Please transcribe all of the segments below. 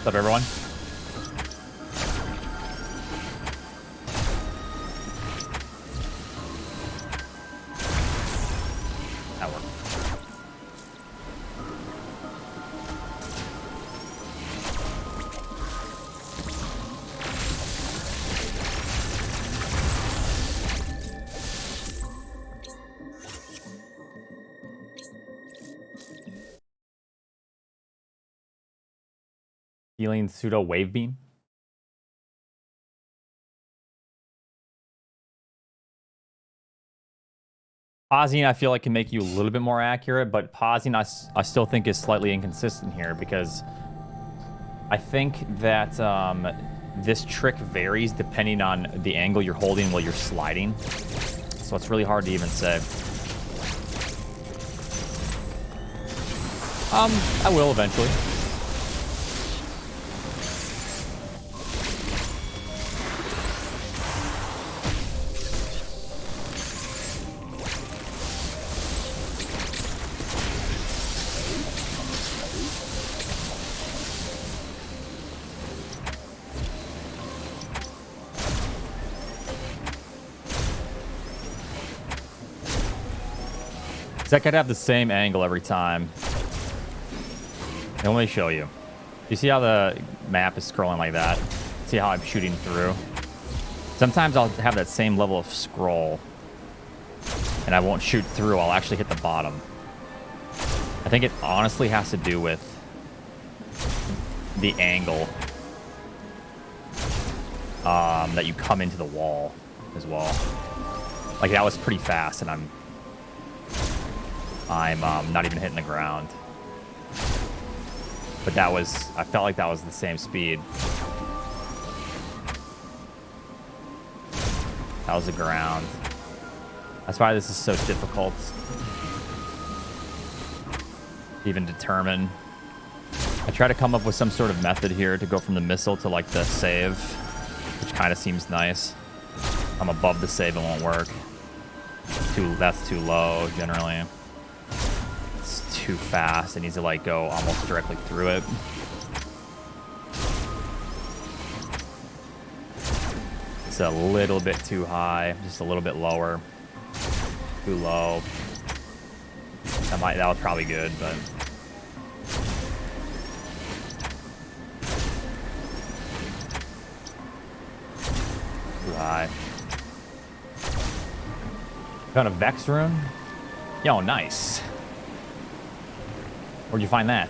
What's up, everyone? That worked. Healing pseudo wave beam. Pausing, I feel like, can make you a little bit more accurate, but pausing, I still think is slightly inconsistent here because I think that this trick varies depending on the angle you're holding while you're sliding. So it's really hard to even say. I will eventually. I could have the same angle every time. Let me show you. You see how the map is scrolling like that? See how I'm shooting through? Sometimes I'll have that same level of scroll and I won't shoot through. I'll actually hit the bottom. I think it honestly has to do with the angle that you come into the wall as well. Like that was pretty fast and I'm not even hitting the ground. But that was, I felt like that was the same speed. That was the ground. That's why this is so difficult to even determine. I try to come up with some sort of method here to go from the missile to like the save, which kind of seems nice. I'm above the save, it won't work. That's too low generally. Too fast. It needs to like go almost directly through it. It's a little bit too high, just a little bit lower. Too low. That was probably good, but too high. Found a Vex rune? Yo, nice. Where'd you find that?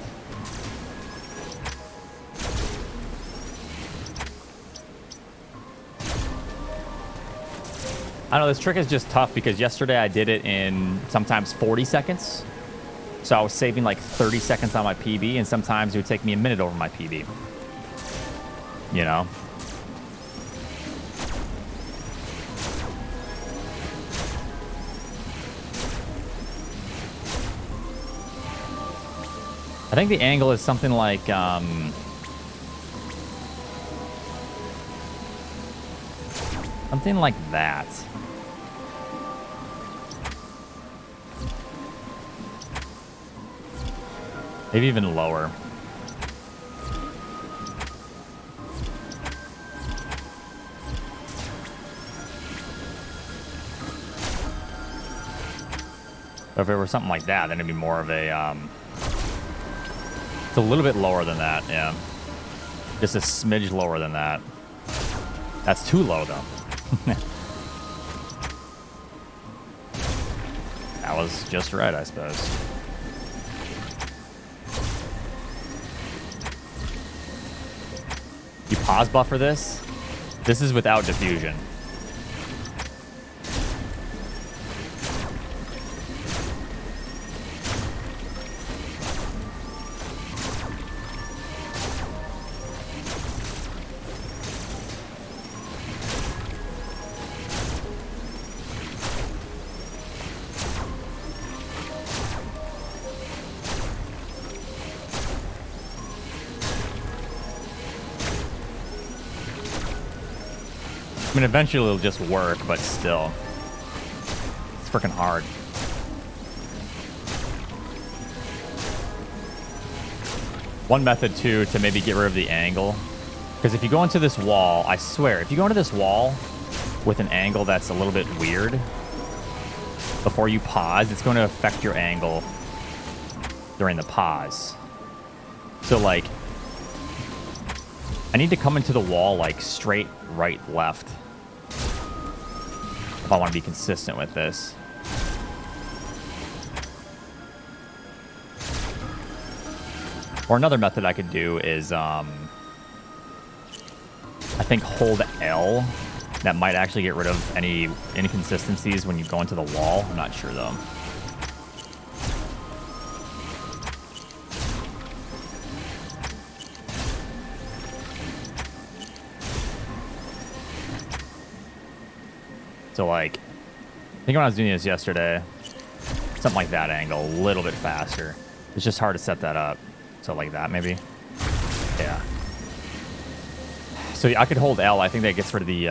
I know this trick is just tough because yesterday I did it in sometimes 40 seconds. So I was saving like 30 seconds on my PB, and sometimes it would take me a minute over my PB. You know? I think the angle is something like something like that. Maybe even lower. But if it were something like that, then it'd be more of a it's a little bit lower than that, yeah. Just a smidge lower than that. That's too low, though. That was just right, I suppose. You pause buffer this? This is without diffusion. I mean, eventually it'll just work, but still. It's freaking hard. One method, too, to maybe get rid of the angle. Because if you go into this wall, I swear, if you go into this wall with an angle that's a little bit weird, before you pause, it's going to affect your angle during the pause. So, like, I need to come into the wall, like, straight, right, left. If I want to be consistent with this. Or another method I could do is, I think hold L. That might actually get rid of any inconsistencies when you go into the wall. I'm not sure, though. So, like, I think when I was doing this yesterday, something like that angle, a little bit faster. It's just hard to set that up. So, like that, maybe. Yeah. So, I could hold L. I think that gets rid of the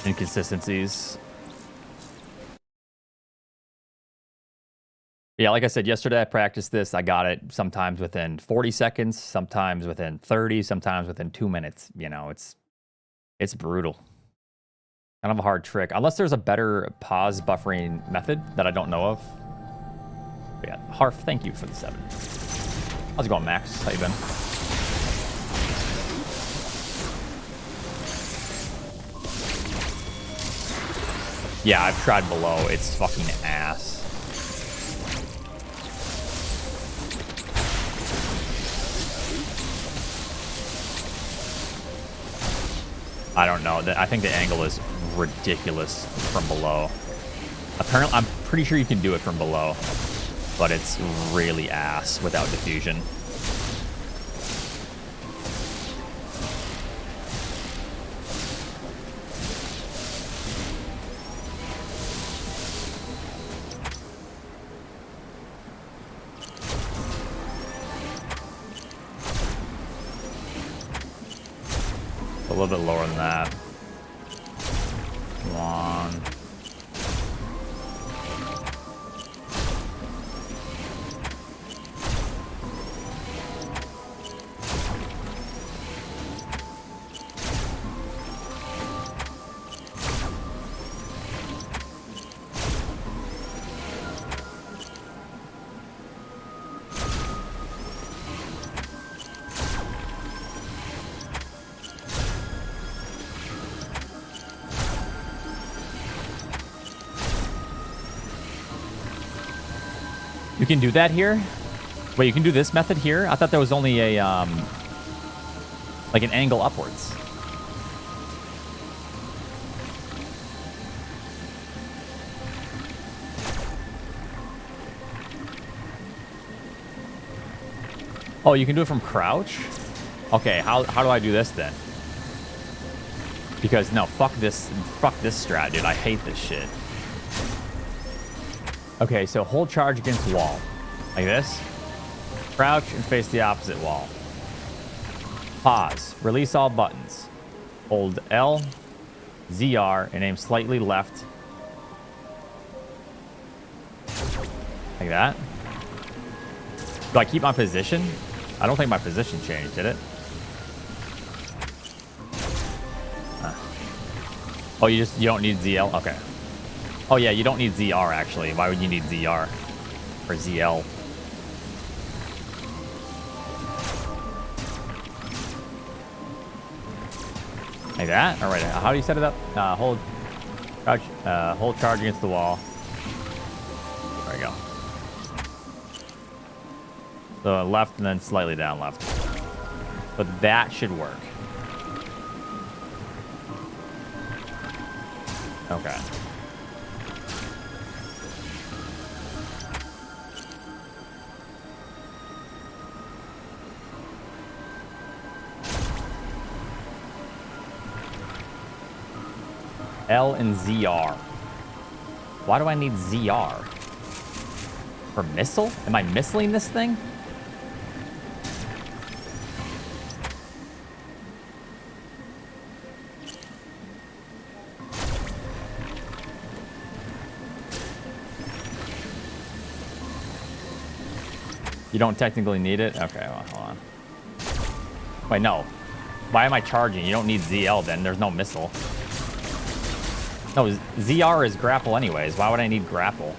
inconsistencies. Yeah, like I said, yesterday I practiced this. I got it sometimes within 40 seconds, sometimes within 30, sometimes within 2 minutes. You know, it's brutal. Kind of a hard trick. Unless there's a better pause buffering method that I don't know of. But yeah, Harf, thank you for the 7. How's it going, Max? How you been? Yeah, I've tried below. It's fucking ass. I don't know. I think the angle is ridiculous from below. Apparently, I'm pretty sure you can do it from below, but it's really ass without diffusion. A little bit lower than that. Come on. You can do that here? Wait, you can do this method here? I thought there was only a, like an angle upwards. Oh, you can do it from crouch? Okay, how do I do this then? Because, no, fuck this strat, dude. I hate this shit. Okay, so hold charge against wall. Like this. Crouch and face the opposite wall. Pause. Release all buttons. Hold L, ZR, and aim slightly left. Like that. Do I keep my position? I don't think my position changed, did it? Oh, you don't need ZL? Okay. Oh, yeah, you don't need ZR, actually. Why would you need ZR? Or ZL? Like that? All right, how do you set it up? Hold charge against the wall. There we go. So left and then slightly down left. But that should work. Okay. L and ZR. Why do I need ZR? For missile? Am I missiling this thing? You don't technically need it? Okay, well, hold on. Wait, no. Why am I charging? You don't need ZL then. There's no missile. No, ZR is grapple anyways. Why would I need grapple?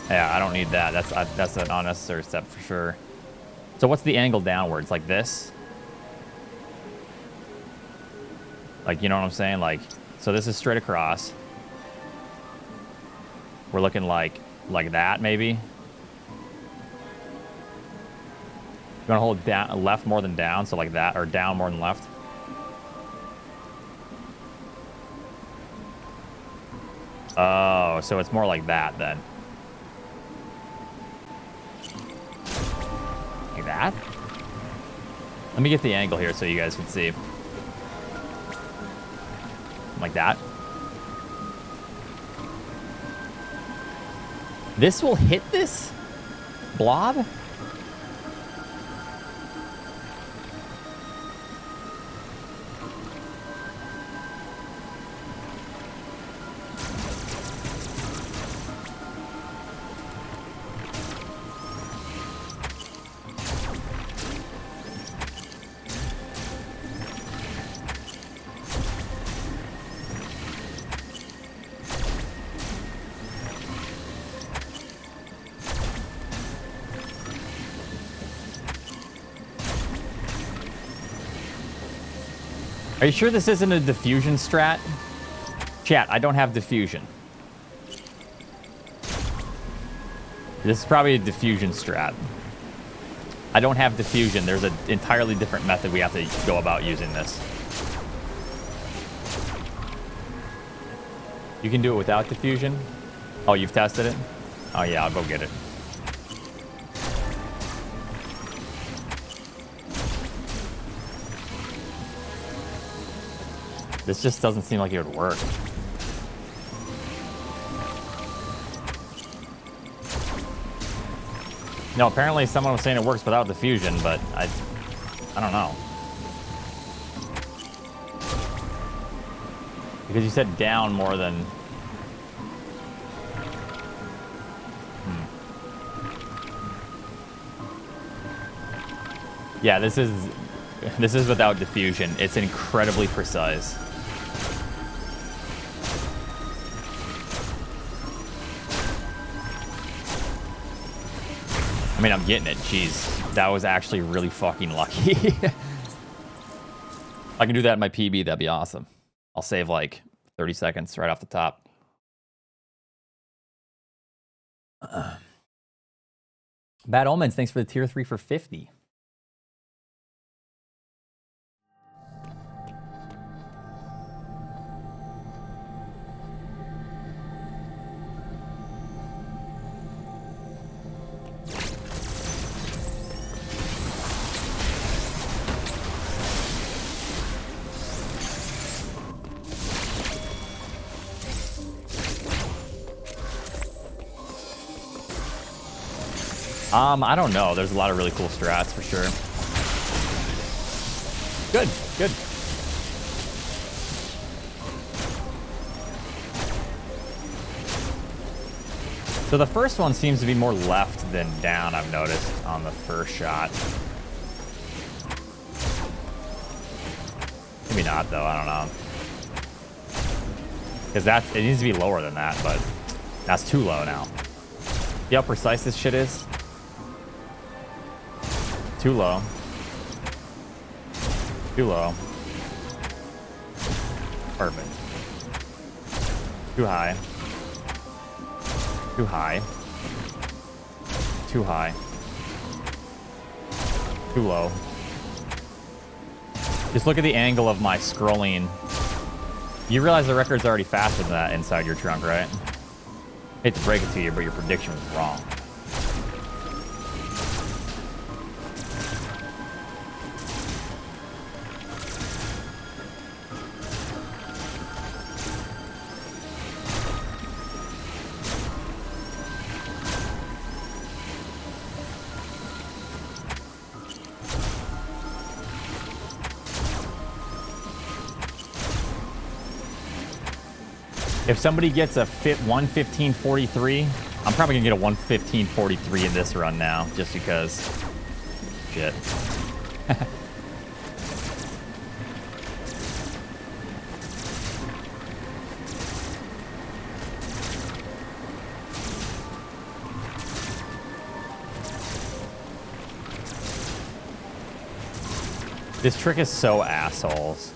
Yeah, I don't need that. That's an unnecessary step for sure. So what's the angle downwards? Like this? Like, you know what I'm saying? Like, so this is straight across. We're looking like that, maybe. You want to hold down left more than down, so like that, or down more than left. Oh, so it's more like that then. Like that? Let me get the angle here so you guys can see. Like that. This will hit this blob? Are you sure this isn't a diffusion strat? Chat, I don't have diffusion. This is probably a diffusion strat. I don't have diffusion. There's an entirely different method we have to go about using this. You can do it without diffusion? Oh, you've tested it? Oh yeah, I'll go get it. This just doesn't seem like it would work. No, apparently someone was saying it works without diffusion, but I don't know. Because you said down more than... Yeah, this is without diffusion. It's incredibly precise. I mean, I'm getting it. Jeez, that was actually really fucking lucky. If I can do that in my PB, that'd be awesome. I'll save like 30 seconds right off the top. Bad Omens, thanks for the tier 3 for 50. I don't know. There's a lot of really cool strats for sure. Good, good. So the first one seems to be more left than down, I've noticed, on the first shot. Maybe not, though. I don't know. Because it needs to be lower than that, but that's too low now. See how precise this shit is? Too low. Too low. Perfect. Too high. Too high. Too high. Too low. Just look at the angle of my scrolling. You realize the record's already faster than that inside your trunk, right? I hate to break it to you, but your prediction was wrong. If somebody gets a 1:15:43, I'm probably gonna get a 1:15:43 in this run now, just because. shit. This trick is so assholes,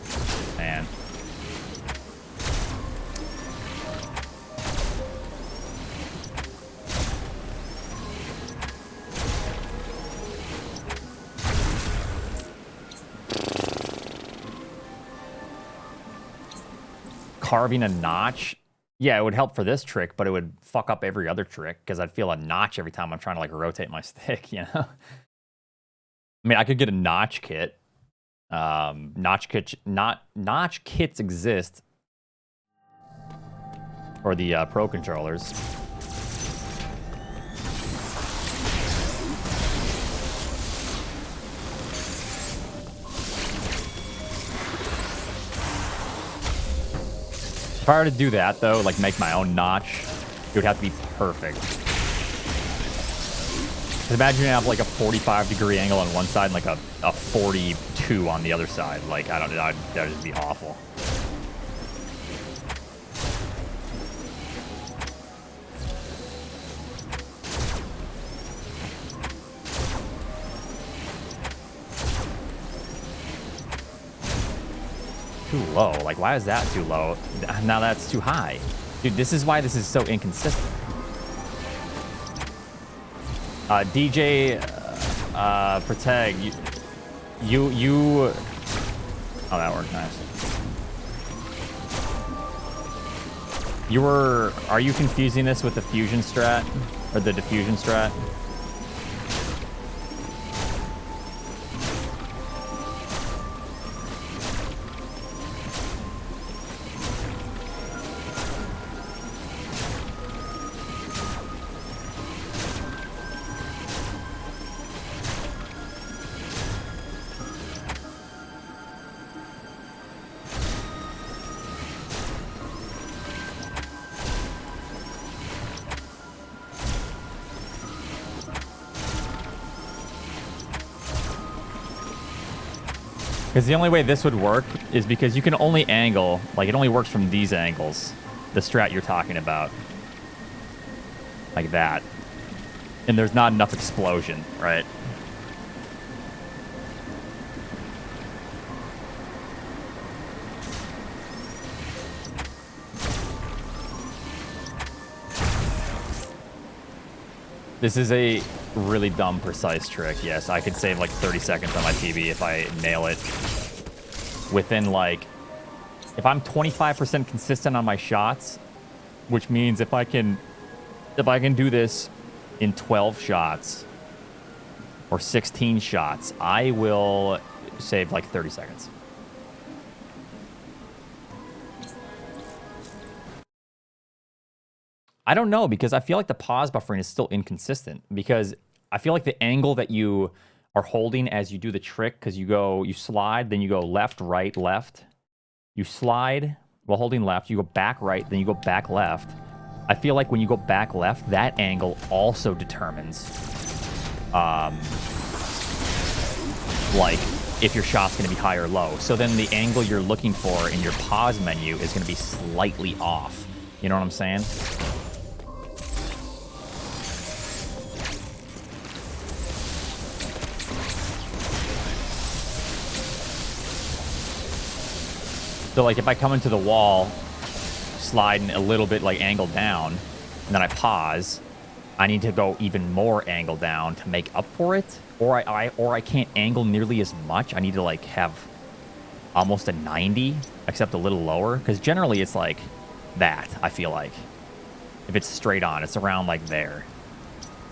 man. Carving a notch, yeah, it would help for this trick, but it would fuck up every other trick because I'd feel a notch every time I'm trying to like rotate my stick, you know? I mean, I could get a notch kit. Notch kits exist for the Pro controllers. If I were to do that though, like make my own notch, it would have to be perfect. Imagine you have like a 45-degree angle on one side and like a 42 on the other side. Like, I don't know, that would just be awful. Too low. Like, why is that too low? Now that's too high. Dude, this is why this is so inconsistent. DJ Proteg, you oh, that worked nice. Are you confusing this with the fusion strat or the diffusion strat? Because the only way this would work is because you can only angle, like it only works from these angles, the strat you're talking about. Like that. And there's not enough explosion, right? This is a really dumb, precise trick. Yes, I could save like 30 seconds on my PB if I nail it. Within like... If I'm 25% consistent on my shots, which means if I can do this in 12 shots or 16 shots, I will save like 30 seconds. I don't know, because I feel like the pause buffering is still inconsistent, because I feel like the angle that you are holding as you do the trick, because you slide, then you go left, right, left. You slide while holding left, you go back right, then you go back left. I feel like when you go back left, that angle also determines, like, if your shot's going to be high or low. So then the angle you're looking for in your pause menu is going to be slightly off. You know what I'm saying? So, like, if I come into the wall, sliding a little bit, like, angled down, and then I pause, I need to go even more angled down to make up for it, or I can't angle nearly as much. I need to, like, have almost a 90, except a little lower, because generally it's, like, that, I feel like. If it's straight on, it's around, like, there.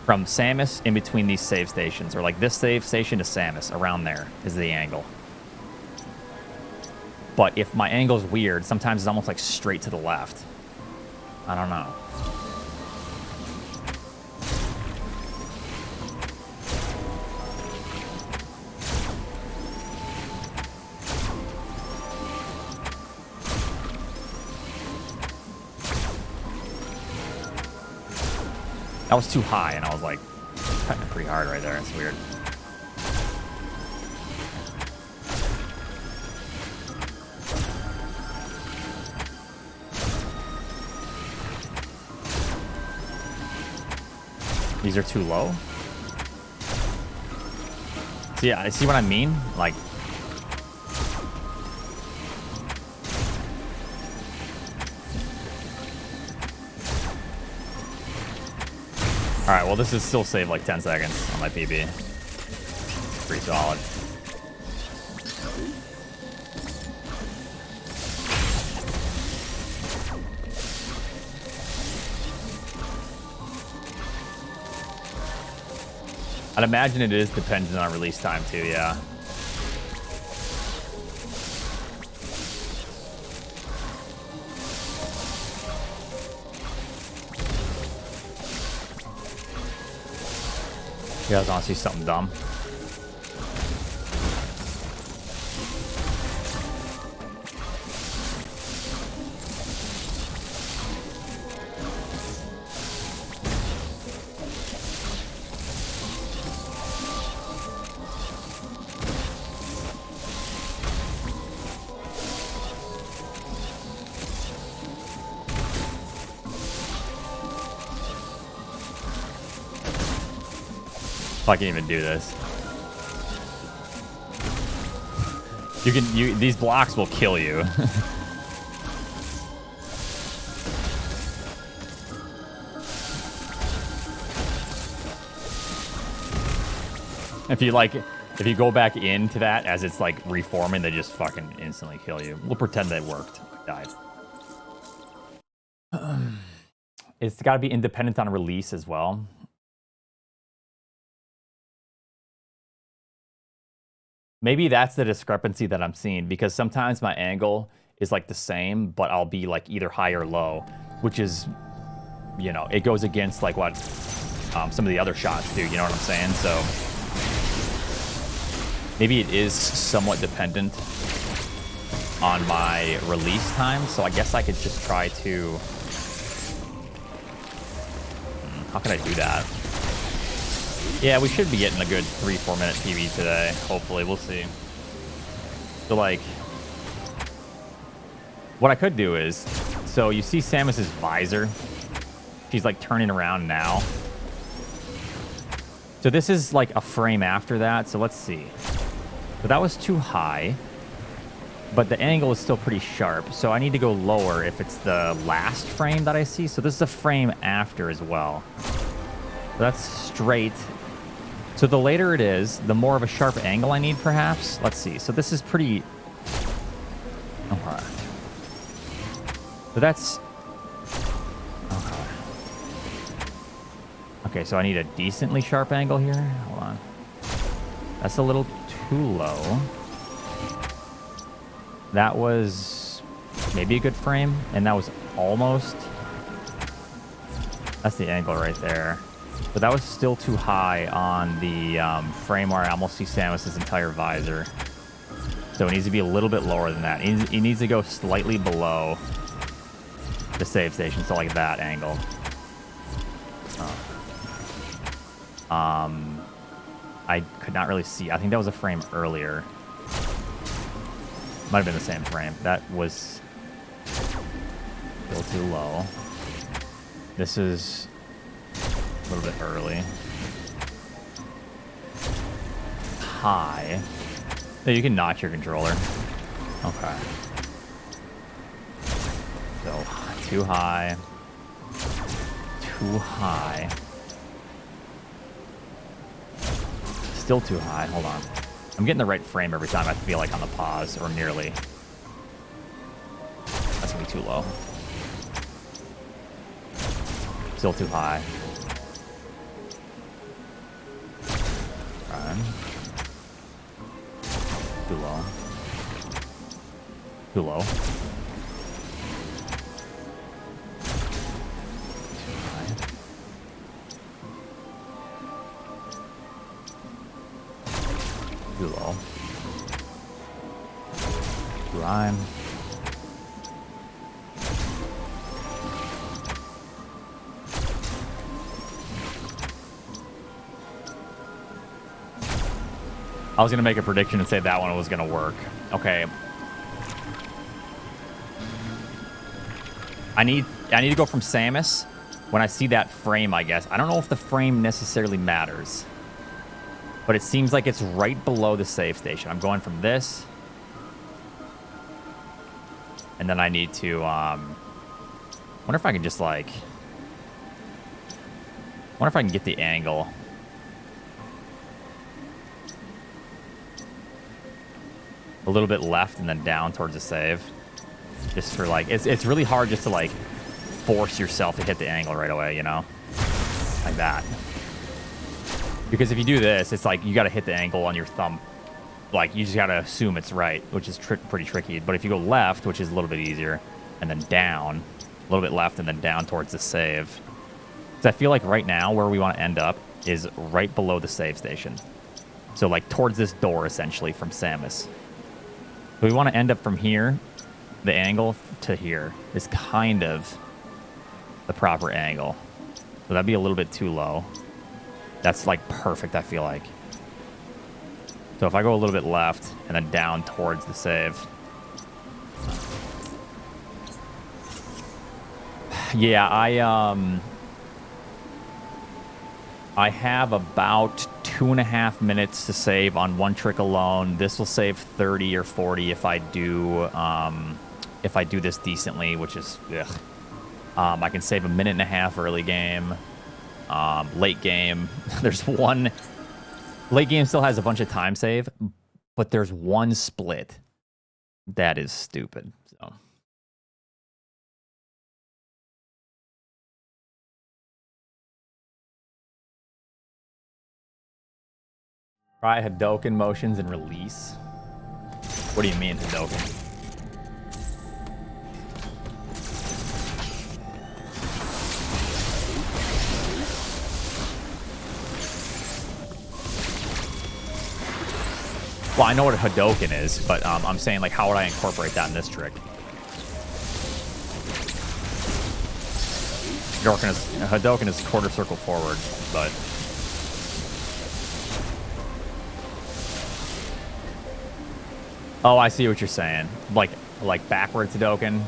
From Samus in between these save stations, or, like, this save station to Samus, around there is the angle. But if my angle's weird, sometimes it's almost like straight to the left. I don't know. That was too high, and I was like cutting it pretty hard right there. It's weird. These are too low. See, I see what I mean? Like, all right, well, this is still saved like 10 seconds on my PB. Pretty solid. I'd imagine it is dependent on release time too, yeah. You guys want to see something dumb? I can't even do this. These blocks will kill you. If you go back into that as it's like reforming, they just fucking instantly kill you. We'll pretend that worked. Died. It's got to be independent on release as well. Maybe that's the discrepancy that I'm seeing, because sometimes my angle is like the same, but I'll be like either high or low, which is, you know, it goes against like what some of the other shots do, you know what I'm saying? So maybe it is somewhat dependent on my release time, so I guess I could just try to... How can I do that? Yeah, we should be getting a good 3-4 minute PB today. Hopefully, we'll see. So, like, what I could do is, so you see Samus's visor. She's like turning around now. So this is like a frame after that. So let's see. So that was too high, but the angle is still pretty sharp. So I need to go lower if it's the last frame that I see. So this is a frame after as well. So that's straight. So the later it is, the more of a sharp angle I need, perhaps. Let's see. So this is pretty... Okay. So that's... Okay. Okay, so I need a decently sharp angle here. Hold on. That's a little too low. That was maybe a good frame, and that was almost... That's the angle right there. But that was still too high on the frame where I almost see Samus's entire visor. So it needs to be a little bit lower than that. It needs to go slightly below the save station, so like that angle. I could not really see. I think that was a frame earlier. Might have been the same frame. That was still too low. This is a little bit early. High. So you can notch your controller. Okay. So too high. Too high. Still too high. Hold on. I'm getting the right frame every time I feel like on the pause, or nearly. That's gonna be too low. Still too high. Right. Too low. Too low. Too high. Too low. Too high. I was going to make a prediction and say that one was going to work. Okay. I need to go from Samus when I see that frame, I guess. I don't know if the frame necessarily matters. But it seems like it's right below the save station. I'm going from this. And then I need to, wonder if I can just, like... wonder if I can get the angle. A little bit left and then down towards the save. Just for, like... It's really hard just to, like, force yourself to hit the angle right away, you know? Like that. Because if you do this, it's like you got to hit the angle on your thumb. Like, you just got to assume it's right, which is pretty tricky. But if you go left, which is a little bit easier, and then down, a little bit left and then down towards the save. Because I feel like right now where we want to end up is right below the save station. So, like, towards this door, essentially, from Samus. So we want to end up from here. The angle to here is kind of the proper angle. So that'd be a little bit too low. That's, like, perfect, I feel like. So if I go a little bit left and then down towards the save. Yeah, I have about 2.5 minutes to save on one trick alone. This will save 30 or 40 if I do this decently, which is, ugh. I can save 1.5 minutes early game. Late game, there's one... Late game still has a bunch of time save, but there's one split. That is stupid. So. Try Hadoken motions and release. What do you mean, Hadoken? Well, I know what a Hadoken is, but I'm saying, like, how would I incorporate that in this trick? Hadoken is quarter circle forward, but... Oh, I see what you're saying. Like backwards Hadoken?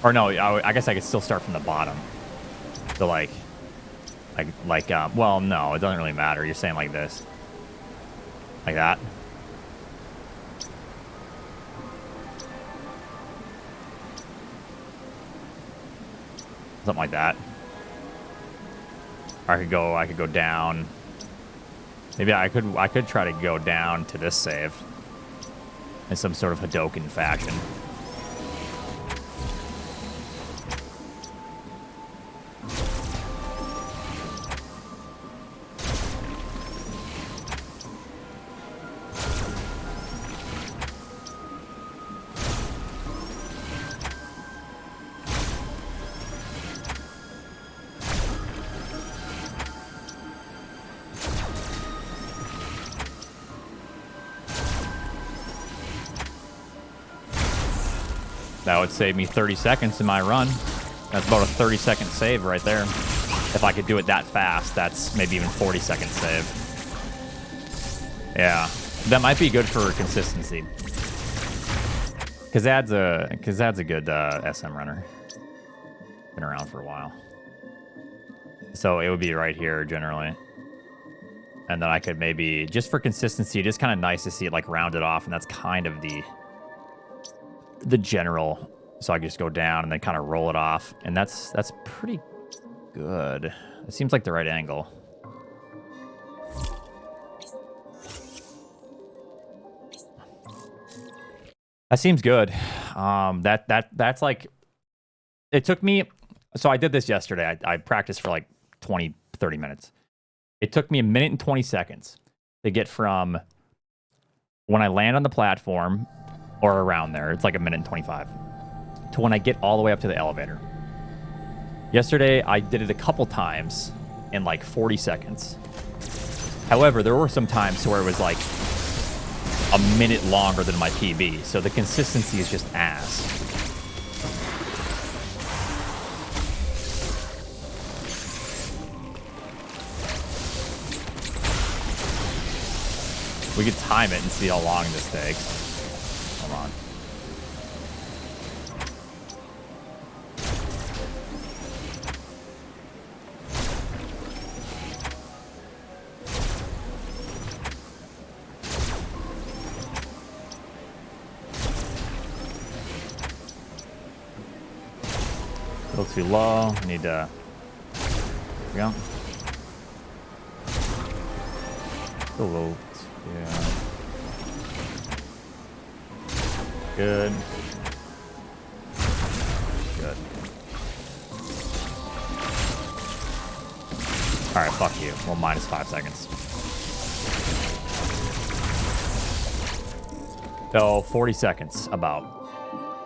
Or no, I guess I could still start from the bottom. So, like... well, no, it doesn't really matter. You're saying like this. Like that. Something like that. Or I could go down. Maybe I could try to go down to this save in some sort of Hadoken fashion. That would save me 30 seconds in my run. That's about a 30-second save right there. If I could do it that fast, that's maybe even 40-second save. Yeah, that might be good for consistency. Kazad's a good SM runner. Been around for a while. So it would be right here generally. And then I could maybe, just for consistency, just kind of nice to see it like rounded off, and that's kind of the general. So I just go down and then kind of roll it off, and that's pretty good. It seems like the right angle. That seems good. That's like, it took me, so I did this yesterday. I practiced for like 20, 30 minutes. It took me 1 minute and 20 seconds to get from when I land on the platform or around there. It's like 1 minute and 25 to when I get all the way up to the elevator. Yesterday, I did it a couple times in like 40 seconds. However, there were some times where it was like a minute longer than my PB, so the consistency is just ass. We could time it and see how long this takes. Hold on. little too low. I need to... There we go. A little... Yeah. Good. Good. Alright, fuck you. Well, minus 5 seconds. So, 40 seconds, about.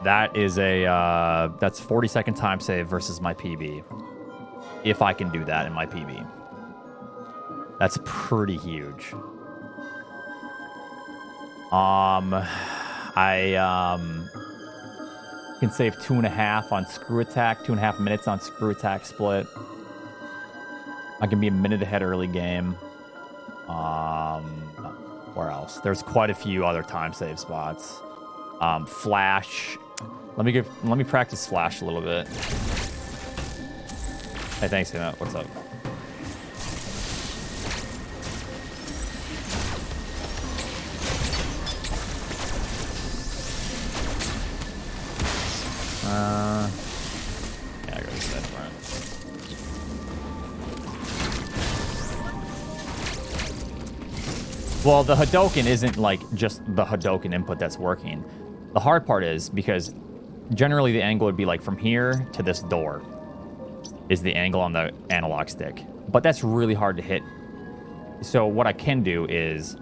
That is a, that's 40-second time save versus my PB. If I can do that in my PB. That's pretty huge. I can save 2.5 on screw attack, 2.5 minutes on screw attack split. I can be a minute ahead early game. Where else? There's quite a few other time save spots. Flash. Let me practice Flash a little bit. Hey, thanks, Hannah. What's up? Yeah, I go this side front. Well, the Hadoken isn't like just the Hadoken input that's working. The hard part is because generally the angle would be like from here to this door is the angle on the analog stick. But that's really hard to hit. So what I can do is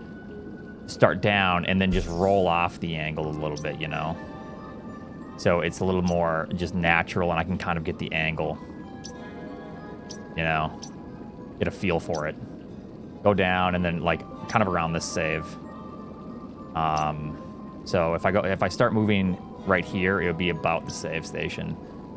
start down and then just roll off the angle a little bit, you know? So it's a little more just natural and I can kind of get the angle, you know, get a feel for it. Go down and then like kind of around this save. So if I start moving right here, it would be about the save station.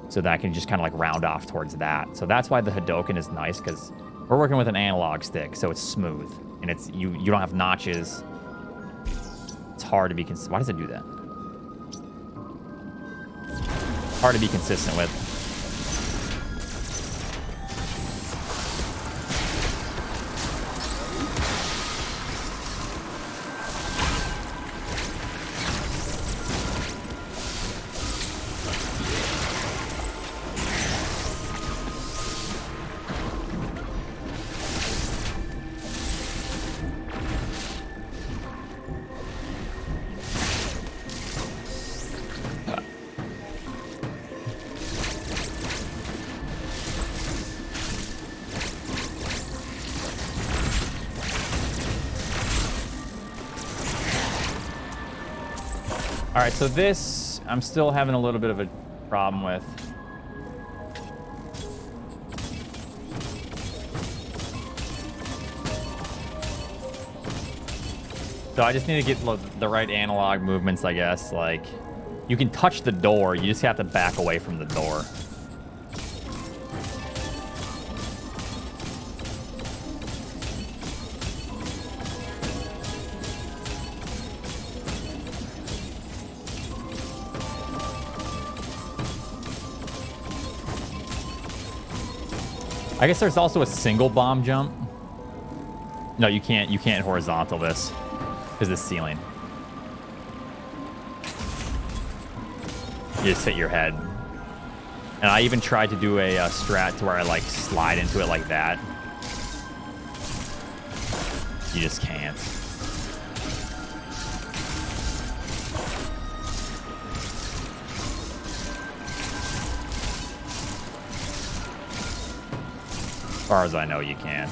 So that I can just kind of like round off towards that. So that's why the Hadoken is nice because we're working with an analog stick, so it's smooth and it's you don't have notches. It's hard to be why does it do that? Hard to be consistent with. All right, so this I'm still having a little bit of a problem with. So I just need to get the right analog movements, I guess. Like, you can touch the door, you just have to back away from the door. I guess there's also a single bomb jump. No, you can't horizontal this because the ceiling. You just hit your head. And I even tried to do a strat to where I like slide into it like that. You just can't. As far as I know, you can't.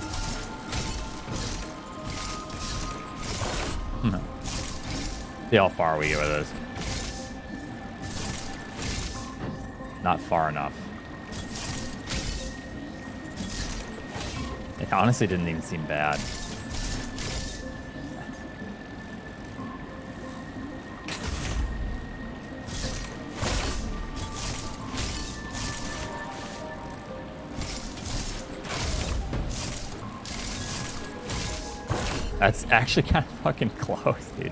See how far we get with this. Not far enough. It honestly didn't even seem bad. That's actually kind of fucking close, dude.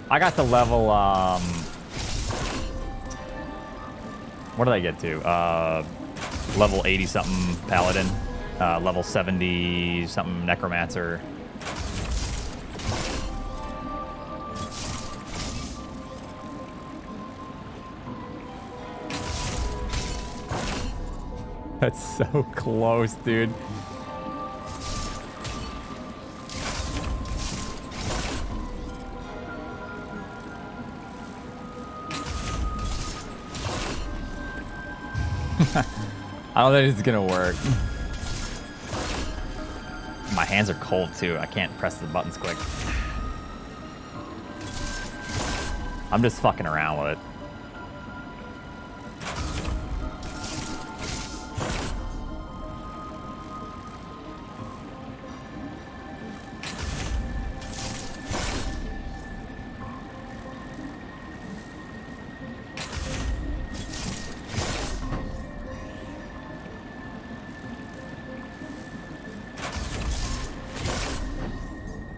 I got to level, what did I get to? Level 80-something Paladin, level 70-something Necromancer. That's so close, dude. I don't think it's gonna work. My hands are cold too. I can't press the buttons quick. I'm just fucking around with it.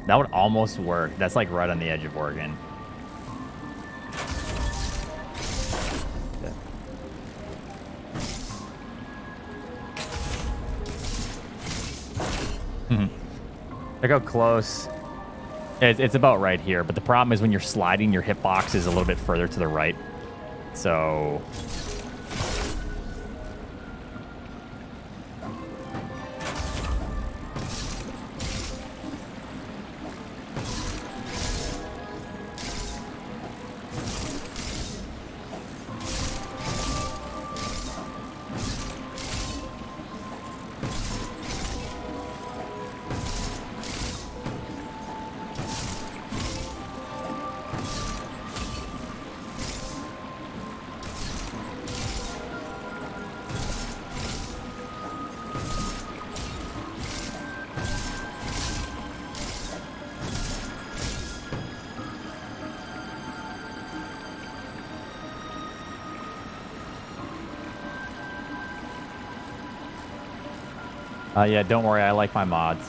That would almost work. That's like right on the edge of working. Look how close. It's about right here, but the problem is when you're sliding, your hitbox is a little bit further to the right. So... yeah, don't worry. I like my mods.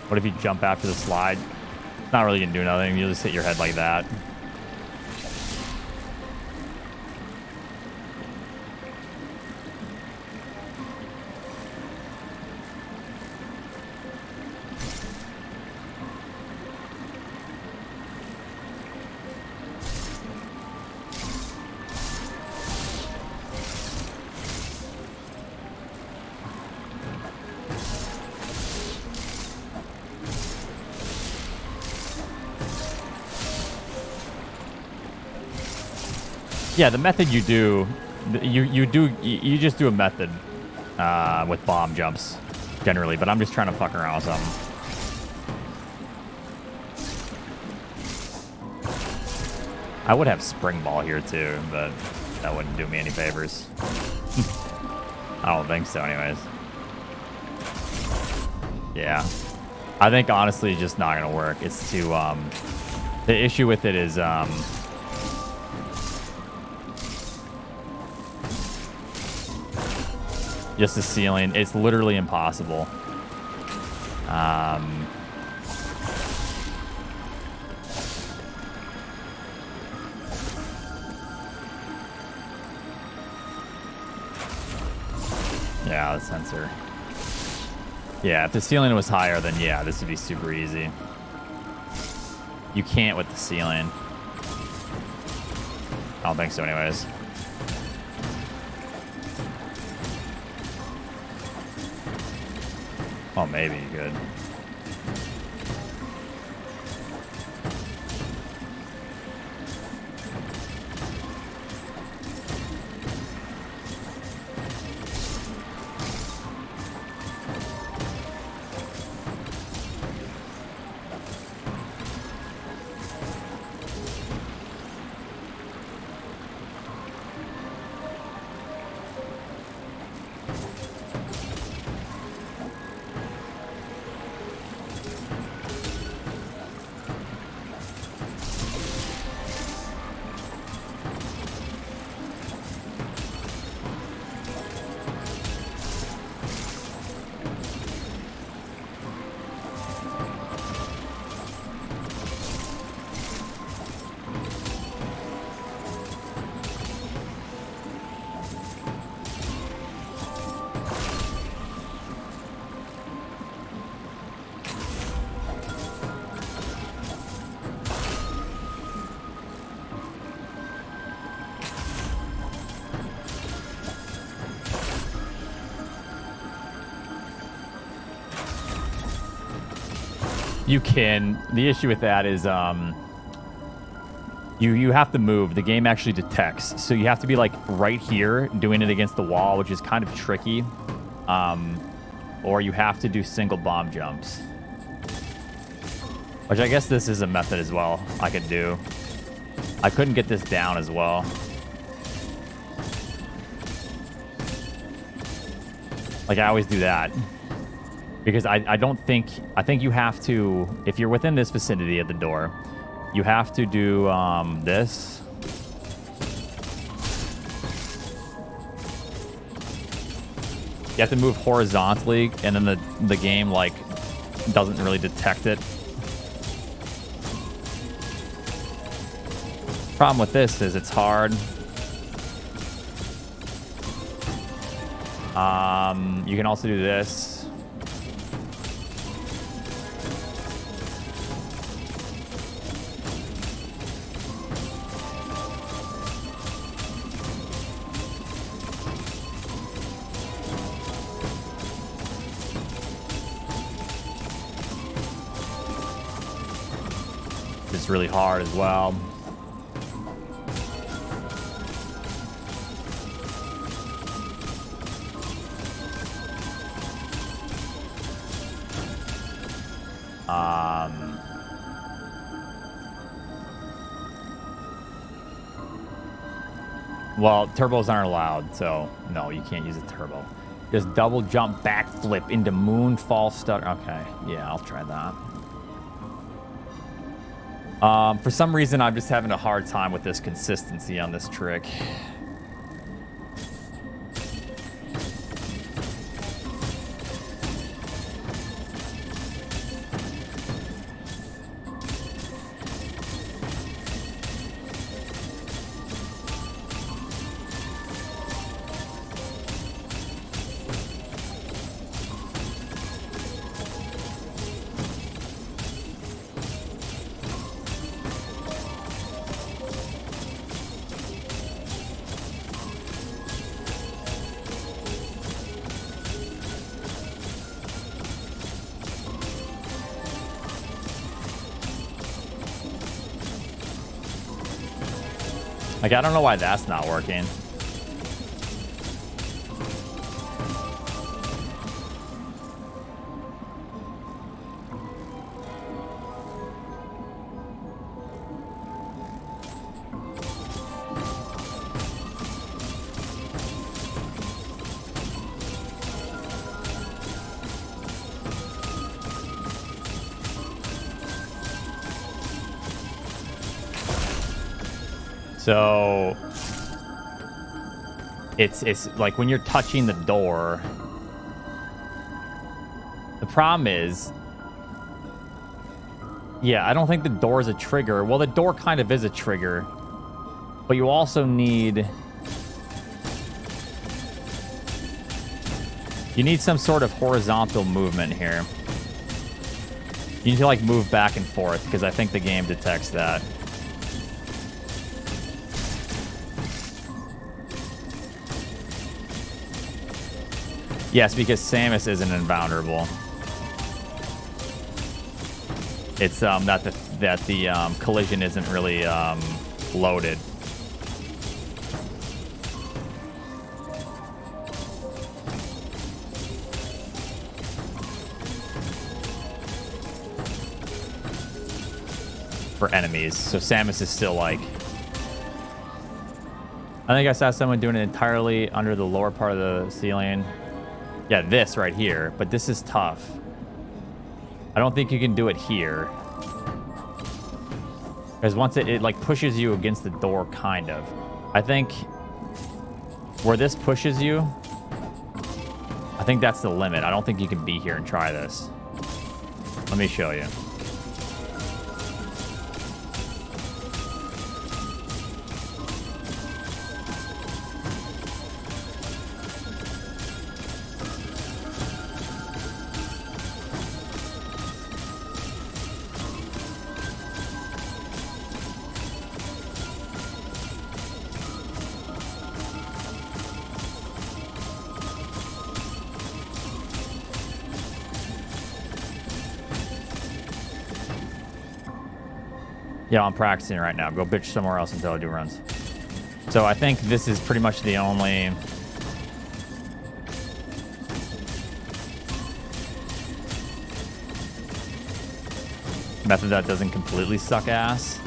What if you jump after the slide? It's not really going to do nothing. You'll just hit your head like that. Yeah, the method you do, you just do a method with bomb jumps generally, but I'm just trying to fuck around with something. I would have spring ball here too, but that wouldn't do me any favors. I don't think so, anyways. Yeah, I think honestly, it's just not gonna work. It's too the issue with it is just the ceiling. It's literally impossible. Yeah, the sensor. Yeah, if the ceiling was higher, then yeah, this would be super easy. You can't with the ceiling. I don't think so anyways. Oh, maybe you could. You can. The issue with that is you have to move. The game actually detects. So you have to be like right here doing it against the wall, which is kind of tricky. Or you have to do single bomb jumps. Which I guess this is a method as well I could do. I couldn't get this down as well. Like I always do that. Because I don't think... I think you have to... If you're within this vicinity at the door, you have to do this. You have to move horizontally, and then the game, like, doesn't really detect it. Problem with this is it's hard. You can also do this. It's really hard as well. Well, turbos aren't allowed, so no, you can't use a turbo. Just double jump backflip into moonfall stutter. Okay, yeah, I'll try that. For some reason, I'm just having a hard time with this consistency on this trick. Like, I don't know why that's not working. So it's like when you're touching the door, the problem is, yeah, I don't think the door is a trigger. Well, the door kind of is a trigger, but you also need, you need some sort of horizontal movement here. You need to like move back and forth because I think the game detects that. Yes, because Samus isn't invulnerable. It's that the collision isn't really loaded. For enemies, so Samus is still like. I think I saw someone doing it entirely under the lower part of the ceiling. Yeah, this right here, but this is tough. I don't think you can do it here. Because once it like pushes you against the door, kind of. I think where this pushes you, I think that's the limit. I don't think you can be here and try this. Let me show you. Yeah, I'm practicing right now. Go bitch somewhere else until I do runs. So I think this is pretty much the only... method that doesn't completely suck ass.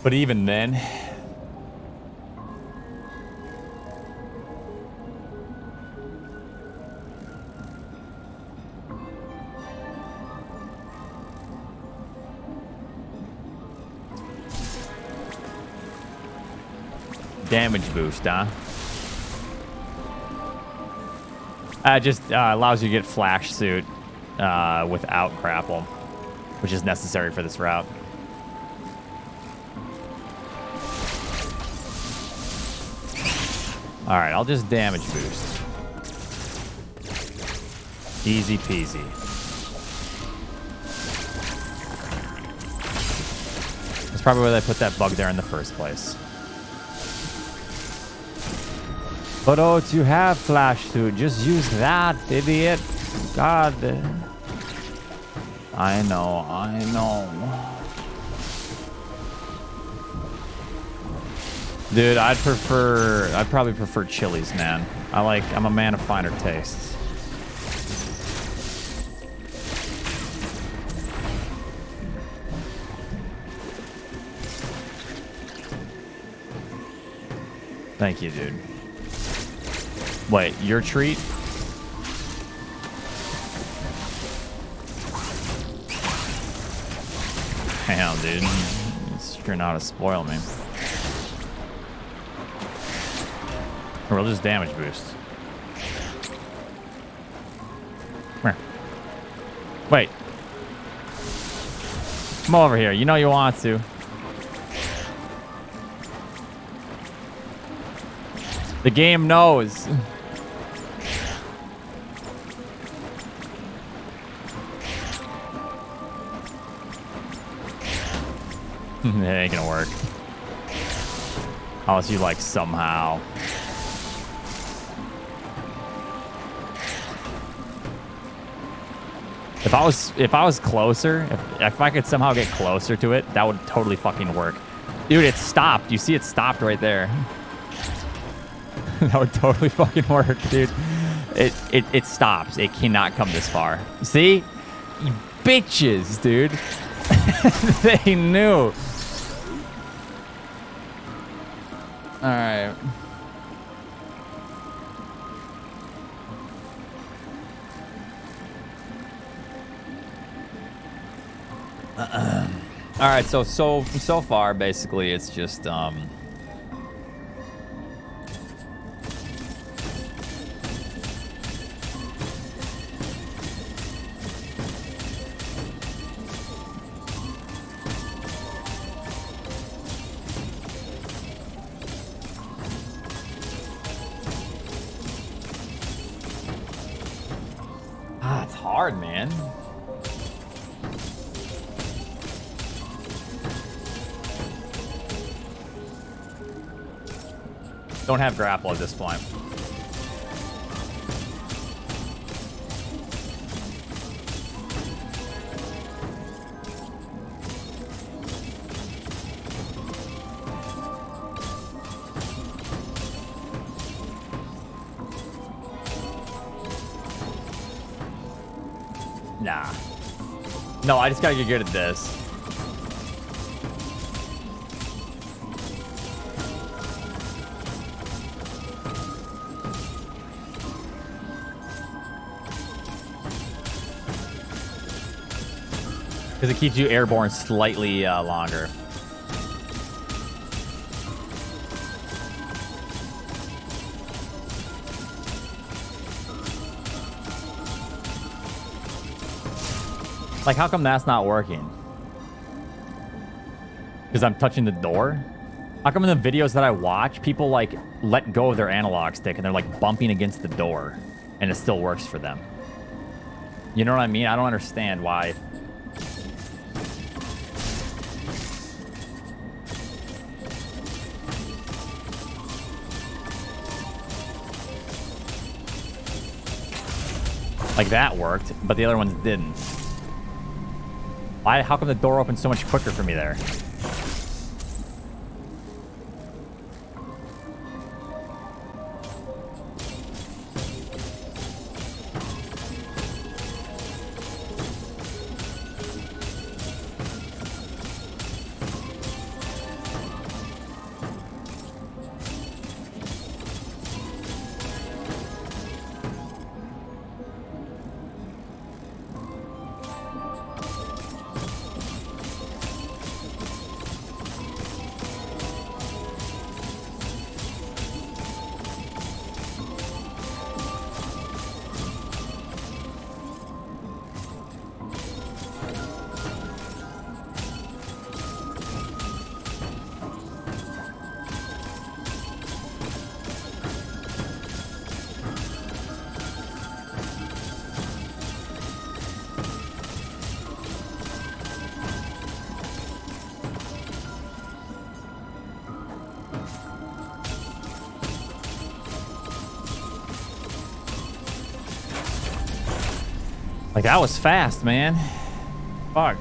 But even then... damage boost, huh? Just allows you to get flash suit without grapple, which is necessary for this route. All right, I'll just damage boost. Easy peasy. That's probably where they put that bug there in the first place. But Oats, you have flash suit. Just use that, idiot. God. I know, I know. Dude, I'd probably prefer chilies, man. I'm a man of finer tastes. Thank you, dude. Wait, your treat? Damn, dude. You're not to spoil me. Or we'll just damage boost. Come here. Wait. Come over here. You know you want to. The game knows. It ain't gonna work. Unless you like somehow. If I was closer, if I could somehow get closer to it, that would totally fucking work. Dude, it stopped. You see it stopped right there. That would totally fucking work, dude. It stops. It cannot come this far. See? You bitches, dude. They knew. All right. All right, so far basically it's just it's hard, man. Don't have grapple at this point. Nah. No, I just gotta get good at this. Because it keeps you airborne slightly longer. Like, how come that's not working? Because I'm touching the door? How come in the videos that I watch, people, like, let go of their analog stick and they're, like, bumping against the door and it still works for them? You know what I mean? I don't understand why... Like that worked, but the other ones didn't. Why? How come the door opened so much quicker for me there? Like, that was fast, man. Fuck.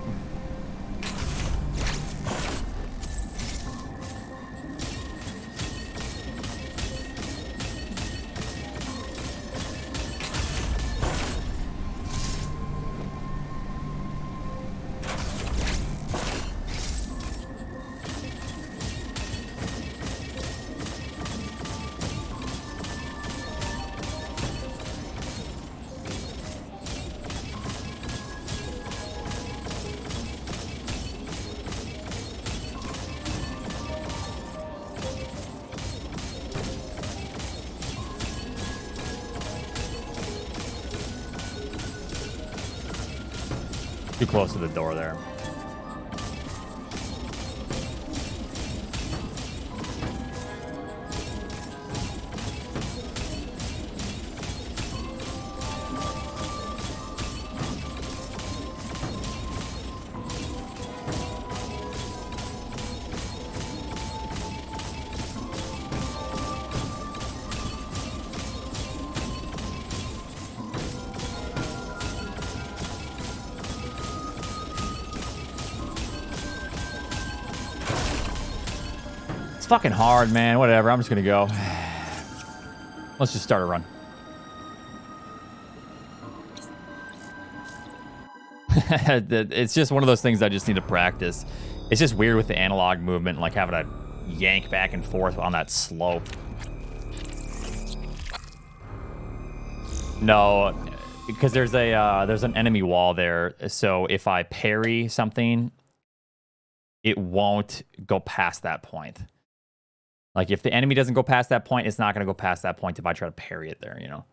Too close to the door there. Fucking hard, man. Whatever. I'm just gonna go. Let's just start a run. It's just one of those things I just need to practice. It's just weird with the analog movement, like having to yank back and forth on that slope. No, because there's an enemy wall there. So if I parry something, it won't go past that point. Like, if the enemy doesn't go past that point, it's not going to go past that point if I try to parry it there, you know?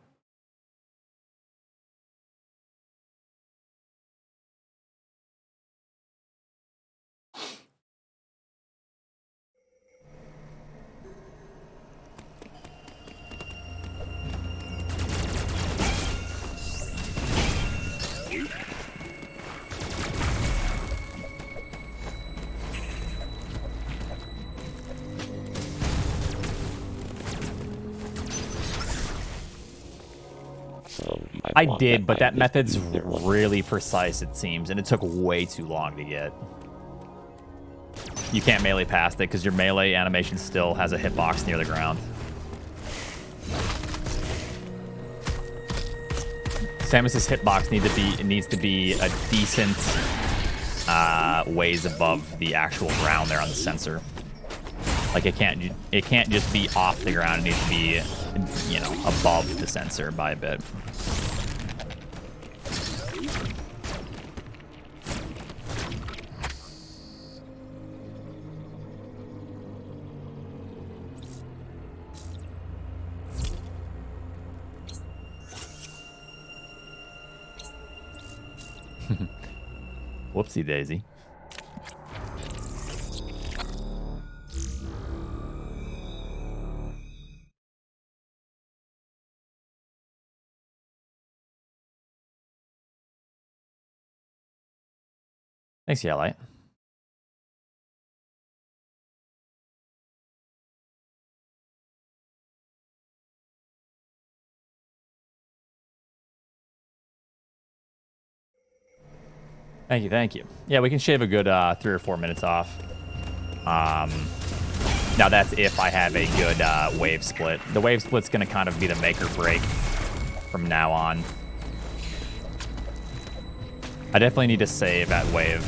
I did, but that method's really precise, it seems, and it took way too long to get. You can't melee past it because your melee animation still has a hitbox near the ground. Samus's hitbox needs to be a decent ways above the actual ground there on the sensor. Like, it can't just be off the ground. It needs to be, you know, above the sensor by a bit. Whoopsie daisy. Thanks, yeah, Light. Thank you, thank you. Yeah, we can shave a good 3 or 4 minutes off. Now that's if I have a good wave split. The wave split's going to kind of be the make or break from now on. I definitely need to save at wave,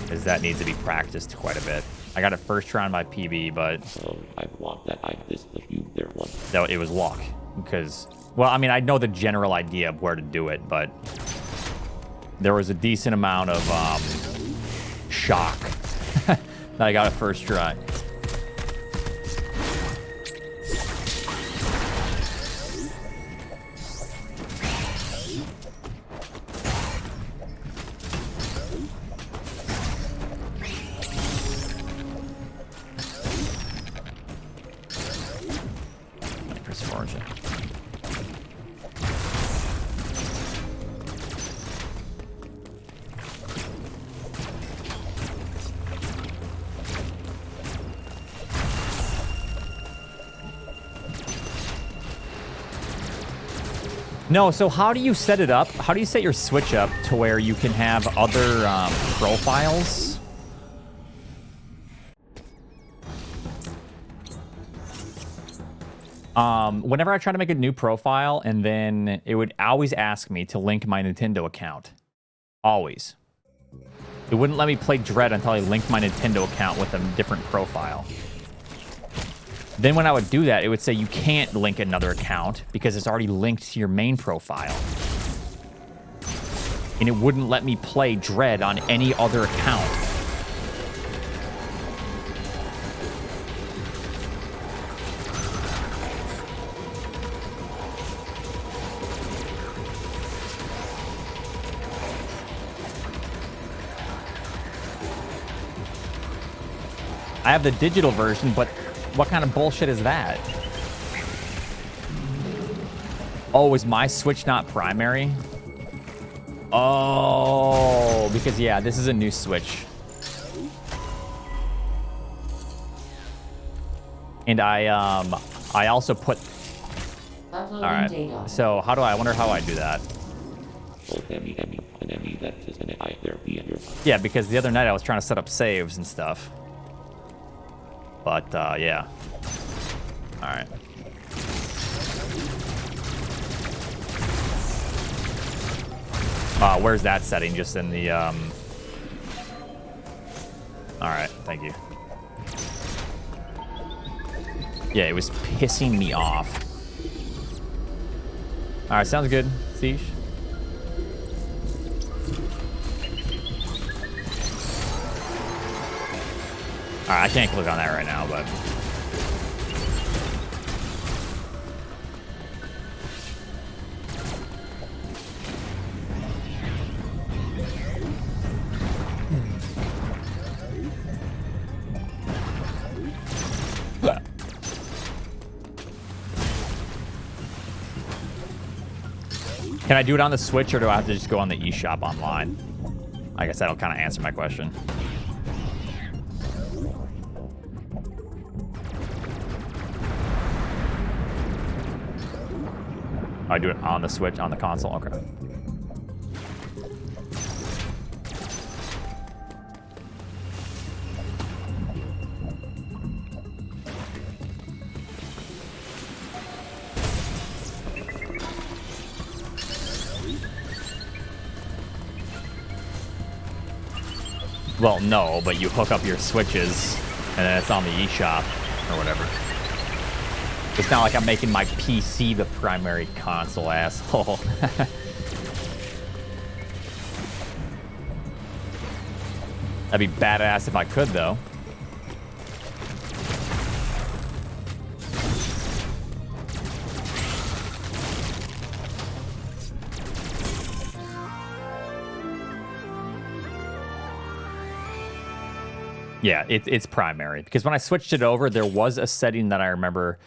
because that needs to be practiced quite a bit. I got it first try on my PB, but So I want that I missed the few there one. no, it was luck. Because, well, I mean, I know the general idea of where to do it, but there was a decent amount of shock that I got it first try. No, so how do you set it up? How do you set your Switch up to where you can have other profiles? Whenever I try to make a new profile, and then it would always ask me to link my Nintendo account. Always. It wouldn't let me play Dread until I linked my Nintendo account with a different profile. Then when I would do that, it would say you can't link another account because it's already linked to your main profile. And it wouldn't let me play Dread on any other account. I have the digital version, but what kind of bullshit is that? Oh, is my Switch not primary? Oh, because yeah, this is a new Switch. And I also put... Alright, so how do I wonder how I do that? Yeah, because the other night I was trying to set up saves and stuff. But, yeah. Alright. Where's that setting? Just in the, Alright, thank you. Yeah, it was pissing me off. Alright, sounds good, Siege. Alright, I can't click on that right now, but... Can I do it on the Switch, or do I have to just go on the eShop online? I guess that'll kind of answer my question. I do it on the Switch, on the console? Okay. Well, no, but you hook up your Switches, and then it's on the eShop, or whatever. It's not like I'm making my PC the primary console, asshole. That'd be badass if I could, though. Yeah, it's primary. Because when I switched it over, there was a setting that I remember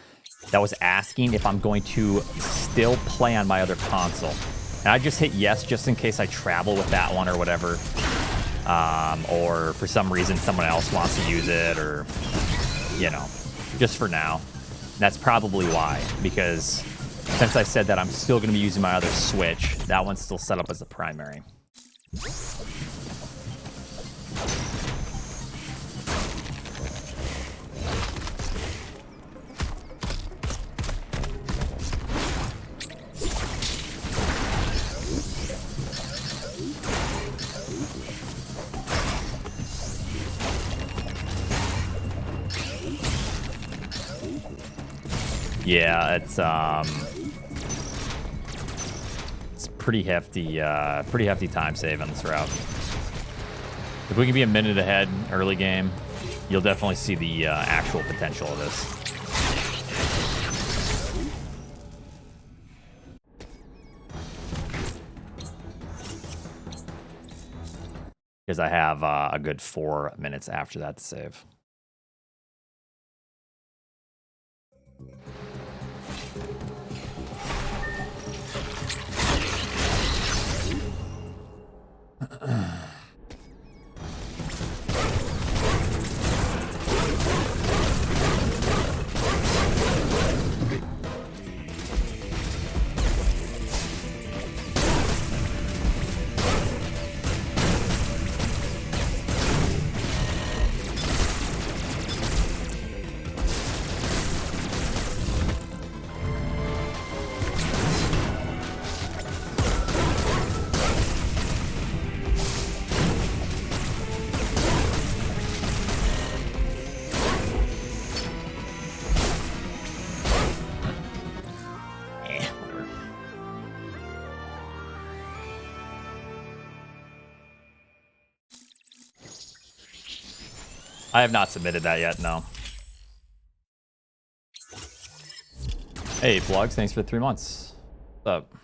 that was asking if I'm going to still play on my other console. And I just hit yes just in case I travel with that one or whatever. Or for some reason someone else wants to use it, or, you know, just for now. That's probably why, because since I said that I'm still going to be using my other Switch, that one's still set up as the primary. Yeah, it's pretty hefty time save on this route. If we can be a minute ahead early game, you'll definitely see the actual potential of this. Because I have a good 4 minutes after that to save. I have not submitted that yet, no. Hey, Plugs, thanks for 3 months. What's up?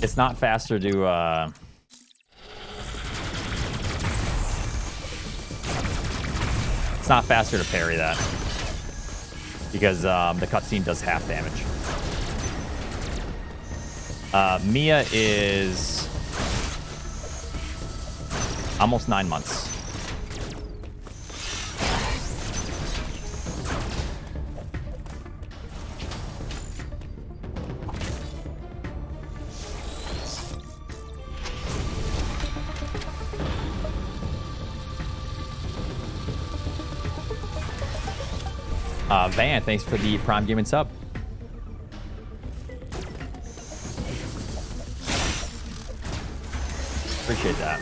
It's not faster to, It's not faster to parry that. Because the cutscene does half damage. Mia is almost 9 months. Van, thanks for the Prime Gaming sub. Appreciate that.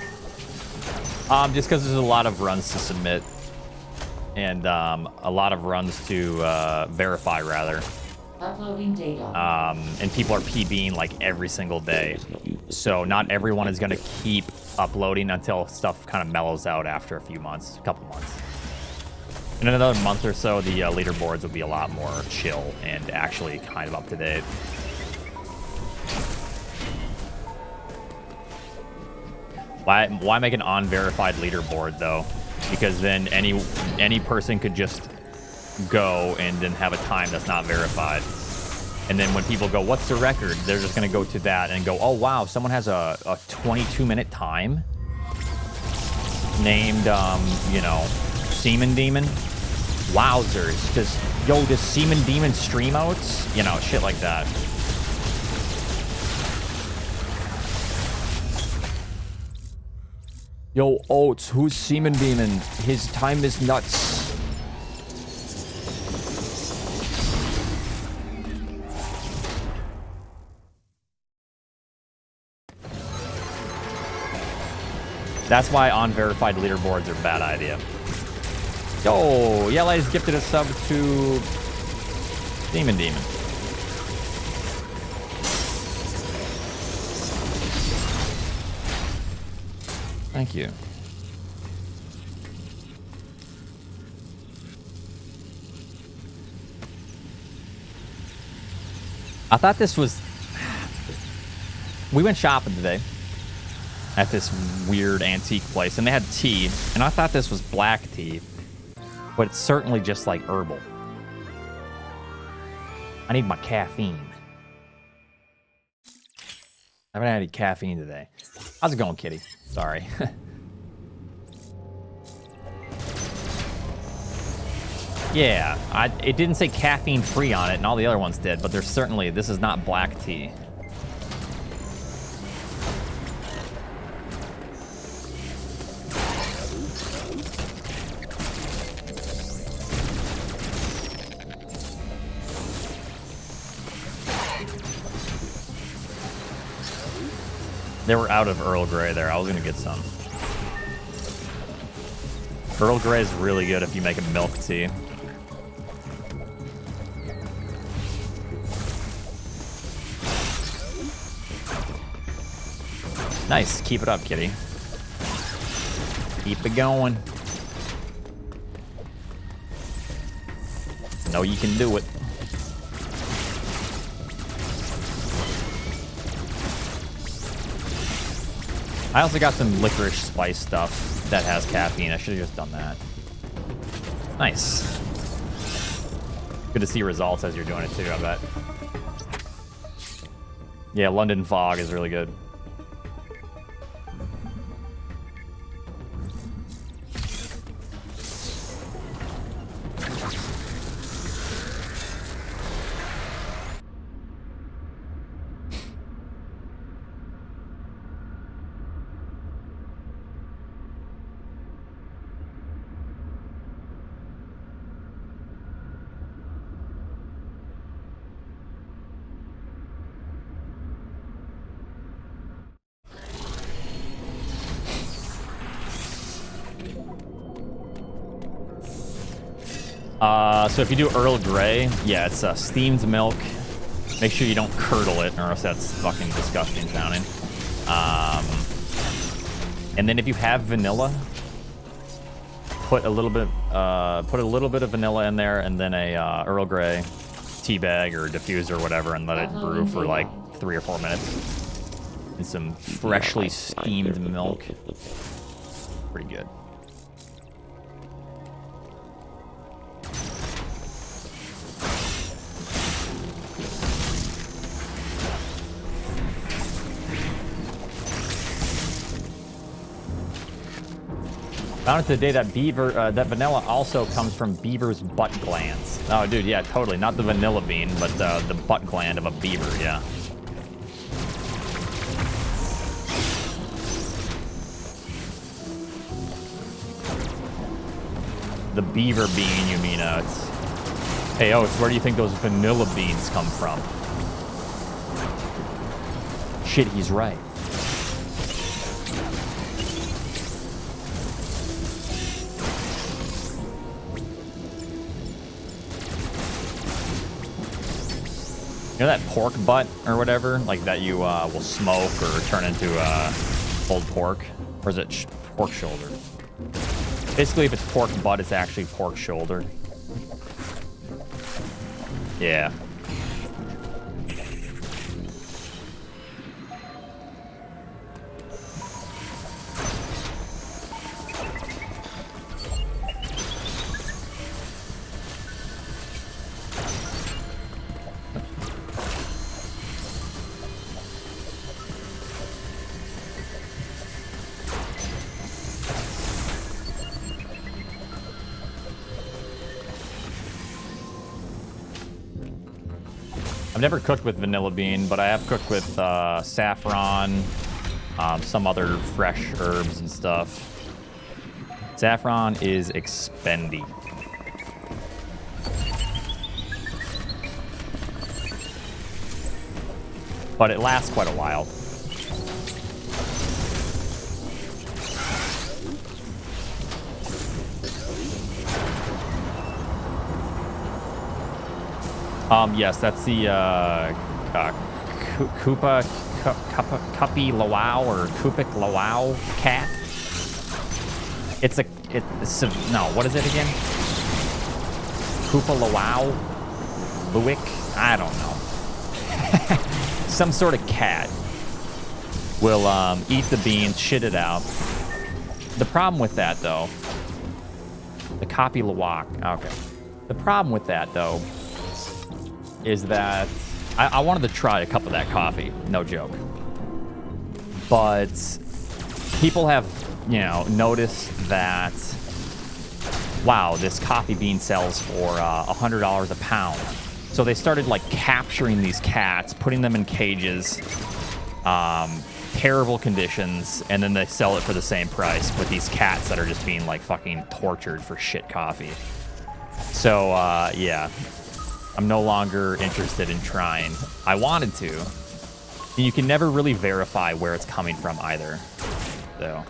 Just because there's a lot of runs to submit and a lot of runs to verify, rather. Uploading data. And people are PBing like every single day. So not everyone is going to keep uploading until stuff kind of mellows out after a few months, a couple months. In another month or so, the leaderboards will be a lot more chill and actually kind of up to date. Why make an unverified leaderboard though? Because then any person could just go and then have a time that's not verified. And then when people go, what's the record? They're just gonna go to that and go, oh wow, someone has a 22-minute time named you know, Seaman Demon. Wowzers. Does Seaman Demon stream oats? You know, shit like that. Yo, Oats, who's Seaman Demon? His time is nuts. That's why unverified leaderboards are a bad idea. Yo, yeah, ladies, gifted a sub to Demon. Thank you. I thought this was... We went shopping today at this weird antique place, and they had tea, and I thought this was black tea, but it's certainly just like herbal. I need my caffeine. I haven't had any caffeine today. How's it going, kitty? Sorry. Yeah, it didn't say caffeine free on it, and all the other ones did, but there's certainly, this is not black tea. They were out of Earl Grey there. I was gonna get some. Earl Grey is really good if you make a milk tea. Nice. Keep it up, kitty. Keep it going. Know you can do it. I also got some licorice spice stuff that has caffeine. I should have just done that. Nice. Good to see results as you're doing it too, I bet. Yeah, London Fog is really good. So if you do Earl Grey, yeah, it's steamed milk. Make sure you don't curdle it, or else that's fucking disgusting sounding. And then if you have vanilla, put a little bit of vanilla in there, and then a Earl Grey tea bag or diffuser or whatever, and let it brew for like 3 or 4 minutes. And some freshly steamed milk. Pretty good. Found it today that that vanilla also comes from beaver's butt glands. Oh, dude, yeah, totally. Not the vanilla bean, but the butt gland of a beaver, yeah. The beaver bean, you mean, Hey, Oats, where do you think those vanilla beans come from? Shit, he's right. You know that pork butt or whatever, like that you will smoke or turn into pulled pork, or is it pork shoulder? Basically, if it's pork butt, it's actually pork shoulder. Yeah. I've never cooked with vanilla bean, but I have cooked with saffron, some other fresh herbs and stuff. Saffron is expendy. But it lasts quite a while. Yes, that's the Kupi Lawau or Kupik Lawau cat. It's no, what is it again? Koopa Lawau? Buick? I don't know. Some sort of cat will eat the beans, shit it out. The problem with that, though, the Kopi Lawak, okay. The problem with that, though, is that I wanted to try a cup of that coffee, no joke. But people have, you know, noticed that, wow, this coffee bean sells for $100 a pound. So they started like capturing these cats, putting them in cages, terrible conditions, and then they sell it for the same price with these cats that are just being like fucking tortured for shit coffee. So yeah. I'm no longer interested in trying. I wanted to. And you can never really verify where it's coming from either. So.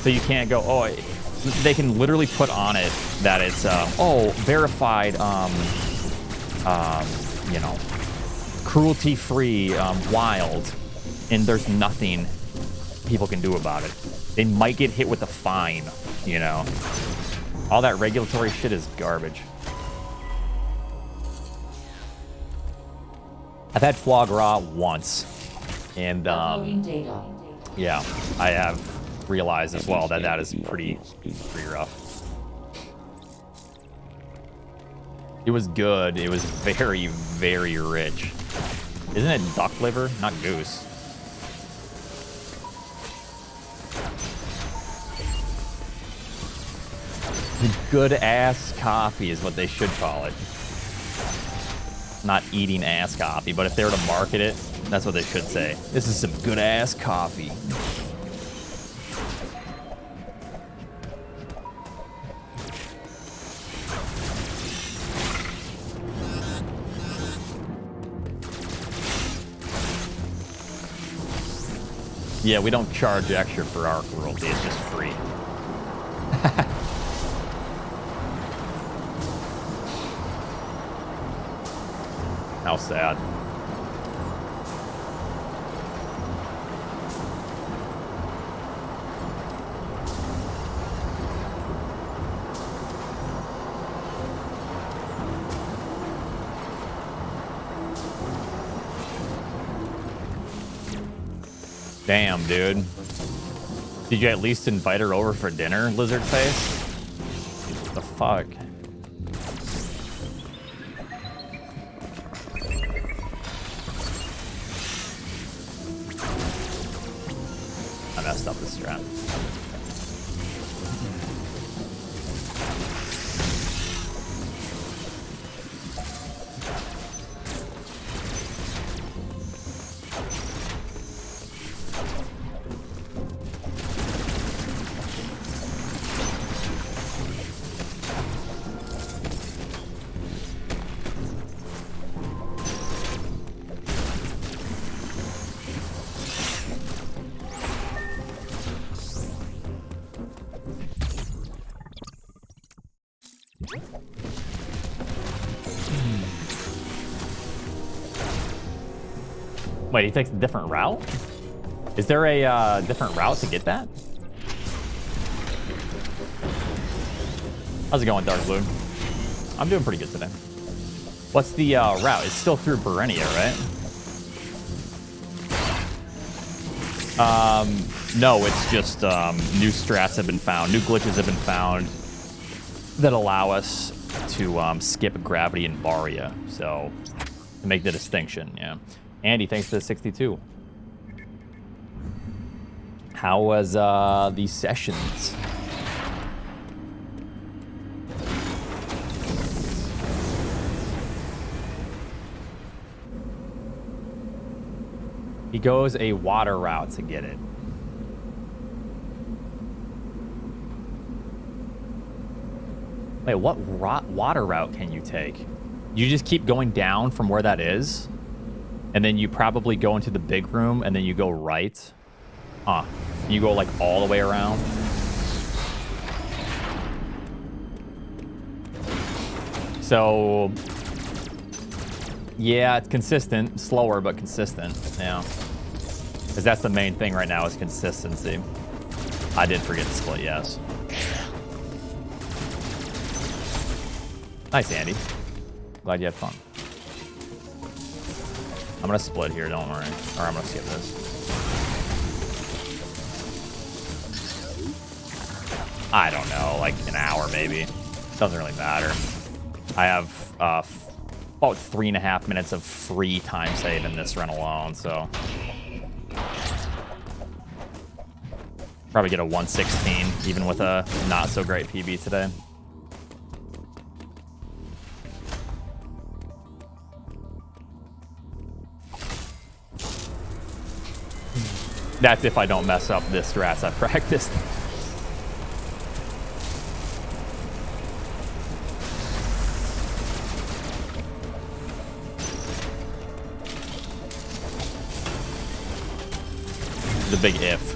So you can't go, oh, they can literally put on it that it's, oh, verified, you know, cruelty-free, wild, and there's nothing people can do about it. They might get hit with a fine, you know. All that regulatory shit is garbage. I've had foie gras once, and yeah, I have realized as well that that is pretty rough. It was good. It was very, very rich. Isn't it duck liver? Not goose. Good ass coffee is what they should call it. Not eating ass coffee, but if they were to market it, that's what they should say. This is some good ass coffee. Yeah, we don't charge extra for our cruelty. It's just free. How sad. Damn, dude. Did you at least invite her over for dinner, Lizard Face? What the fuck? I messed up this strat. Wait, he takes a different route? Is there a different route to get that? How's it going, Dark Blue? I'm doing pretty good today. What's the route? It's still through Berenia, right? No, it's just new strats have been found, new glitches have been found that allow us to skip gravity and Varia. So, to make the distinction, yeah. Andy, thanks for the 62. How was the sessions? He goes a water route to get it. Wait, what water route can you take? You just keep going down from where that is? And then you probably go into the big room, and then you go right. Huh. You go, like, all the way around. So, yeah, it's consistent. Slower, but consistent. Yeah. Because that's the main thing right now is consistency. I did forget to split, yes. Nice, Andy. Glad you had fun. I'm gonna split here, don't worry. Or I'm gonna skip this. I don't know, like an hour maybe. Doesn't really matter. I have about 3.5 minutes of free time save in this run alone, so. Probably get a 116, even with a not so great PB today. That's if I don't mess up the strats I practiced. The big if.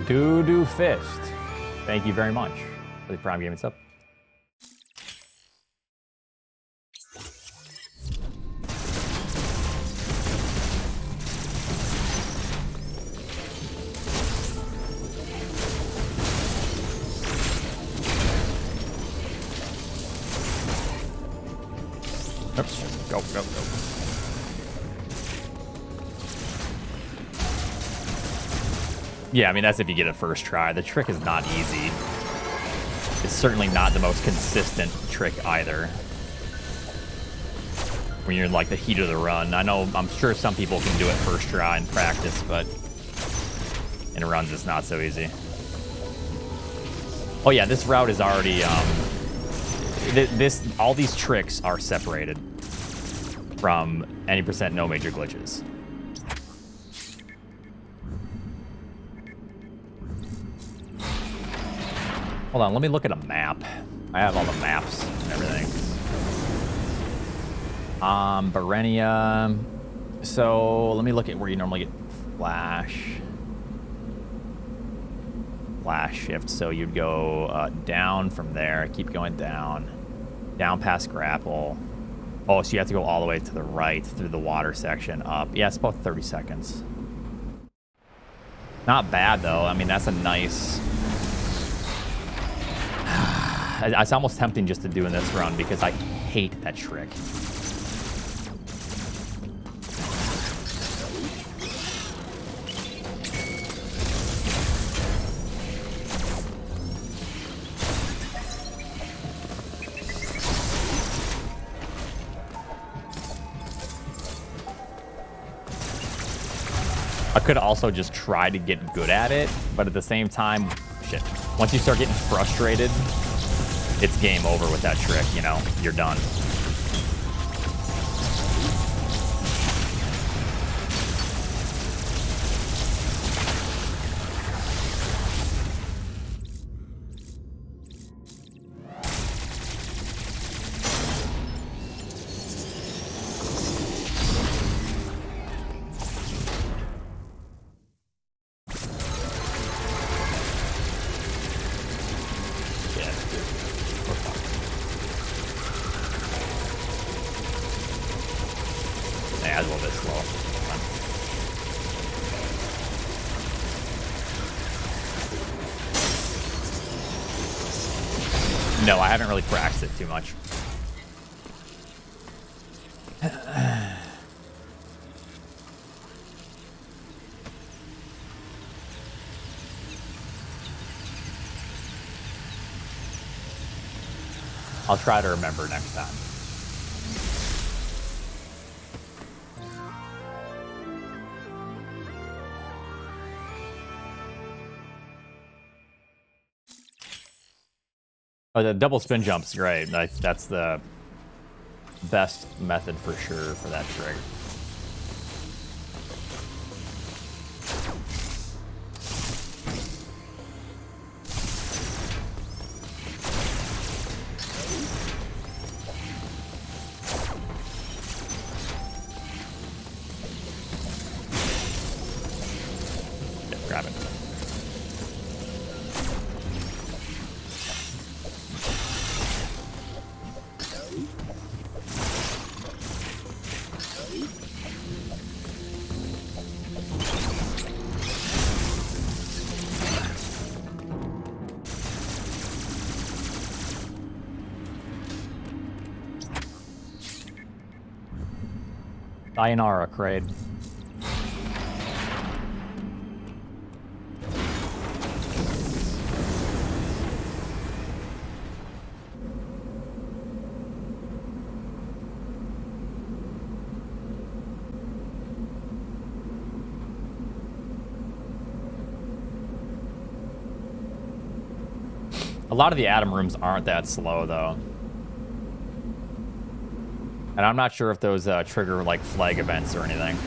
Doo Fist. Thank you very much for the Prime Gaming sub. Oops. Go, go, go. Yeah, I mean, that's if you get it first try. The trick is not easy. It's certainly not the most consistent trick either. When you're in, like, the heat of the run. I'm sure some people can do it first try in practice, but in runs it's not so easy. Oh yeah, this route is already, all these tricks are separated from any percent no major glitches. Hold on, let me look at a map. I have all the maps and everything. Barenia. So let me look at where you normally get flash shift. So you'd go down from there, keep going down past grapple. Oh, so you have to go all the way to the right through the water section up. Yeah, it's about 30 seconds. Not bad though. I mean, that's a nice. It's almost tempting just to do in this run because I hate that trick. I could also just try to get good at it, but at the same time, shit. Once you start getting frustrated, it's game over with that trick, you know? You're done. No, I haven't really practiced it too much. I'll try to remember next time. Oh, the double spin jump's great. That's the best method for sure for that trick. Yeah, grab it. Sayonara, Kraid. A lot of the Atom rooms aren't that slow, though. And I'm not sure if those trigger, like, flag events or anything.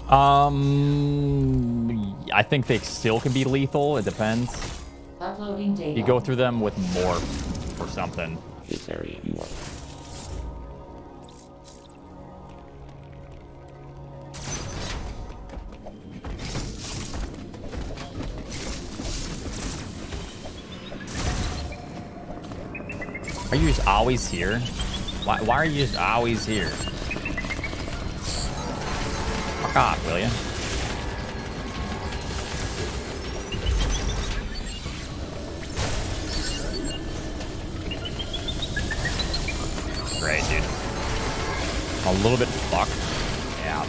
I think they still can be lethal. It depends. Uploading data. You go through them with morph or something. This area you are. Are you just always here? Why are you just always here? Fuck off, will you? Great, dude. A little bit fucked. Yeah.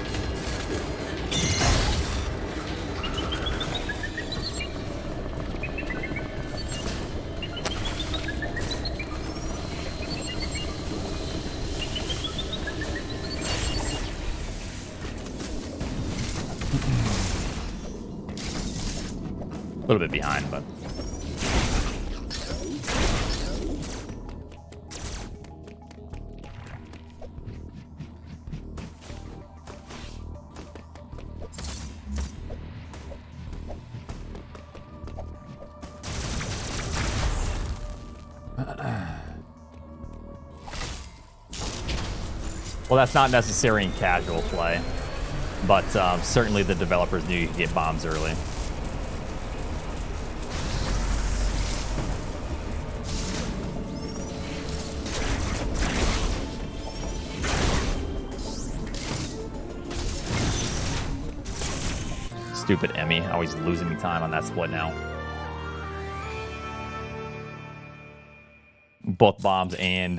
A little bit behind, but well, that's not necessary in casual play, but certainly the developers knew you could get bombs early. Stupid Emmy, always losing me time on that split now. Both bombs and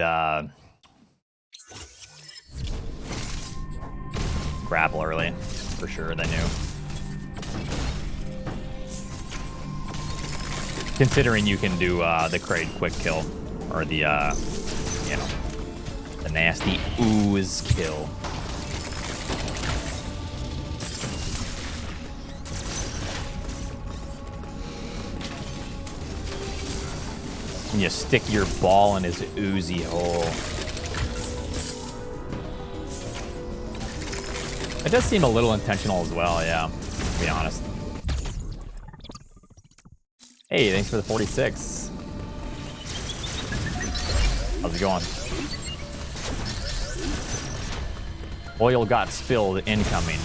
grapple early, for sure, they knew. Considering you can do the crate quick kill, or the, you know, the nasty ooze kill. And you stick your ball in his oozy hole. It does seem a little intentional as well, yeah, to be honest. Hey, thanks for the 46. How's it going? Oil got spilled incoming.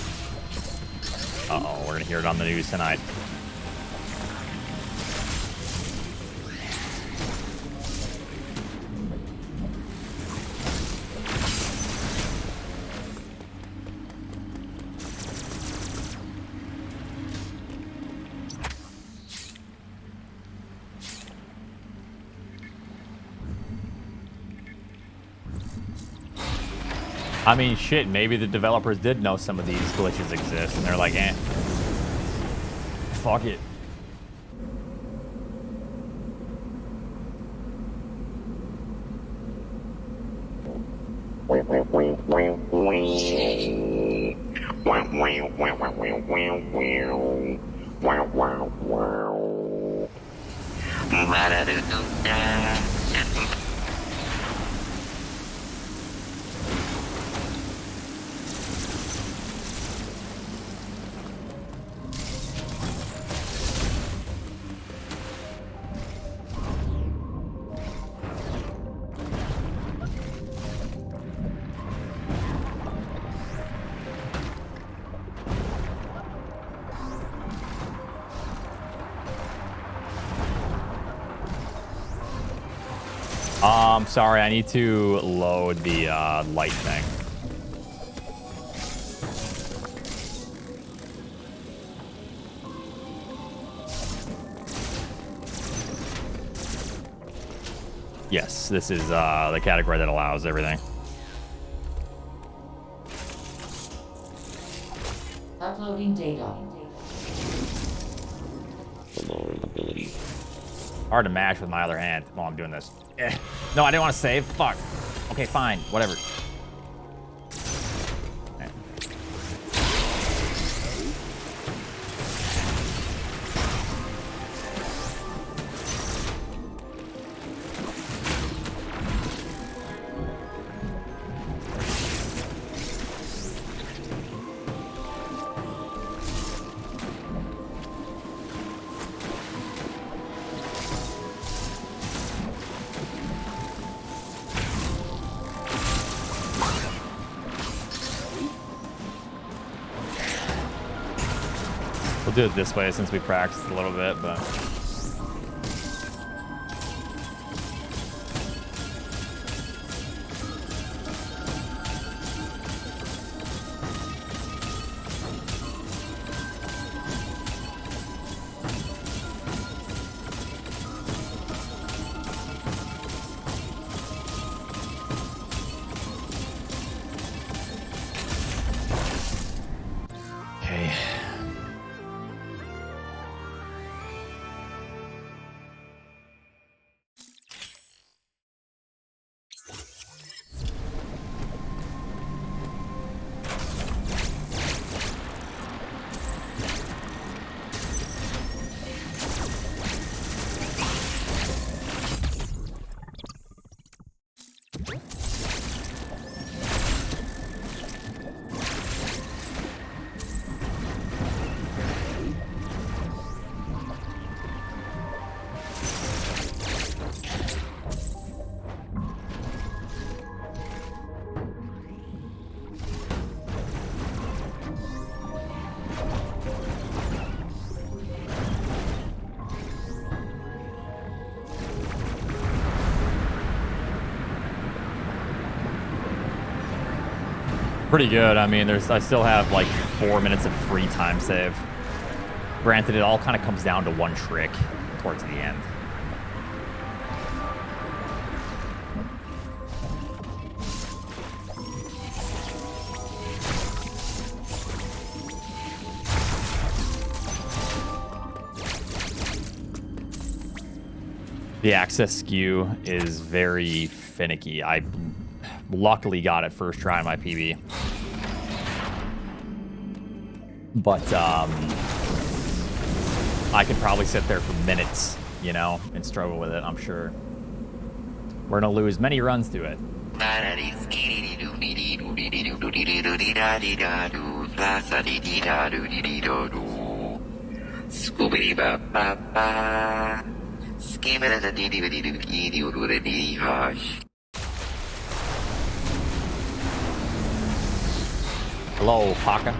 Uh-oh, we're gonna hear it on the news tonight. I mean, shit, maybe the developers did know some of these glitches exist, and they're like, eh, fuck it. Sorry, I need to load the light thing. Yes, this is the category that allows everything. Uploading data. Lowering ability. Hard to mash with my other hand while I'm doing this. No, I didn't want to save. Fuck. Okay, fine. Whatever. We'll do it this way since we practiced a little bit, but... Okay. Pretty good. I mean, I still have like 4 minutes of free time save. Granted, it all kind of comes down to one trick towards the end. The access skew is very finicky. I luckily got it first try on my PB. But I could probably sit there for minutes, you know, and struggle with it, I'm sure. We're going to lose many runs to it. Hello, Paka.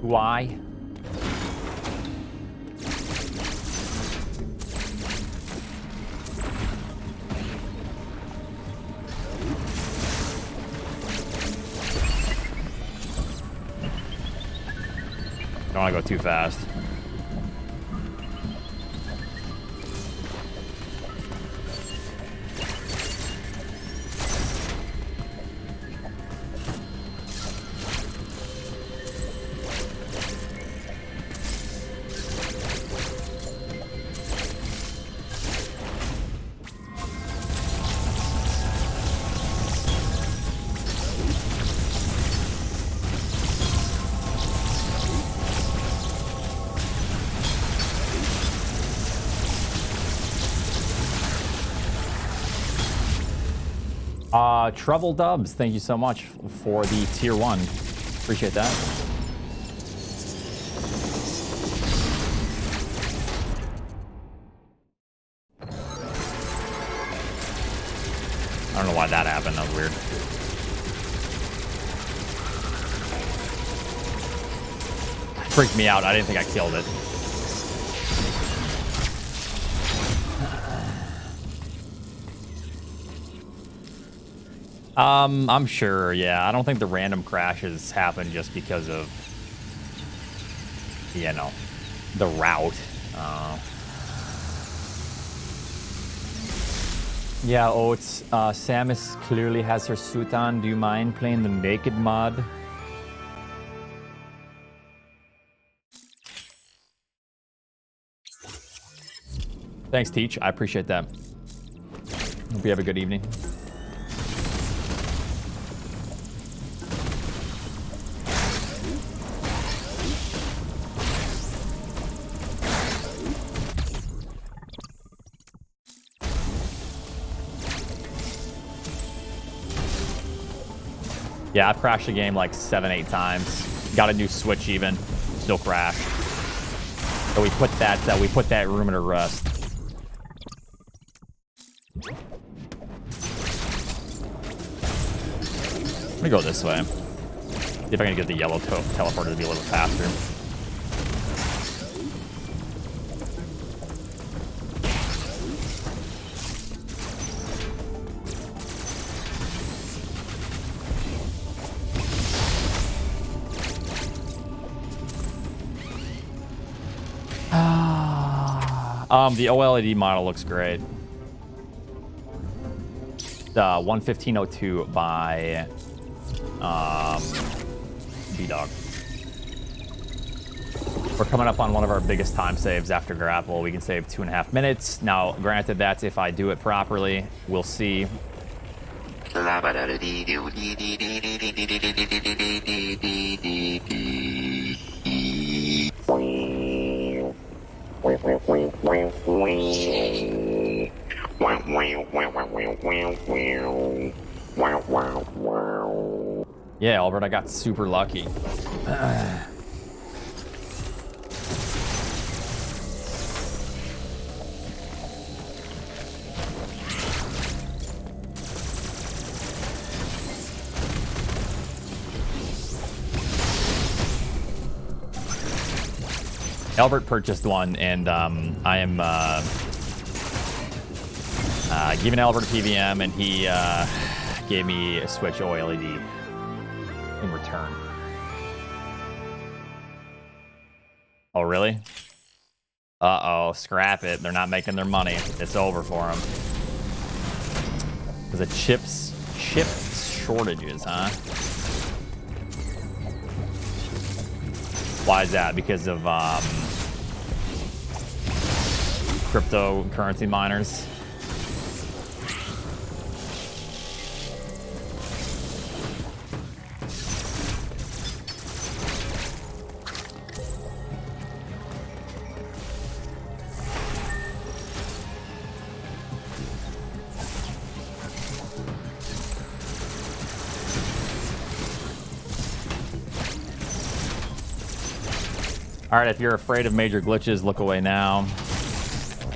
Why? Don't want to go too fast. Trouble Dubs, thank you so much for the tier 1. Appreciate that. I don't know why that happened. That was weird. Freaked me out. I didn't think I killed it. I'm sure, yeah. I don't think the random crashes happen just because of, you know, the route. Yeah, Oats, Samus clearly has her suit on. Do you mind playing the naked mod? Thanks, Teach. I appreciate that. Hope you have a good evening. Yeah, I've crashed the game like 7-8 times. Got a new Switch even. Still crashed. So we put that room to rest. Let me go this way. See if I can get the yellow teleporter to be a little faster. The OLED model looks great. The 11502 by B-Dog. We're coming up on one of our biggest time saves after grapple. We can save 2.5 minutes. Now, granted, that's if I do it properly. We'll see. Yeah, Albert, I got super lucky. Albert purchased one, and I am giving Albert a PVM, and he gave me a Switch OLED in return. Oh, really? Uh-oh, scrap it. They're not making their money. It's over for them. Because of chip shortages, huh? Why is that? Because of cryptocurrency miners. All right, if you're afraid of major glitches, look away now.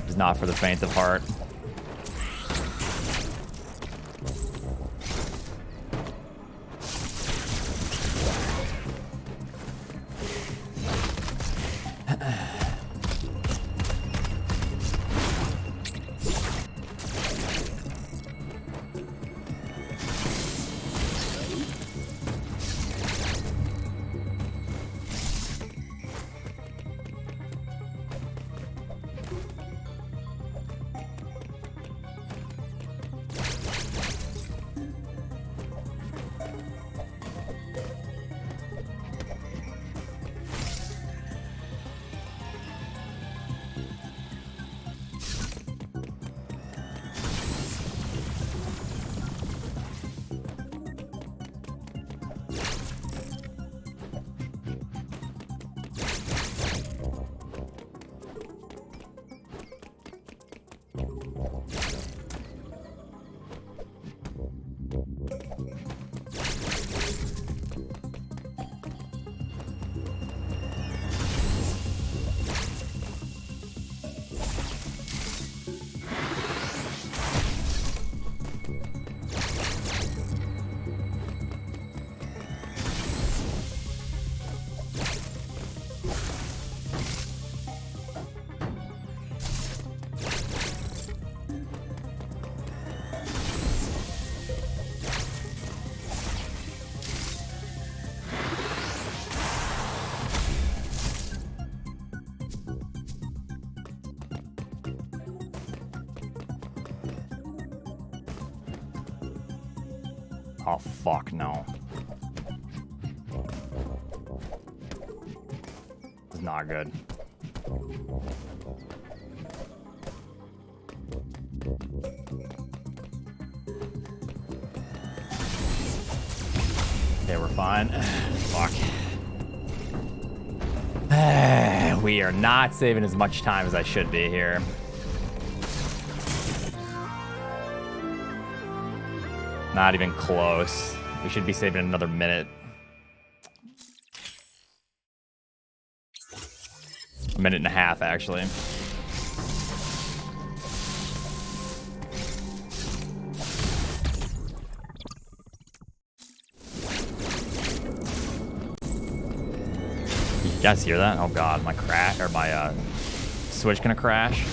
It's not for the faint of heart. Oh, fuck no. It's not good. Okay, we're fine. Fuck. We are not saving as much time as I should be here. Not even close. We should be saving another minute. A minute and a half, actually. You guys hear that? Oh god, my Switch gonna crash.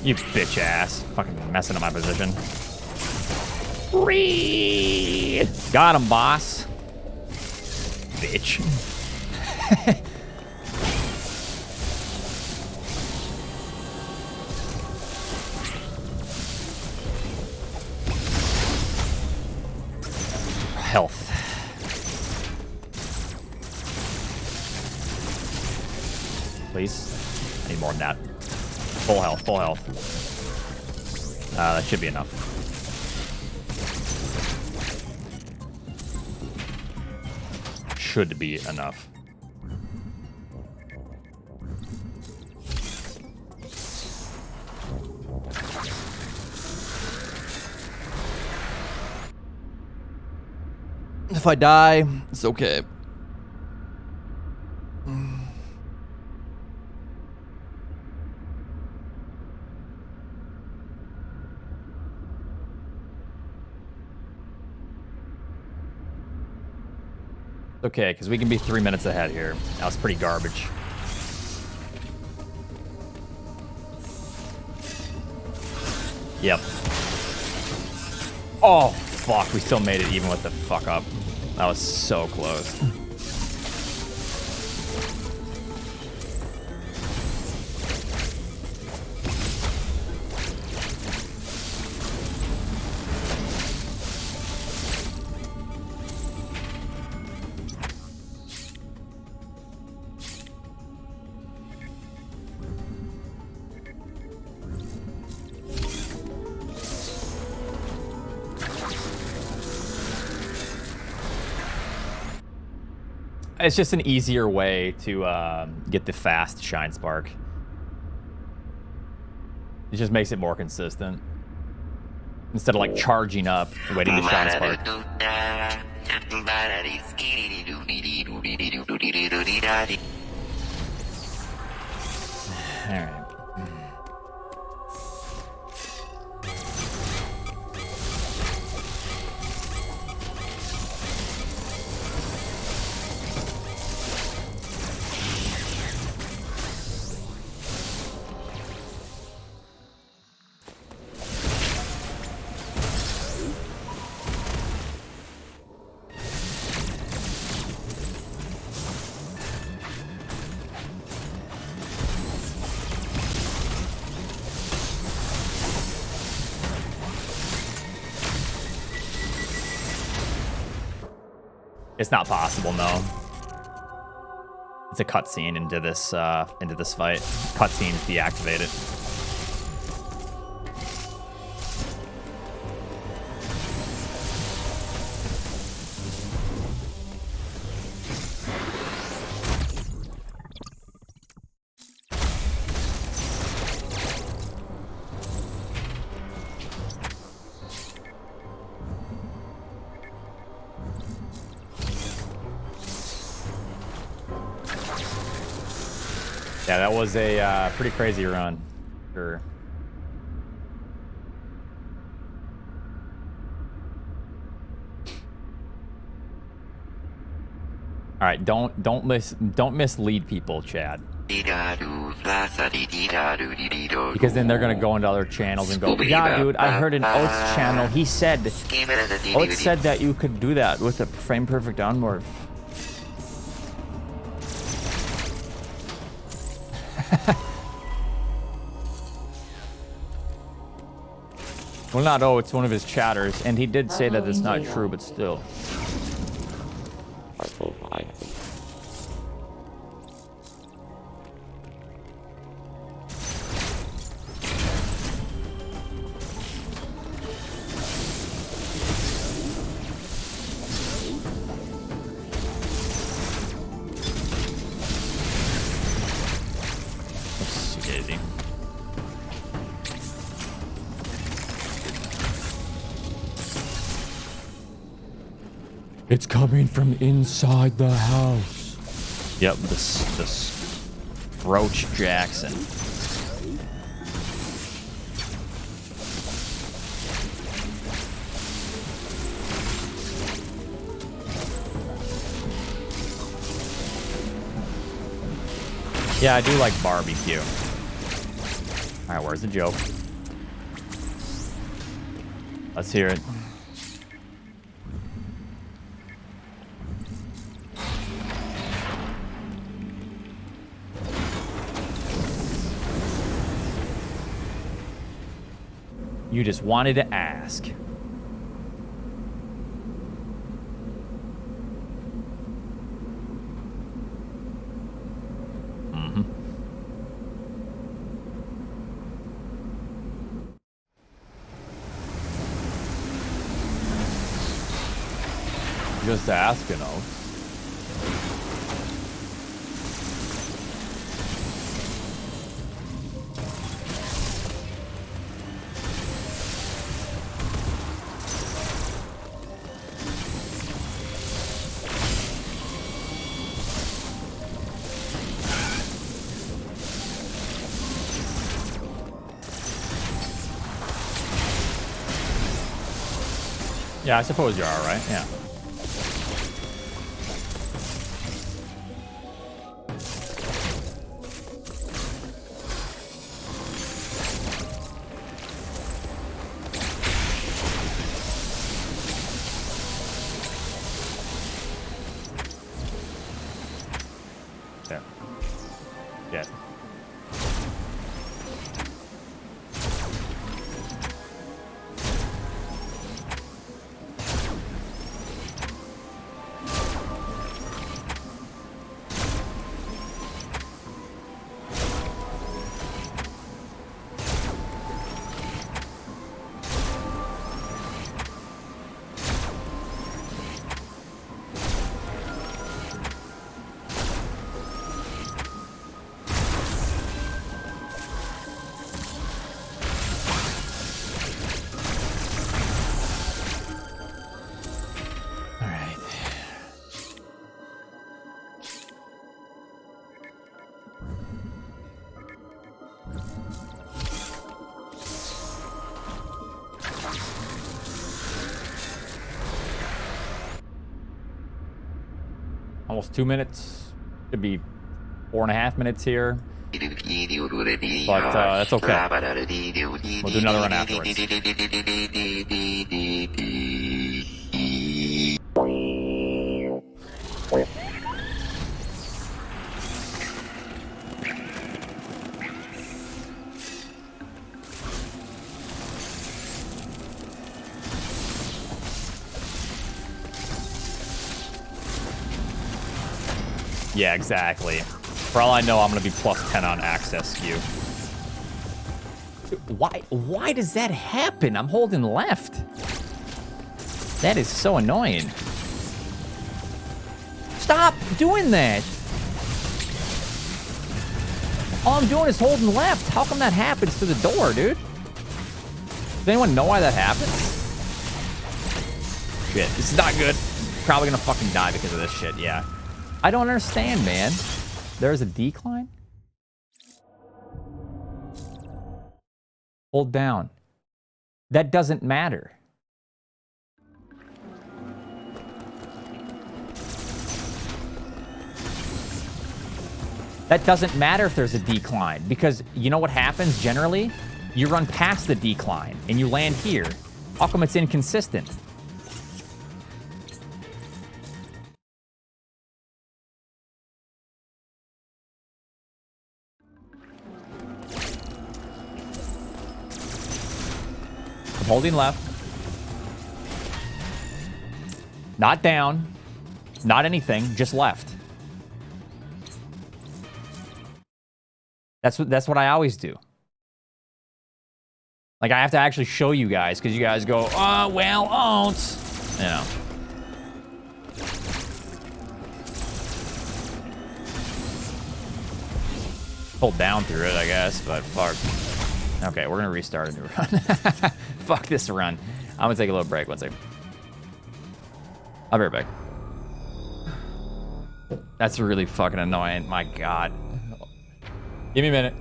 You bitch ass. Fucking messing up my position. Free! Got him, boss. Bitch. Health. Please. I need more than that. Full health, full health. That should be enough. Should be enough. If I die, it's okay. Okay, because we can be 3 minutes ahead here. That was pretty garbage. Yep. Oh, fuck. We still made it even with the fuck up. That was so close. It's just an easier way to get the fast Shine Spark. It just makes it more consistent. Instead of like charging up and waiting to Shine Spark. Alright. It's not possible, no. It's a cutscene into this fight. Cutscenes deactivated. Yeah, that was a pretty crazy run. Sure. All right, don't mislead people, Chad. Because then they're gonna go into other channels and go, yeah, dude, I heard an Oats channel. He said Oats said that you could do that with a frame perfect onboard. Well, not Oats, one of his chatters, and he did say that it's not true, but still. Let's see. crazy. It's coming from inside the house. Yep, this Roach Jackson. Yeah, I do like barbecue. All right, where's the joke? Let's hear it. You just wanted to ask. Just asking, Oats. Yeah, I suppose you are, right? Yeah. There. Yeah. Almost 2 minutes. Could be 4.5 minutes here. But that's okay. We'll do another run afterwards. Yeah, exactly. For all I know, I'm going to be plus 10 on access skew. Why does that happen? I'm holding left. That is so annoying. Stop doing that. All I'm doing is holding left. How come that happens to the door, dude? Does anyone know why that happens? Shit, this is not good. Probably going to fucking die because of this shit, yeah. I don't understand, man. There's a decline? Hold down. That doesn't matter. That doesn't matter if there's a decline, because you know what happens generally? You run past the decline and you land here. How come it's inconsistent? I'm holding left. Not down. Not anything. Just left. That's what I always do. Like, I have to actually show you guys, because you guys go, oh, well, Oats. You know. Hold down through it, I guess, but fuck. Okay, we're gonna restart a new run. Fuck this run. I'm gonna take a little break. One second. I'll be right back. That's really fucking annoying. My God. Give me a minute.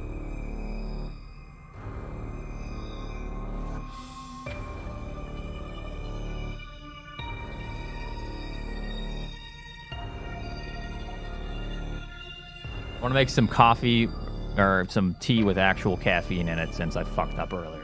I want to make some coffee or some tea with actual caffeine in it since I fucked up earlier.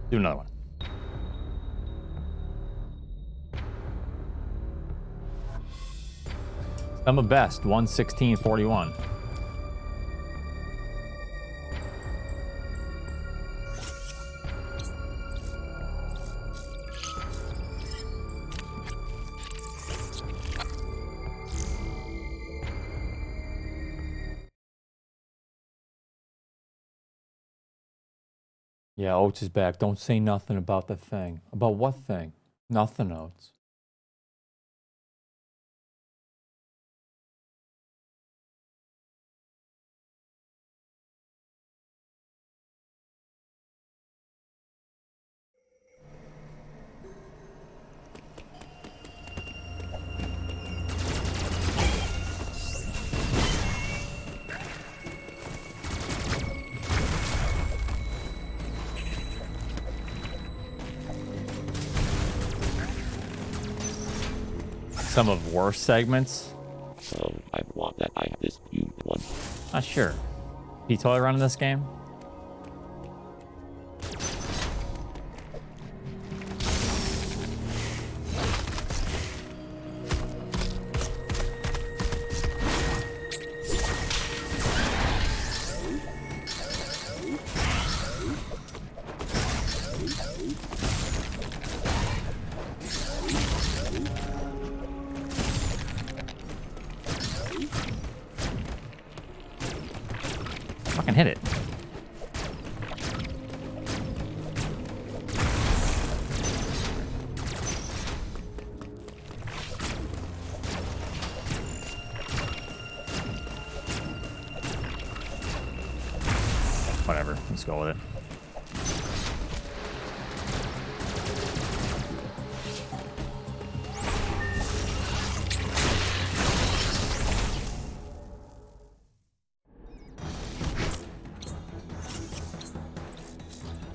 Do another one. Sum of best 116.41. Yeah, Oats is back. Don't say nothing about the thing. About what thing? Nothing, Oats. Some of worst segments. So I want that I have this huge one. Not sure. You totally running this game? Fucking hit it. Whatever, let's go with it.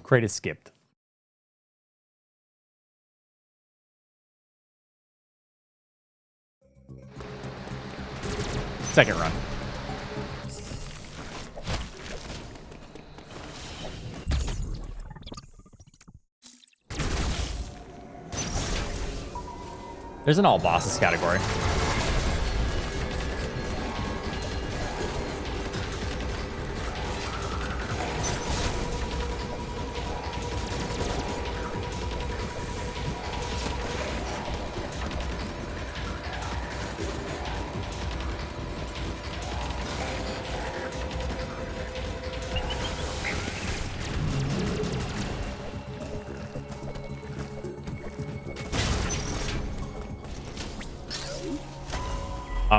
Crate is skipped. Second run. There's an all bosses category.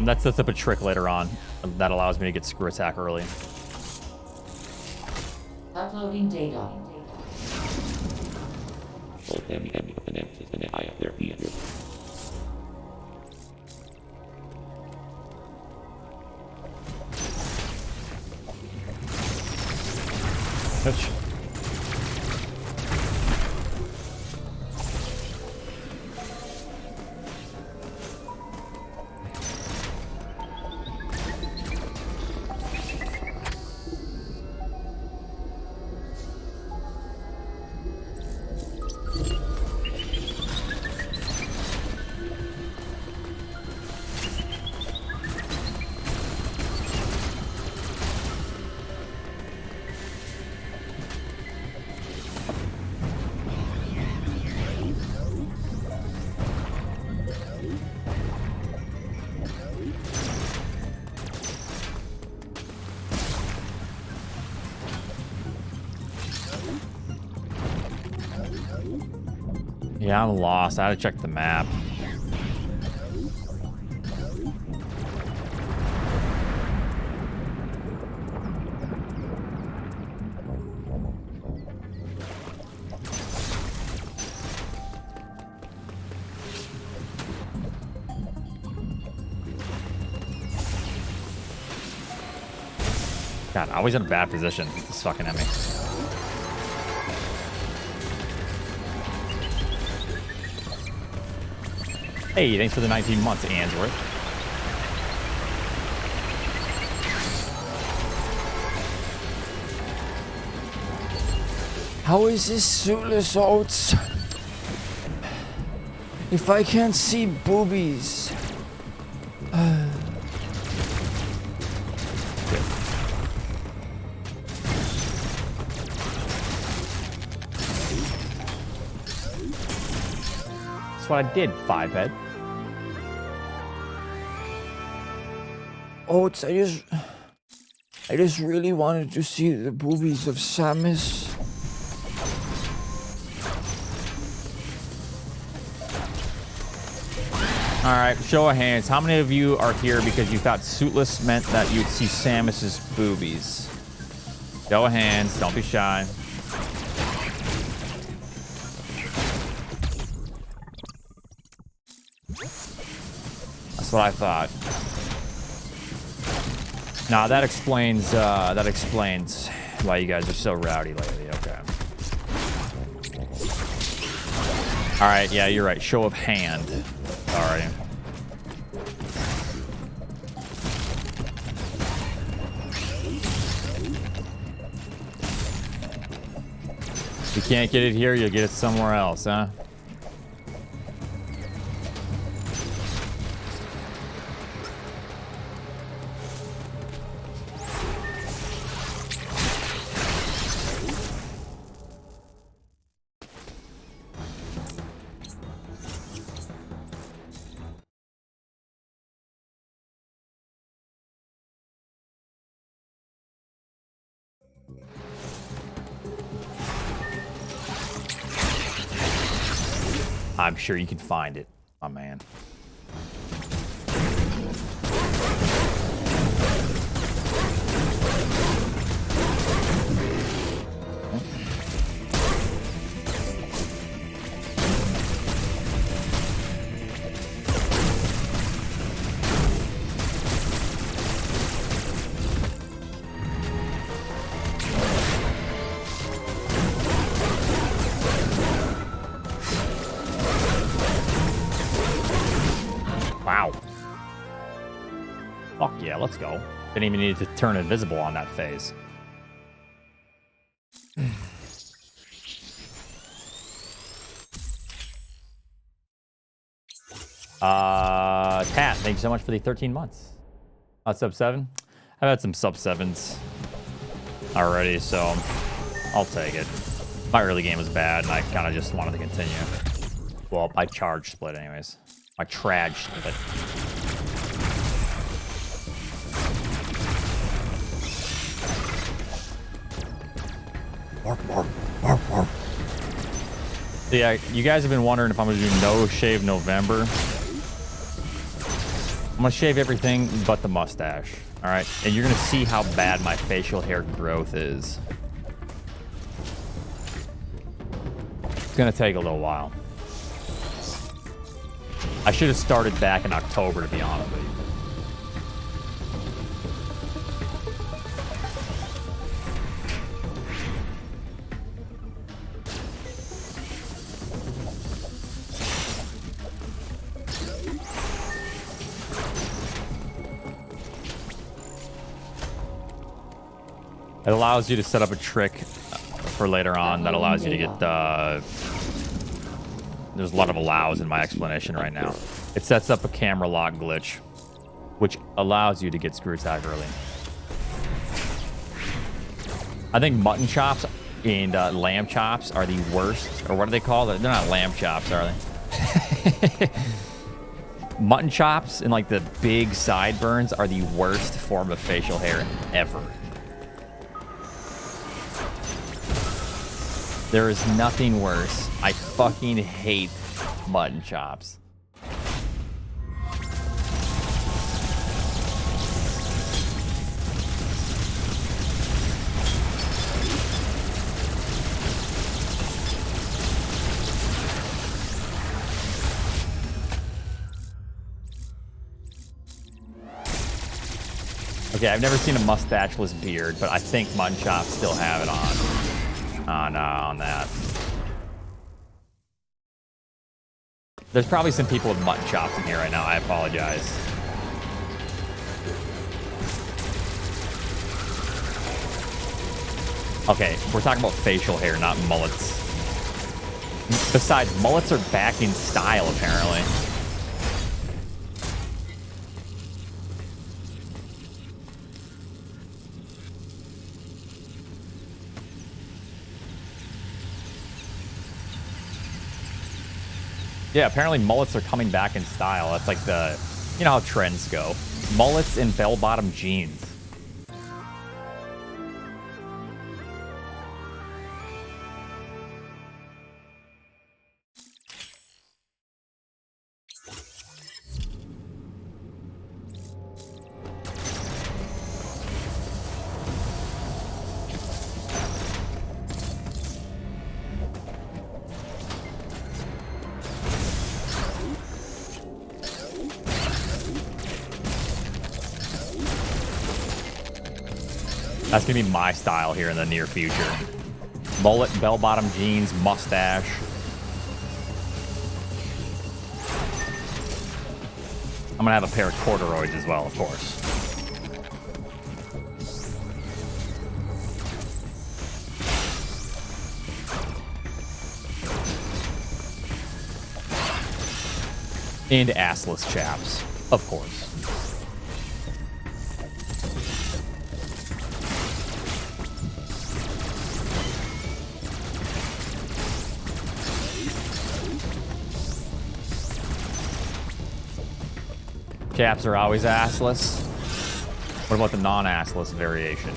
That sets up a trick later on that allows me to get screw attack early. Uploading data. Well, then an emphasis and I have their theater. Touch. Yeah, I'm lost. I had to check the map. God, always in a bad position. This fucking enemy. Hey, thanks for the 19 months, Answorth. How is this Suitless Oats? If I can't see boobies. That's what I did, Fivehead. Oats, I just really wanted to see the boobies of Samus. All right, show of hands. How many of you are here because you thought Suitless meant that you'd see Samus's boobies? Show of hands. Don't be shy. That's what I thought. Nah, that explains why you guys are so rowdy lately. Okay. All right, yeah, you're right. Show of hand. Sorry. If you can't get it here, you'll get it somewhere else, huh? I'm sure you can find it, my man. Wow. Fuck yeah, let's go. Didn't even need to turn invisible on that phase. Tat, thank you so much for the 13 months. Sub 7? I've had some sub 7s already, so I'll take it. My early game was bad, and I kind of just wanted to continue. Well, I charge split anyways. My trad split. So yeah, you guys have been wondering if I'm going to do no shave November. I'm going to shave everything but the mustache. All right. And you're going to see how bad my facial hair growth is. It's going to take a little while. I should have started back in October, to be honest with you. It allows you to set up a trick for later on that allows you to get there's a lot of allows in my explanation right now. It sets up a camera lock glitch, which allows you to get screw tag early. I think mutton chops and lamb chops are the worst, or what do they call it? They're not lamb chops, are they? Mutton chops and like the big sideburns are the worst form of facial hair ever. There is nothing worse. I fucking hate mutton chops. Okay, I've never seen a mustacheless beard, but I think mutton chops still have it on that. There's probably some people with mutton chops in here right now. I apologize. Okay, we're talking about facial hair, not mullets. Besides, mullets are back in style, apparently. Yeah, apparently mullets are coming back in style. That's like the, you know how trends go. Mullets and bell-bottom jeans. That's gonna be my style here in the near future. Mullet, bell-bottom jeans, mustache. I'm gonna have a pair of corduroys as well, of course. And assless chaps, of course. Chaps are always assless. What about the non-assless variation?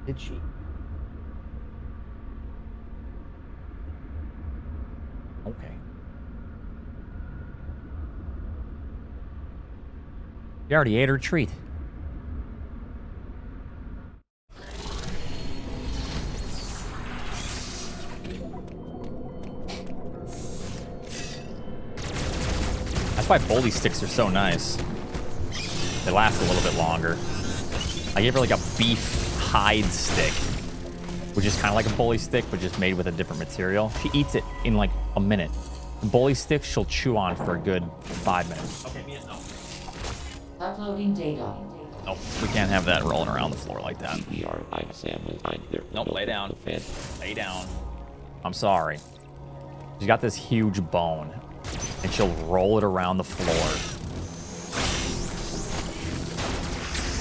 Did she? Okay. You already ate her treat. That's why bully sticks are so nice. They last a little bit longer. I gave her like a beef hide stick, which is kind of like a bully stick, but just made with a different material. She eats it in like a minute. The bully stick she'll chew on for a good 5 minutes. Okay, Mia, no. Uploading data. Nope, we can't have that rolling around the floor like that. Nope, lay down. Lay down. I'm sorry. She's got this huge bone, and she'll roll it around the floor.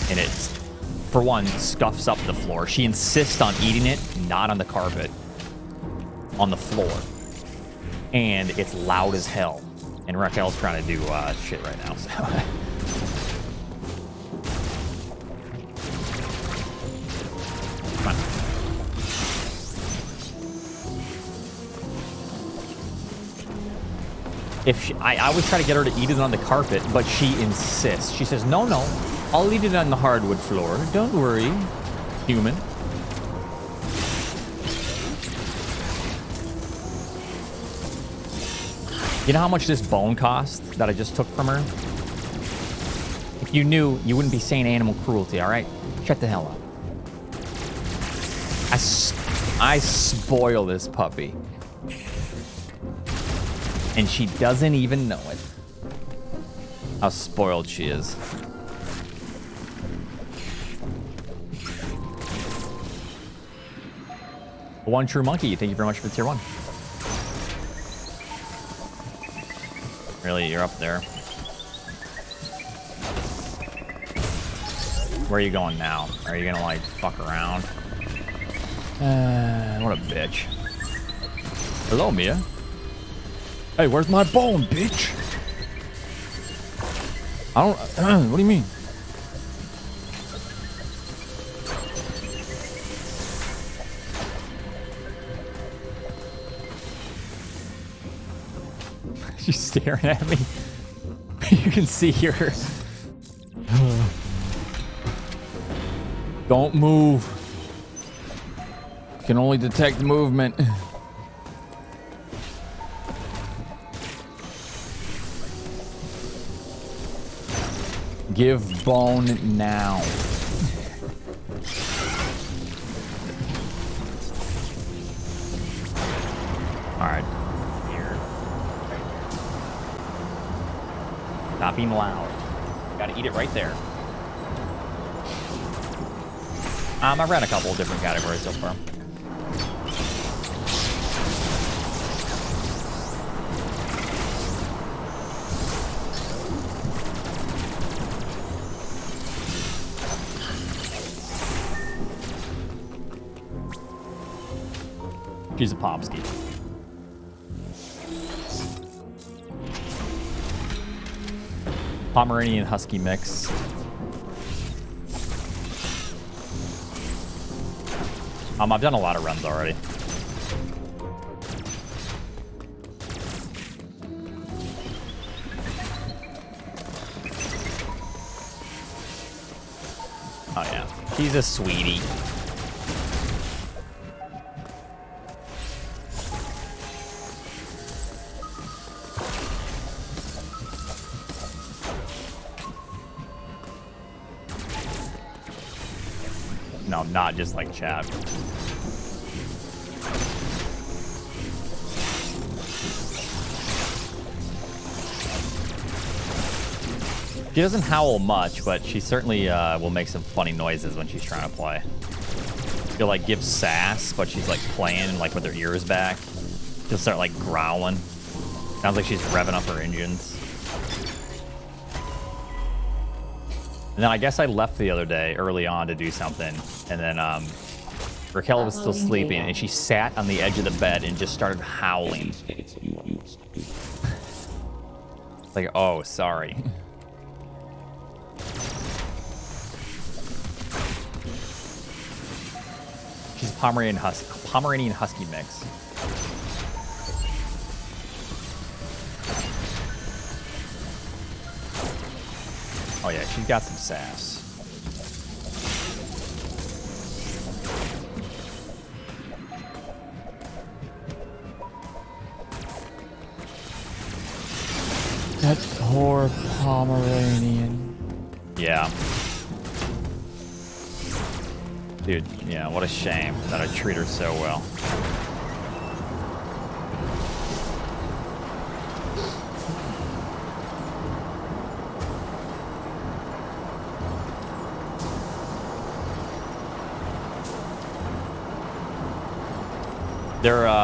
And it, for one, scuffs up the floor. She insists on eating it, not on the carpet, on the floor. And it's loud as hell. And Raquel's trying to do shit right now, so... Come on. If she, I always try to get her to eat it on the carpet, but she insists. She says, no, I'll eat it on the hardwood floor. Don't worry, human. You know how much this bone cost that I just took from her? If you knew, you wouldn't be saying animal cruelty, all right? Shut the hell up. I spoil this puppy. And she doesn't even know it. How spoiled she is. One True Monkey, thank you very much for the tier 1. Really, you're up there. Where are you going now? Are you gonna, like, fuck around? What a bitch. Hello, Mia. Hey, where's my bone, bitch? I don't... what do you mean? She's staring at me. You can see her. Don't move. Can only detect movement. Give bone now. Alright. Here. Not being loud. Gotta eat it right there. I ran a couple of different categories so far. She's a Pomsky. Pomeranian Husky mix. I've done a lot of runs already. Oh yeah, she's a sweetie. No, not just like chat. She doesn't howl much, but she certainly will make some funny noises when she's trying to play. She'll like give sass, but she's like playing like with her ears back. She'll start like growling. Sounds like she's revving up her engines. And then I guess I left the other day early on to do something, and then Raquel was still sleeping, and she sat on the edge of the bed and just started howling. Like, oh, sorry. She's a Pomeranian Husky mix. Oh yeah, she's got some sass. That poor Pomeranian. Yeah. Dude, yeah, what a shame that I treat her so well.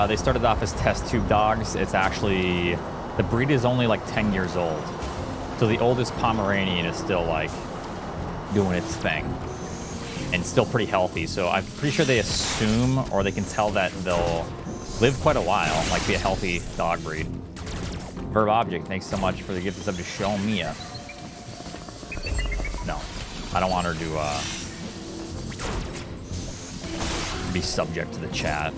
They started off as test tube dogs. It's actually, the breed is only like 10 years old. So the oldest Pomeranian is still like doing its thing and still pretty healthy. So I'm pretty sure they assume, or they can tell, that they'll live quite a while, like be a healthy dog breed. Verb Object, thanks so much for the gift of sub to show Mia. No, I don't want her to be subject to the chat.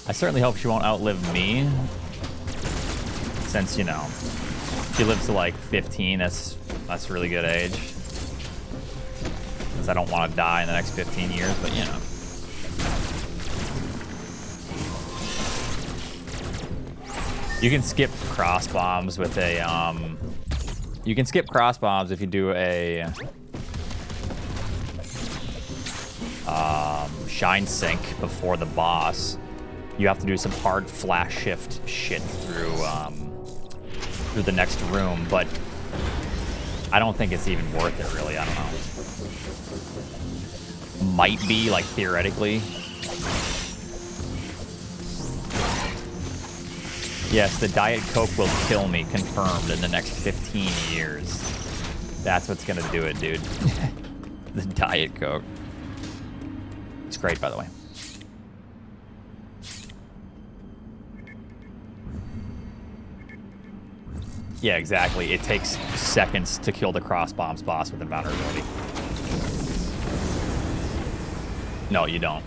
I certainly hope she won't outlive me, since, you know, she lives to like 15. That's a really good age. Since I don't want to die in the next 15 years, but you know. You can skip cross bombs with a you can skip cross bombs if you do a shine sync before the boss. You have to do some hard flash shift shit through the next room, but I don't think it's even worth it, really. I don't know. Might be, like, theoretically. Yes, the Diet Coke will kill me, confirmed, in the next 15 years. That's what's gonna do it, dude. The Diet Coke. It's great, by the way. Yeah, exactly. It takes seconds to kill the cross bombs boss with invulnerability. No, you don't.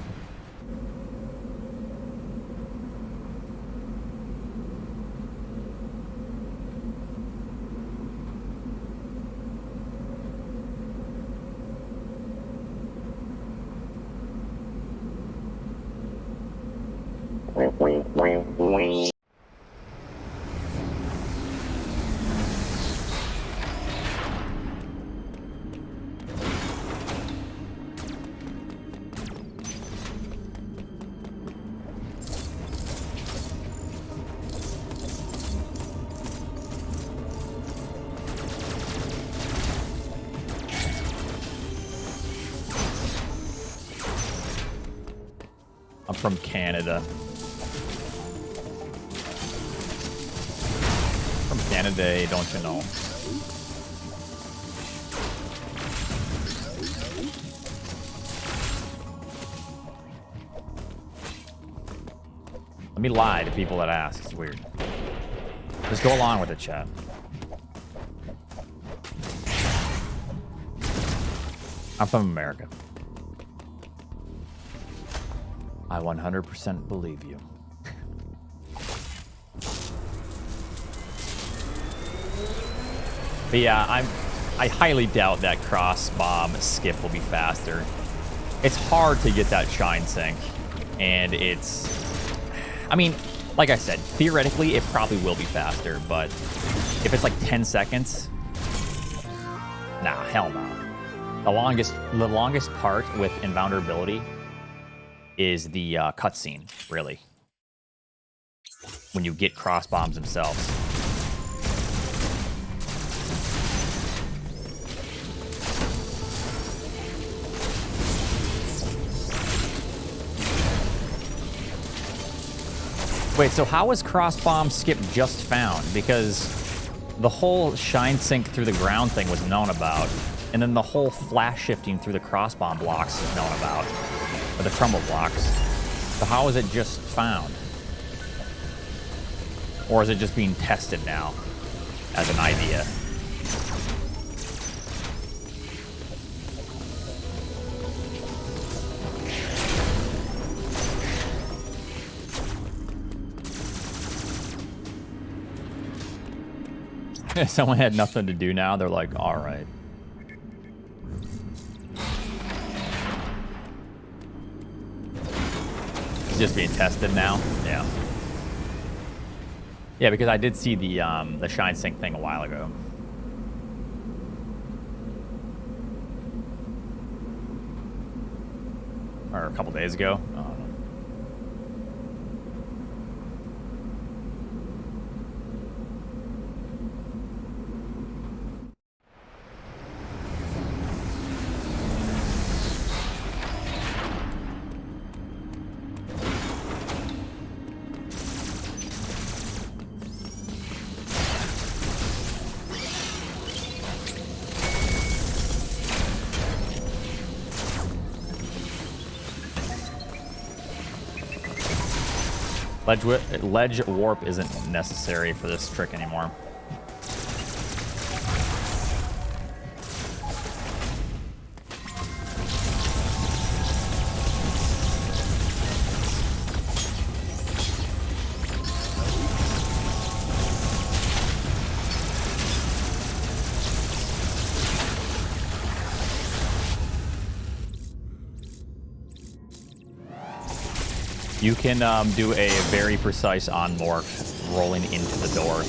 I'm from Canada. From Canada, don't you know? Let me lie to people that ask. It's weird. Just go along with it, chat. I'm from America. I 100% believe you. But yeah, I highly doubt that cross bomb skip will be faster. It's hard to get that shine sync, and I mean, like I said, theoretically it probably will be faster, but if it's like 10 seconds, nah, hell no. The longest part with invulnerability is the cutscene, really. When you get cross bombs themselves. Wait, so how was cross bomb skip just found? Because the whole shine sync through the ground thing was known about, and then the whole flash shifting through the cross bomb blocks is known about. Or the crumble blocks. So how is it just found? Or is it just being tested now as an idea? If someone had nothing to do now, they're like, all right. Just being tested now. Yeah. Yeah, because I did see the shine sync thing a while ago. Or a couple days ago. I don't know. Ledge warp isn't necessary for this trick anymore. You can do a very precise on-morph rolling into the door.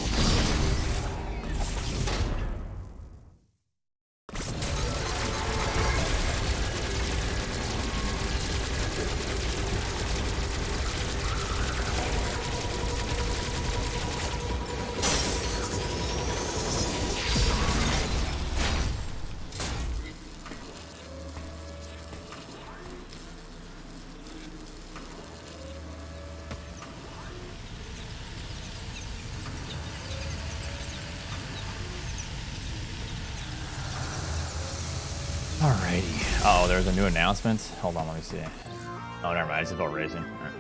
Alrighty. Oh, there's a new announcement? Hold on, let me see. Oh, never mind. It's about racing. All right.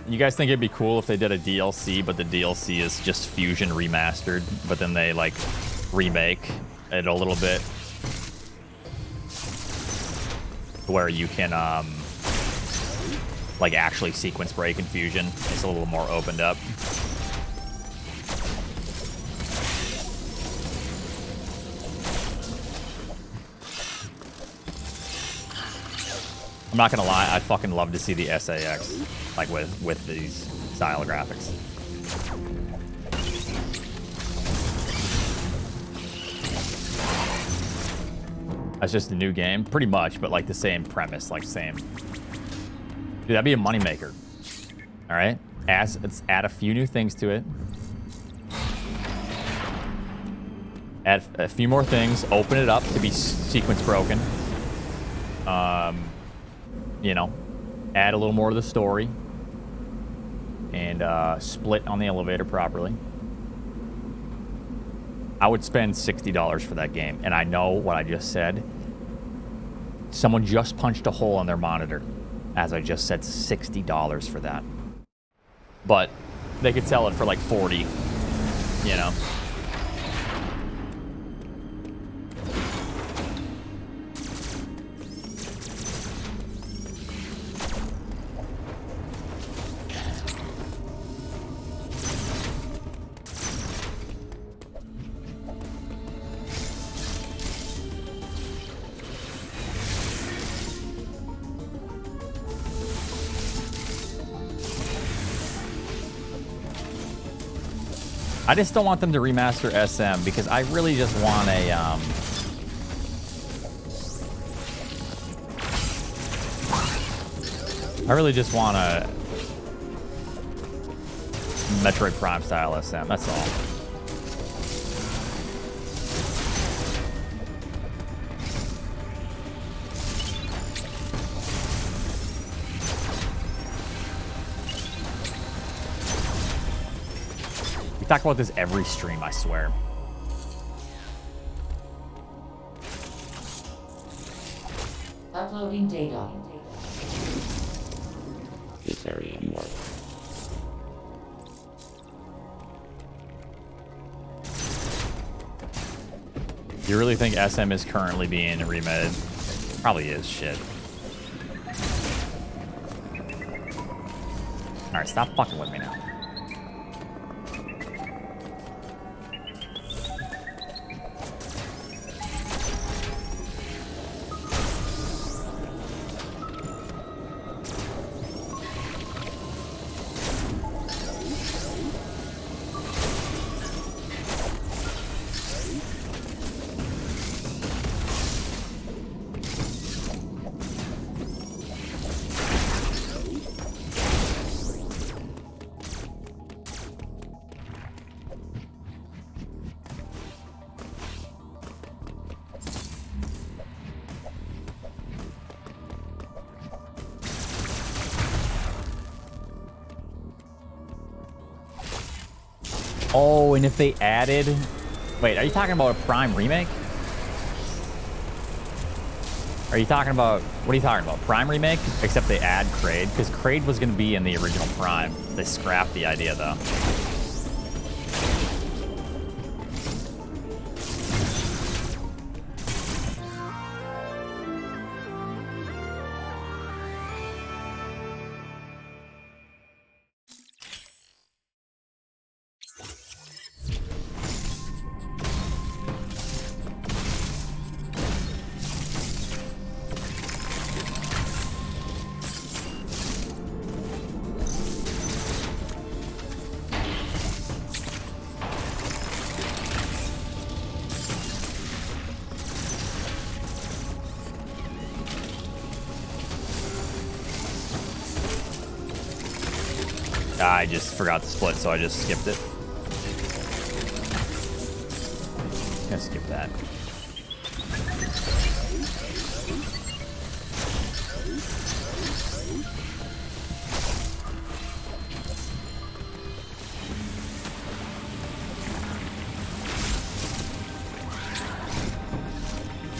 You guys think it'd be cool if they did a DLC, but the DLC is just Fusion remastered, but then they, like, remake it a little bit where you can, like, actually sequence break in Fusion. It's a little more opened up. not gonna lie, I'd fucking love to see the SAX, like with these style graphics. That's just a new game, pretty much, but like the same premise, like same. Dude, that'd be a moneymaker. All right, let's add a few new things to it. Add a few more things. Open it up to be sequence broken. You know, add a little more to the story, and split on the elevator properly. I would spend $60 for that game, and I know what I just said. Someone just punched a hole in their monitor, as I just said, $60 for that. But they could sell it for like 40, you know. I just don't want them to remaster SM because I really just want a I really just want a Metroid Prime style SM. That's all. Talk about this every stream, I swear. Uploading data. This area more. You really think SM is currently being remade? Probably is, shit. Alright, stop fucking with me now. Oh, and if they added... Wait, are you talking about a Prime remake? Are you talking about... What are you talking about? Prime remake? Except they add Kraid? Because Kraid was going to be in the original Prime. They scrapped the idea, though. I just forgot to split, so I just skipped it. Gonna skip that.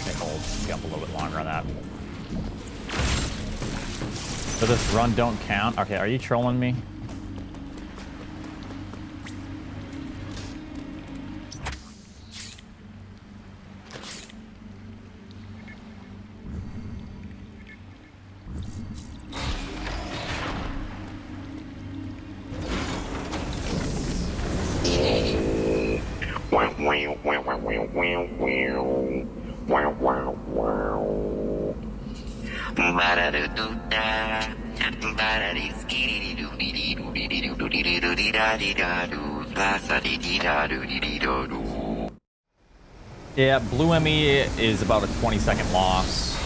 Okay, hold. Jump a little bit longer on that. So this run don't count? Okay, are you trolling me? Yeah, Blue Emmy is about a 20-second loss.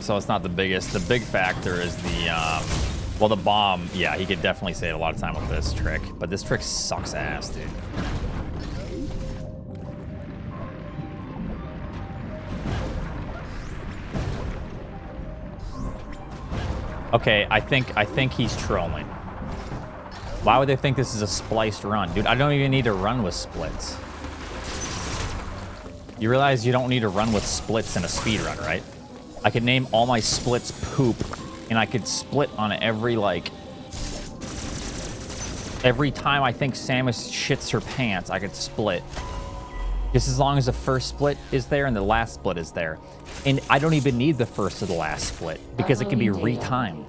So it's not the biggest. The big factor is the, well, the bomb. Yeah, he could definitely save a lot of time with this trick, but this trick sucks ass, dude. Okay, I think he's trolling. Why would they think this is a spliced run? Dude, I don't even need to run with splits. You realize you don't need to run with splits in a speedrun, right? I could name all my splits poop, and I could split on every, like... Every time I think Samus shits her pants, I could split. Just as long as the first split is there and the last split is there. And I don't even need the first or the last split, because it can be retimed.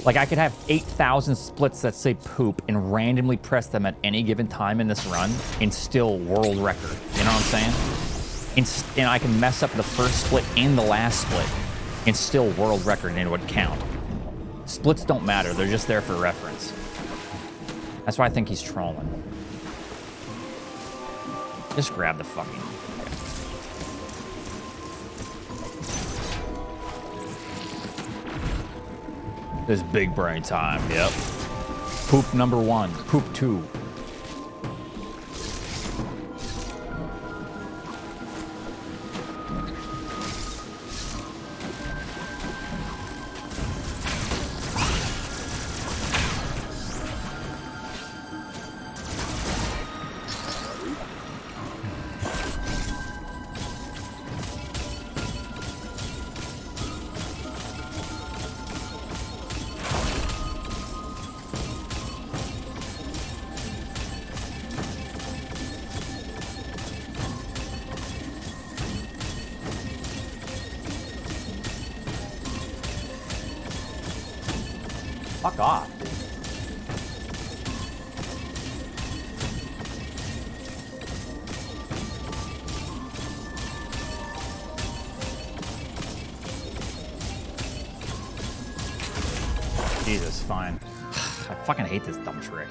Like, I could have 8,000 splits that say poop and randomly press them at any given time in this run and still world record. You know what I'm saying? And I can mess up the first split and the last split and still world record, and it would count. Splits don't matter. They're just there for reference. That's why I think he's trolling. Just grab the fucking... This big brain time, yep. Poop number 1, poop 2. Fuck off. Jesus, fine. I fucking hate this dumb trick.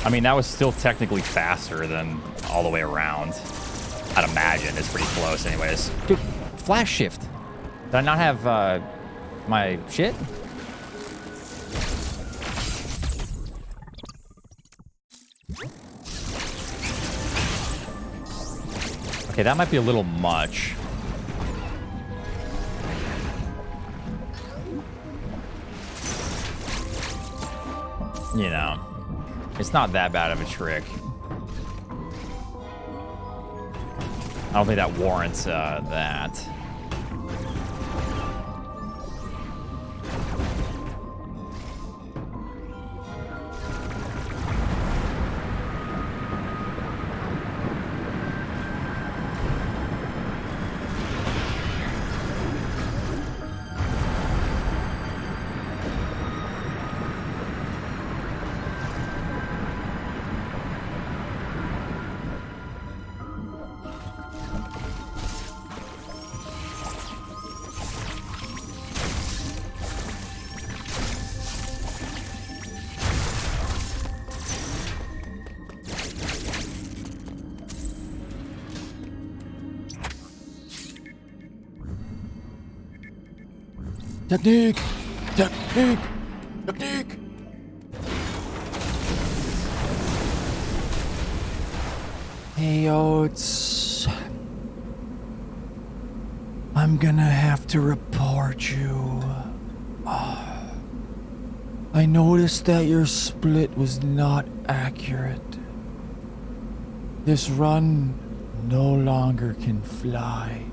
I mean, that was still technically faster than all the way around. I'd imagine it's pretty close anyways. Dude, flash shift. Did I not have my shit? Okay, that might be a little much. You know. It's not that bad of a trick. I don't think that warrants that. Technique! Technique! Technique! Hey, Oats. I'm gonna have to report you. I noticed that your split was not accurate. This run no longer can fly.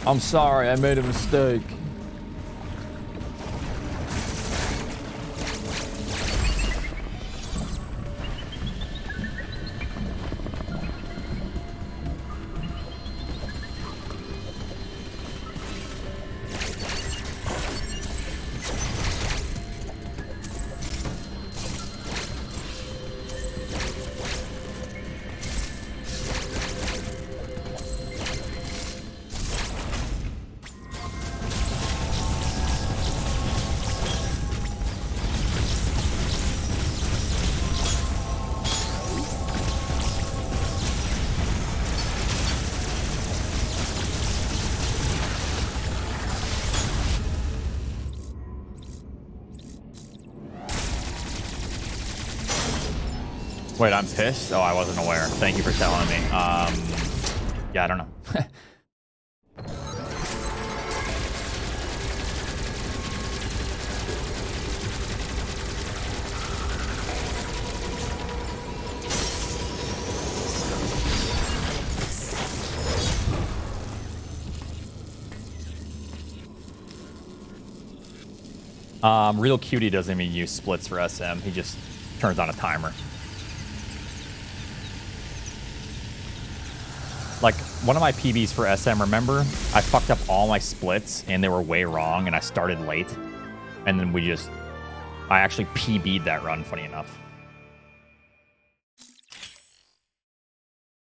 I'm sorry, I made a mistake. Wait, I'm pissed? Oh, I wasn't aware. Thank you for telling me. Yeah, I don't know. Real Cutie doesn't even use splits for SM. He just turns on a timer. Like, one of my PBs for SM, remember? I fucked up all my splits, and they were way wrong, and I started late. And then I actually PB'd that run, funny enough.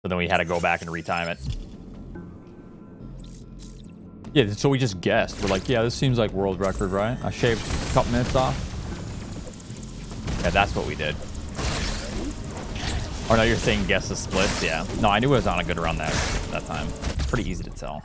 So then we had to go back and retime it. Yeah, so we just guessed. We're like, yeah, this seems like world record, right? I shaved a couple minutes off. Yeah, that's what we did. Oh no, you're saying guess the splits? Yeah. No, I knew it was on a good run that time. Pretty easy to tell.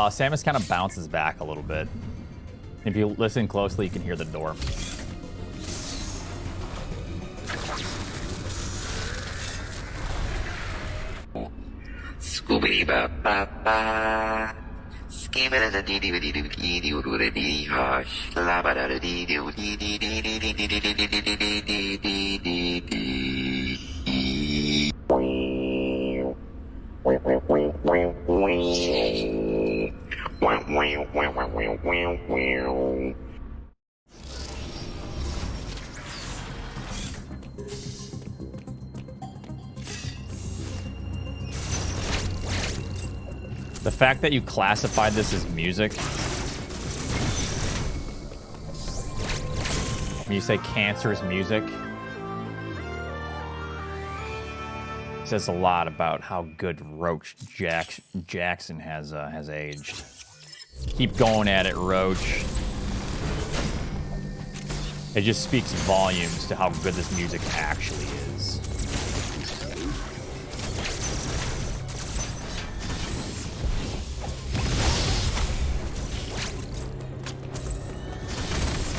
Samus kind of bounces back a little bit. If you listen closely, you can hear the door. Scooby ba ba ba. Skibba da dee dee dee dee dee dee dee dee hush. La ba da dee dee dee dee dee dee dee dee dee dee dee dee dee dee. The fact that you classified this as music, when you say cancerous music, says a lot about how good Roach Jackson has aged. Keep going at it, Roach. It just speaks volumes to how good this music actually is.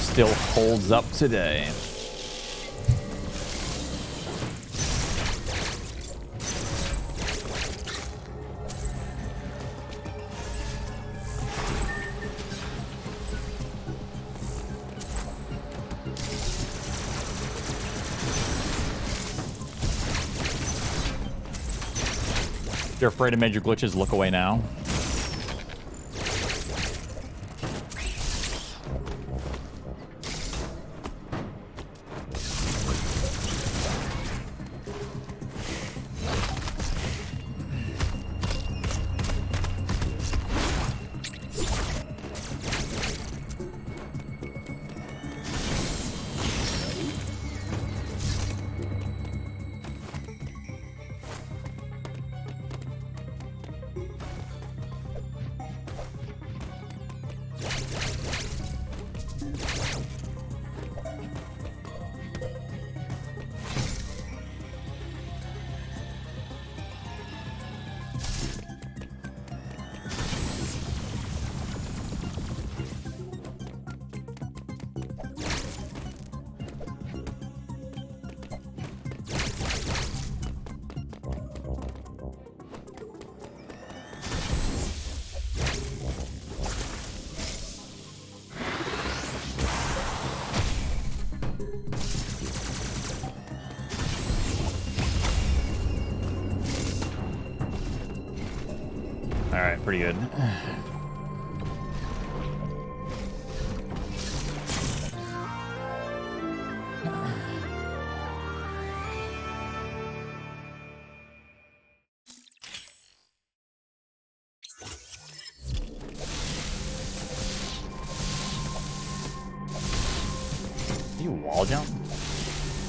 Still holds up today. If you're afraid of major glitches, look away now. All right, pretty good. You wall jump?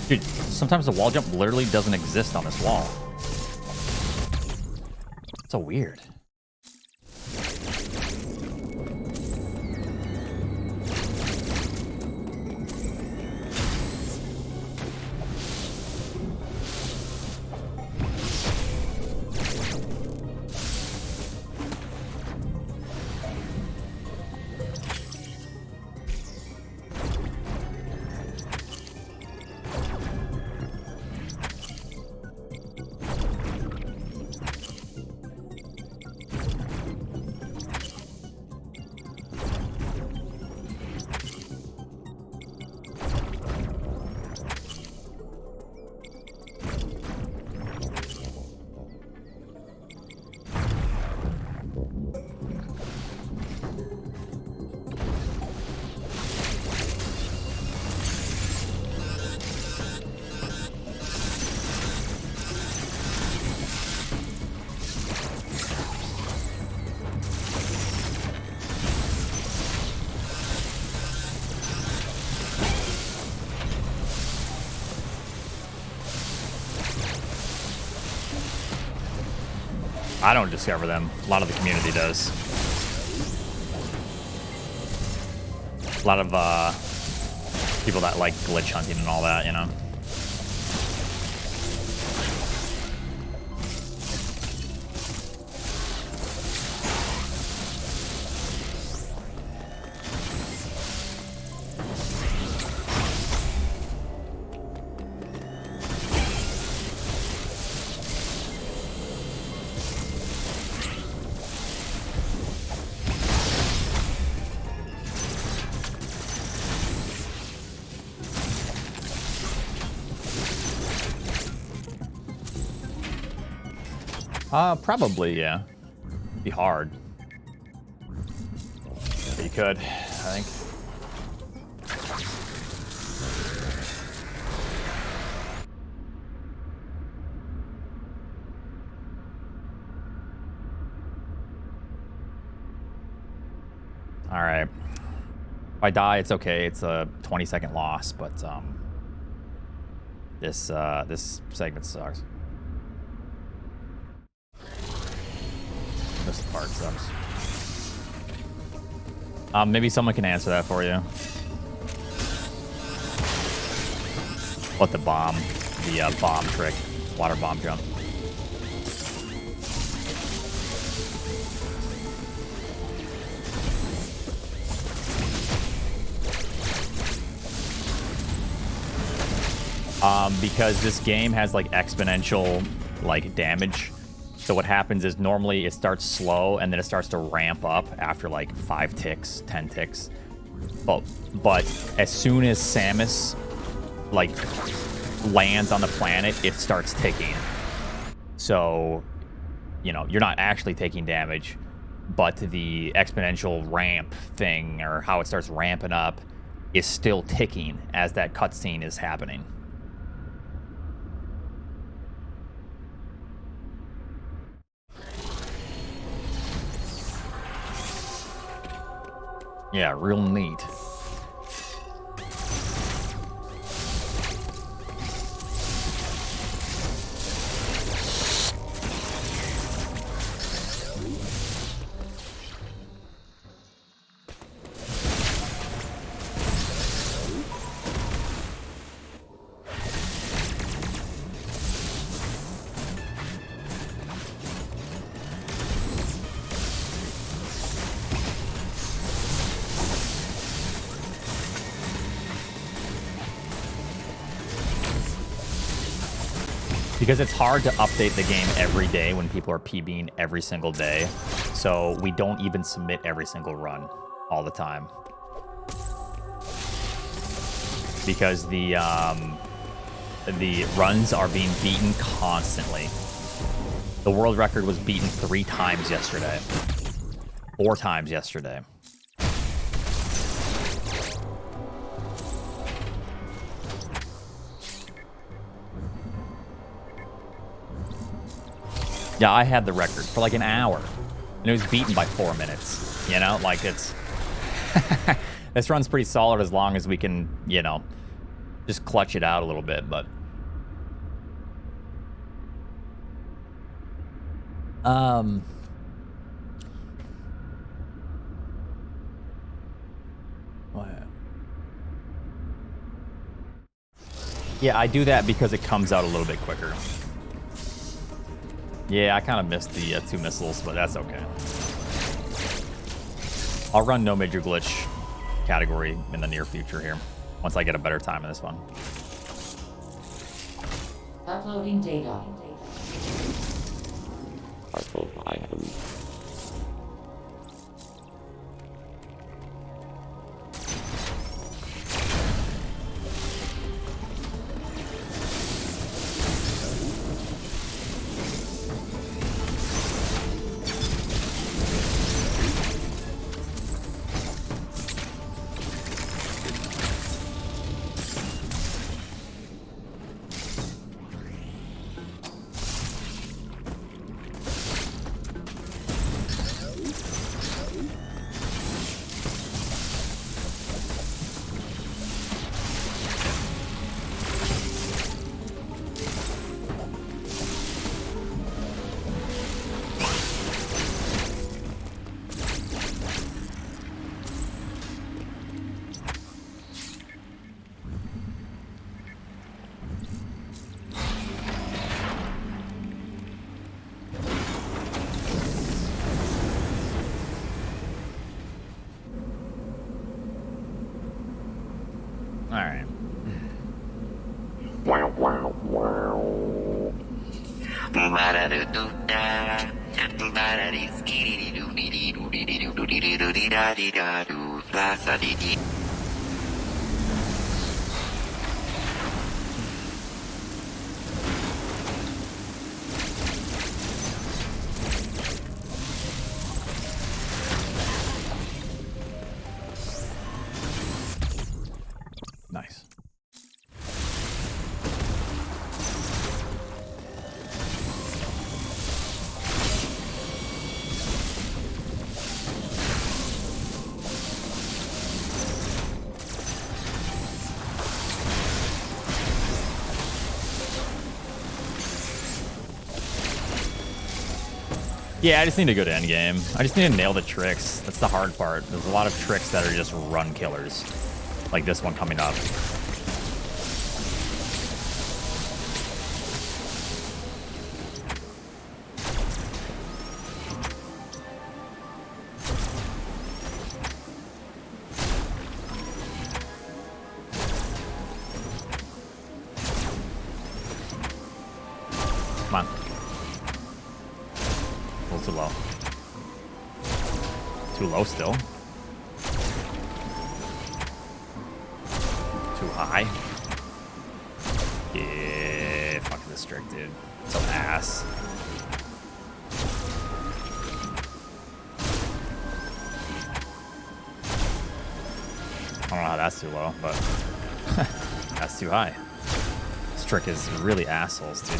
Dude, sometimes the wall jump literally doesn't exist on this wall. It's so weird. I don't discover them. A lot of the community does. A lot of people that like glitch hunting and all that, you know. Probably, yeah. Be hard. But you could, I think. All right. If I die, it's okay. It's a 20-second loss, but this segment sucks. This part sucks. Maybe someone can answer that for you. What the bomb trick, water bomb jump. Because this game has like exponential like damage. So what happens is normally it starts slow and then it starts to ramp up after like 5 ticks, 10 ticks. But as soon as Samus like lands on the planet, it starts ticking. So, you know, you're not actually taking damage, but the exponential ramp thing or how it starts ramping up is still ticking as that cutscene is happening. Yeah, real neat. Because it's hard to update the game every day when people are PBing every single day. So we don't even submit every single run all the time. Because the runs are being beaten constantly. The world record was beaten 3 times yesterday. 4 times yesterday. Yeah, I had the record for like an hour. And it was beaten by 4 minutes. You know, like it's... This run's pretty solid as long as we can, you know, just clutch it out a little bit, but... What? Yeah, I do that because it comes out a little bit quicker. Yeah, I kind of missed the 2 missiles, but that's okay. I'll run no major glitch category in the near future here, once I get a better time in this one. Uploading data. Partial item. Alright. Nice. Yeah, I just need a good end game. I just need to nail the tricks. That's the hard part. There's a lot of tricks that are just run killers. Like this one coming up. Come on. A little too low. Too low still. Too high. Yeah, fuck this trick, dude. So ass. I don't know how that's too low, but that's too high. This trick is really assholes, dude.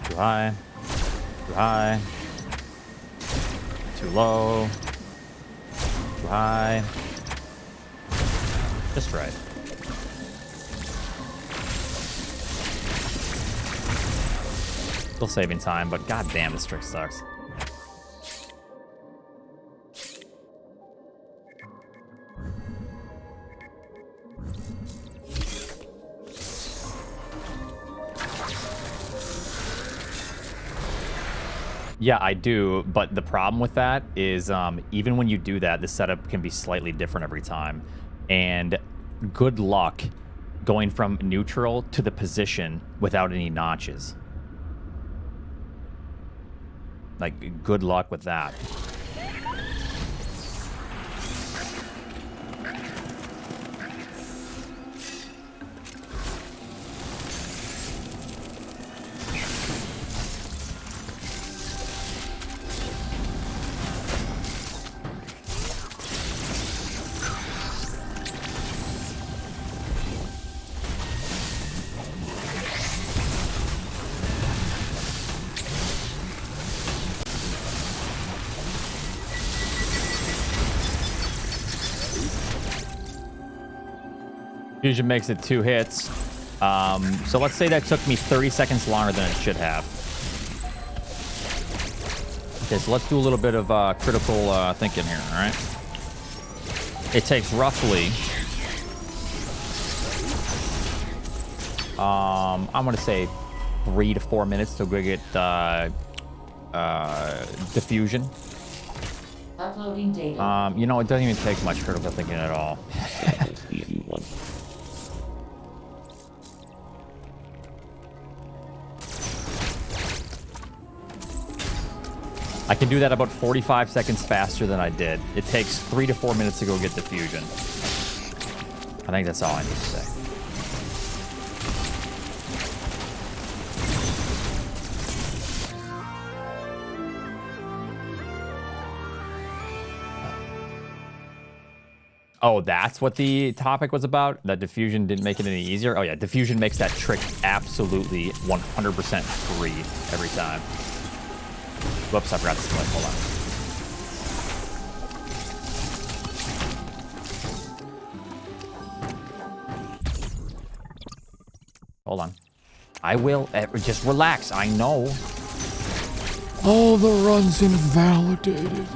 Too high. Too high. Too low. Too high. Just right. Still saving time, but goddamn, this trick sucks. Yeah, I do, but the problem with that is even when you do that, the setup can be slightly different every time. And good luck going from neutral to the position without any notches. Like, good luck with that. Fusion makes it 2 hits. So let's say that took me 30 seconds longer than it should have. Okay, so let's do a little bit of critical thinking here, all right? It takes roughly... I'm going to say 3 to 4 minutes to go get diffusion. Uploading data. You know, it doesn't even take much critical thinking at all. I can do that about 45 seconds faster than I did. It takes 3 to 4 minutes to go get diffusion. I think that's all I need to say. Oh, that's what the topic was about? That diffusion didn't make it any easier? Oh yeah, diffusion makes that trick absolutely 100% free every time. Whoops, I forgot to split. Hold on. Hold on. I will. Just relax. I know. All the runs invalidated.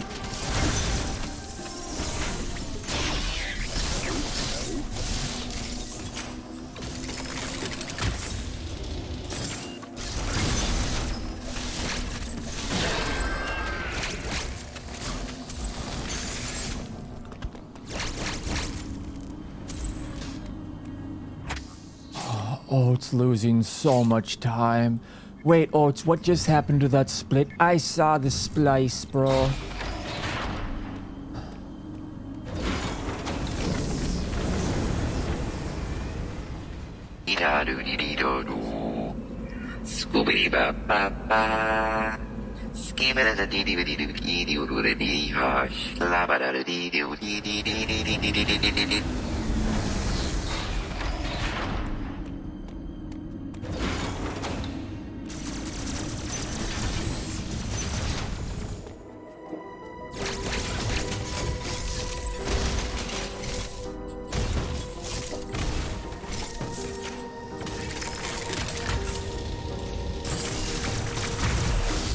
Oats losing so much time. Wait, Oats, what just happened to that split? I saw the splice, bro. Scoobity ba ba ba. Skimmer the dee dee dee dee dee dee dee dee hush. La ba da dee dee dee dee dee dee dee dee dee dee dee.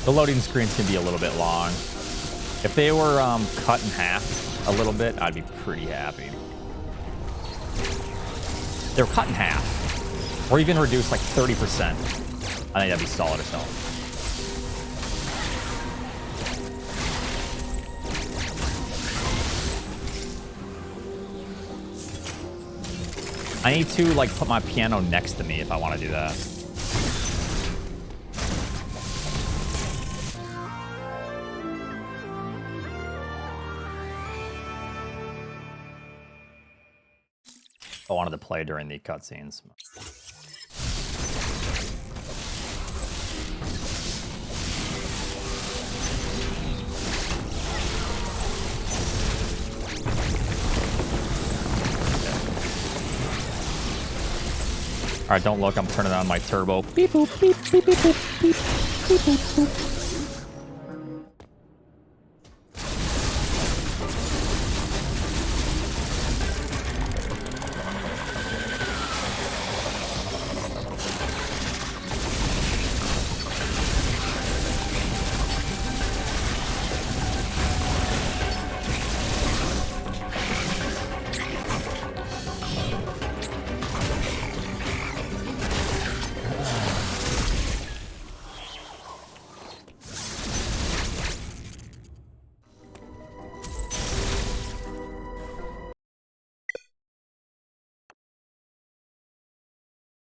The loading screens can be a little bit long. If they were cut in half a little bit, I'd be pretty happy. They're cut in half. Or even reduced like 30%. I think that'd be solid as hell. I need to like put my piano next to me if I want to do that. I wanted to play during the cutscenes. All right, don't look. I'm turning on my turbo. Beep boop beep beep beep boop beep beep boop boop.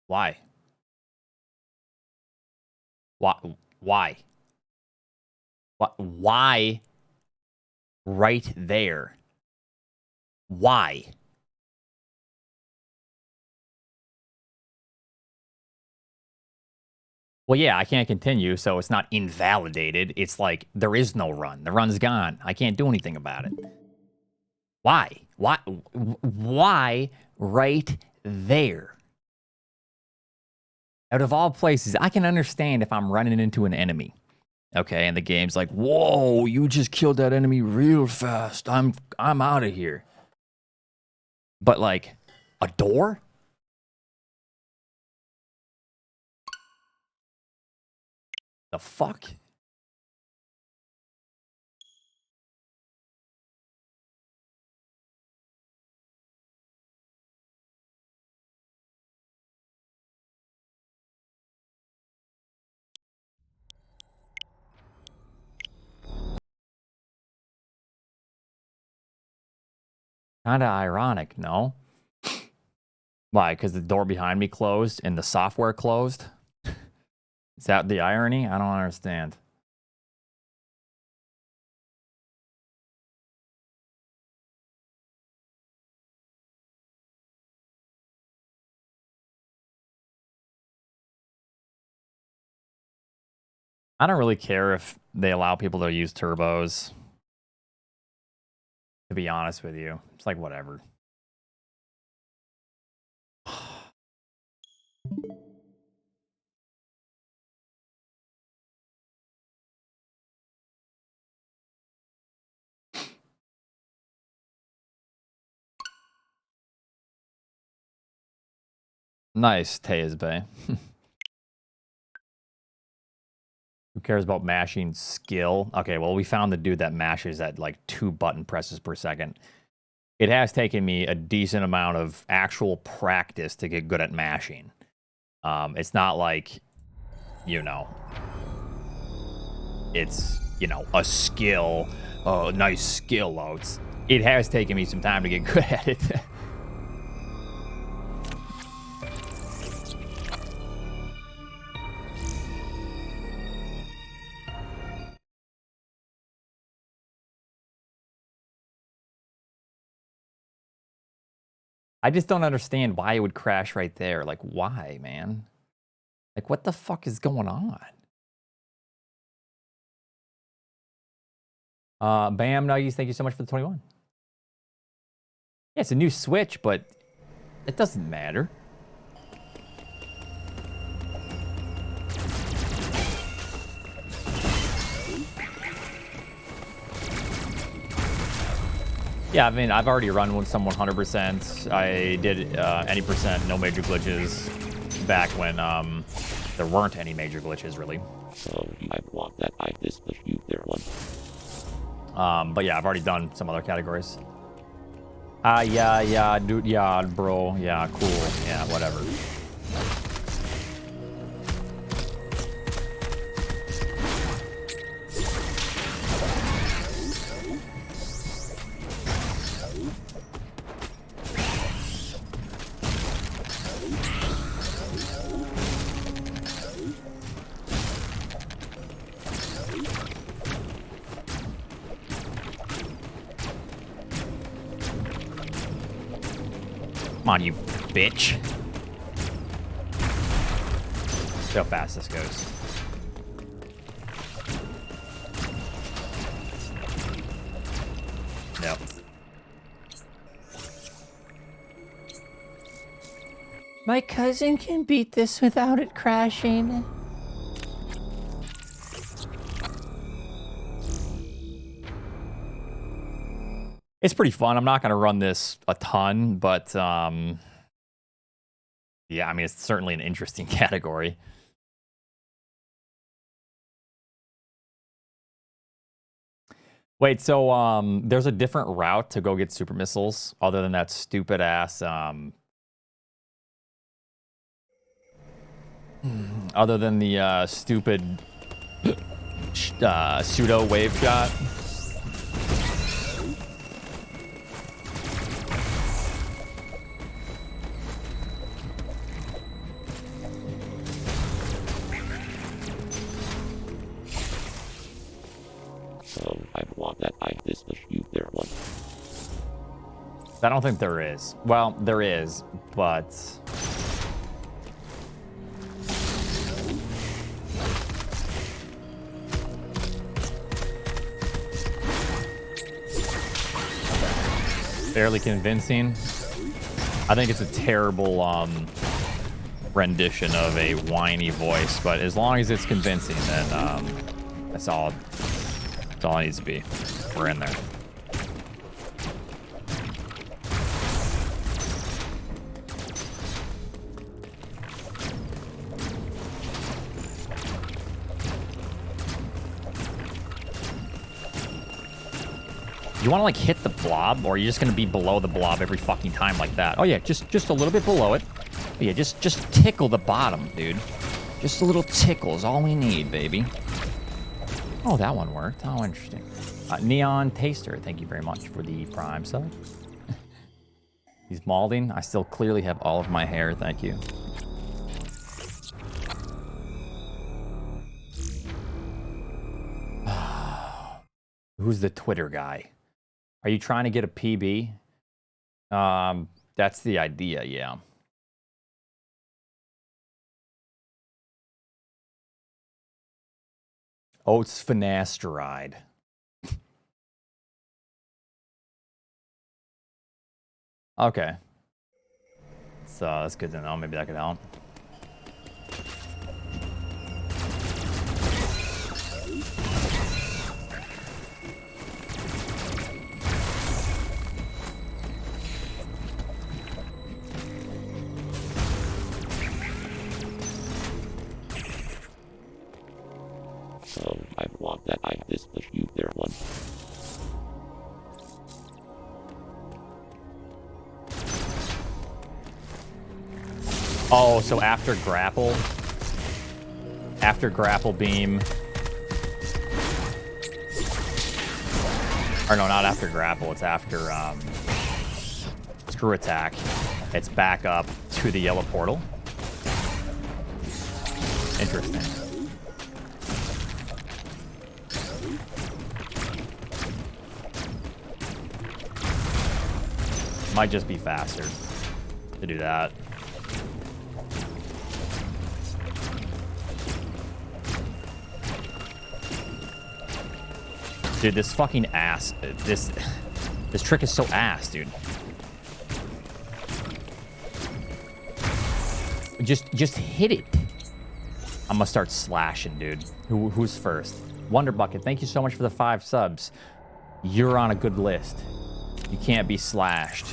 Why? Why? Why? Why right there? Why? Well, yeah, I can't continue, so it's not invalidated. It's like there is no run. The run's gone. I can't do anything about it. Why? Why right there? Out of all places, I can understand if I'm running into an enemy. Okay, and the game's like, whoa, you just killed that enemy real fast. I'm out of here. But like, a door? The fuck? Kinda ironic, no? Why? Because the door behind me closed and the software closed? Is that the irony? I don't understand. I don't really care if they allow people to use turbos. To be honest with you. It's like, whatever. Nice, Tejas Bay. Who cares about mashing skill? Okay, well, we found the dude that mashes at like 2 button presses per second. It has taken me a decent amount of actual practice to get good at mashing. It's not like, you know, it's, you know, a skill, nice skill loads. It has taken me some time to get good at it. I just don't understand why it would crash right there. Like, why, man? Like, what the fuck is going on? Bam Nuggies, thank you so much for the 21. Yeah, it's a new Switch, but it doesn't matter. Yeah, I mean, I've already run with some 100%. I did any percent, no major glitches, back when there weren't any major glitches, really. So I want that I dispute you there one. But yeah, I've already done some other categories. Yeah, dude, yeah, bro, yeah, cool, yeah, whatever. Come on, you bitch. See how fast this goes. Yep. My cousin can beat this without it crashing. It's pretty fun. I'm not going to run this a ton, but yeah, I mean, it's certainly an interesting category. Wait, so there's a different route to go get super missiles other than that stupid ass other than the stupid pseudo wave shot. So I want that I this the shoot there one. I don't think there is. Well, there is, but... Fairly convincing. I think it's a terrible rendition of a whiny voice, but as long as it's convincing, then that's all it needs to be. We're in there. You want to like hit the blob, or are you just gonna be below the blob every fucking time like that? Oh yeah, just a little bit below it. But yeah, just tickle the bottom, dude. Just a little tickle is all we need, baby. Oh, that one worked. Oh, interesting. Neon Taster, thank you very much for the Prime sub. He's balding. I still clearly have all of my hair. Thank you. Who's the Twitter guy? Are you trying to get a PB? That's the idea, yeah. Oats finasteride. Okay. So that's good to know. Maybe that could help. So I want that I this the shoot there one. Oh, so after grapple beam, or no, not after grapple, it's after screw attack. It's back up to the yellow portal. Interesting. Might just be faster to do that. Dude, this fucking ass. This trick is so ass, dude. Just hit it. I'm gonna start slashing, dude. Who's first? Wonder Bucket, thank you so much for the 5 subs. You're on a good list. You can't be slashed.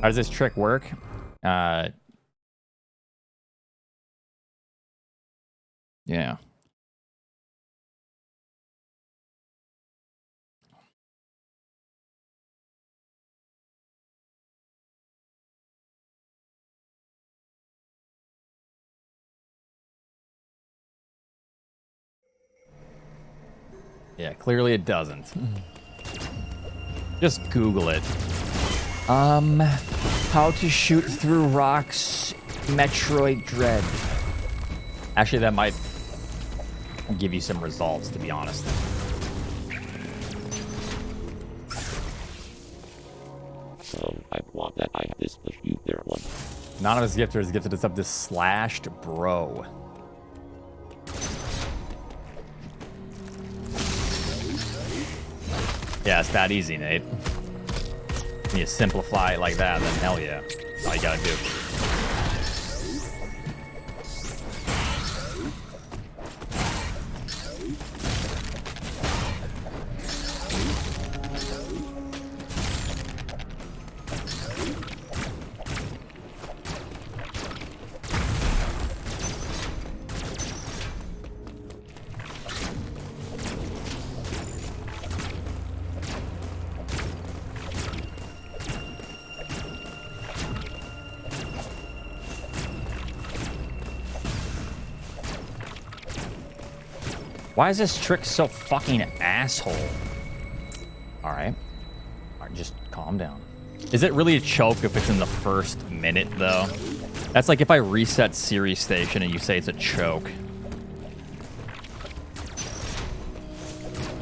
How does this trick work? Yeah. Yeah, clearly it doesn't. Just Google it. How to shoot through rocks, Metroid Dread. Actually, that might give you some results, to be honest. So I want that I this the shoot there one. Anonymous Gifter has gifted us up this slashed bro. Yeah, it's that easy, Nate. When you simplify it like that, then hell yeah. That's all you gotta do. Why is this trick so fucking asshole? All right, just calm down. Is it really a choke if it's in the first minute, though? That's like if I reset Siri Station and you say it's a choke.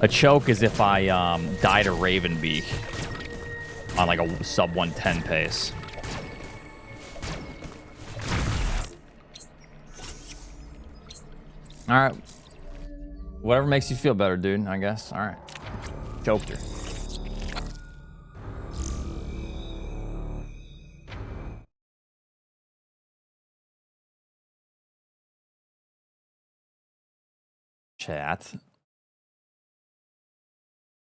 A choke is if I die to Ravenbeak on like a sub 110 pace. All right. Whatever makes you feel better, dude, I guess. All right. Choked her. Chat.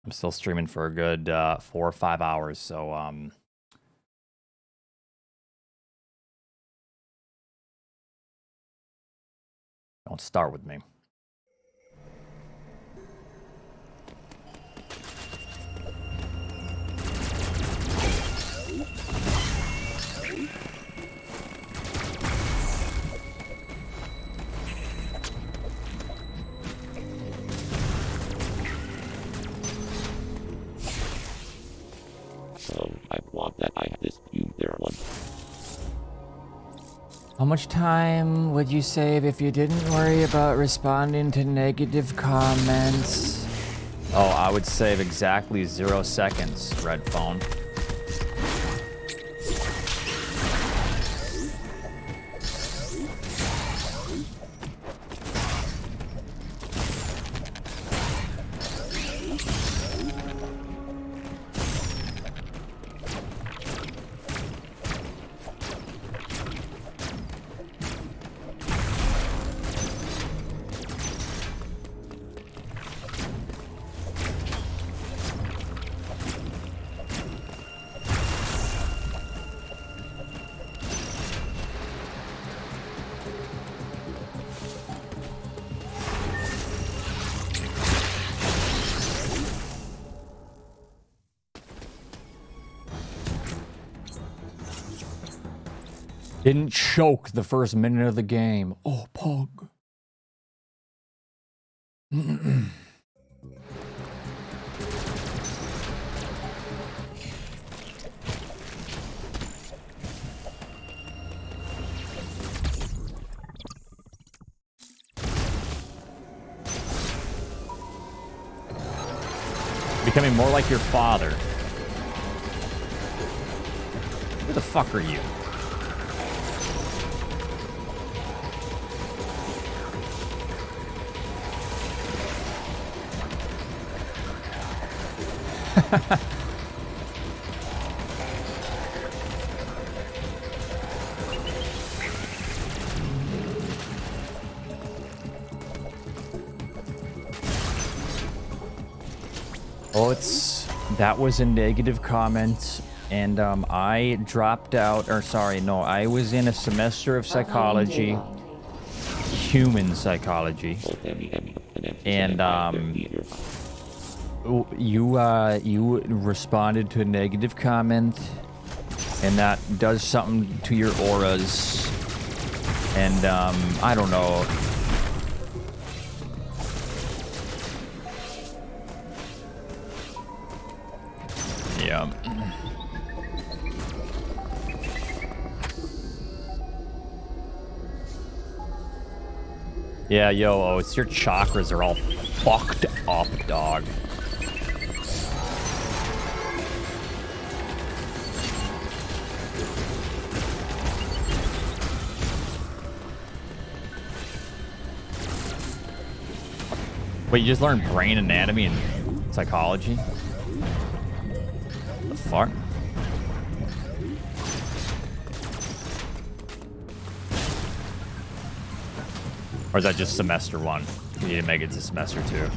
I'm still streaming for a good 4 or 5 hours, so don't start with me. I want that I dispute their one. How much time would you save if you didn't worry about responding to negative comments? Oh, I would save exactly 0 seconds, Red Phone. Didn't choke the first minute of the game. Oh, pog. Becoming more like your father. Who the fuck are you? Oh, that was a negative comment, and I dropped out, or sorry, no, I was in a semester of psychology, human psychology, and you responded to a negative comment, and that does something to your auras, and I don't know. Yeah. Yeah, yo, Oats, your chakras are all fucked up, dog. Wait, you just learned brain anatomy and psychology? The fuck? Or is that just semester 1? You need to make it to semester 2.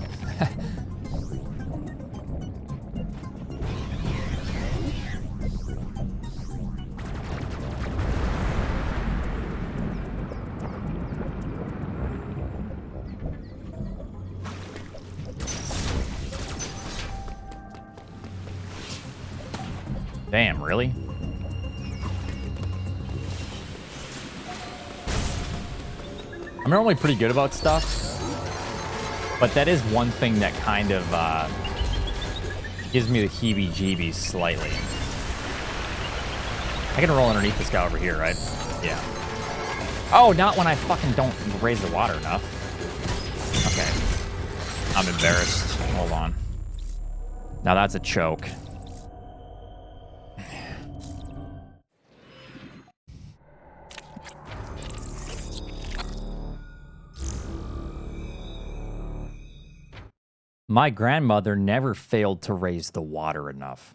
Damn, really? I'm normally pretty good about stuff, but that is one thing that kind of gives me the heebie-jeebies slightly. I can roll underneath this guy over here, right? Yeah. Oh, not when I fucking don't raise the water enough. Okay. I'm embarrassed. Hold on. Now that's a choke. My grandmother never failed to raise the water enough.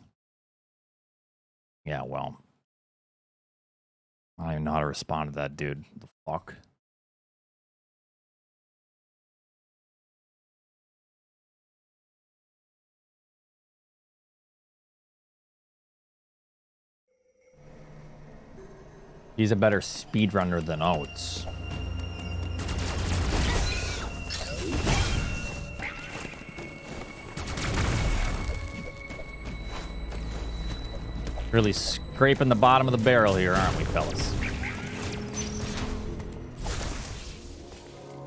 Yeah, well. I don't even know how to respond to that, dude. The fuck? He's a better speedrunner than Oats. Really scraping the bottom of the barrel here, aren't we, fellas?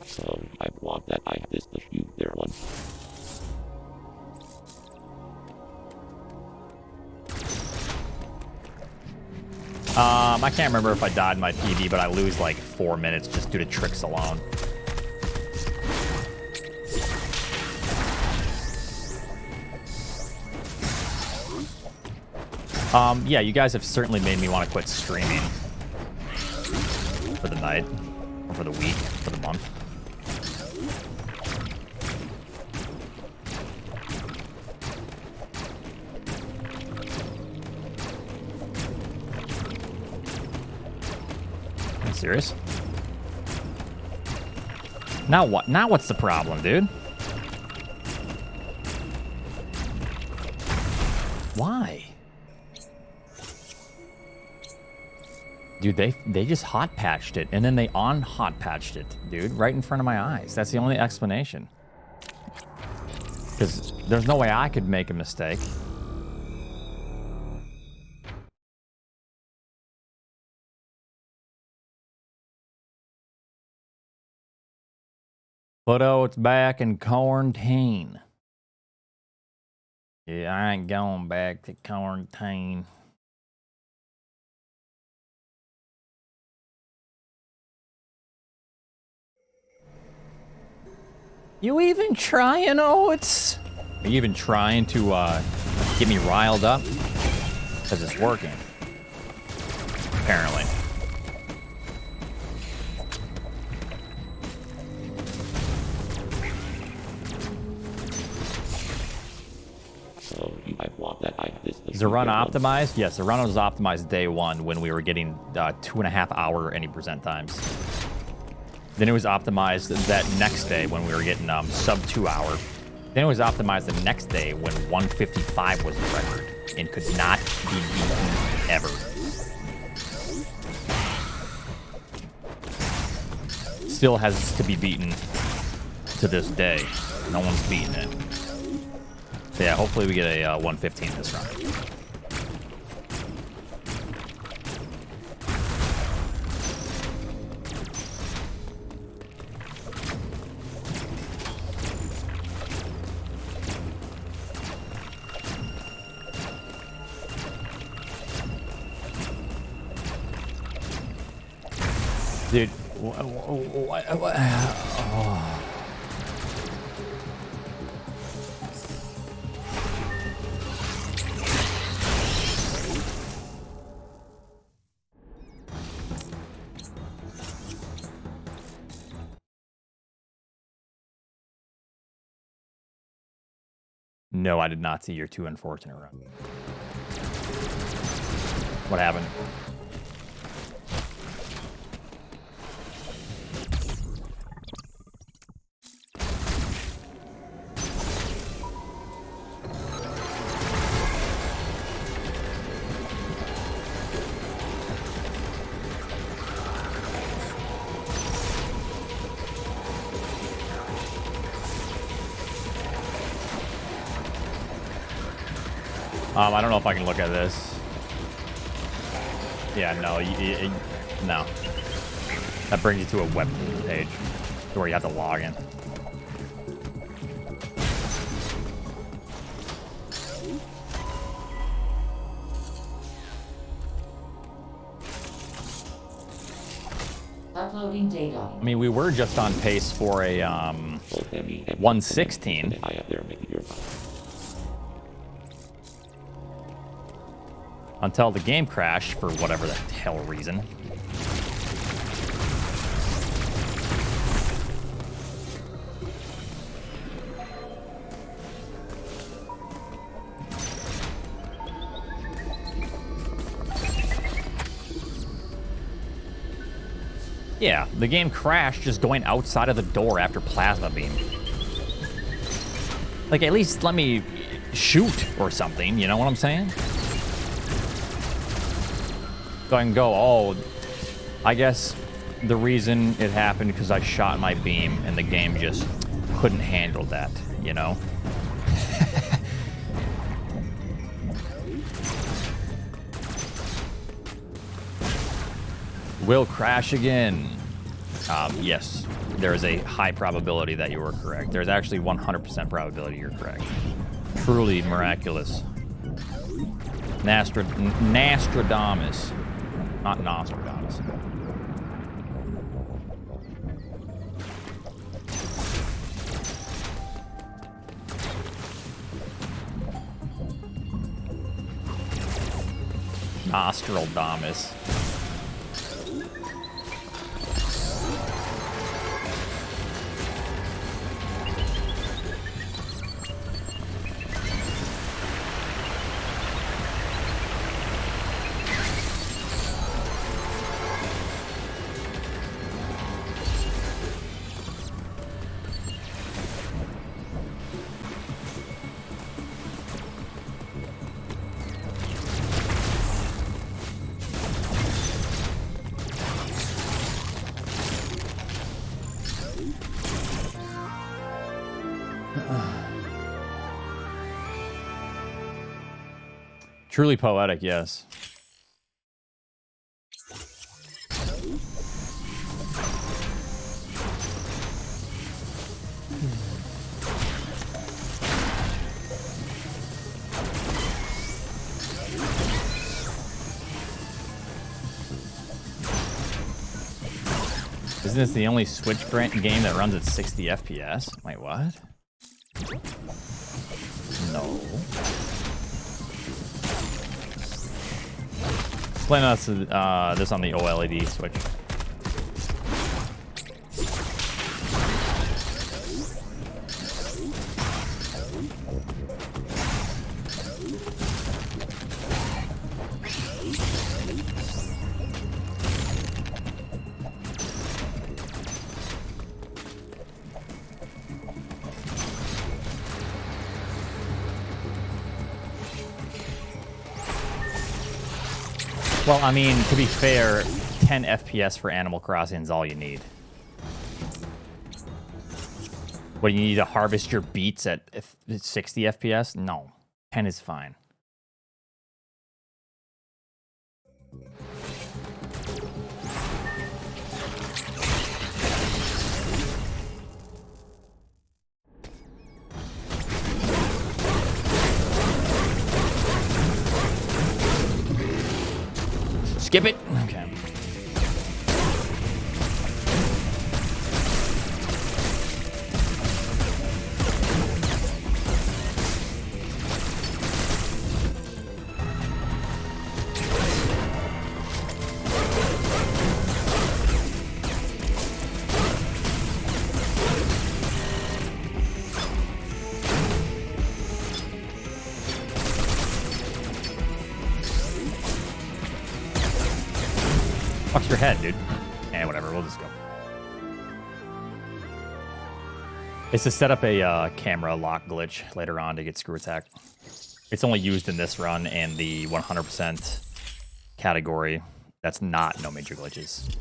So I want that I this the shoot there one. I can't remember if I died in my PB, but I lose like 4 minutes just due to tricks alone. Yeah, you guys have certainly made me want to quit streaming for the night, or for the week, for the month. Are you serious? Now what? Now what's the problem, dude? Why? Dude, they just hot patched it, and then they hot patched it, dude, right in front of my eyes. That's the only explanation. Because there's no way I could make a mistake. But oh, it's back in quarantine. Yeah, I ain't going back to quarantine. You even trying, Oats? Are you even trying to get me riled up? Because it's working. Apparently. So I want that I this the Is the run optimized? Yes, the run was optimized day one when we were getting 2.5 hour any percent times. Then it was optimized that next day when we were getting sub 2 hour. Then it was optimized the next day when 155 was the record and could not be beaten ever. Still has to be beaten to this day. No one's beaten it. So yeah, hopefully we get a 115 this run. Dude, what? Oh. No, I did not see your 2 unfortunate run. What happened? I don't know if I can look at this. Yeah, no, no. That brings you to a web page where you have to log in. Uploading data. I mean, we were just on pace for a 116. Until the game crashed for whatever the hell reason. Yeah, the game crashed just going outside of the door after plasma beam. Like, at least let me shoot or something, you know what I'm saying? So I can go, oh, I guess the reason it happened because I shot my beam and the game just couldn't handle that, you know? Will crash again. Yes, there is a high probability that you were correct. There's actually 100% probability you're correct. Truly miraculous. Nostradamus. Not Nostradamus. Nostradamus. Truly poetic, yes. Isn't this the only Switch game that runs at 60 FPS? Wait, what? No. Explain us this on the OLED Switch. Well, I mean, to be fair, 10 FPS for Animal Crossing is all you need. What, you need to harvest your beats at 60 FPS? No. 10 is fine. Skip it? Okay. Fuck's your head, dude. Eh, whatever, we'll just go. It's to set up a camera lock glitch later on to get screw attack. It's only used in this run and the 100% category. That's not no major glitches.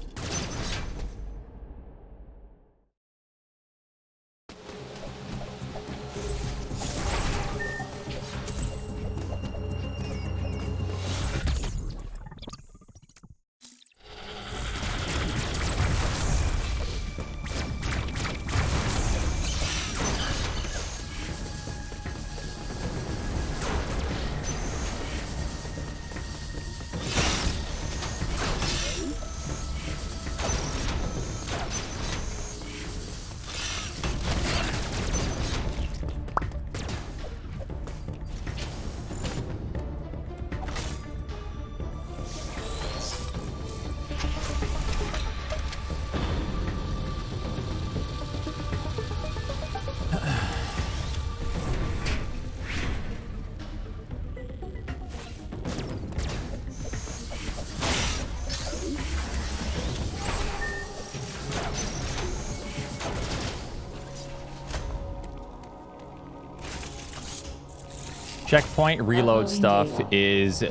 Checkpoint reload stuff is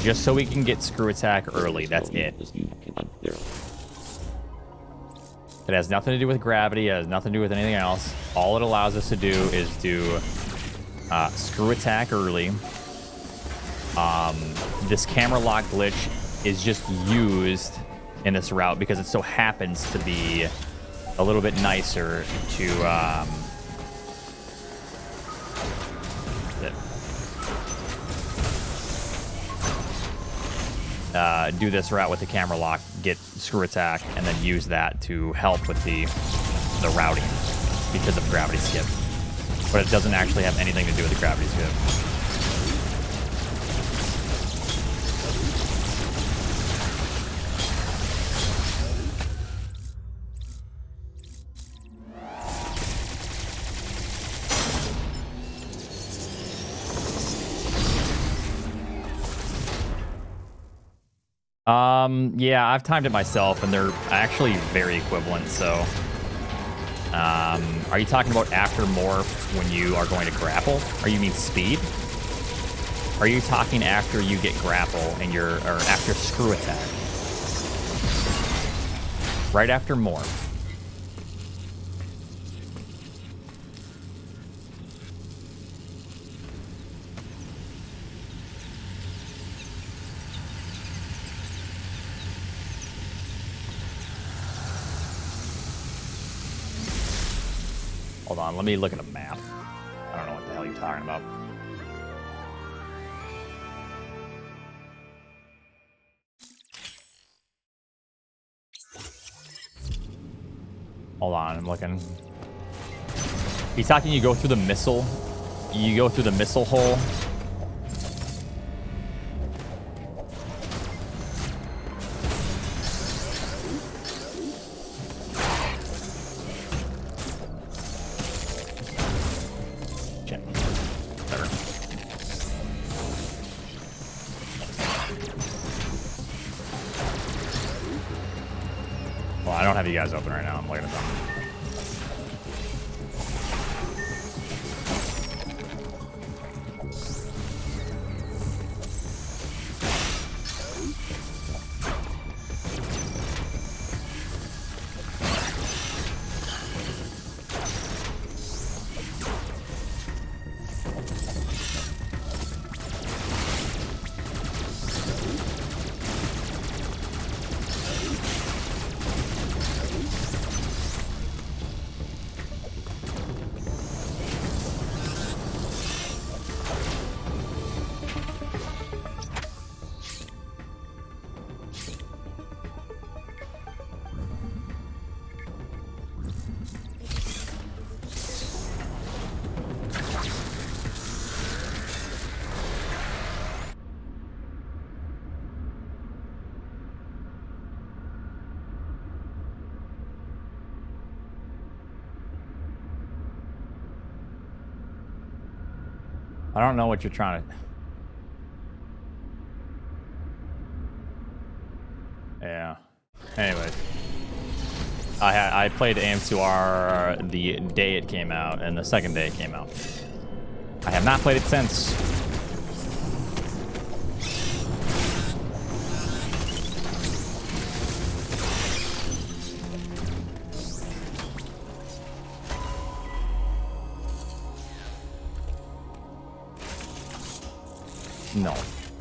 just so we can get screw attack early. That's it. It has nothing to do with gravity. It has nothing to do with anything else. All it allows us to do is do screw attack early. This camera lock glitch is just used in this route because it so happens to be a little bit nicer to do this route with the camera lock, get screw attack, and then use that to help with the routing because of gravity skip. But it doesn't actually have anything to do with the gravity skip. Yeah, I've timed it myself, and they're actually very equivalent, so... are you talking about after morph when you are going to grapple? Or you mean speed? Or are you talking after you get grapple and or after screw attack? Right after morph. Hold on, let me look at a map. I don't know what the hell you're talking about. Hold on, I'm looking. He's talking you go through the missile. You go through the missile hole. I don't have you guys open right now. I'm looking at them. I don't know what you're trying to... Yeah. Anyways. I played AM2R the day it came out and the second day it came out. I have not played it since. No.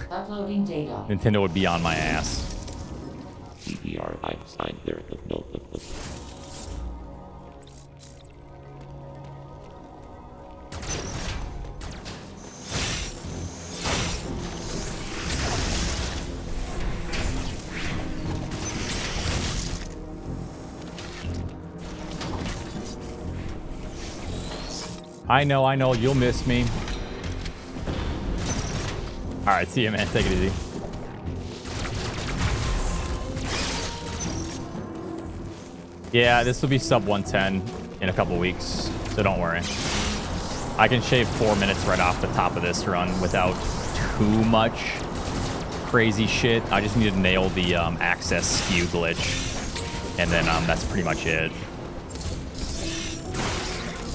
Uploading data. Nintendo would be on my ass. CBR, I've signed there the note of the... I know, you'll miss me. Alright, see you, man. Take it easy. Yeah, this will be sub 110 in a couple weeks, so don't worry. I can shave 4 minutes right off the top of this run without too much crazy shit. I just need to nail the access skew glitch, and then that's pretty much it.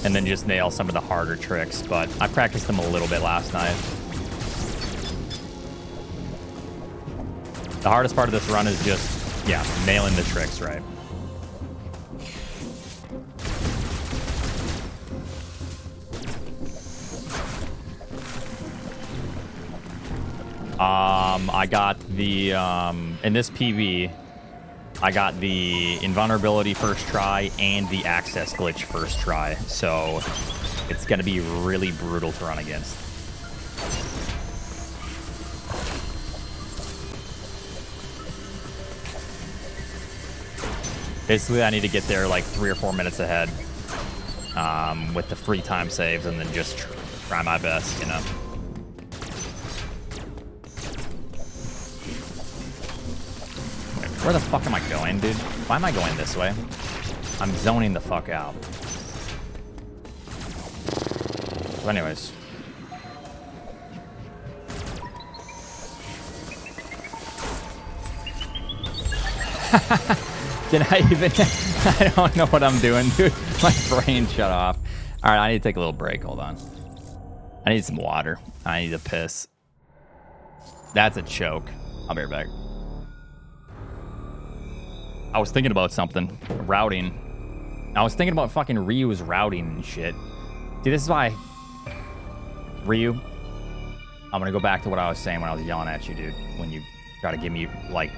And then just nail some of the harder tricks, but I practiced them a little bit last night. The hardest part of this run is just, yeah, nailing the tricks right. I got the, in this PB, I got the invulnerability first try and the access glitch first try. So it's going to be really brutal to run against. Basically, I need to get there like 3 or 4 minutes ahead with the free time saves and then just try my best, you know. Where the fuck am I going, dude? Why am I going this way? I'm zoning the fuck out. So anyways. Did I even... I don't know what I'm doing, dude. My brain shut off. All right, I need to take a little break. Hold on. I need some water. I need to piss. That's a choke. I'll be right back. I was thinking about something. Routing. I was thinking about fucking Ryu's routing and shit. See, this is why... Ryu, I'm gonna go back to what I was saying when I was yelling at you, dude. When you try to give me, like,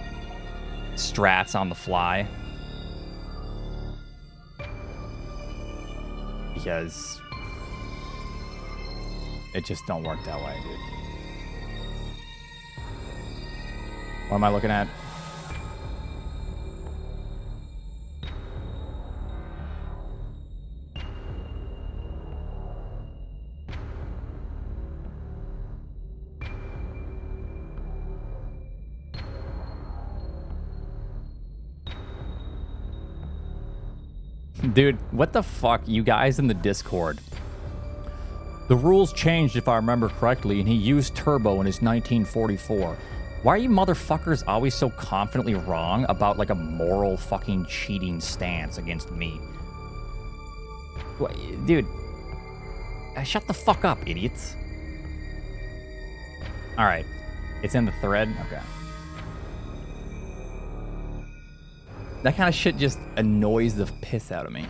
strats on the fly. Because... it just don't work that way, dude. What am I looking at? Dude, what the fuck? You guys in the Discord. The rules changed, if I remember correctly, and he used turbo in his 1944. Why are you motherfuckers always so confidently wrong about, like, a moral fucking cheating stance against me? Dude. Shut the fuck up, idiots. Alright. It's in the thread? Okay. That kind of shit just annoys the piss out of me.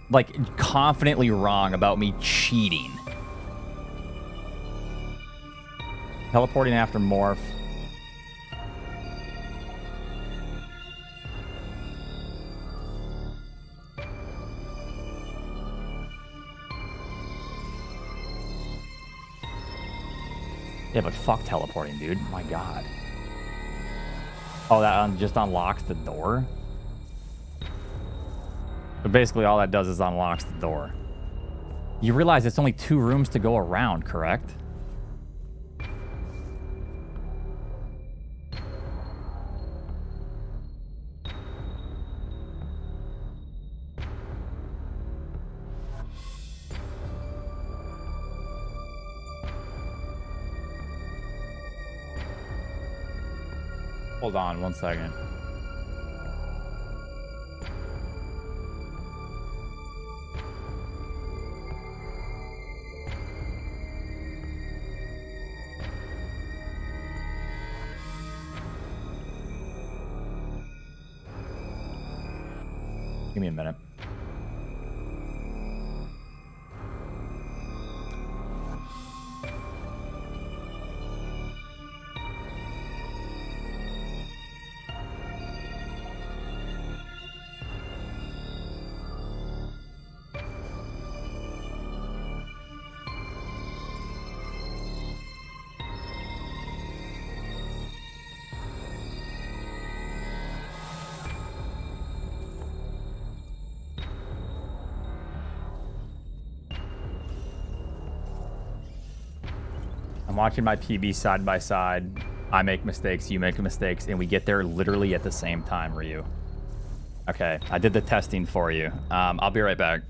Like, confidently wrong about me cheating. Teleporting after morph. Yeah, but fuck teleporting, dude. My god. Oh, that just unlocks the door? So basically all that does is unlocks the door. You realize it's only 2 rooms to go around, correct? Hold on 1 second. Give me a minute. I'm watching my PB side by side. I make mistakes, you make mistakes, and we get there literally at the same time, Ryu. Okay, I did the testing for you. I'll be right back.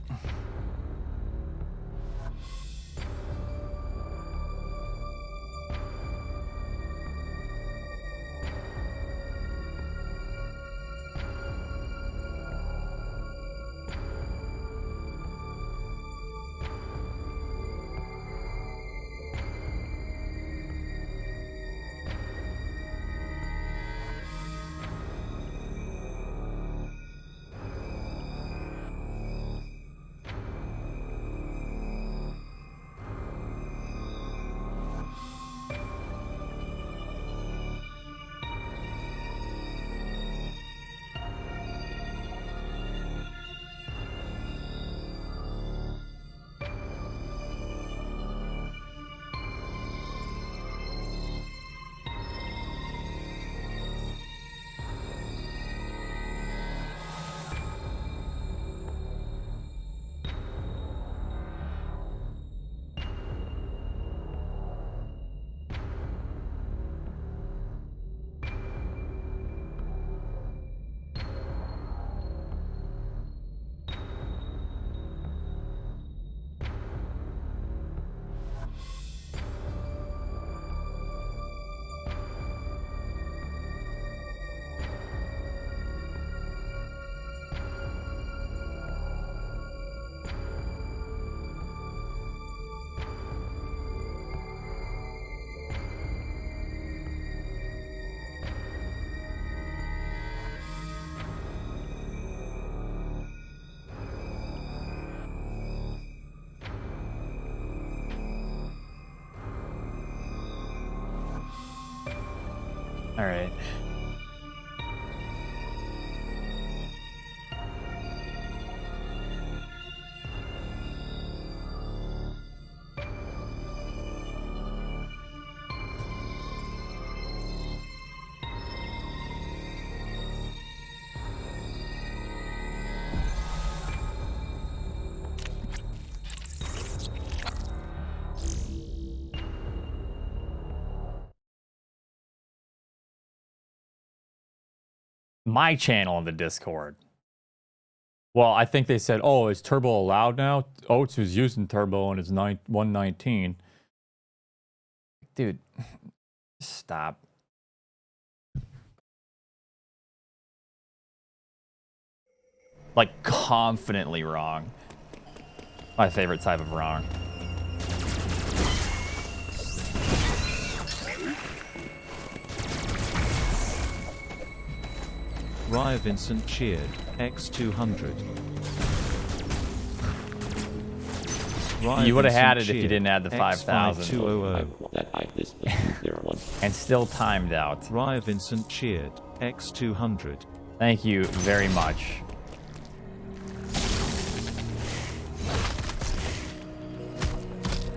All right. My channel in the Discord. Well, I think they said, oh, is turbo allowed now? Oats was using turbo and it's 119. Dude, stop. Like, confidently wrong. My favorite type of wrong. Raya Vincent cheered. X200. You would have had it if you didn't add the 5,000. That I this but there one. And still timed out. Raya Vincent cheered. X200. Thank you very much.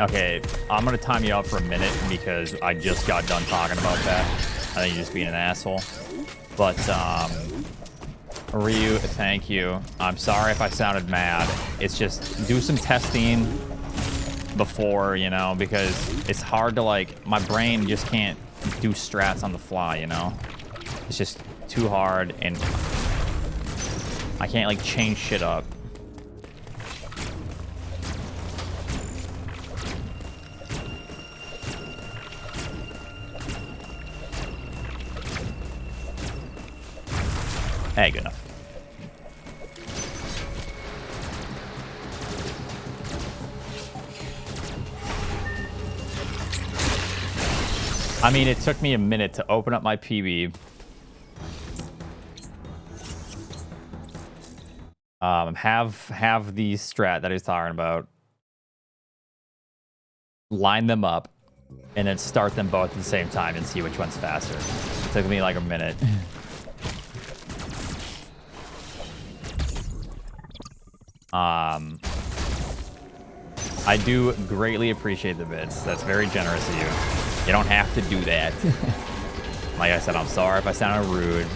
Okay, I'm gonna time you out for a minute because I just got done talking about that. I think you're just being an asshole. But, Ryu, thank you. I'm sorry if I sounded mad. It's just, do some testing before, you know, because it's hard to, like, my brain just can't do strats on the fly, you know? It's just too hard, and I can't, like, change shit up. Hey, good enough. I mean, it took me a minute to open up my PB. Have the strat that he's talking about. Line them up, and then start them both at the same time and see which one's faster. It took me like a minute. I do greatly appreciate the bits. That's very generous of you. You don't have to do that. Like I said, I'm sorry if I sounded rude.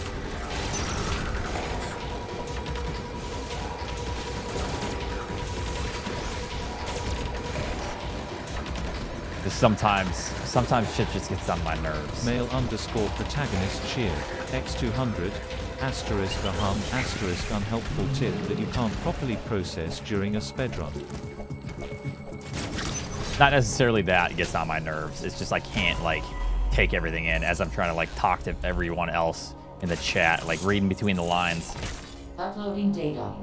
Sometimes shit just gets on my nerves. Male underscore protagonist cheered. X200. Asterisk asterisk unhelpful tip that you can't properly process during a speedrun. Not necessarily that it gets on my nerves. It's just I can't like take everything in as I'm trying to like talk to everyone else in the chat, like reading between the lines. Uploading data.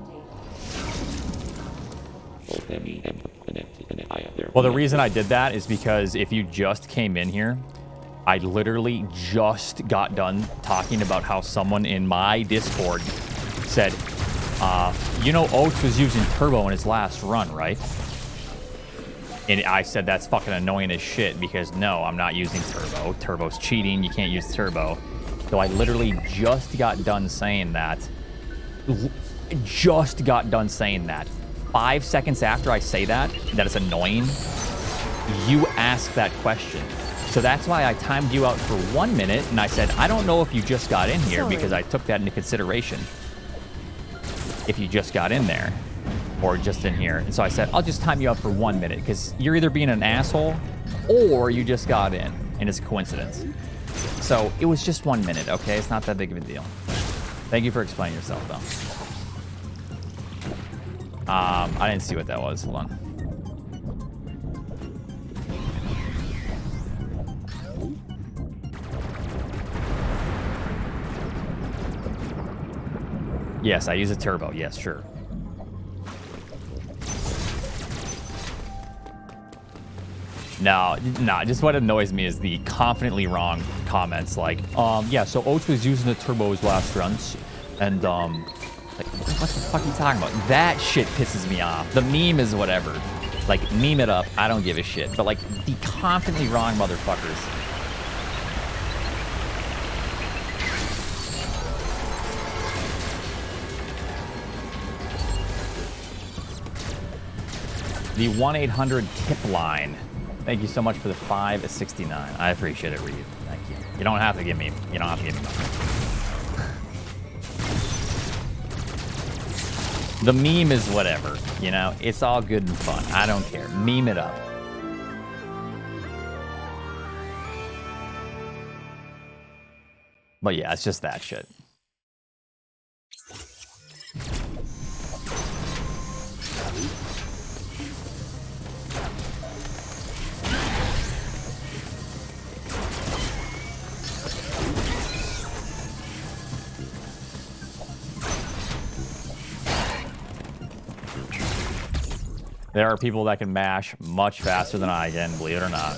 Well, the reason I did that is because if you just came in here, I literally just got done talking about how someone in my Discord said, you know, Oats was using turbo in his last run, right? And I said that's fucking annoying as shit because no, I'm not using turbo. Turbo's cheating. You can't use turbo. So I literally just got done saying that. Just got done saying that. 5 seconds after I say that it's annoying, you ask that question. So that's why I timed you out for 1 minute, and I said, I don't know if you just got in here because I took that into consideration. If you just got in there, or just in here. And so I said, I'll just time you out for 1 minute because you're either being an asshole or you just got in, and it's a coincidence. So it was just 1 minute, okay? It's not that big of a deal. Thank you for explaining yourself, though. I didn't see what that was. Hold on. Yes, I use a turbo. Yes, sure. No, just what annoys me is the confidently wrong comments like, yeah, so Oats was using the turbos last runs, and, like, what the fuck are you talking about? That shit pisses me off. The meme is whatever. Like, meme it up, I don't give a shit. But, like, the confidently wrong motherfuckers. the 1-800-TIP line. Thank you so much for the 5.69. I appreciate it, Reed. Thank you. You don't have to give me. You don't have to give me money. The meme is whatever. You know, it's all good and fun. I don't care. Meme it up. But yeah, it's just that shit. There are people that can mash much faster than I can, believe it or not.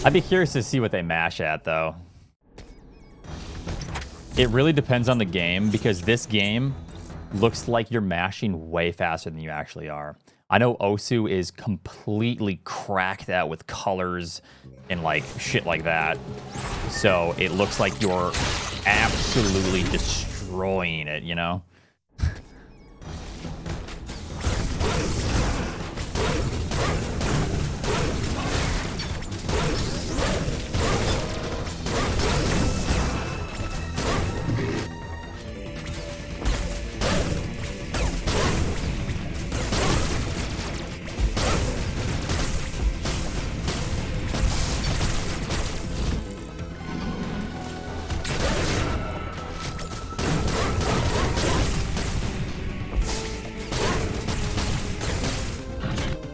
I'd be curious to see what they mash at, though. It really depends on the game, because this game looks like you're mashing way faster than you actually are. I know Osu is completely cracked out with colors and like shit like that. So it looks like you're absolutely destroying it, you know?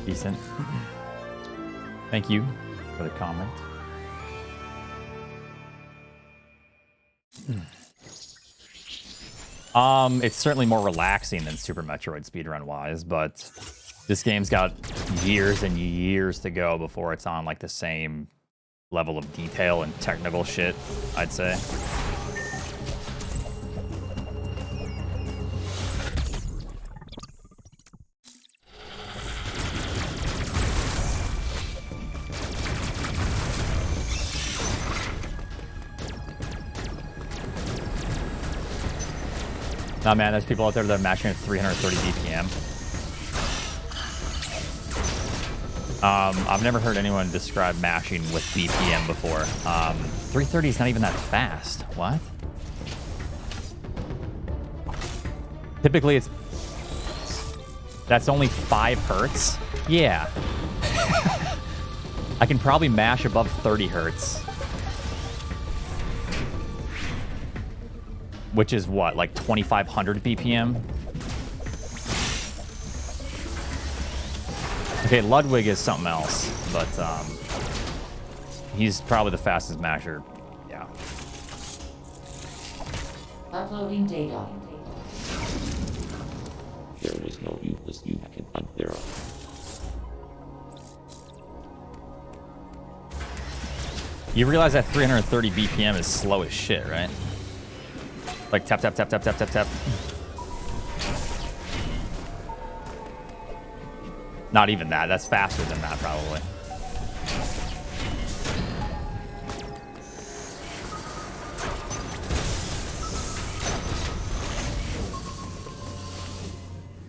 Decent. Thank you for the comment. It's certainly more relaxing than Super Metroid speedrun wise, but this game's got years and years to go before it's on like the same level of detail and technical shit, I'd say. Nah, man, there's people out there that are mashing at 330 BPM. I've never heard anyone describe mashing with BPM before. 330 is not even that fast. What? Typically, that's only 5 hertz. Yeah. I can probably mash above 30 hertz. Which is what, like 2,500 BPM? Okay, Ludwig is something else, but he's probably the fastest masher. Yeah. Uploading data. There is no useless you can hunt there. You realize that 330 BPM is slow as shit, right? Like tap, tap, tap, tap, tap, tap, tap. Not even that. That's faster than that, probably.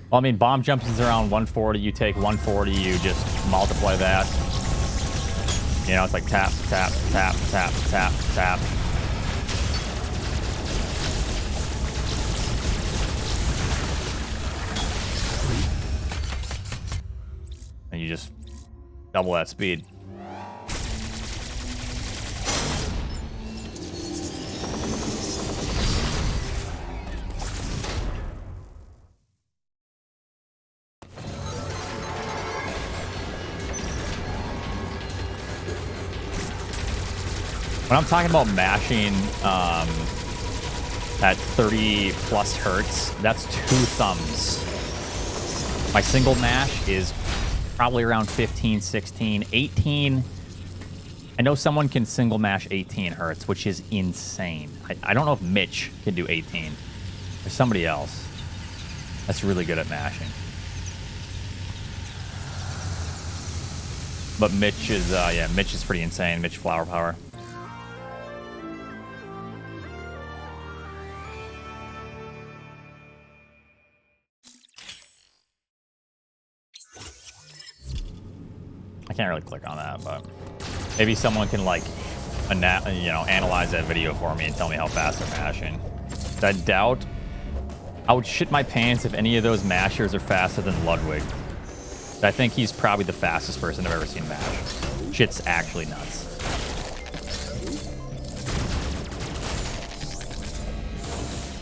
Well, I mean, bomb jumps is around 140. You take 140, you just multiply that. You know, it's like tap, tap, tap, tap, tap, tap. And you just double that speed. When I'm talking about mashing, at 30 plus hertz, that's 2 thumbs. My single mash is probably around 15, 16, 18. I know someone can single mash 18 hertz, which is insane. I don't know if Mitch can do 18. There's somebody else that's really good at mashing. But Mitch is, yeah, Mitch is pretty insane. Mitch Flower Power. I can't really click on that, but maybe someone can like, analyze that video for me and tell me how fast they're mashing. I doubt I would shit my pants if any of those mashers are faster than Ludwig. I think he's probably the fastest person I've ever seen mash. Shit's actually nuts.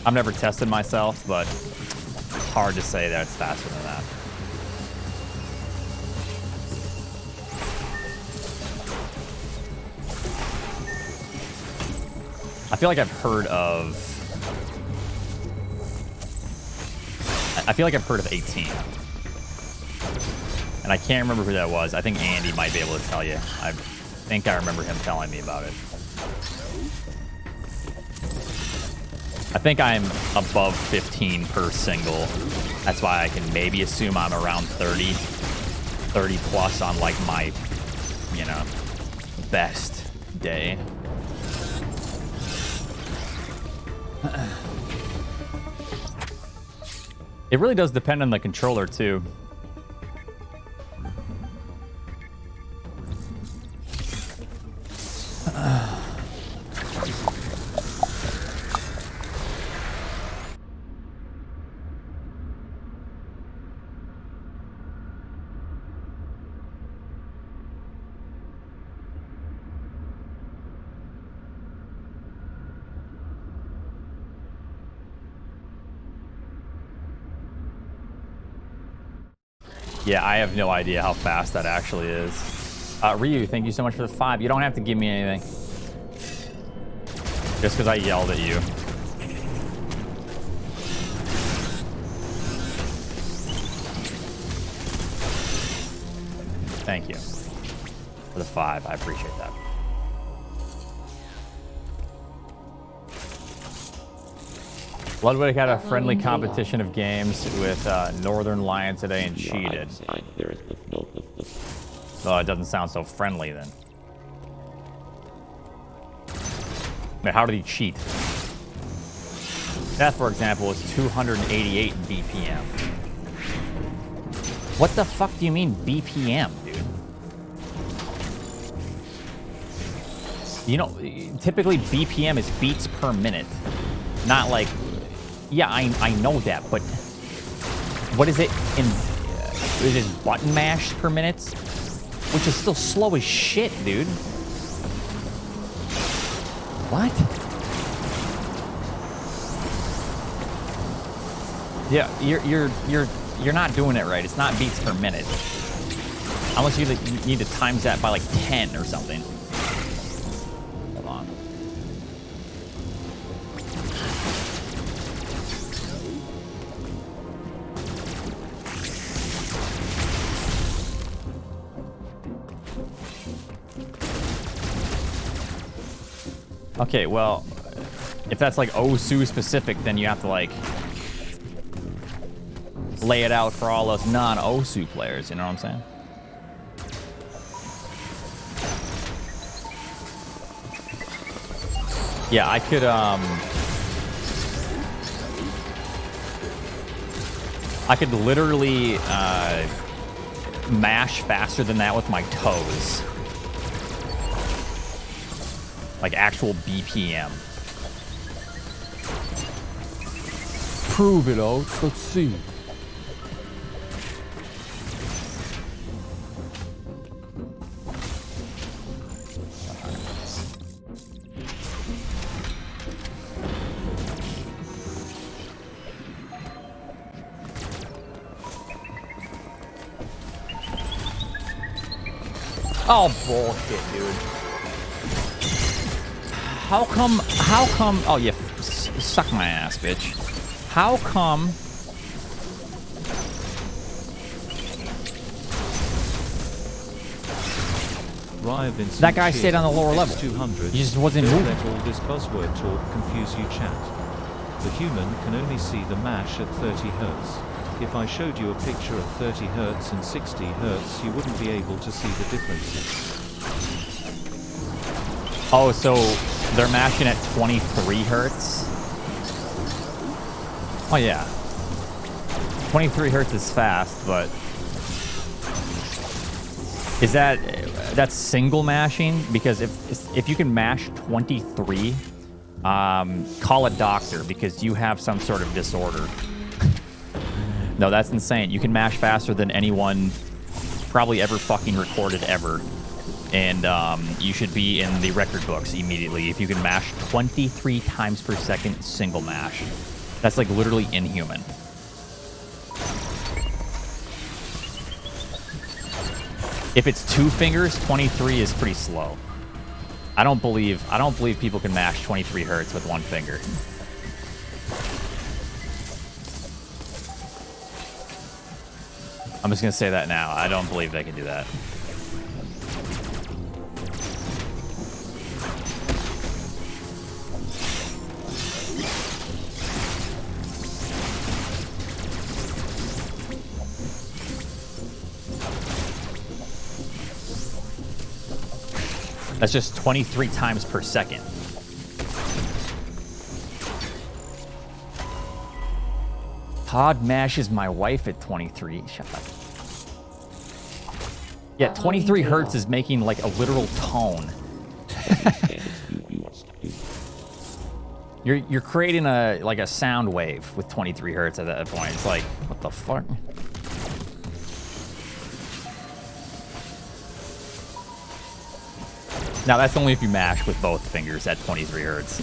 I've never tested myself, but it's hard to say that it's faster than that. I feel like I've heard of 18. And I can't remember who that was. I think Andy might be able to tell you. I think I remember him telling me about it. I think I'm above 15 per single. That's why I can maybe assume I'm around 30 plus on like my, best day. It really does depend on the controller too. Yeah, I have no idea how fast that actually is. Ryu, thank you so much for the 5. You don't have to give me anything. Just because I yelled at you. Thank you for the 5. I appreciate that. Ludwig had a friendly competition of games with Northern Lion today and cheated. Oh, it doesn't sound so friendly then. Wait, how did he cheat? That, for example, is 288 BPM. What the fuck do you mean BPM, dude? You know, typically BPM is beats per minute. Not like... Yeah, I know that, but... What is it in... Is it button mash per minute? Which is still slow as shit, dude. What? Yeah, you're not doing it right. It's not beats per minute. Unless you need to times that by like 10 or something. Hold on. Okay, well, if that's like Osu specific, then you have to like lay it out for all us non-Osu players, you know what I'm saying? Yeah, I could literally mash faster than that with my toes. Like actual BPM. Prove it out. Let's see. Oh, bullshit, dude. How come, oh yeah, suck my ass, bitch. How come that guy stayed on the lower level? He just wasn't moving. Let all this buzzword talk confuse you, chat. The human can only see the mash at 30 Hz. If I showed you a picture of 30 Hz and 60 Hz, you wouldn't be able to see the differences. Oh, so they're mashing at 23 Hertz? Oh yeah. 23 Hertz is fast, but is that's single mashing? Because if you can mash 23, call a doctor because you have some sort of disorder. No, that's insane. You can mash faster than anyone probably ever fucking recorded ever. And you should be in the record books immediately if you can mash 23 times per second single mash. That's like literally inhuman. If it's two fingers, 23 is pretty slow. I don't believe people can mash 23 Hertz with one finger. I'm just gonna say that now. I don't believe they can do that. That's just 23 times per second. Todd mashes my wife at 23. Shut up. Yeah, 23 Hertz is making like a literal tone. You're creating a sound wave with 23 Hertz at that point. It's like, what the fuck? Now, that's only if you mash with both fingers at 23 Hertz.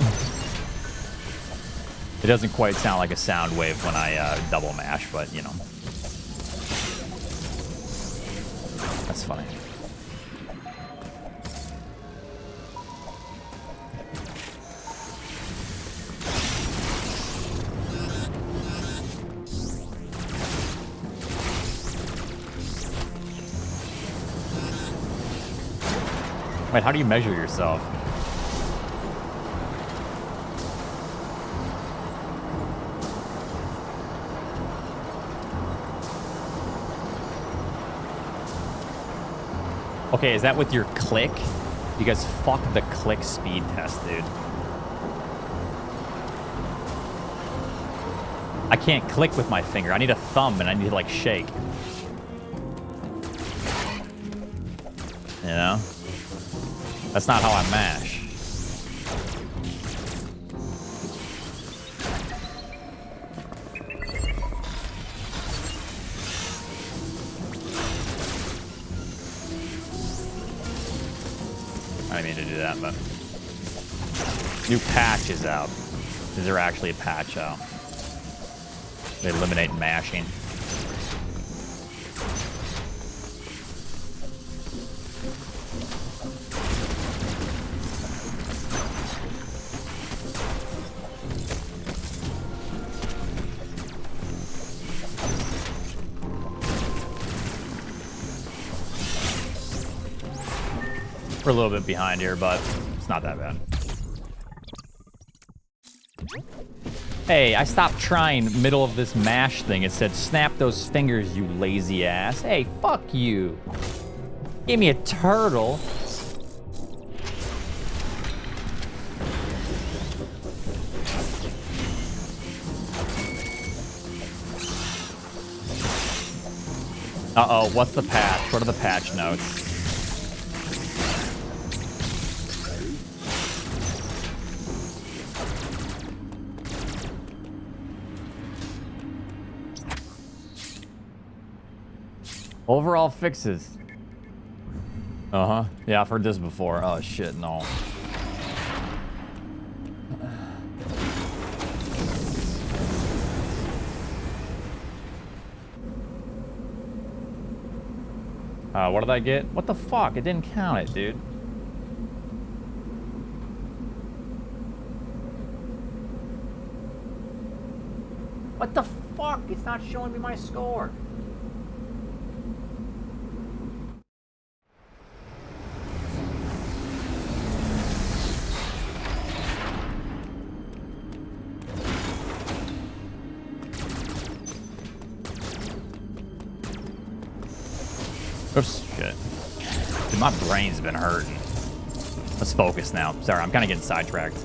It doesn't quite sound like a sound wave when I double mash, but, you know. That's funny. Wait, how do you measure yourself? Okay, is that with your click? Because fuck the click speed test, dude. I can't click with my finger. I need a thumb and I need to like shake. You know? That's not how I mash. I didn't mean to do that, but new patch is out. Is there actually a patch out? They eliminate mashing. We're a little bit behind here, but it's not that bad. Hey, I stopped trying middle of this mash thing. It said, snap those fingers, you lazy ass. Hey, fuck you. Give me a turtle. Uh-oh, what's the patch? What are the patch notes? Overall fixes. Uh-huh. Yeah, I've heard this before. Oh, shit, no. What did I get? What the fuck? It didn't count it, dude. What the fuck? It's not showing me my score. Oops, shit. Dude, my brain's been hurting. Let's focus now. Sorry, I'm kind of getting sidetracked.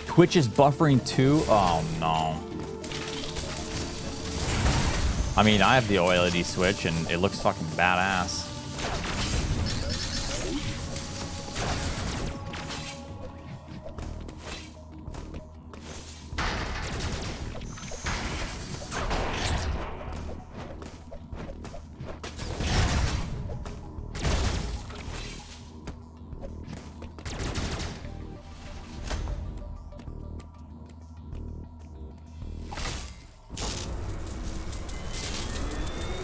Twitch is buffering too? Oh, no. I mean, I have the OLED Switch, and it looks fucking badass.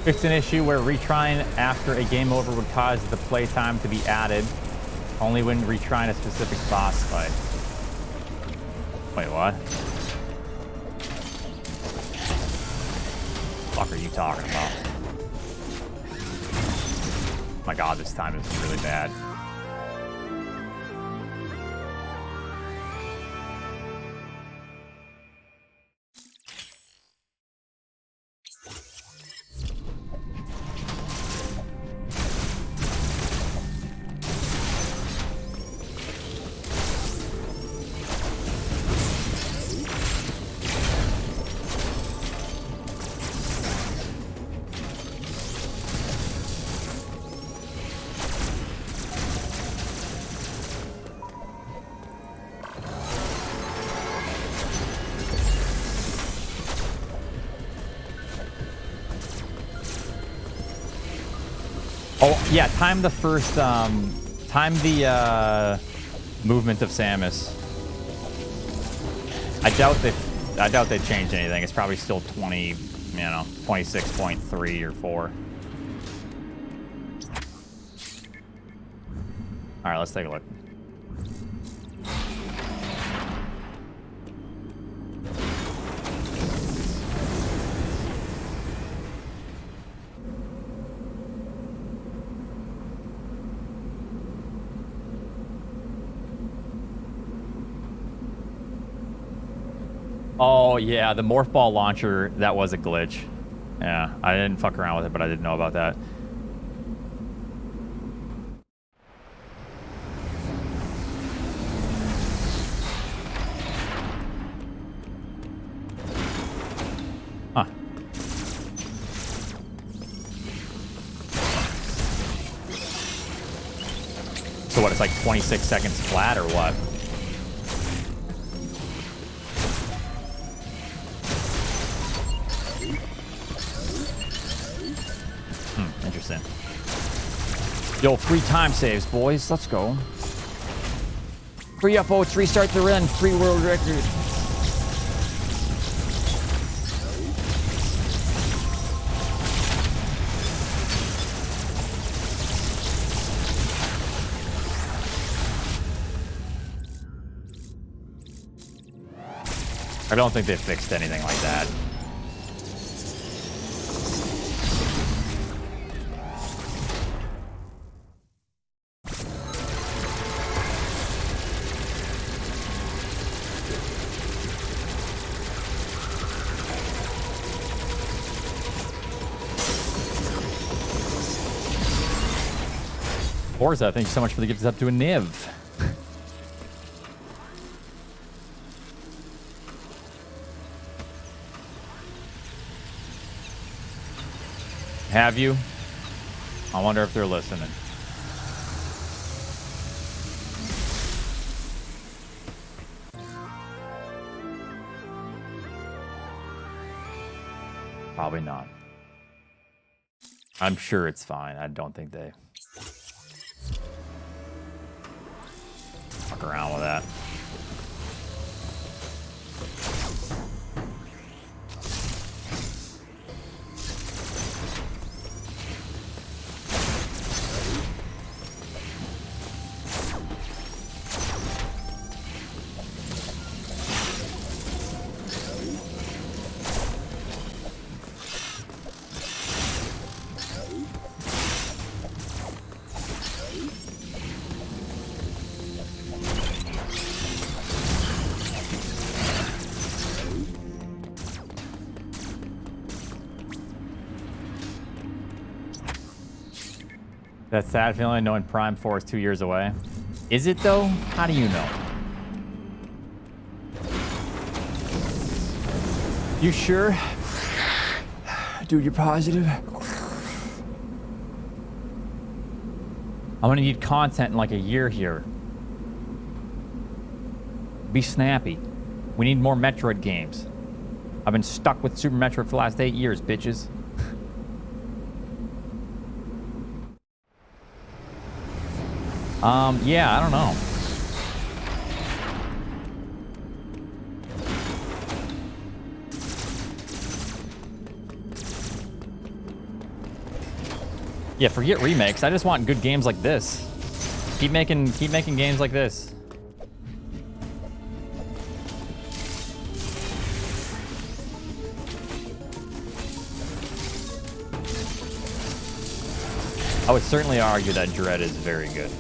Fixed an issue where retrying after a game over would cause the playtime to be added only when retrying a specific boss fight. Wait, what? What the fuck are you talking about? Oh my god, this time is really bad. Oh, yeah, time the first, time the, movement of Samus. I doubt they changed anything. It's probably still 20, you know, 26.3 or 4. Alright, let's take a look. Oh, yeah, the Morph Ball launcher, that was a glitch. Yeah, I didn't fuck around with it, but I didn't know about that. Huh. So what, it's like 26 seconds flat or what? Interesting. Yo, 3 time saves, boys. Let's go. Free up, Oats. Restart the run. Free world record. I don't think they fixed anything like that. Forza, thank you so much for the gifts up to a Niv. Have you? I wonder if they're listening. Probably not. I'm sure it's fine. I don't think they fuck around with that. That sad feeling knowing Prime 4 is 2 years away. Is it though? How do you know? You sure? Dude, you're positive? I'm gonna need content in like a year here. Be snappy. We need more Metroid games. I've been stuck with Super Metroid for the last 8 years, bitches. Yeah, I don't know. Yeah, forget remakes. I just want good games like this. Keep making games like this. I would certainly argue that Dread is very good.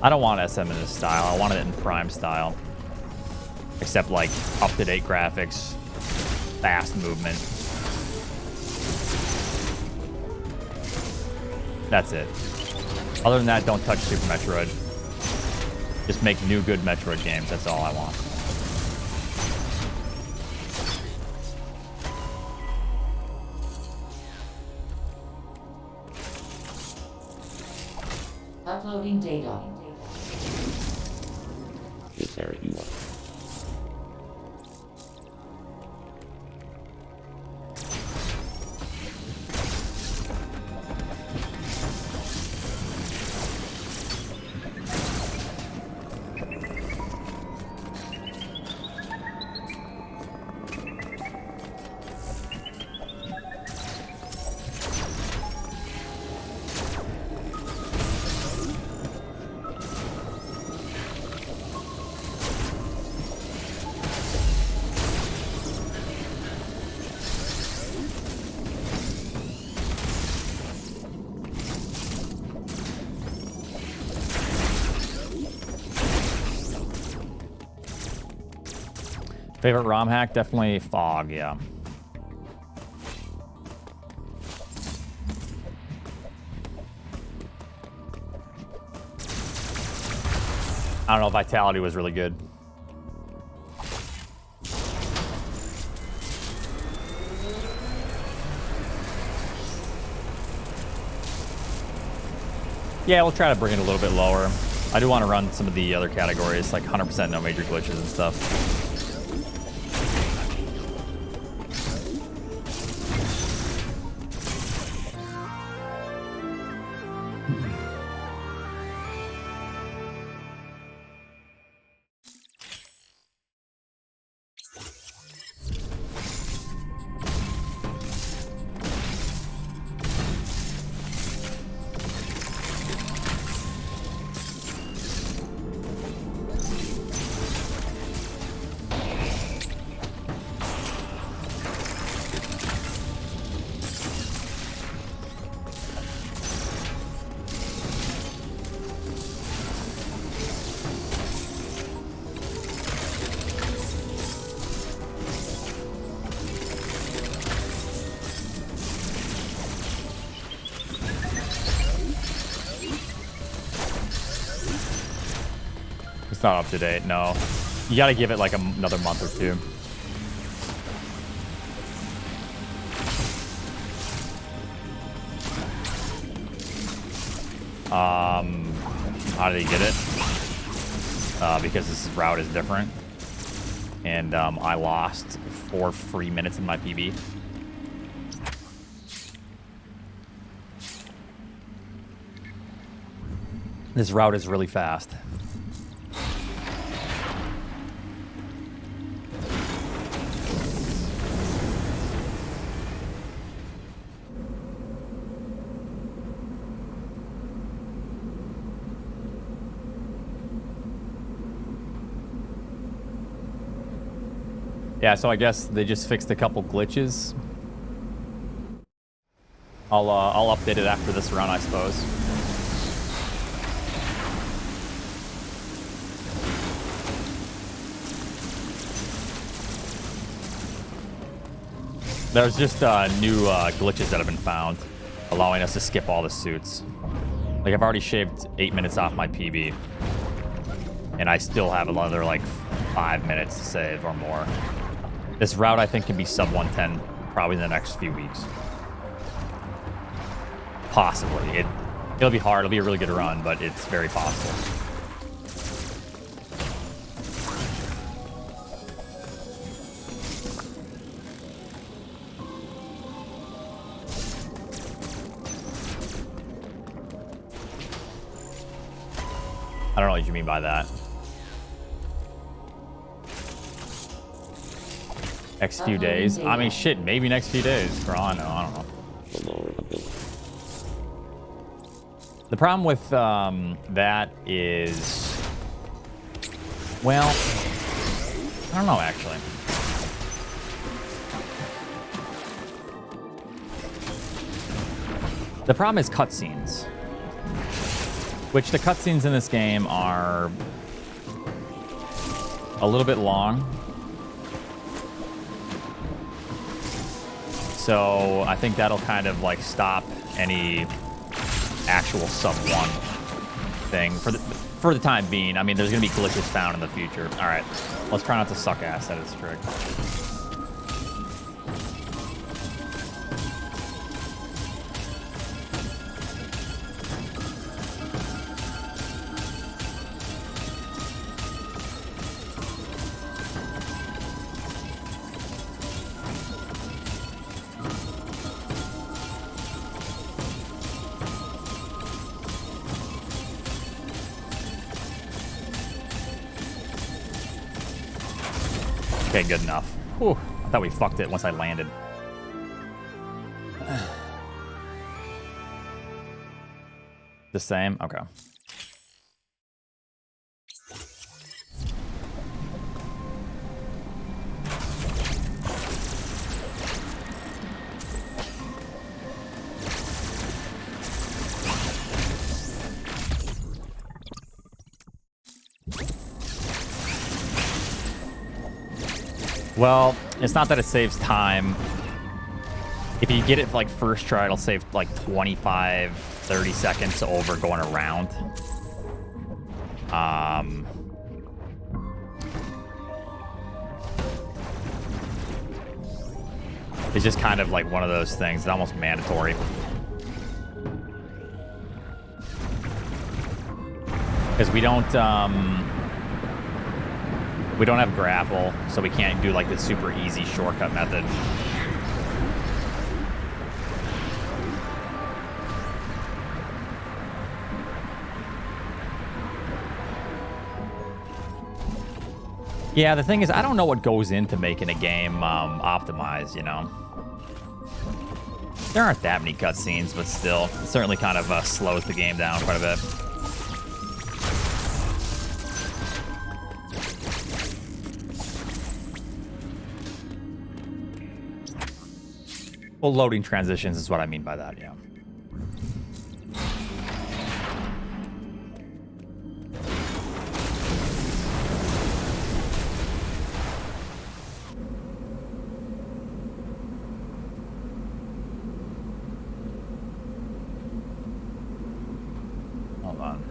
I don't want SM in this style. I want it in Prime style. Except like up-to-date graphics, fast movement. That's it. Other than that, don't touch Super Metroid. Just make new good Metroid games. That's all I want. Uploading data. This area you want. Favorite ROM hack? Definitely Fog, yeah. I don't know, Vitality was really good. Yeah, we'll try to bring it a little bit lower. I do want to run some of the other categories, like 100% no major glitches and stuff. It's not up to date, no. You gotta give it like another month or two. How did he get it? Because this route is different. And I lost 4 free minutes in my PB. This route is really fast. Yeah, so I guess they just fixed a couple glitches. I'll update it after this run, I suppose. There's just new glitches that have been found, allowing us to skip all the suits. Like, I've already shaved 8 minutes off my PB, and I still have another, like, 5 minutes to save or more. This route, I think, can be sub 110 probably in the next few weeks. Possibly. It'll be hard. It'll be a really good run, but it's very possible. I don't know what you mean by that. Next few days? I mean, shit, maybe next few days. For all I know, I don't know. The problem with that is... Well, I don't know, actually. The problem is cutscenes. Which the cutscenes in this game are a little bit long. So I think that'll kind of like stop any actual sub 1 thing for the time being. I mean, there's gonna be glitches found in the future. All right, let's try not to suck ass at its trick. Okay, good enough. Whew. I thought we fucked it once I landed. The same? Okay. Well, it's not that it saves time. If you get it like first try, it'll save like 25, 30 seconds over going around. It's just kind of like one of those things. It's almost mandatory. Because we don't have grapple, so we can't do like the super easy shortcut method. Yeah, the thing is, I don't know what goes into making a game optimized, you know? There aren't that many cutscenes, but still, it certainly kind of slows the game down quite a bit. Well, loading transitions is what I mean by that, yeah. Hold on.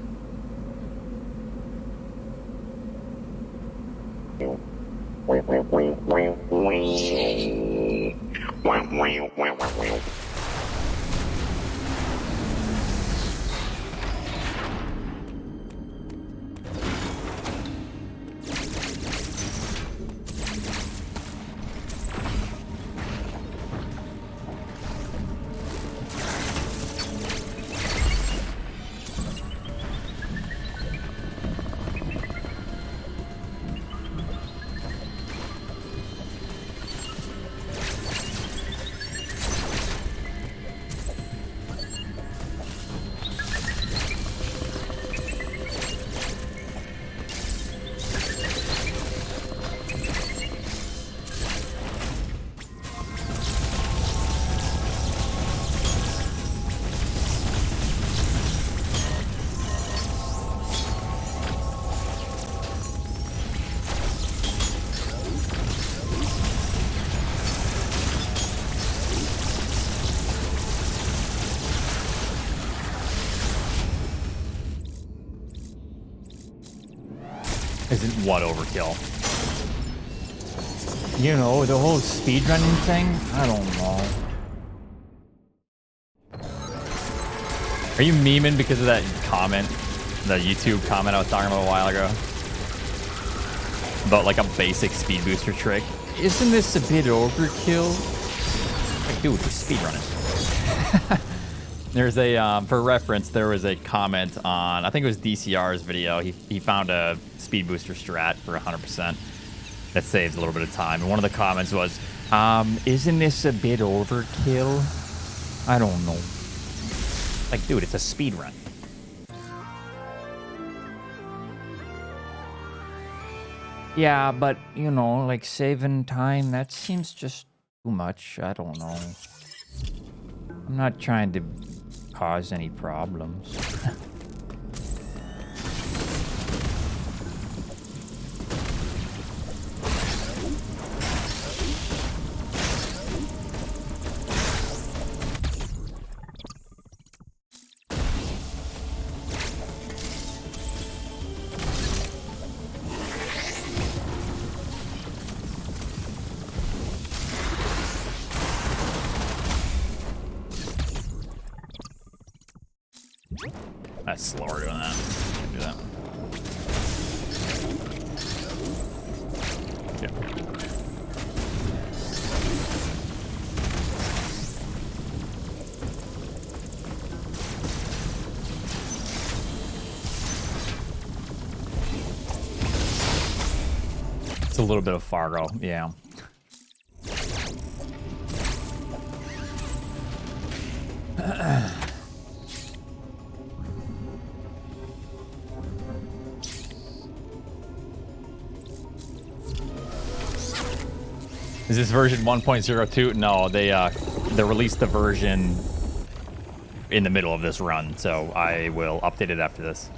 Isn't what overkill? You know, the whole speedrunning thing? I don't know. Are you memeing because of that comment? The YouTube comment I was talking about a while ago? About like a basic speed booster trick? Isn't this a bit overkill? Like, dude, it's speedrunning. There's a, for reference, there was a comment on, I think it was DCR's video. He found a speed booster strat for 100% that saves a little bit of time. And one of the comments was, isn't this a bit overkill? I don't know. like, dude, it's a speed run. Yeah, but, you know, like saving time, that seems just too much. I don't know. I'm not trying to cause any problems. That's slower doing that. Can't do that. Yeah. It's a little bit of Fargo, yeah. Is this version 1.02? No, they released the version in the middle of this run, so I will update it after this.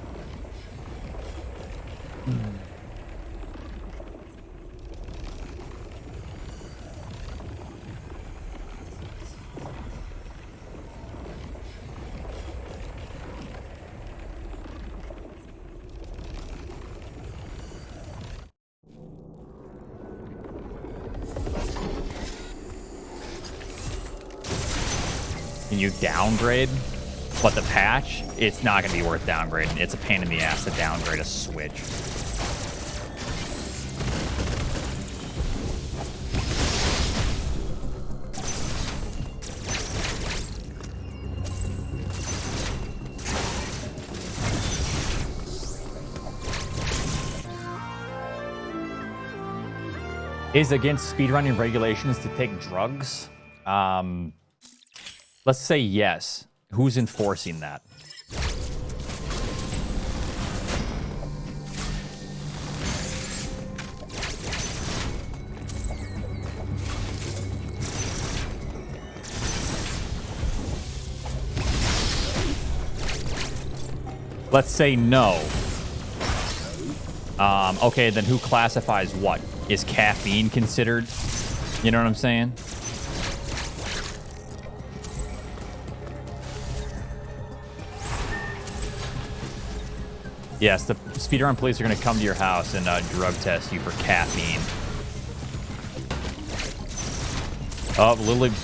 Can you downgrade? But the patch, it's not going to be worth downgrading. It's a pain in the ass to downgrade a Switch. Is against speedrunning regulations to take drugs? Let's say yes. Who's enforcing that? Let's say no. Okay, then who classifies what? Is caffeine considered? You know what I'm saying? Yes, the speedrun police are going to come to your house and drug test you for caffeine. Oh,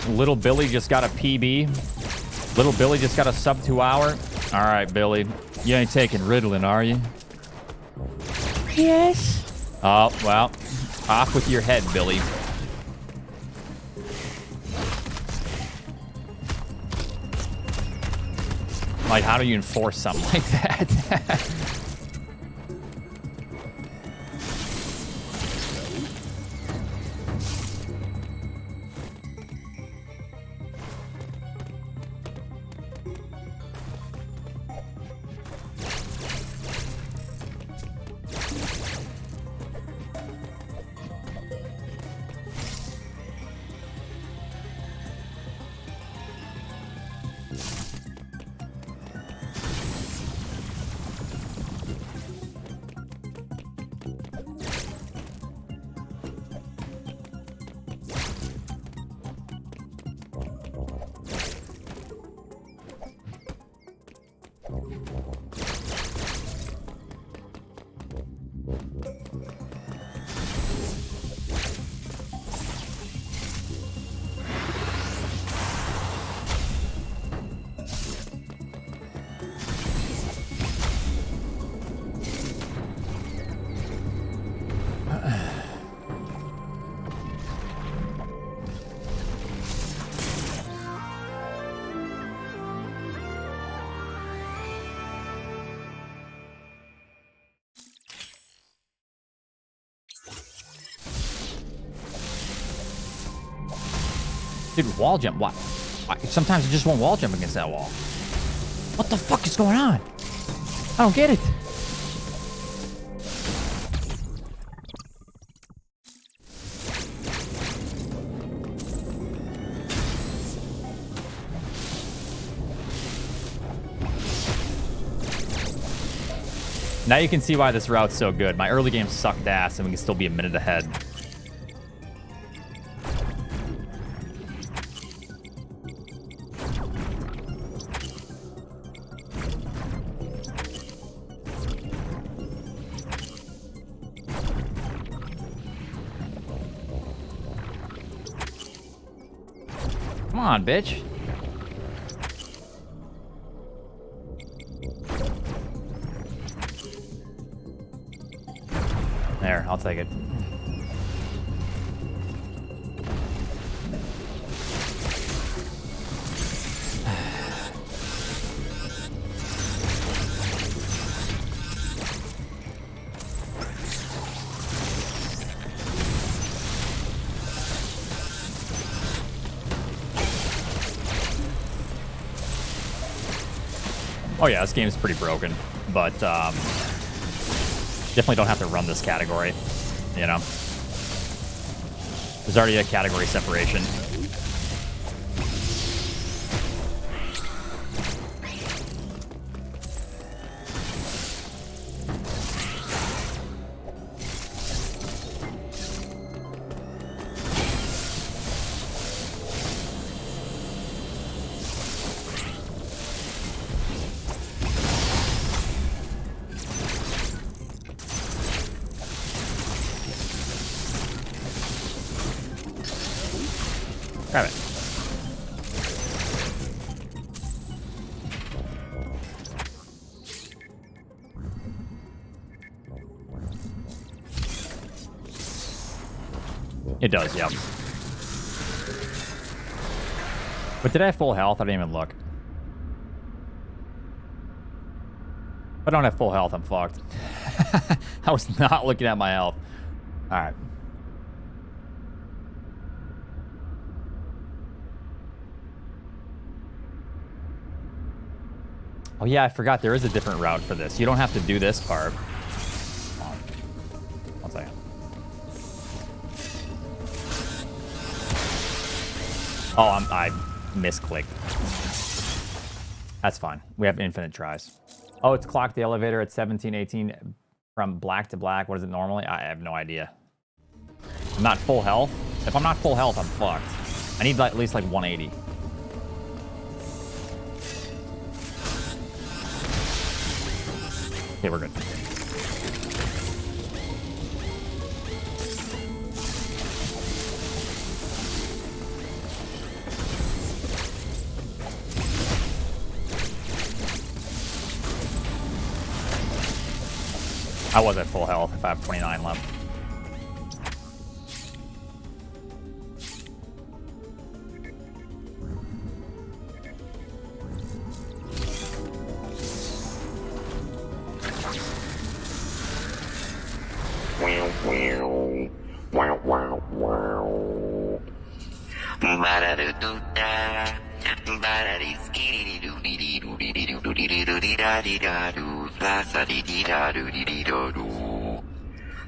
little Billy just got a PB. Little Billy just got a sub 2 hour. All right, Billy. You ain't taking Ritalin, are you? Yes. Oh, well. Off with your head, Billy. Like, how do you enforce something like that? Dude, wall jump. Why? Sometimes it just won't wall jump against that wall. What the fuck is going on? I don't get it. Now you can see why this route's so good. My early game sucked ass, and we can still be a minute ahead. Come on, bitch. There, I'll take it. Oh yeah, this game is pretty broken, but definitely don't have to run this category, you know? There's already a category separation. Grab it. It does, yep. But did I have full health? I didn't even look. If I don't have full health, I'm fucked. I was not looking at my health. Alright. Oh yeah, I forgot there is a different route for this. You don't have to do this part. Hold on. 1 second. Oh, I misclicked. That's fine. We have infinite tries. Oh, it's clocked the elevator at 1718 from black to black. What is it normally? I have no idea. I'm not full health. If I'm not full health, I'm fucked. I need at least like 180. Okay, we're good. I was at full health if I have 29 left.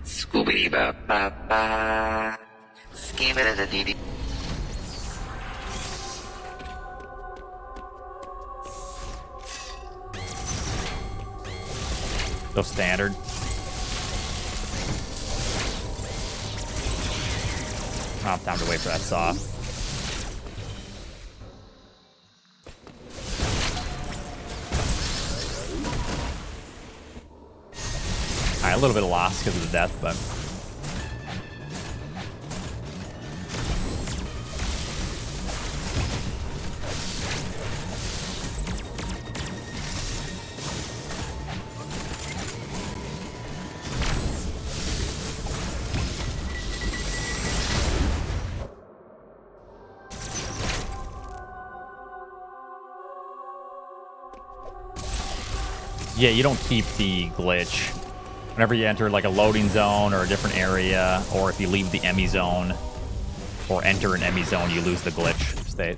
Scooby ba ba ba. Skibidi da dee dee. So standard. I don't have time to wait for that saw. Alright, a little bit of loss because of the death, but... Yeah, you don't keep the glitch. Whenever you enter like a loading zone or a different area, or if you leave the Emmy zone, or enter an enemy zone, you lose the glitch state.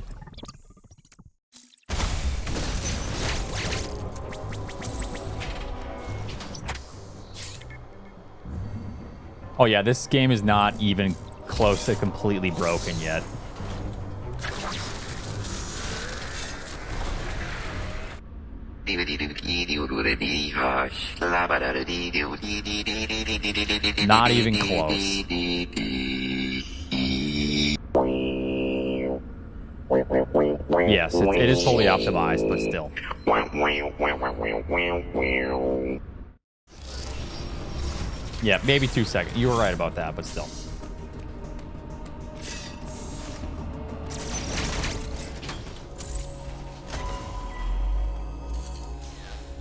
Oh yeah, this game is not even close to completely broken yet. Not even close. Yes, it is fully optimized, but still. Yeah, maybe 2 seconds. You were right about that, but still.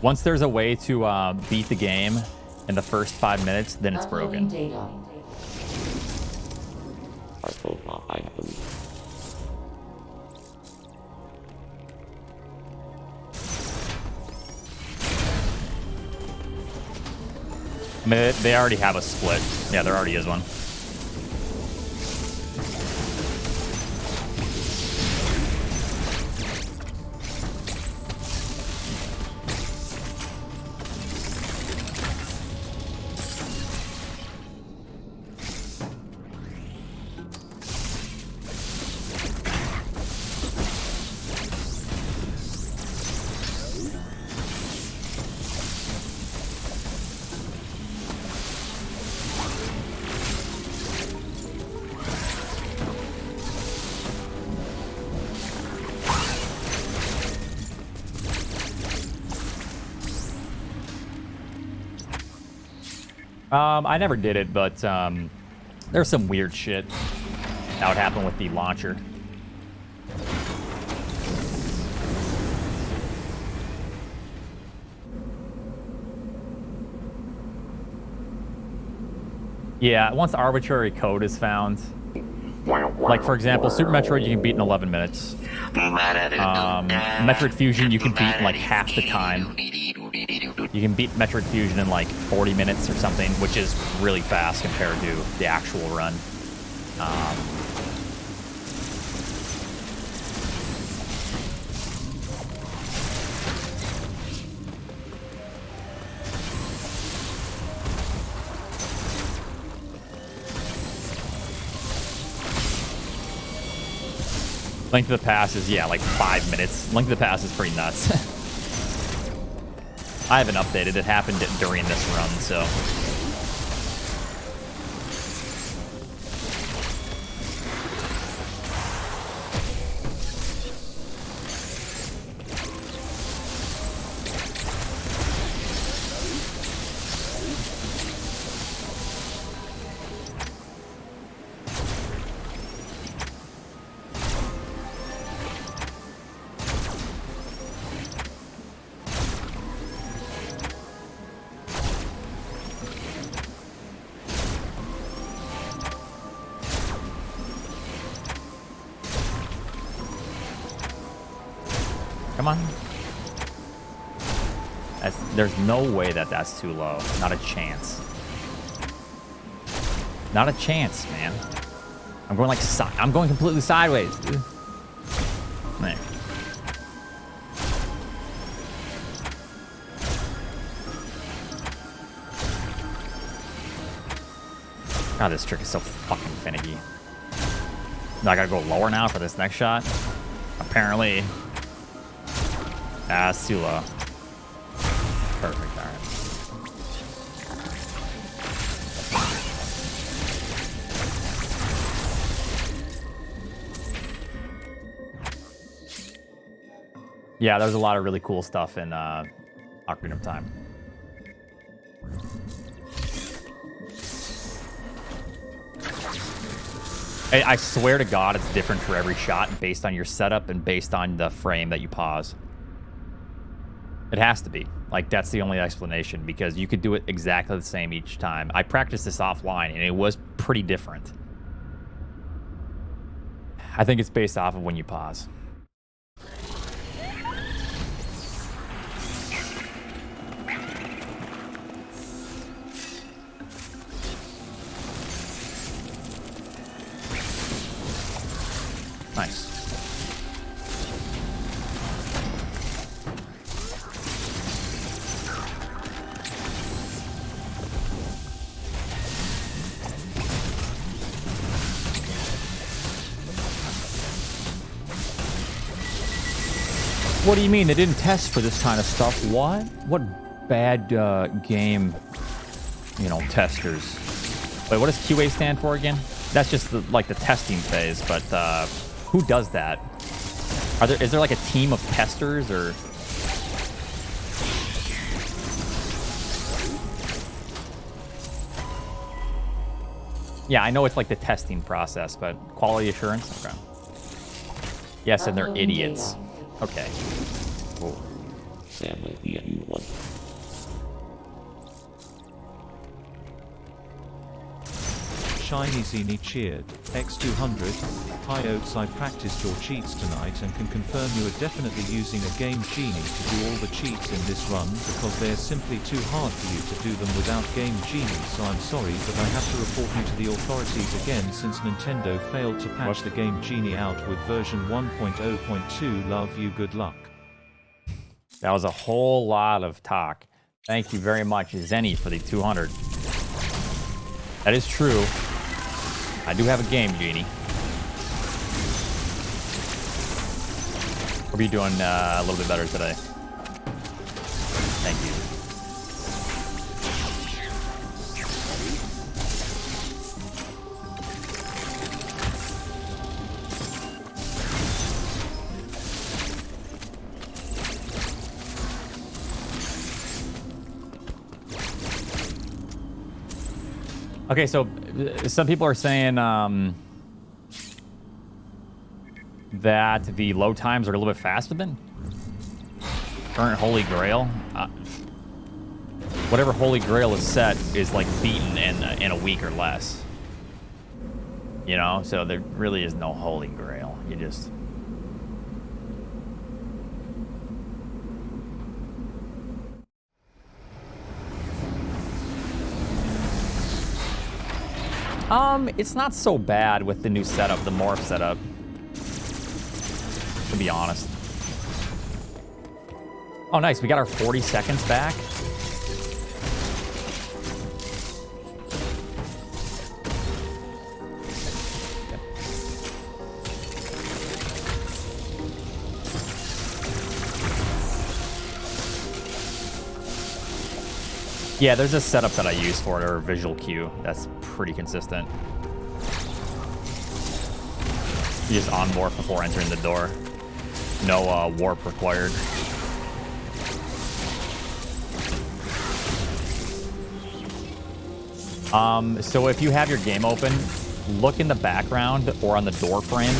Once there's a way to beat the game in the first 5 minutes, then it's broken. Data. I mean, they already have a split. Yeah, there already is one. I never did it, but there's some weird shit that would happen with the launcher. Yeah, once arbitrary code is found, like for example, Super Metroid you can beat in 11 minutes. Metroid Fusion you can beat in like half the time. You can beat Metroid Fusion in like 40 minutes or something, which is really fast compared to the actual run. Length of the pass is, yeah, like 5 minutes. Length of the pass is pretty nuts. I haven't updated. It happened during this run, so. Come on. There's no way that's too low. Not a chance. Not a chance, man. I'm going like I'm going completely sideways, dude. Man. God, this trick is so fucking finicky. Now I gotta go lower now for this next shot. Apparently. Ah, it's too low. Perfect, alright. Yeah, there's a lot of really cool stuff in Ocarina of Time. I swear to God, it's different for every shot based on your setup and based on the frame that you pause. It has to be. Like, that's the only explanation, because you could do it exactly the same each time. I practiced this offline, and it was pretty different. I think it's based off of when you pause. What do you mean? They didn't test for this kind of stuff. What? What bad game, you know, testers. Wait, what does QA stand for again? That's just the, like the testing phase, but who does that? Is there like a team of testers or? Yeah, I know it's like the testing process, but quality assurance? Okay. Yes, and they're idiots. Okay. Oh. Sam will be a new one. Shiny Zini cheered. X200. Hi Oats, I practiced your cheats tonight and can confirm you are definitely using a Game Genie to do all the cheats in this run because they're simply too hard for you to do them without Game Genie, so I'm sorry but I have to report you to the authorities again since Nintendo failed to patch the Game Genie out with version 1.0.2. Love you, good luck. That was a whole lot of talk. Thank you very much, Zenny, for the 200. That is true. I do have a Game Genie. Hope you're doing a little bit better today. Thank you. Okay, so some people are saying that the load times are a little bit faster than current Holy Grail. Whatever Holy Grail is set is like beaten in a week or less. You know, so there really is no Holy Grail. You just... it's not so bad with the new setup, the morph setup. To be honest. Oh, nice. We got our 40 seconds back. Yeah, there's a setup that I use for it, or a visual cue. That's pretty consistent. You just on-morph before entering the door. No warp required. So if you have your game open, look in the background or on the door frame.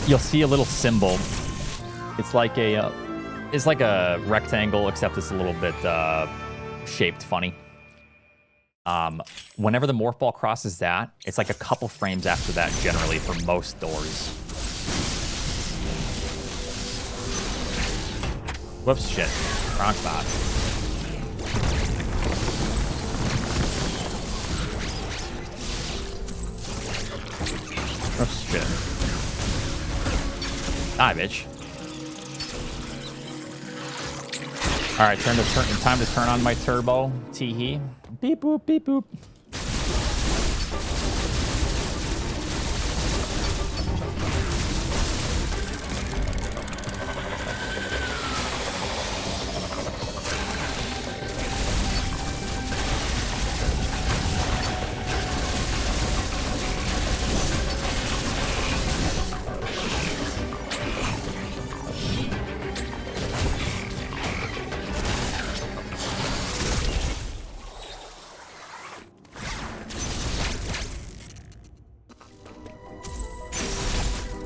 You'll see a little symbol. It's like a rectangle, except it's a little bit shaped funny. Whenever the morph ball crosses that, it's like a couple frames after that generally for most doors. Whoops, shit. Wrong spot. Whoops, shit. Die, bitch. Alright, time to turn on my turbo. Tee-hee. Beep boop, beep boop.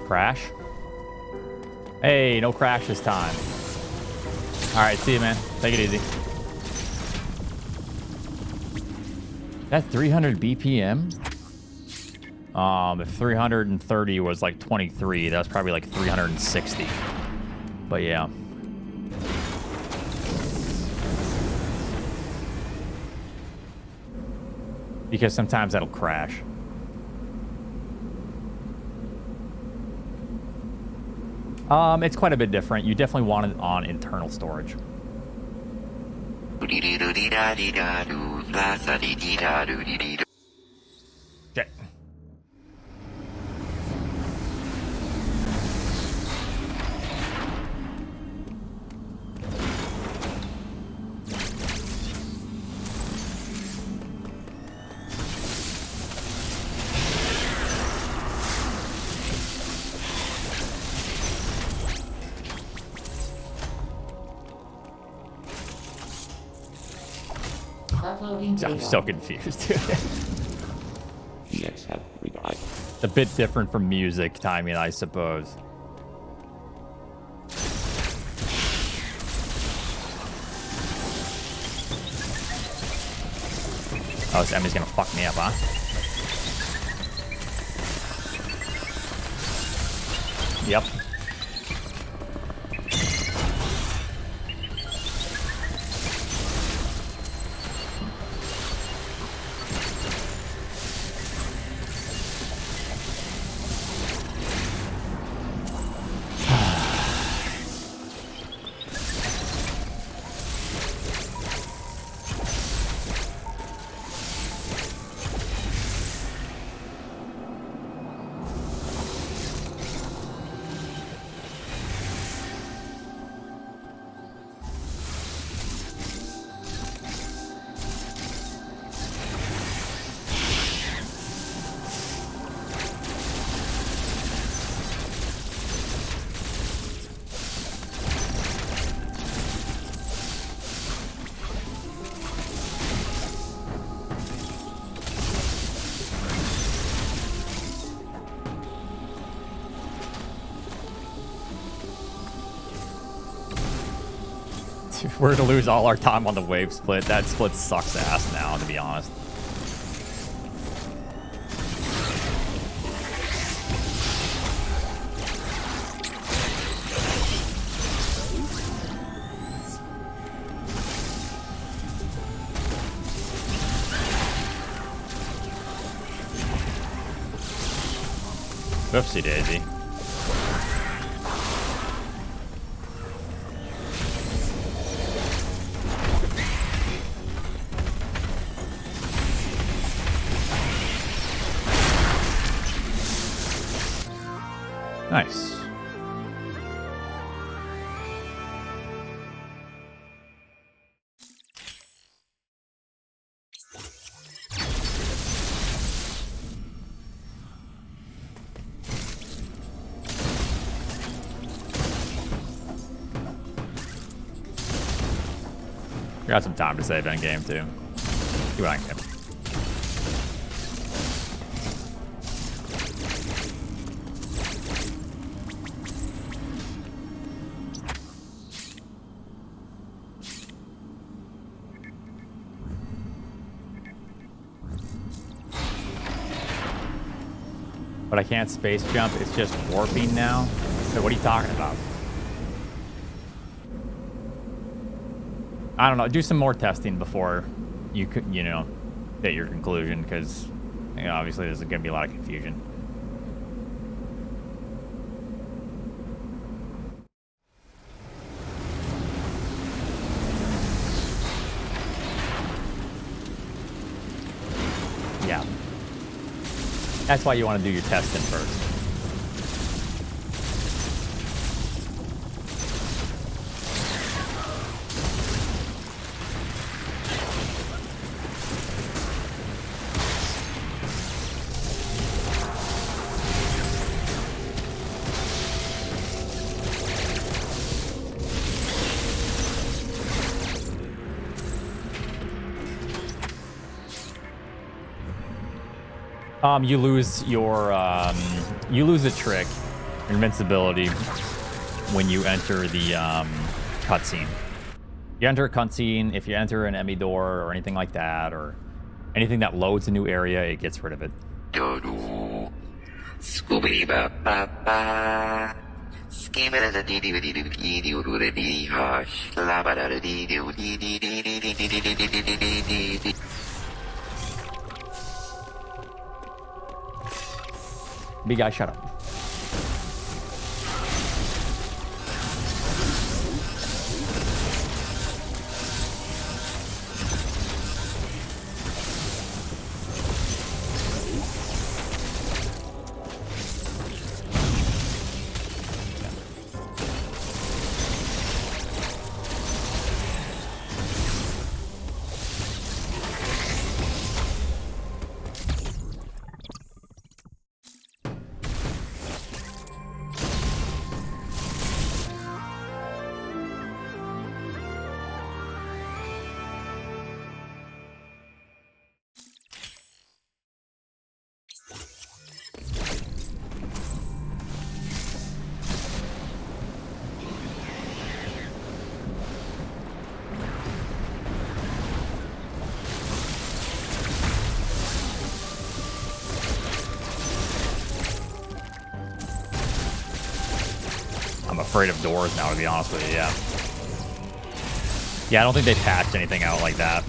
Crash. Hey, no crash this time. All right, see you, man. Take it easy. That's 300 BPM. If 330 was like 23, that's probably like 360. But yeah. Because sometimes that'll crash. It's quite a bit different. You definitely want it on internal storage. Shit. Uploading data. I'm so confused, dude. EX have revived. A bit different from music timing, I suppose. Oh, this enemy's gonna fuck me up, huh? Yep. We're to lose all our time on the wave split. That split sucks ass now, to be honest. Oopsie daisy. Nice. Got some time to save in game too. See what I can get. But I can't space jump. It's just warping now. So what are you talking about? I don't know. Do some more testing before you could, you know, hit your conclusion, because you know, obviously there's going to be a lot of confusion. Yeah. That's why you want to do your testing first. You lose your, you lose a trick, your invincibility, when you enter the cutscene. You enter a cutscene, if you enter an enemy door or anything like that, or anything that loads a new area, it gets rid of it. Scoobity ba ba ba. Skimmer the dee dee dee dee dee dee dee dee hush. La ba da dee dee dee dee dee dee dee dee dee dee dee dee. Big guy, shut up. afraid of doors now, to be honest with you, yeah. Yeah, I don't think they patched anything out like that.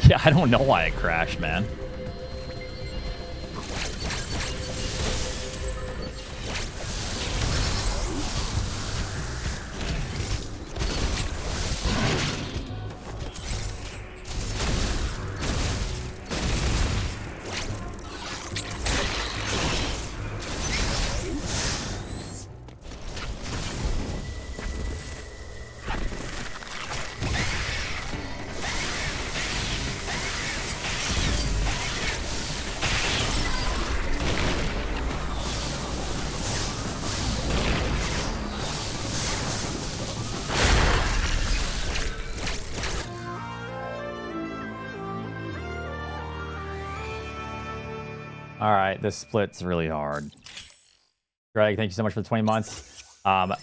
Yeah, I don't know why it crashed, man. All right, this split's really hard. Greg, thank you so much for the 20 months.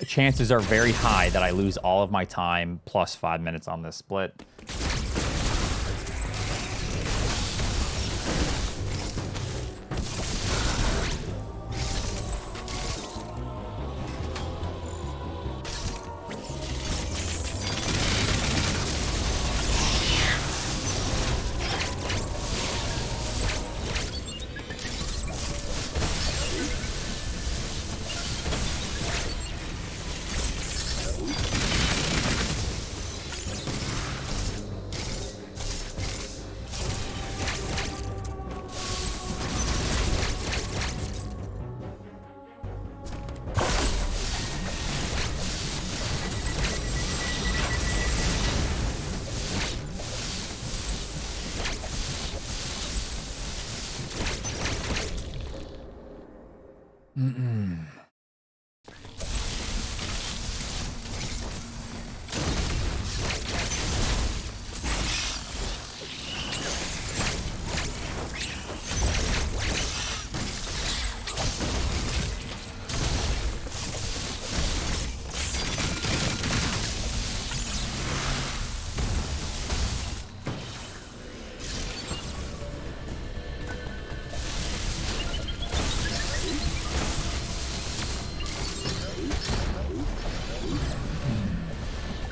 Chances are very high that I lose all of my time plus 5 minutes on this split.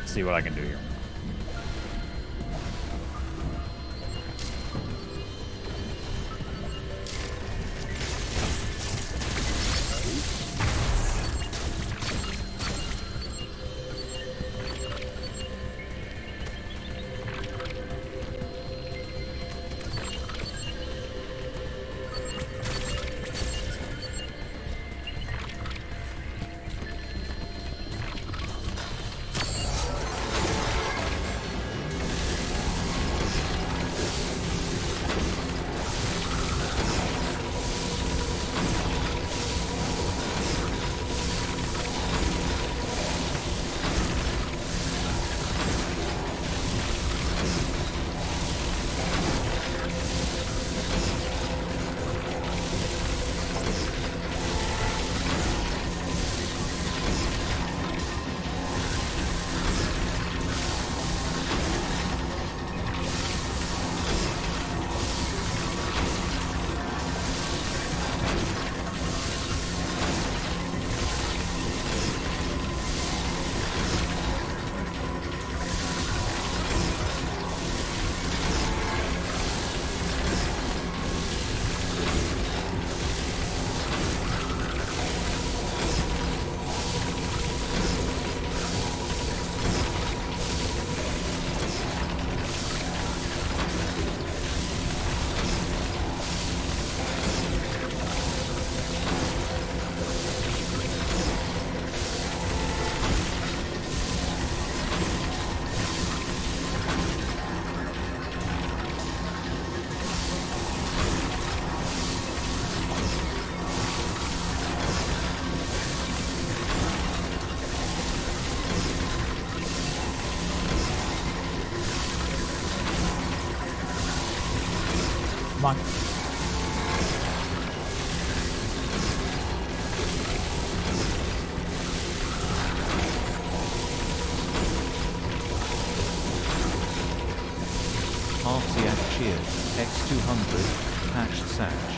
See what I can do here. Come on. Artsiak Cheer, X200, Hatched Satch.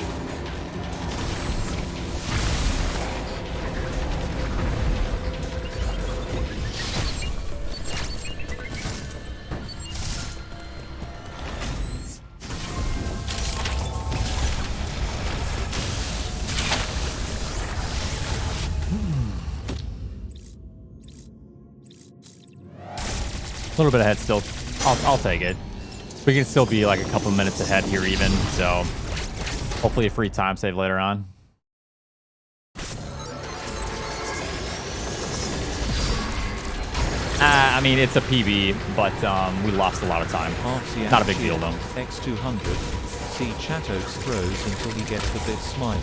A little bit ahead still. I'll take it. We can still be like a couple minutes ahead here even, so hopefully a free time save later on. I mean, it's a PB, but we lost a lot of time. Artsiak Not a big deal, though. X200. See Chatoaks throws until he gets a bit smiley.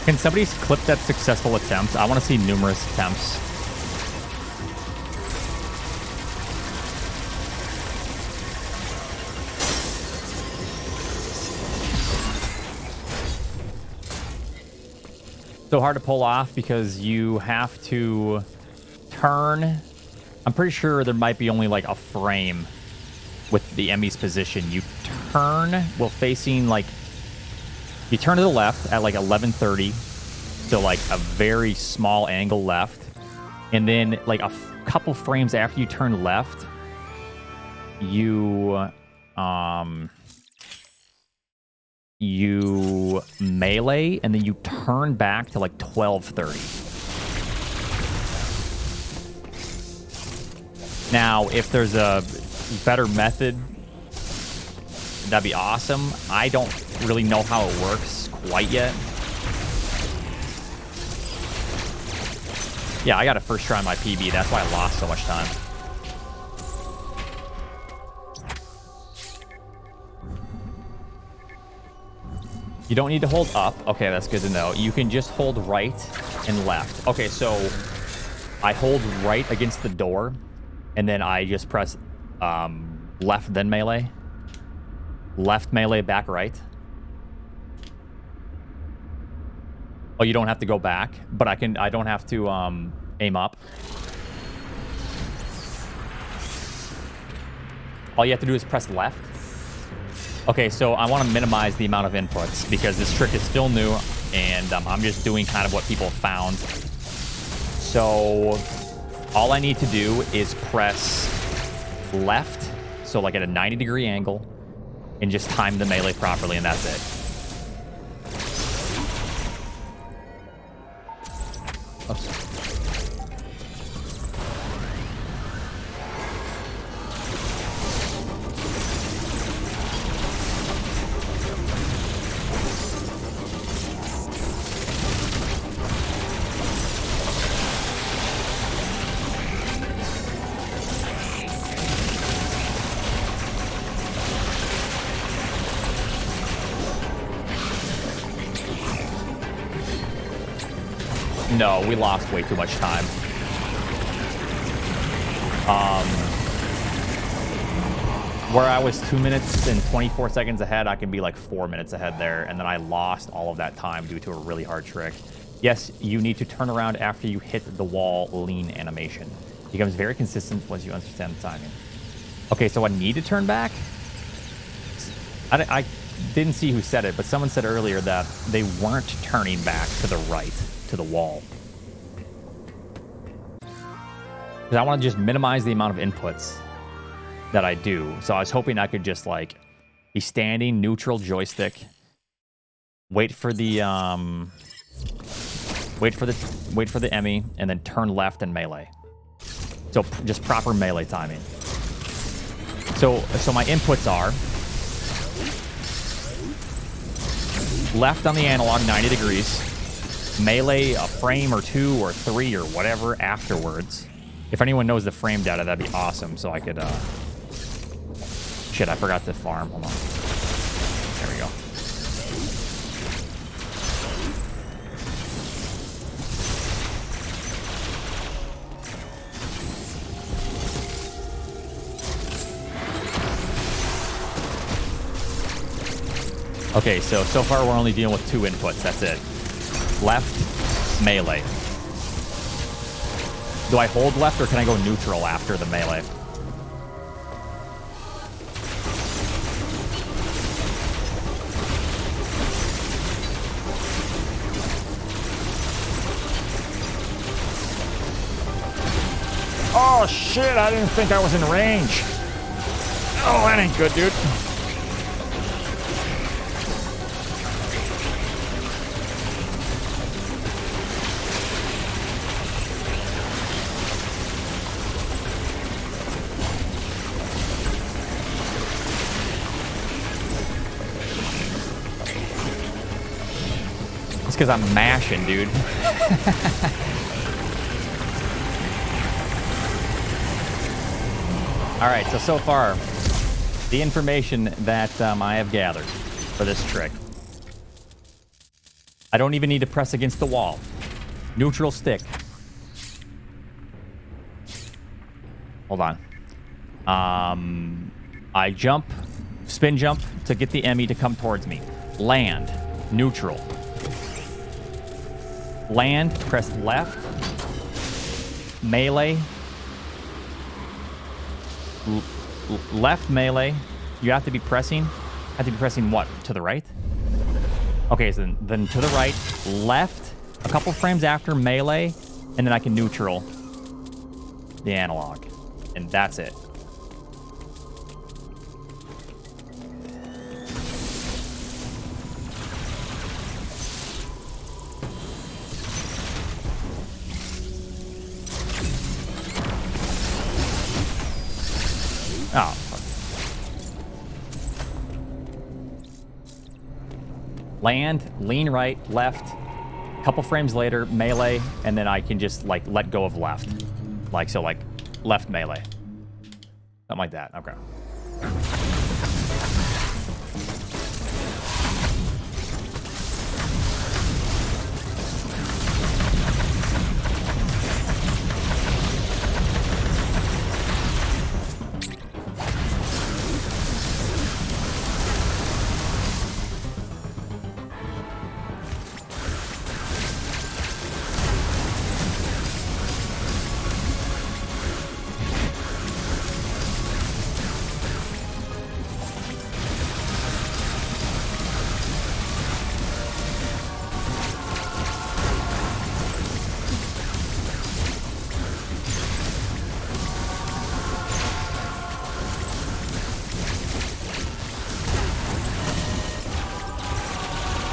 Can somebody clip that successful attempt? I want to see numerous attempts. So hard to pull off because you have to turn. I'm pretty sure there might be only like a frame with the Emmy's position. You turn while facing like, you turn to the left at like 11:30, so like a very small angle left, and then like a couple frames after you turn left, you melee, and then you turn back to like 12:30. Now, if there's a better method, that'd be awesome. I don't really know how it works quite yet. Yeah, I got to first try my PB. That's why I lost so much time. You don't need to hold up. Okay, that's good to know. You can just hold right and left. Okay, so I hold right against the door, and then I just press left, then melee. Left melee, back right. Oh, you don't have to go back, but I don't have to aim up. All you have to do is press left. Okay, so I want to minimize the amount of inputs because this trick is still new, and I'm just doing kind of what people found. So all I need to do is press left, so like at a 90-degree angle, and just time the melee properly, and that's it. Oh. No, we lost way too much time. Where I was 2 minutes and 24 seconds ahead, I can be like 4 minutes ahead there, and then I lost all of that time due to a really hard trick. Yes, you need to turn around after you hit the wall lean animation. It becomes very consistent once you understand the timing. Okay, so I need to turn back? I didn't see who said it, but someone said earlier that they weren't turning back to the right, to the wall. Because I want to just minimize the amount of inputs that I do. So I was hoping I could just like be standing, neutral joystick, wait for the Emmy, and then turn left and melee. So just proper melee timing. So my inputs are left on the analog 90 degrees, melee a frame or 2 or 3 or whatever afterwards. If anyone knows the frame data, that'd be awesome, so I could Shit, I forgot to farm. Hold on. There we go. Okay, so far we're only dealing with 2 inputs. That's it. Left, melee. Do I hold left or can I go neutral after the melee? Oh shit, I didn't think I was in range. Oh, that ain't good, dude. It's because I'm mashing, dude. All right, so far, the information that I have gathered for this trick. I don't even need to press against the wall. Neutral stick. Hold on. I jump, spin jump to get the Emmy to come towards me. Land, neutral. Land, press left. Melee. Left melee. You have to be pressing. Have to be pressing what? To the right? Okay, so then to the right. Left. A couple frames after melee. And then I can neutral the analog. And that's it. Oh, fuck. Land, lean right, left. Couple frames later, melee, and then I can just like let go of left. Like so, like left melee. Something like that. Okay.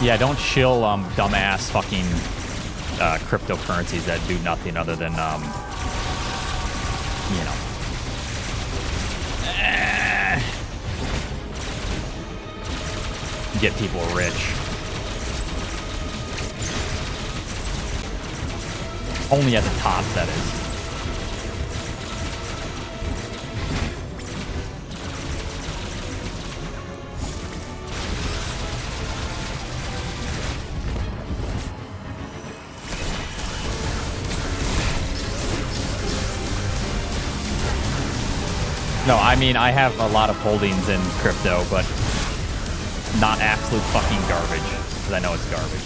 Yeah, don't shill dumbass fucking cryptocurrencies that do nothing other than, you know. Get people rich. Only at the top, that is. No, I mean, I have a lot of holdings in crypto, but not absolute fucking garbage, because I know it's garbage.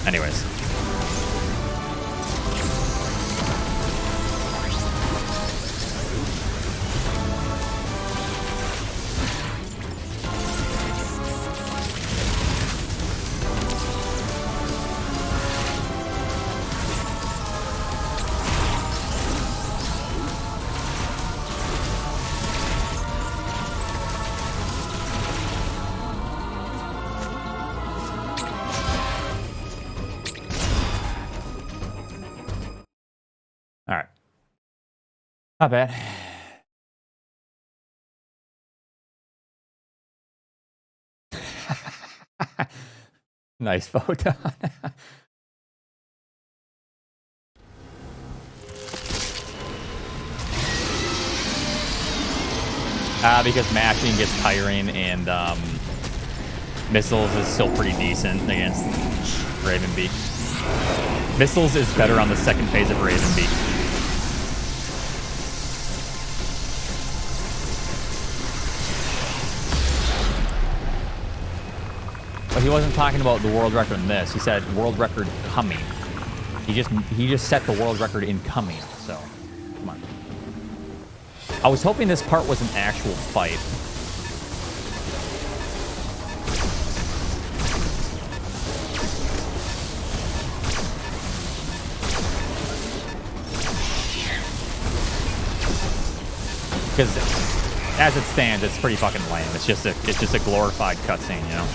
Anyways. All right. Not bad. Nice photo. Because mashing gets tiring and missiles is still pretty decent against Raven Beak. Missiles is better on the second phase of Raven Beak. But he wasn't talking about the world record in this. He said world record coming. He just set the world record in coming. So, come on. I was hoping this part was an actual fight. Because as it stands, it's pretty fucking lame. It's just a glorified cutscene, you know.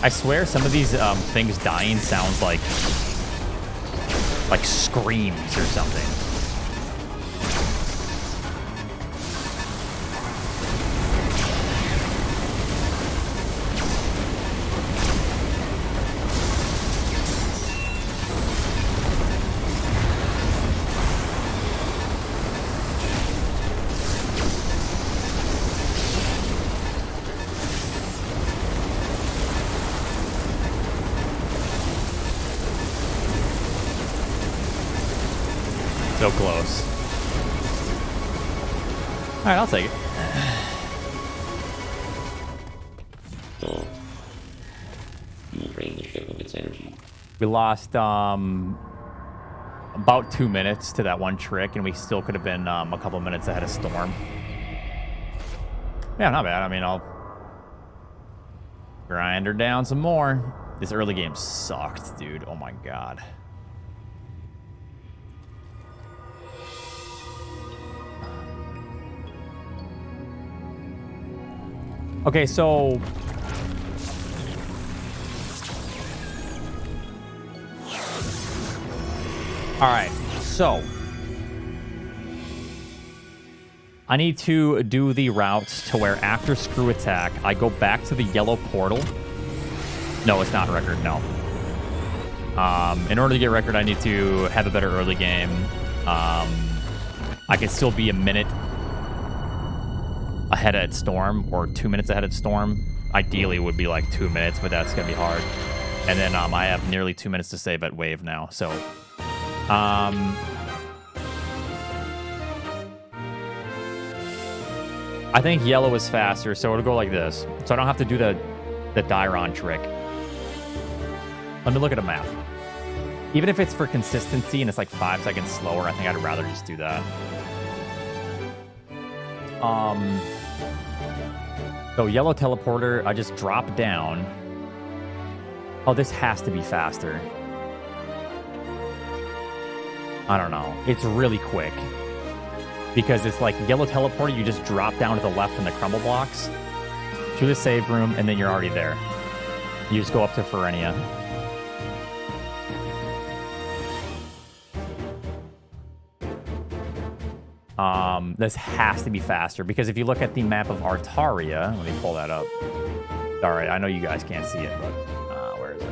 I swear some of these things dying sounds like screams or something. So close. All right, I'll take it. So, you drain the ship of its energy. We lost about 2 minutes to that one trick, and we still could have been a couple minutes ahead of Storm. Yeah, not bad. I mean, I'll grind her down some more. This early game sucked, dude. Oh my god. Okay, so all right, so I need to do the routes to where after screw attack, I go back to the yellow portal. No, it's not record, no. In order to get record, I need to have a better early game. I can still be a minute ahead at Storm, or 2 minutes ahead at Storm. Ideally, it would be like 2 minutes, but that's gonna be hard. And then I have nearly 2 minutes to save at Wave now, so I think yellow is faster, so it'll go like this. So I don't have to do the Dairon trick. Let me look at a map. Even if it's for consistency and it's like 5 seconds slower, I think I'd rather just do that. So yellow teleporter, I just drop down. Oh, this has to be faster. I don't know. It's really quick. Because it's like yellow teleporter, you just drop down to the left in the crumble blocks, to the save room, and then you're already there. You just go up to Ferenia. This has to be faster, because if you look at the map of Artaria, let me pull that up. Sorry, I know you guys can't see it, but where is it?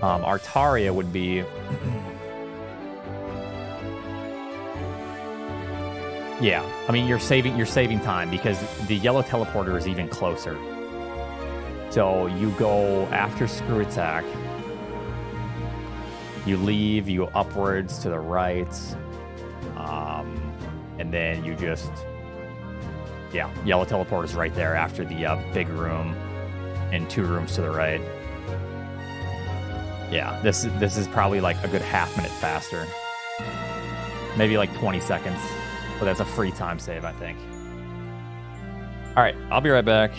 Artaria would be yeah, I mean you're saving time because the yellow teleporter is even closer. So you go after screw attack. You leave, you go upwards to the right, and then you just, yeah, yellow teleport is right there after the big room and 2 rooms to the right. Yeah, this is probably like a good half minute faster. Maybe like 20 seconds, but that's a free time save, I think. All right, I'll be right back.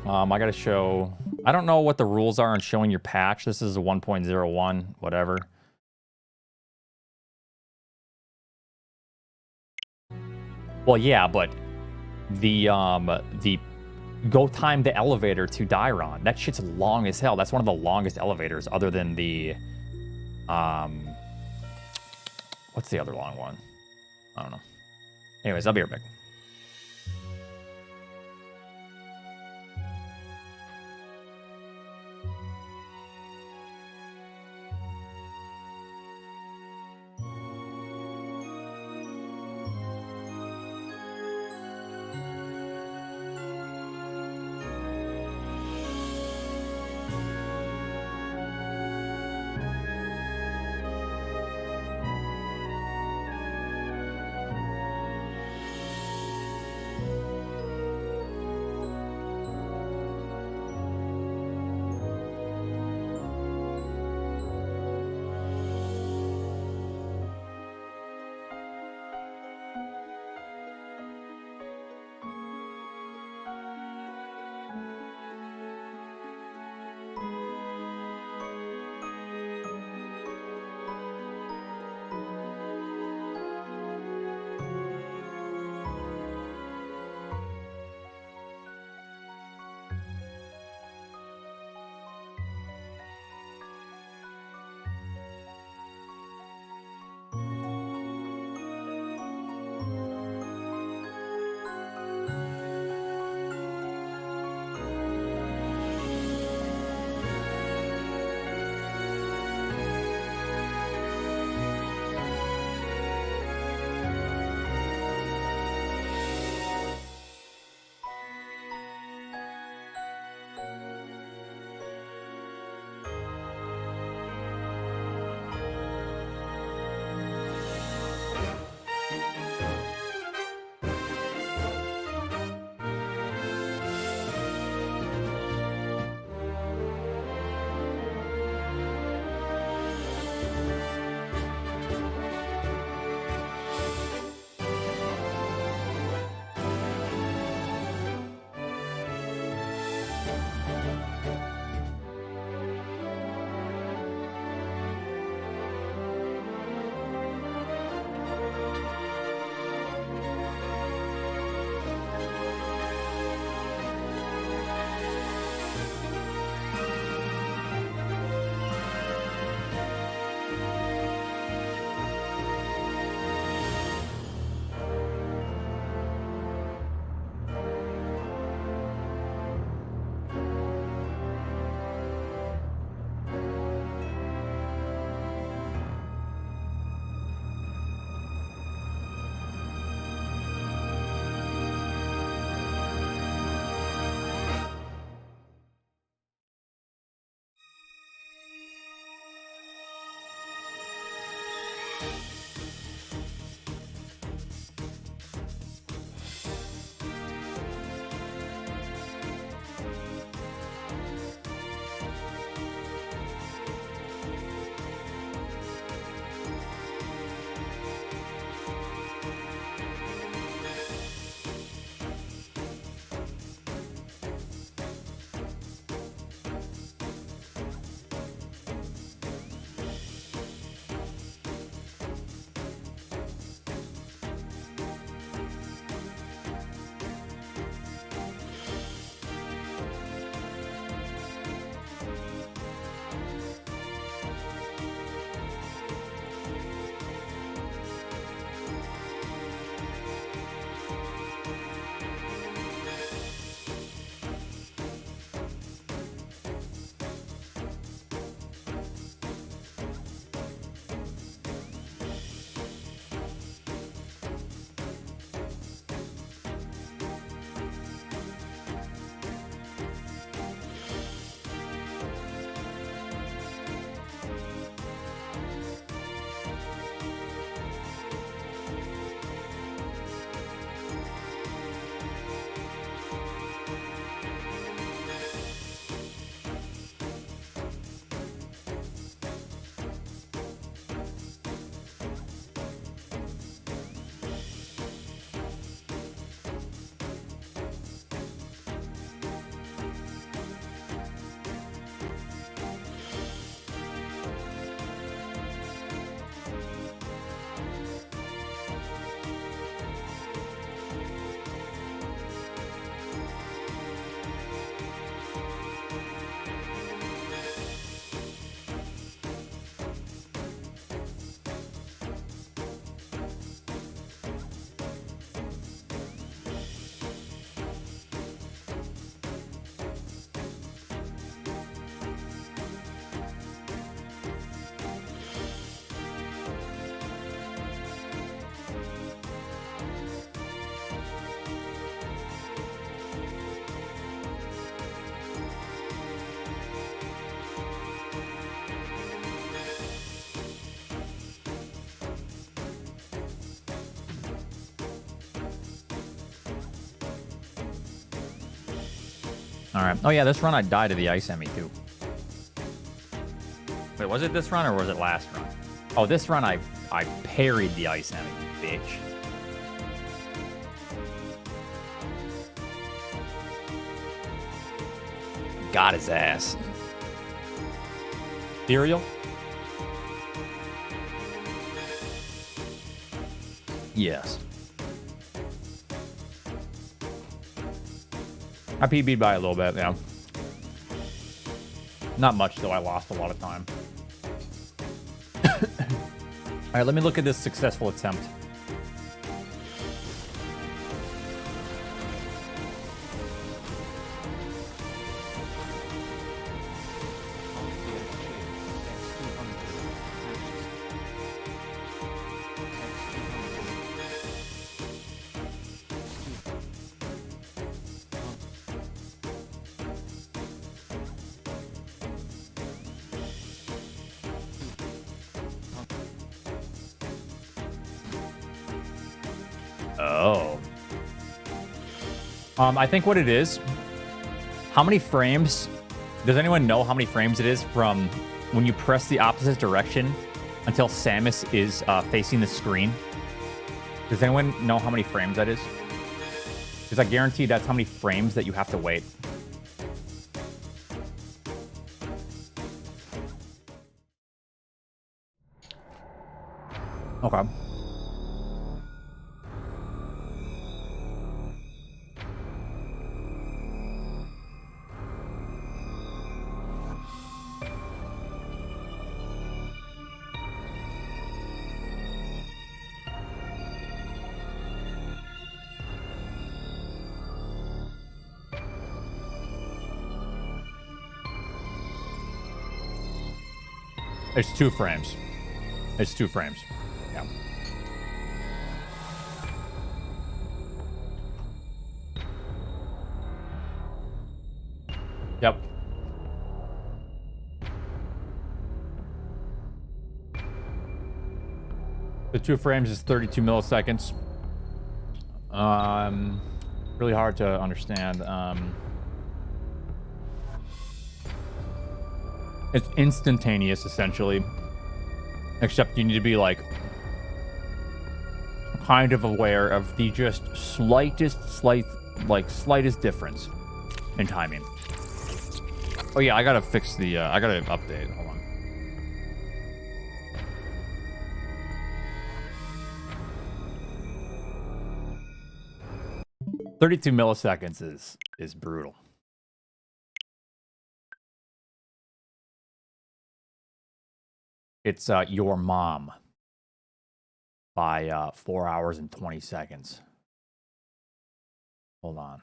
I got to show... I don't know what the rules are on showing your patch. This is a 1.01, whatever. Well, yeah, but the go time the elevator to Dairon. That shit's long as hell. That's one of the longest elevators other than the... what's the other long one? I don't know. Anyways, I'll be right back. All right. Oh yeah, this run I died to the ice enemy too. Wait, was it this run or was it last run? Oh, this run I parried the ice enemy, bitch. Got his ass. Cereal? Yes. I PB'd by a little bit, yeah. Not much, though. I lost a lot of time. All right, let me look at this successful attempt. Oh. I think what it is, how many frames, does anyone know how many frames it is from when you press the opposite direction until Samus is facing the screen? Does anyone know how many frames that is? Because I guarantee that's how many frames that you have to wait. Okay. It's 2 frames. It's 2 frames. Yeah. Yep. The 2 frames is 32 milliseconds. Really hard to understand. It's instantaneous, essentially. Except you need to be, like, kind of aware of the just slightest difference in timing. Oh, yeah, I gotta fix the, I gotta update. Hold on. "32 milliseconds is brutal." It's Your Mom by 4 hours and 20 seconds. Hold on.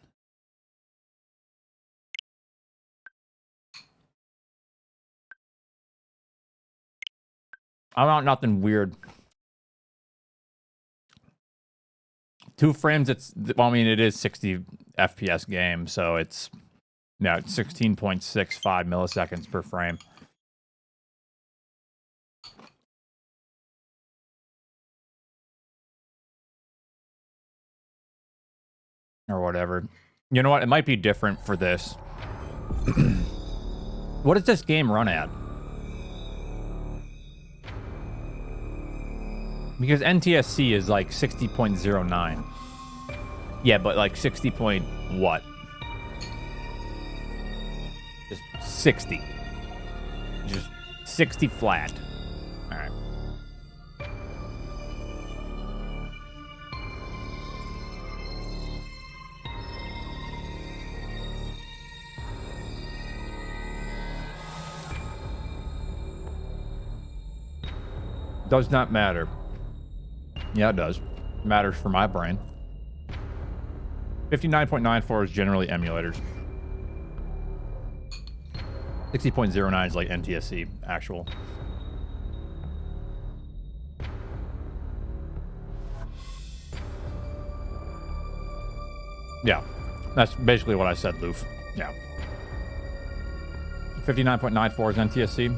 I want nothing weird. 2 frames, it's, well, I mean, it is 60 FPS game, so it's, yeah, 16.65 milliseconds per frame. Or whatever. You know what? It might be different for this. What does this game run at? Because NTSC is like 60.09. Yeah, but like 60 point what? Just 60. Just 60 flat. All right. Does not matter. Yeah, it does. Matters for my brain. 59.94 is generally emulators. 60.09 is like NTSC actual. Yeah, that's basically what I said, Loof. Yeah. 59.94 is NTSC?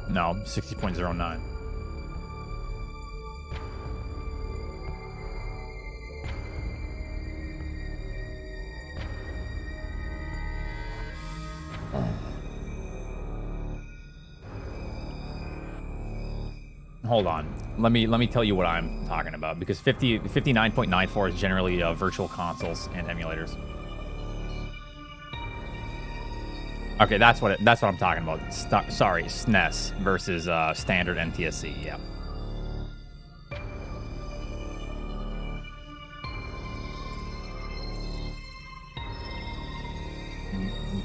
No, 60.09. hold on. Let me tell you what I'm talking about, because 59.94 is generally virtual consoles and emulators. Okay, that's what I'm talking about. Sorry, SNES versus standard NTSC. Yeah.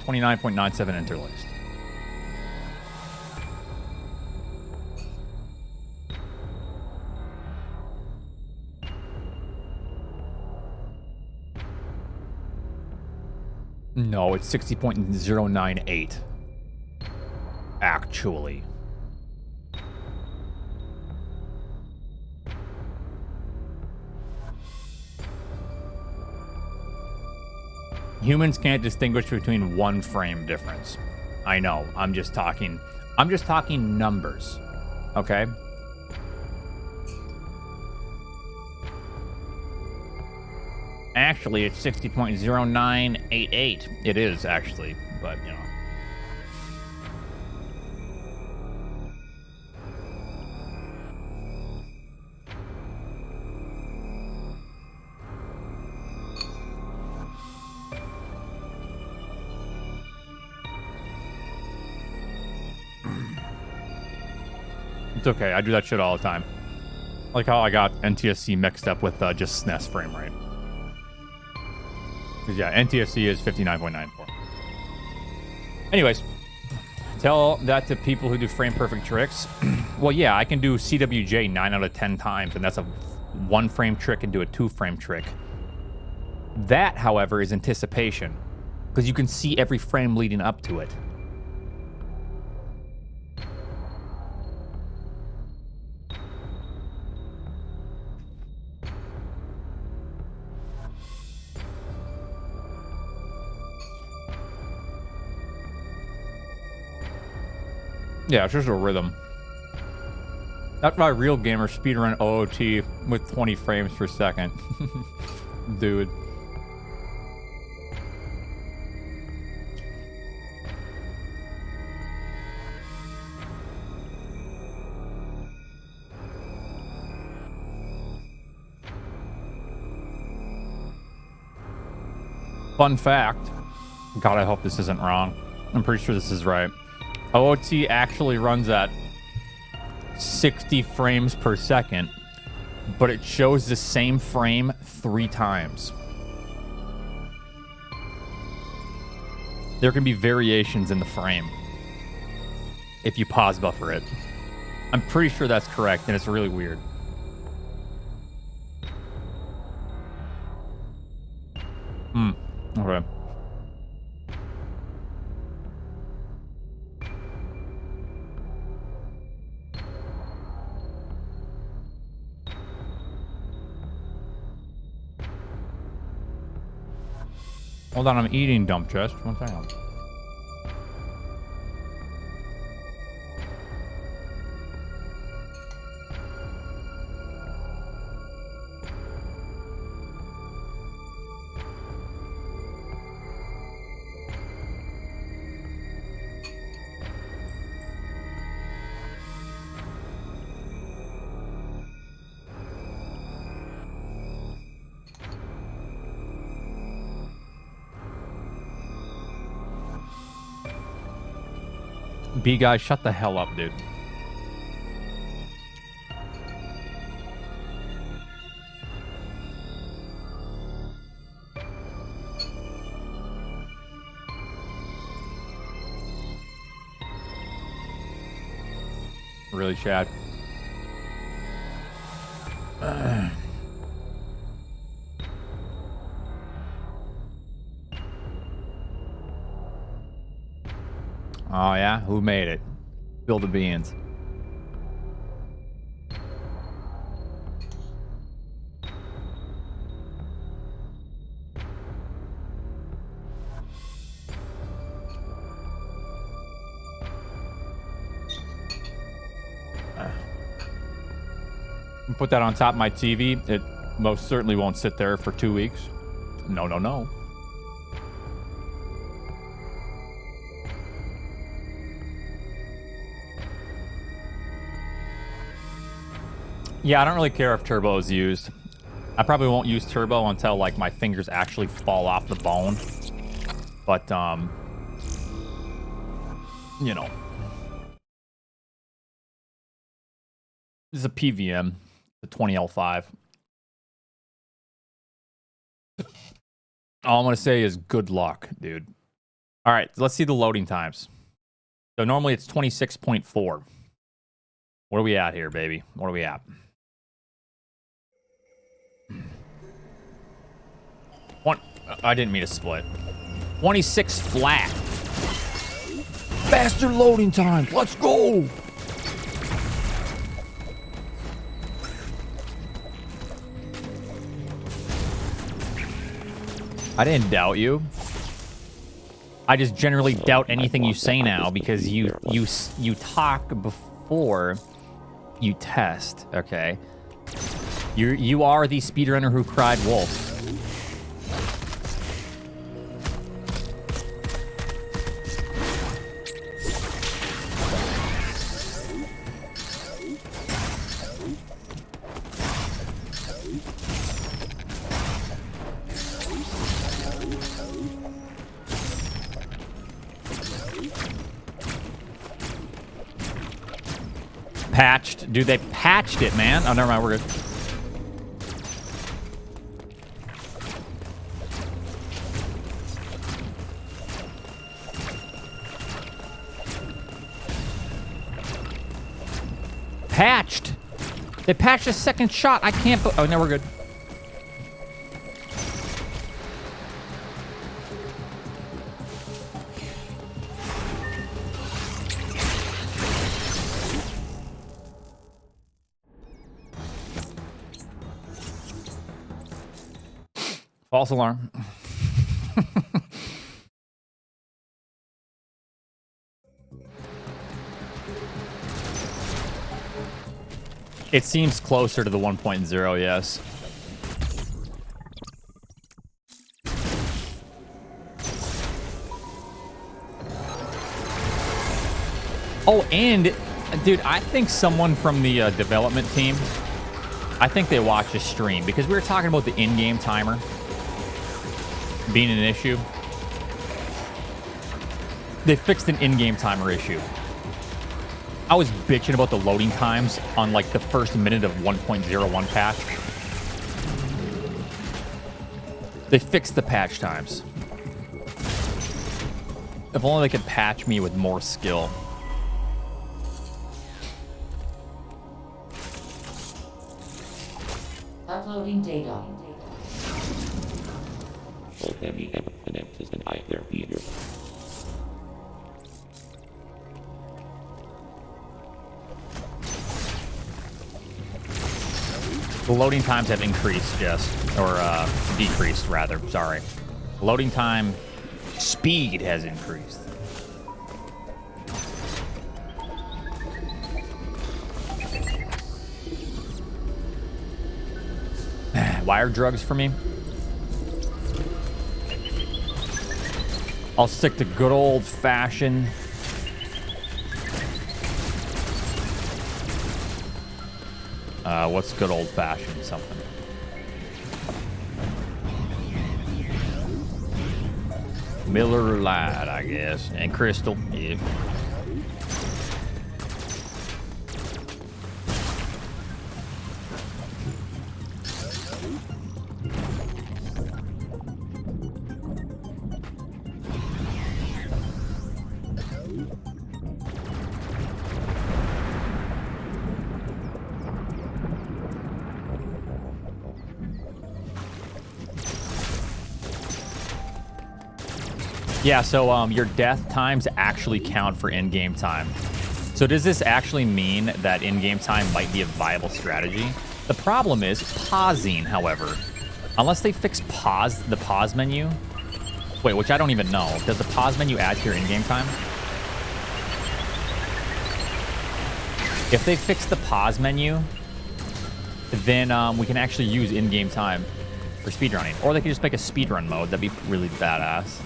29.97 interlaced. No, it's 60.098. Actually. Humans can't distinguish between one frame difference. I know. I'm just talking numbers. Okay? Actually, it's 60.0988. It is, actually, but, you know. It's okay. I do that shit all the time. Like how I got NTSC mixed up with just SNES frame rate. Because, yeah, NTSC is 59.94. Anyways, tell that to people who do frame perfect tricks. Well, yeah, I can do CWJ 9 out of 10 times, and that's a 1 frame trick and do a 2 frame trick. That, however, is anticipation, because you can see every frame leading up to it. Yeah, it's just a rhythm. That's why real gamers speedrun OOT with 20 frames per second. Dude. Fun fact. God, I hope this isn't wrong. I'm pretty sure this is right. OOT actually runs at 60 frames per second, but it shows the same frame 3 times. There can be variations in the frame if you pause buffer it. I'm pretty sure that's correct, and it's really weird. Okay. Hold on, I'm eating, dump chest. One second. B guy, shut the hell up, dude. Really, Chad? Oh, yeah? Who made it? Spill the beans. Put that on top of my TV. It most certainly won't sit there for 2 weeks. No, no, no. Yeah, I don't really care if turbo is used. I probably won't use turbo until like my fingers actually fall off the bone. But you know, this is a PVM, the 20L5. All I'm gonna say is good luck, dude. All right, let's see the loading times. So normally it's 26.4. What are we at here, baby? What are we at? I didn't mean to split. 26 flat. Faster loading time. Let's go. I didn't doubt you. I just generally doubt anything you say now because you talk before you test. Okay. You are the speedrunner who cried wolf. Patched. Dude, they patched it, man. Oh, never mind. We're good. Patched. They patched a second shot. I can't... Oh, no, we're good. False alarm. It seems closer to the 1.0, yes. Oh, and, dude, I think someone from the development team, I think they watched a stream because we were talking about the in-game timer being an issue. They fixed an in-game timer issue. I was bitching about the loading times on like the first minute of 1.01 patch. They fixed the patch times. If only they could patch me with more skill. Uploading data. The loading times have increased, Jess. Or, decreased, rather. Sorry. Loading time speed has increased. Wire drugs for me? I'll stick to good old-fashioned... what's good old-fashioned something? Miller Lite, I guess. And Crystal, yeah. Yeah, so your death times actually count for in-game time. So does this actually mean that in-game time might be a viable strategy? The problem is pausing, however. Unless they fix pause, the pause menu. Wait, which I don't even know. Does the pause menu add to your in-game time? If they fix the pause menu, then we can actually use in-game time for speedrunning. Or they could just make a speedrun mode. That'd be really badass.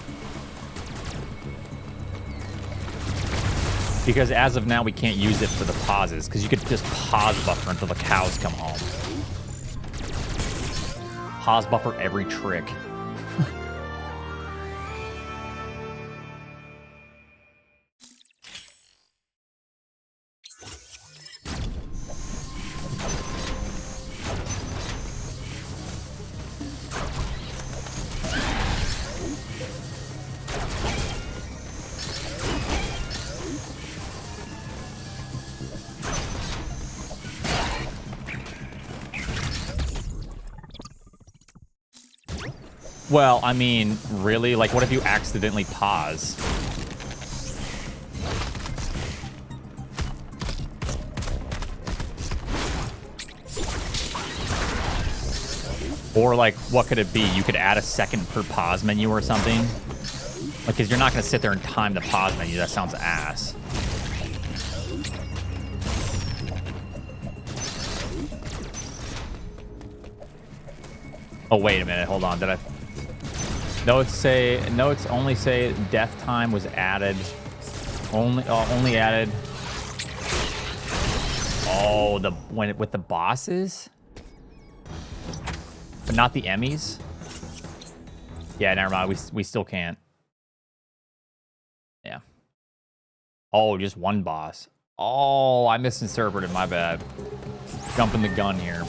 Because as of now, we can't use it for the pauses, because you could just pause buffer until the cows come home. Pause buffer every trick. Well, I mean, really? Like, what if you accidentally pause? Or, like, what could it be? You could add a second per pause menu or something? Like, because you're not going to sit there and time the pause menu. That sounds ass. Oh, wait a minute. Hold on. Did I... Notes only say death time was added. Only added. Oh, with the bosses? But not the Emmys? Yeah, never mind. We still can't. Yeah. Oh, just one boss. Oh, I misinterpreted. My bad. Jumping the gun here.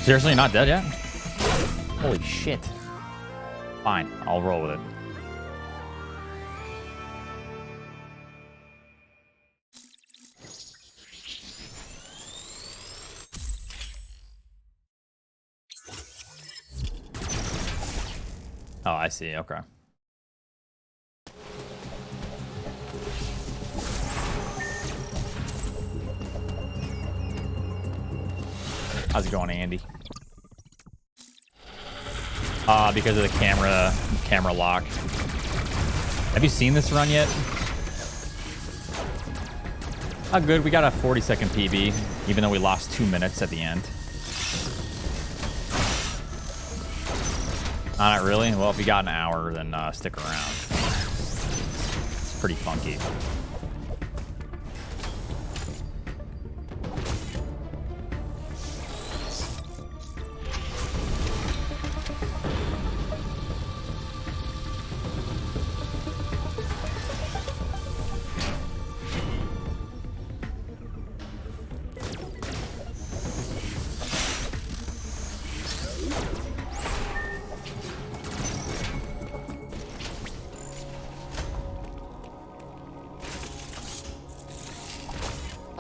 Seriously, you're not dead yet? Holy shit. Fine, I'll roll with it. Oh, I see. Okay. How's it going, Andy? Because of the camera lock. Have you seen this run yet? Oh, good. We got a 40-second PB, even though we lost 2 minutes at the end. Oh, not really? Well, if you got an hour, then stick around. It's pretty funky.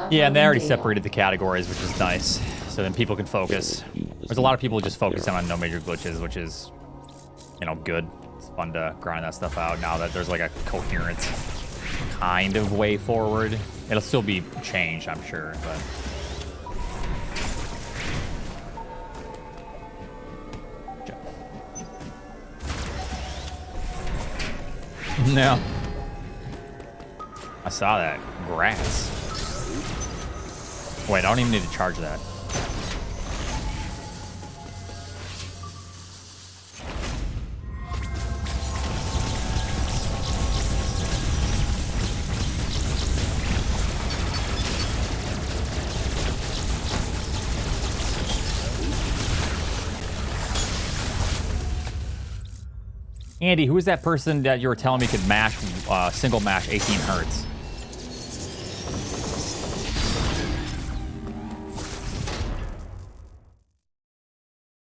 Yeah, and they already separated the categories, which is nice. So then people can focus. There's a lot of people who just focus on no major glitches, which is, you know, good. It's fun to grind that stuff out now that there's like a coherent kind of way forward. It'll still be changed, I'm sure, but... No. I saw that. Grass. Wait, I don't even need to charge that. Andy, who is that person that you were telling me could mash, single mash 18 hertz?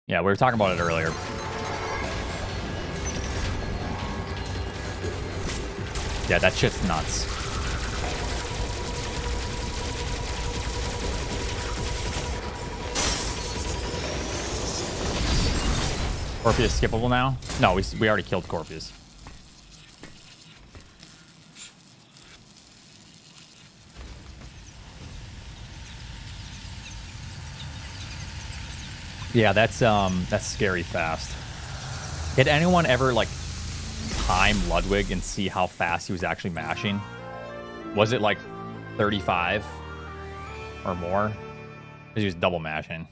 Yeah, we were talking about it earlier. Yeah, that shit's nuts. Corpius skippable now? No, we already killed Corpius. Yeah, that's scary fast. Did anyone ever like time Ludwig and see how fast he was actually mashing? Was it like 35 or more? Because he was double mashing.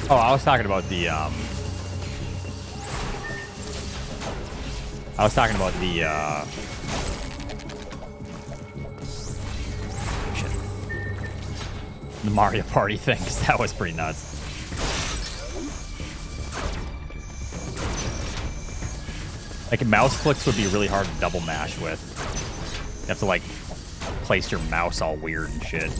Oh, I was talking about the shit. The Mario Party thing, 'cause that was pretty nuts. Like mouse clicks would be really hard to double mash with. You have to like place your mouse all weird and shit.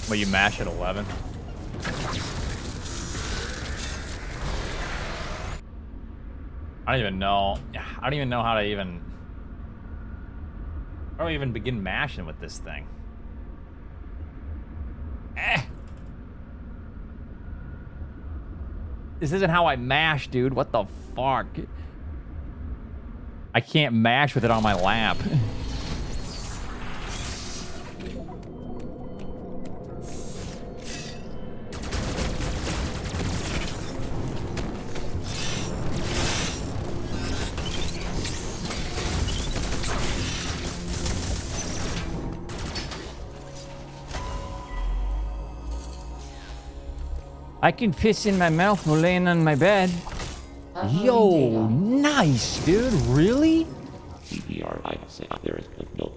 Well, you mash at 11. I don't even know. I don't even know how to even. How do I even begin mashing with this thing? This isn't how I mash, dude. What the fuck? I can't mash with it on my lap. I can piss in my mouth while laying on my bed. Yo, nice, dude. Really? CBR, I say there is no.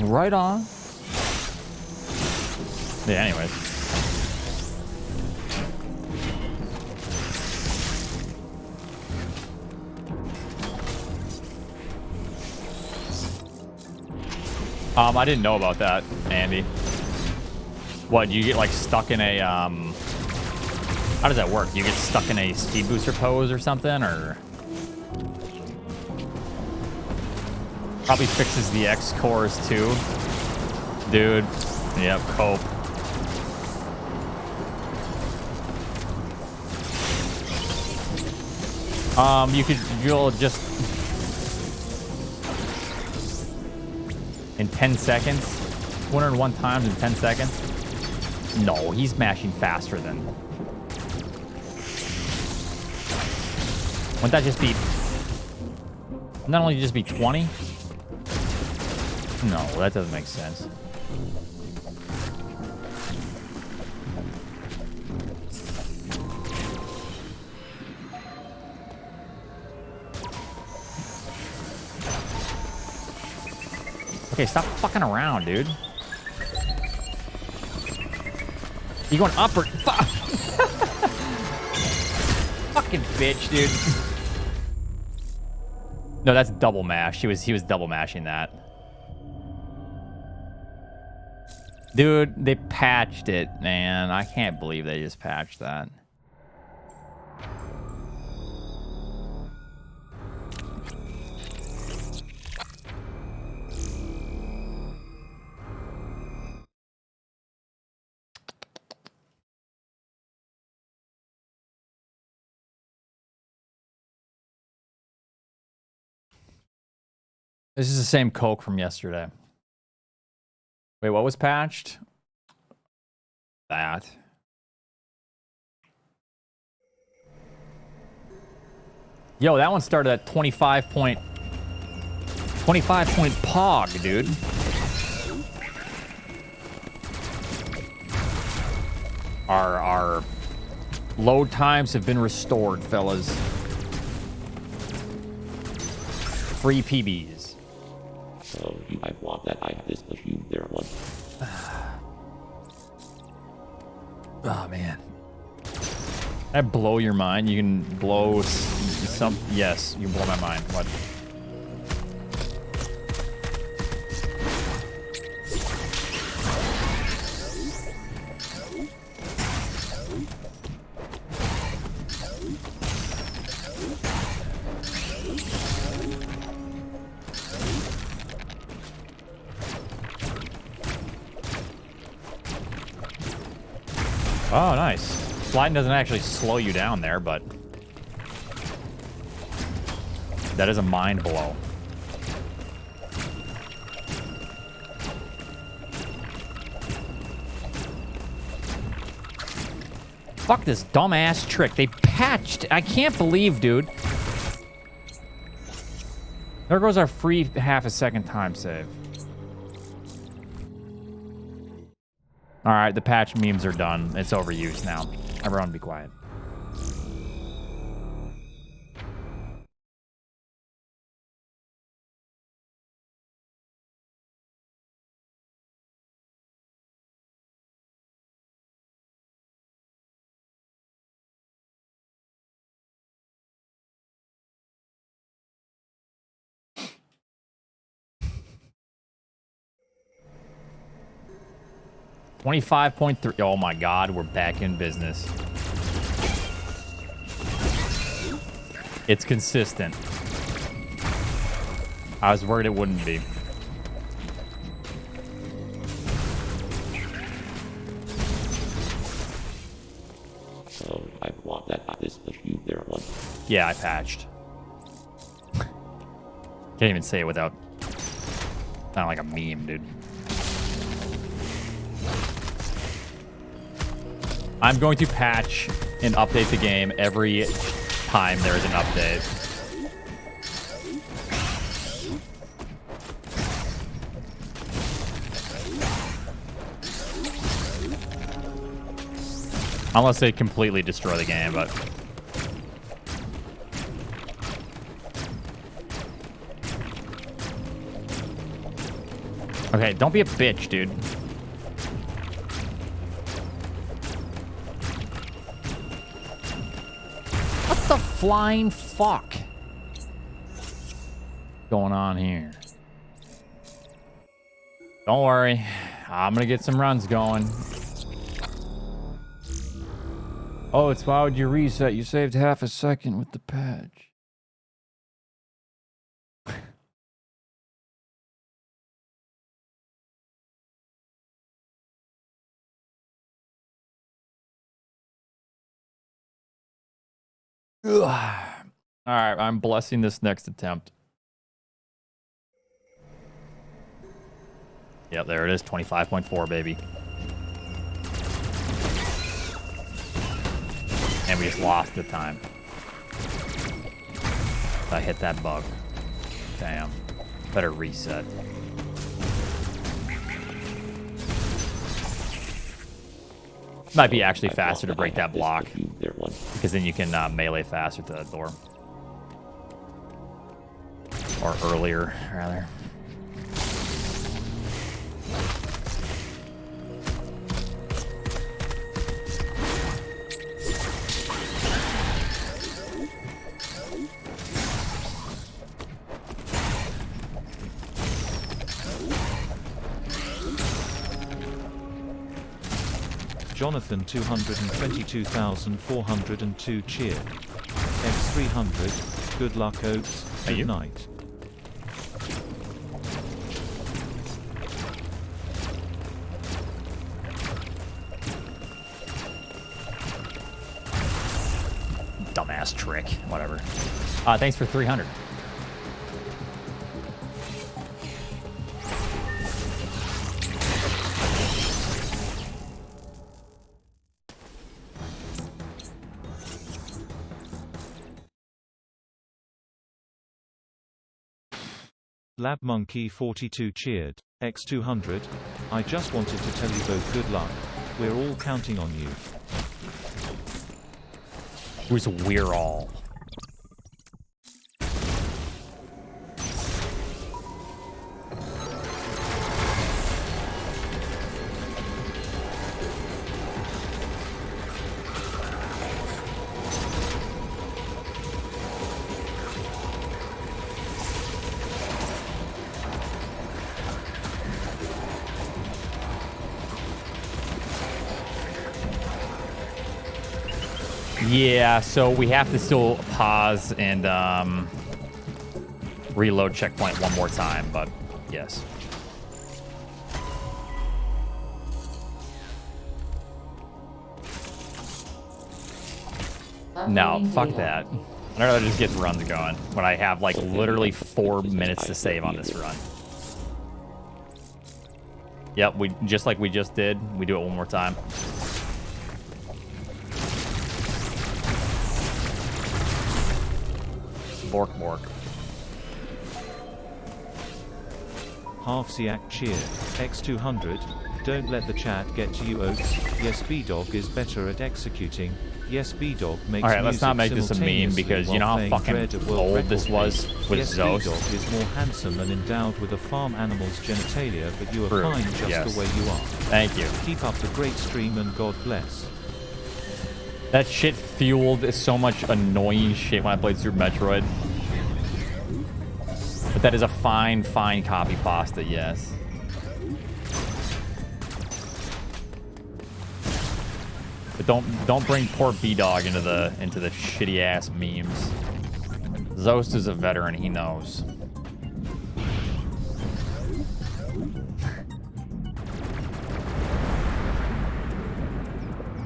Right on. Yeah, anyways. I didn't know about that, Andy. What, you get like stuck in a how does that work? You get stuck in a speed booster pose or something, or probably fixes the X cores too. Dude. Yep, cope. You'll just in 10 seconds, 101 times in 10 seconds. No, he's mashing faster than. Wouldn't that just be? Not only just be 20? No, that doesn't make sense. Okay, stop fucking around, dude. You going up or fucking bitch, dude. No, that's double mash. He was double mashing that. Dude, they patched it, man. I can't believe they just patched that. This is the same Coke from yesterday. Wait, what was patched? That. Yo, that one started at 25 point pog, dude. Our load times have been restored, fellas. Free PBs. So you might want that I have this machine there one. Oh man. That blow your mind? You can blow some. Yes, you can blow my mind. What? Oh, nice. Sliding doesn't actually slow you down there, but that is a mind blow. Fuck this dumbass trick. They patched. I can't believe, dude. There goes our free half a second time save. All right, the patch memes are done. It's overused now. Everyone be quiet. $25.3. Oh my God, we're back in business. It's consistent. I was worried it wouldn't be. So I want that I this machine there one. Yeah, I patched. Can't even say it without sounding like a meme, dude. I'm going to patch and update the game every time there is an update. Unless they completely destroy the game, but... Okay, don't be a bitch, dude. What the flying fuck going on here? Don't worry. I'm gonna get some runs going. Oh, it's why would you reset? You saved half a second with the patch. Ugh. All right, I'm blessing this next attempt. Yep, there it is. 25.4, baby. And we just lost the time. I hit that bug. Damn. Better reset. Might be actually faster to break that block. Because then you can melee faster to that door. Or earlier, rather. Jonathan 222,402 cheer. X300, good luck Oats, good night. Dumbass trick, whatever. Thanks for 300. Lab Monkey 42 cheered. X200. I just wanted to tell you both good luck. We're all counting on you. Who's we're all? Yeah, so we have to still pause and reload checkpoint one more time, but yes. No, fuck that. I'd rather just get runs going when I have like literally 4 minutes to save on this run. Yep, we just like we just did. We do it one more time. Bork bork. Half-Siak cheered. X200. Don't let the chat get to you, Oats. Yes, B-Dog is better at executing. Yes, B-Dog makes All right, let's not make this a meme because you know how fucking old this was with yes, Zost? B-Dog is more handsome and endowed with a farm animal's genitalia, but you are True. fine just Yes. the way you are. Thank you. Keep up the great stream and God bless. That shit fueled so much annoying shit when I played Super Metroid. But that is a fine, fine copy pasta, yes. But don't bring poor B-Dog into the shitty ass memes. Zost is a veteran, he knows.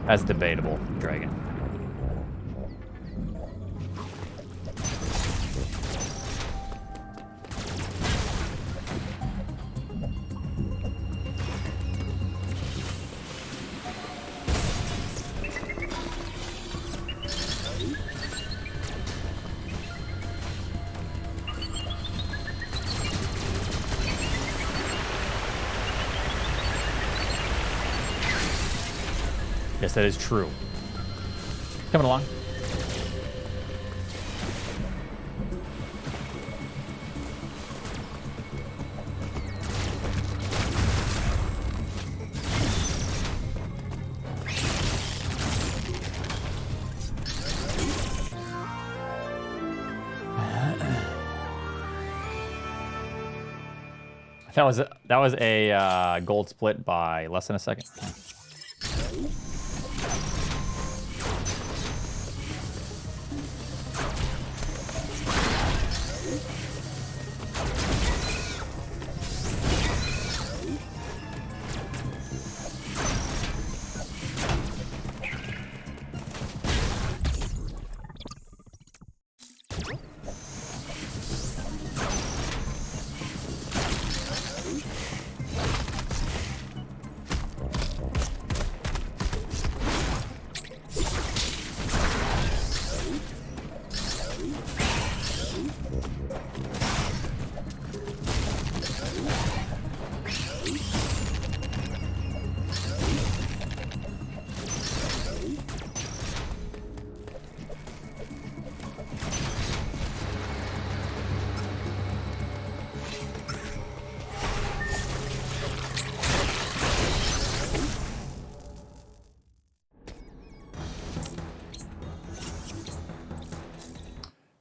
That's debatable, Dragon. Yes, that is true. Coming along. That was a gold split by less than a second.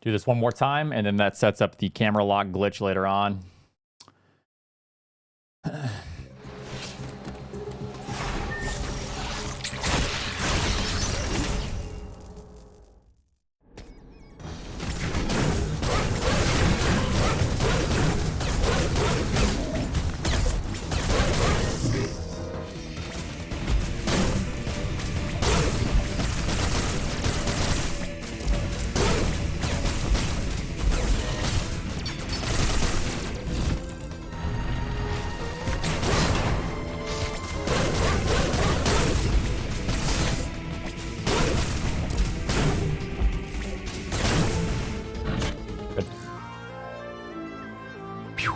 Do this one more time, and then that sets up the camera lock glitch later on. Phew.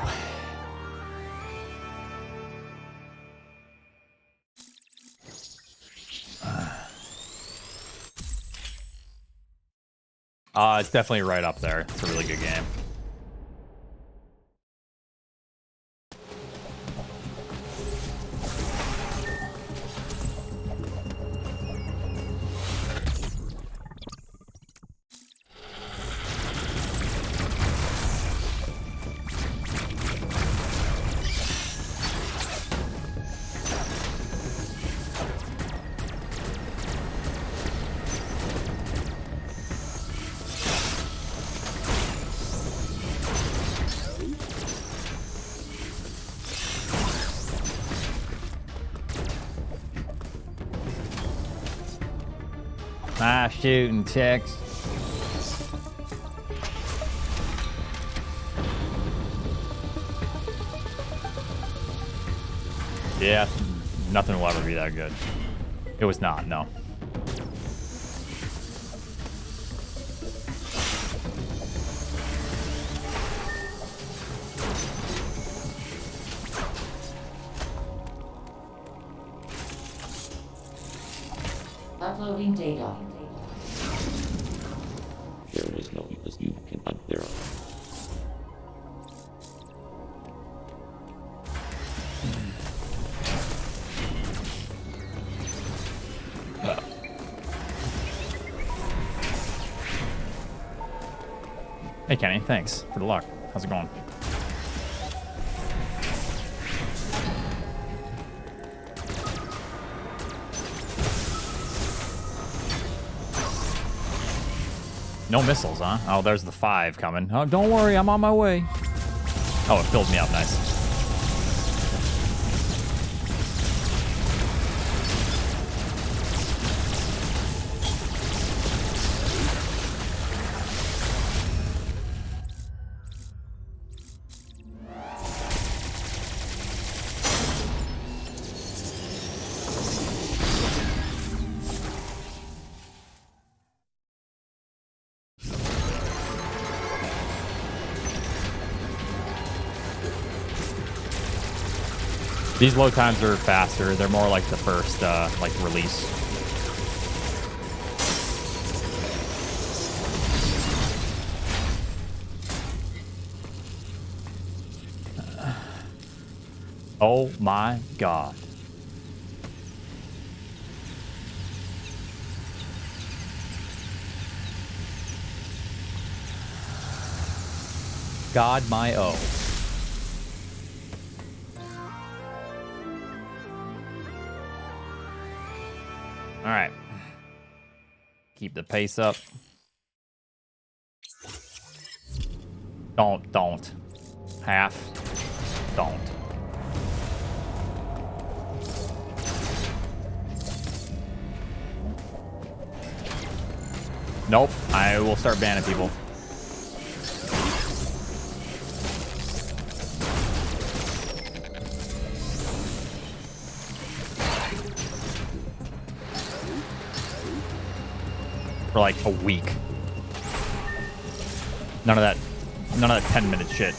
It's definitely right up there. It's a really good game. Ah, shooting checks. Yeah, nothing will ever be that good. It was not, no. Uploading data. There is no because you can hunt there. Hey, Kenny, thanks for the luck. How's it going? No missiles, huh? Oh, there's the 5 coming. Oh, don't worry, I'm on my way. Oh, it filled me up nice. These load times are faster. They're more like the first like release. Oh my god. God my O. All right. Keep the pace up. Don't. Half. Don't. Nope. I will start banning people. For like a week. None of that 10-minute shit.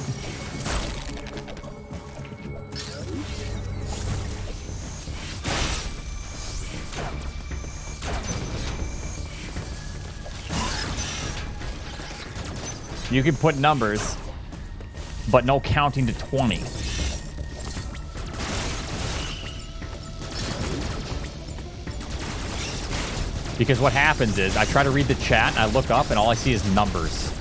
You can put numbers, but no counting to 20. Because what happens is I try to read the chat and I look up and all I see is numbers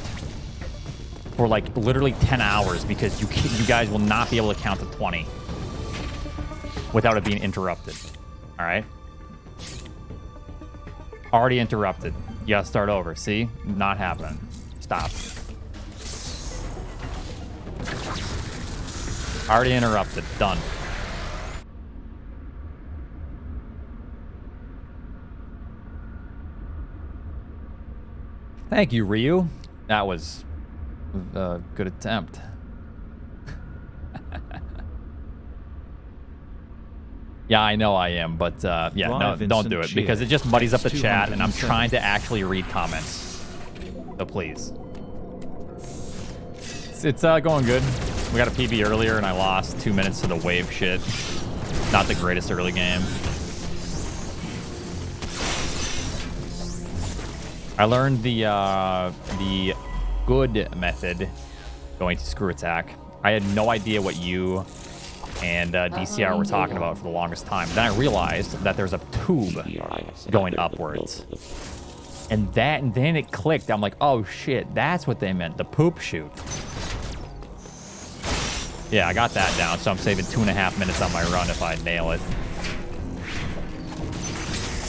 for like literally 10 hours because you guys will not be able to count to 20 without it being interrupted. All right. Already interrupted. You gotta start over. See? Not happening. Stop. Already interrupted. Done. Thank you, Ryu. That was a good attempt. Yeah, I know I am, but yeah, no, don't do it because it just muddies up the chat, and I'm trying to actually read comments. So please, it's going good. We got a PB earlier, and I lost 2 minutes to the wave shit. Not the greatest early game. I learned the good method going to screw attack. I had no idea what you and DCR were talking about for the longest time. Then I realized that there's a tube going upwards. And then it clicked. I'm like, oh shit, that's what they meant. The poop shoot. Yeah, I got that down, so I'm saving 2.5 minutes on my run if I nail it.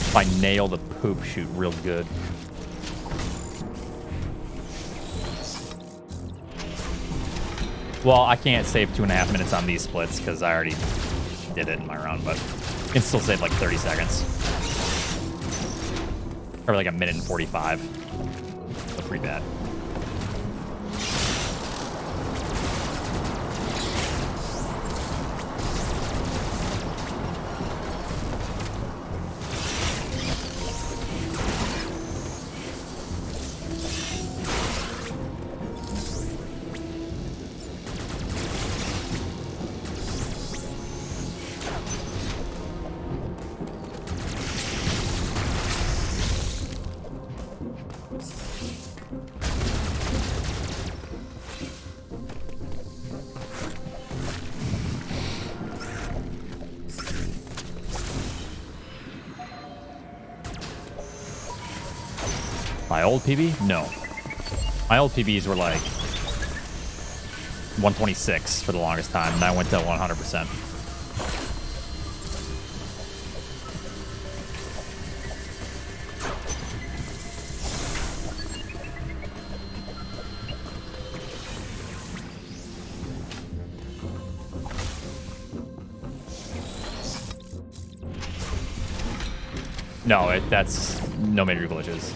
If I nail the poop shoot real good. Well, I can't save 2.5 minutes on these splits because I already did it in my run, but it can still save like 30 seconds. Or like 1:45. So pretty bad. My old PB? No. My old PBs were like 126 for the longest time, and I went to 100%. No, that's no major glitches.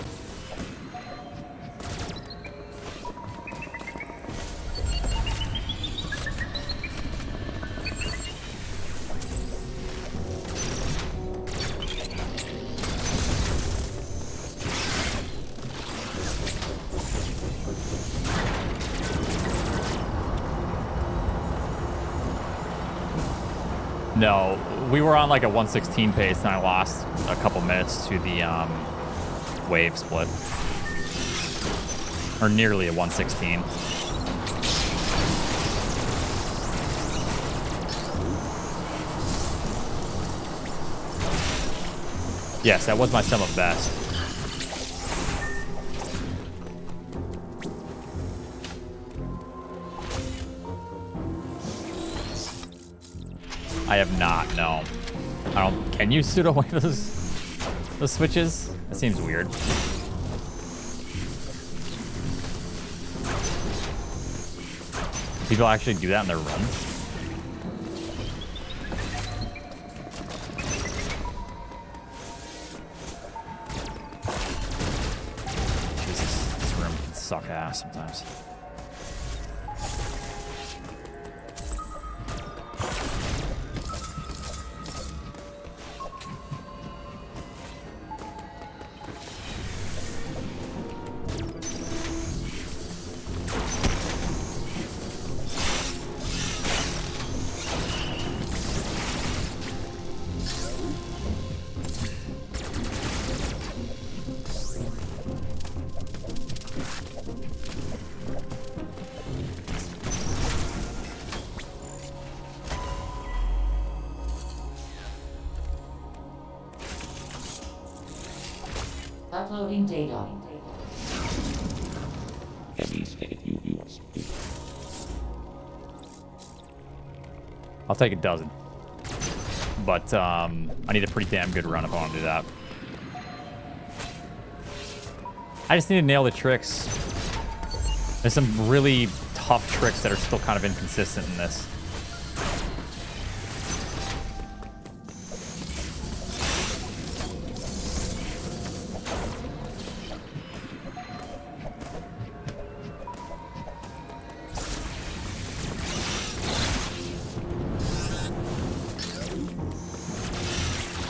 No, we were on like a 116 pace, and I lost a couple minutes to the wave split. Or nearly a 116. Yes, that was my sum of best. I have not, no. I don't. Can you pseudo wave those switches? That seems weird. People actually do that in their runs? Jesus, this room can suck ass sometimes. Uploading data. I'll take a dozen. But I need a pretty damn good run if I want to do that. I just need to nail the tricks. There's some really tough tricks that are still kind of inconsistent in this.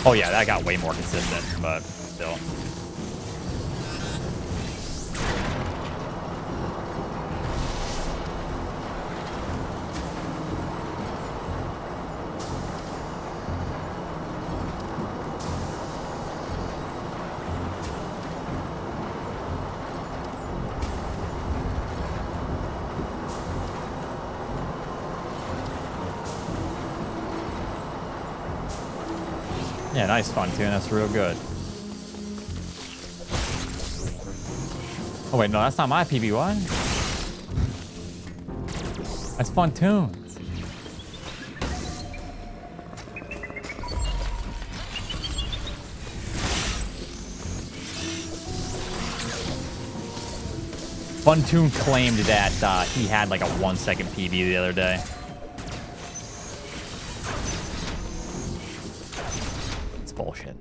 Oh yeah, that got way more consistent, but still. Yeah, nice fun tune. That's real good. Oh wait, no, that's not my PB. What? That's fun tunes. Fun Tune claimed that he had like a 1 second PB the other day. It's bullshit.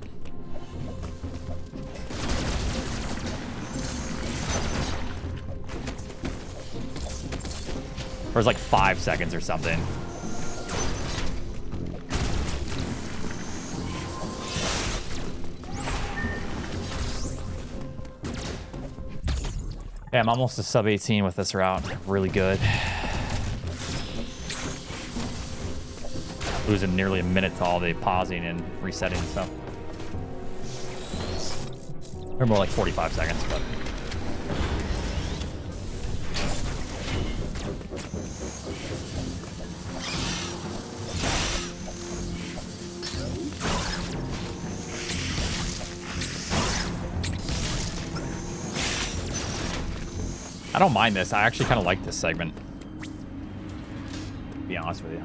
Or it was like 5 seconds or something. Yeah, I'm almost a sub 18 with this route. Really good. Losing nearly a minute to all the pausing and resetting stuff. Or more like 45 seconds, but. I don't mind this. I actually kind of like this segment. To be honest with you.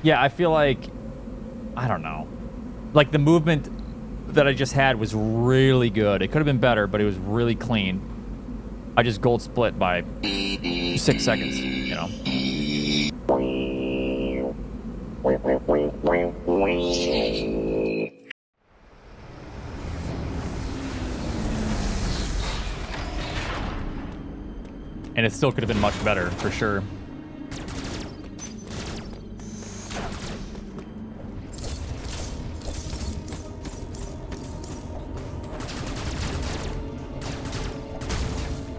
Yeah, I feel like, I don't know. Like the movement that I just had was really good. It could have been better, but it was really clean. I just gold split by 6 seconds, you know. And it still could have been much better, for sure.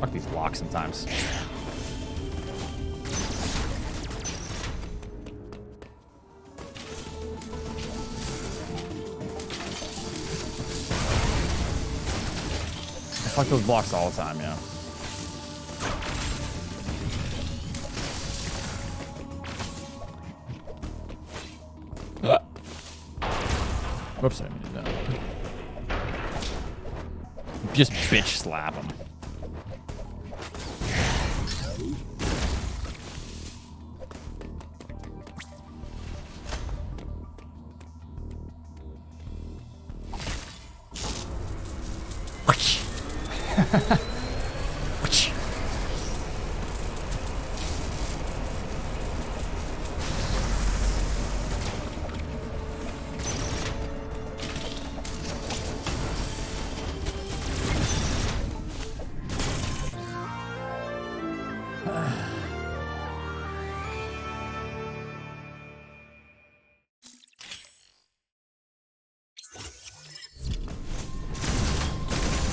Fuck these blocks sometimes. I fuck those blocks all the time, yeah. Whoops, I didn't do that. Just bitch slap him.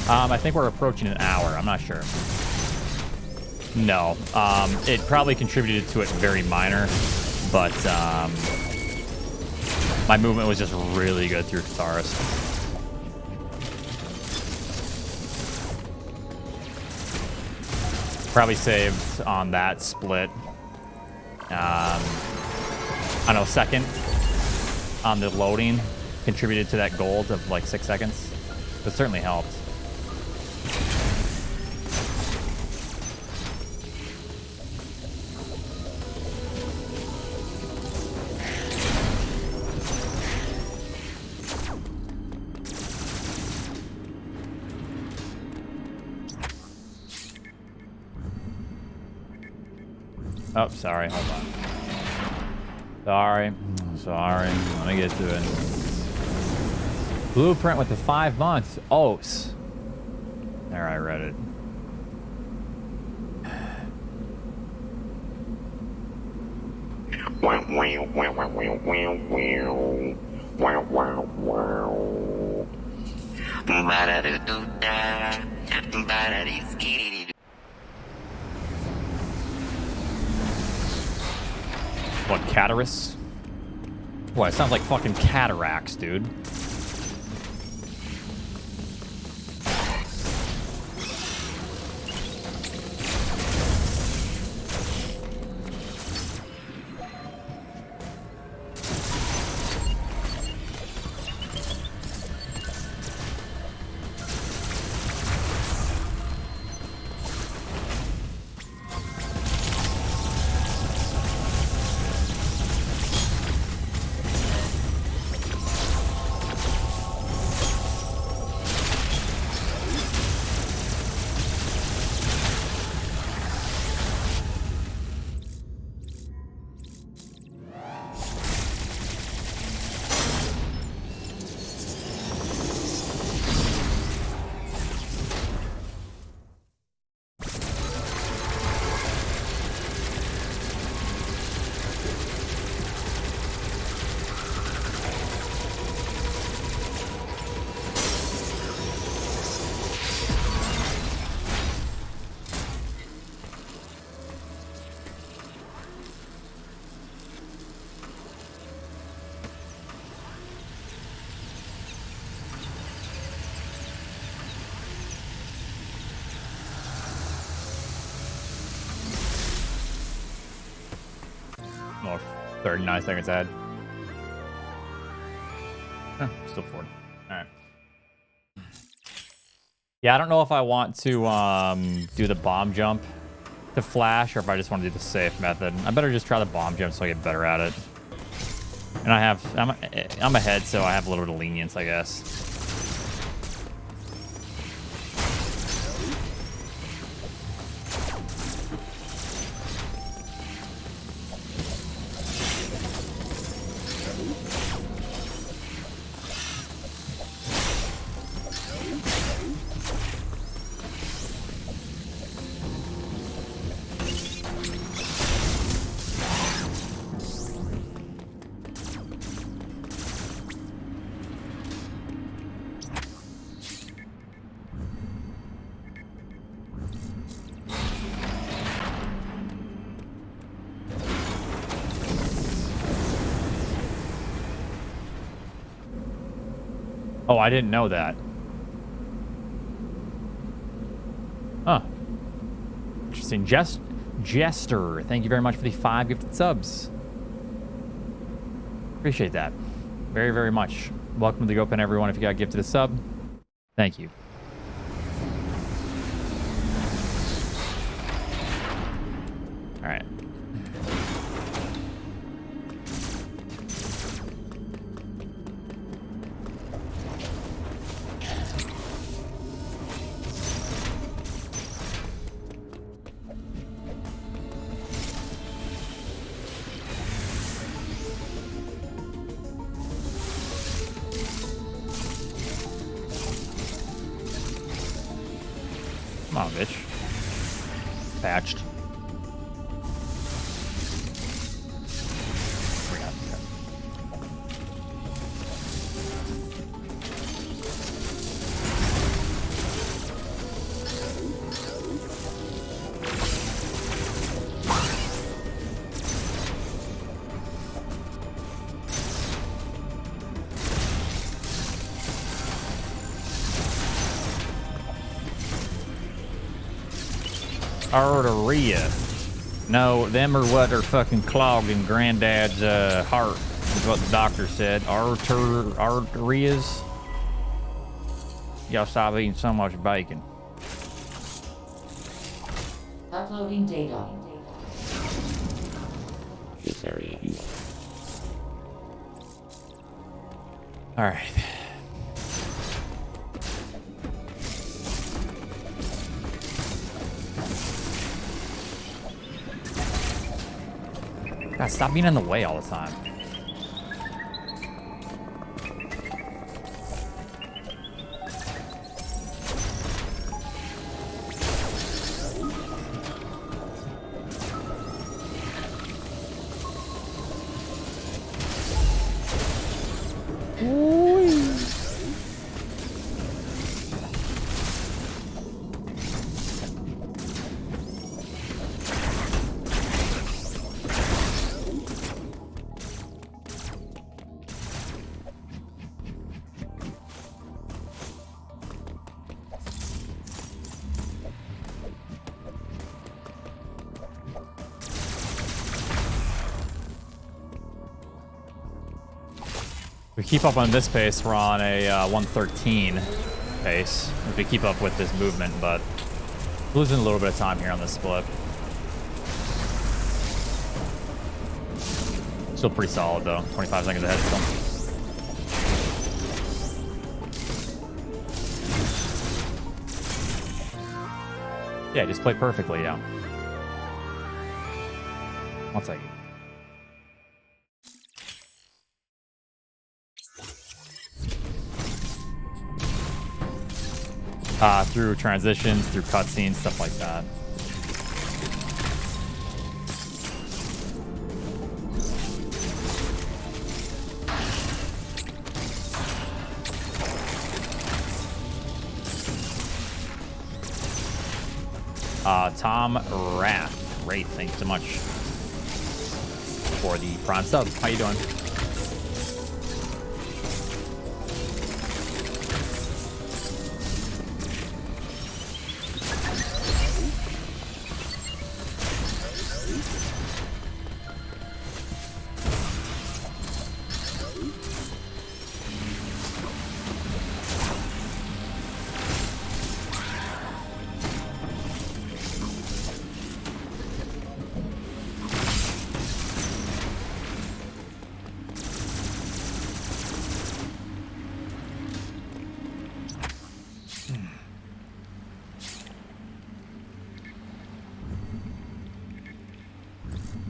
I think we're approaching an hour. I'm not sure. No. It probably contributed to it very minor, but my movement was just really good through Catharis. Probably saved on that split. I don't know, second on the loading contributed to that gold of like 6 seconds. It certainly helped. Oh, sorry. Hold on. Sorry. Let me get to it. Blueprint with the 5 months. Oats. There, I read it. Wow, wow, wow, wow, wow, wow, wow. Wow, wow, wow. Ba-da-da-doo-da. Ba-da-dee-skee-dee-doo. What, Cataris? What, it sounds like fucking cataracts, dude. 39 seconds ahead. Huh, still 40. All right. Yeah, I don't know if I want to do the bomb jump to flash or if I just want to do the safe method. I better just try the bomb jump so I get better at it. And I'm ahead, so I have a little bit of lenience, I guess. Oh, I didn't know that. Huh. Interesting. Jester, thank you very much for the 5 gifted subs. Appreciate that. Very, very much. Welcome to the open, everyone. If you got gifted a sub, thank you. All right. Come on, bitch. Patched. Arteria. No, them are what are fucking clogging Granddad's heart, is what the doctor said. Arterias. Y'all stop eating so much bacon. Uploading data. This area. All right. God, stop being in the way all the time. If we keep up on this pace, we're on a 113 pace. If we keep up with this movement, but losing a little bit of time here on this split. Still pretty solid though. 25 seconds ahead still. Yeah, just play perfectly, yeah. 1 second. Through transitions, through cutscenes, stuff like that. Tom Wraith, thanks so much for the Prime sub. How you doing?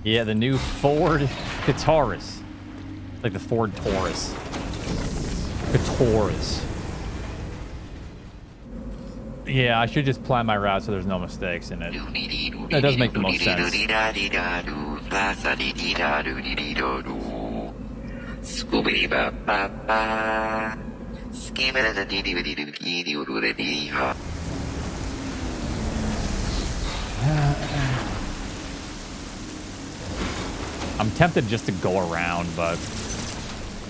Yeah, the new Ford Taurus. Like the Ford Taurus. Taurus. Yeah, I should just plan my route so there's no mistakes in it. That does make the most sense. I'm tempted just to go around, but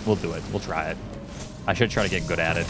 we'll do it. We'll try it. I should try to get good at it.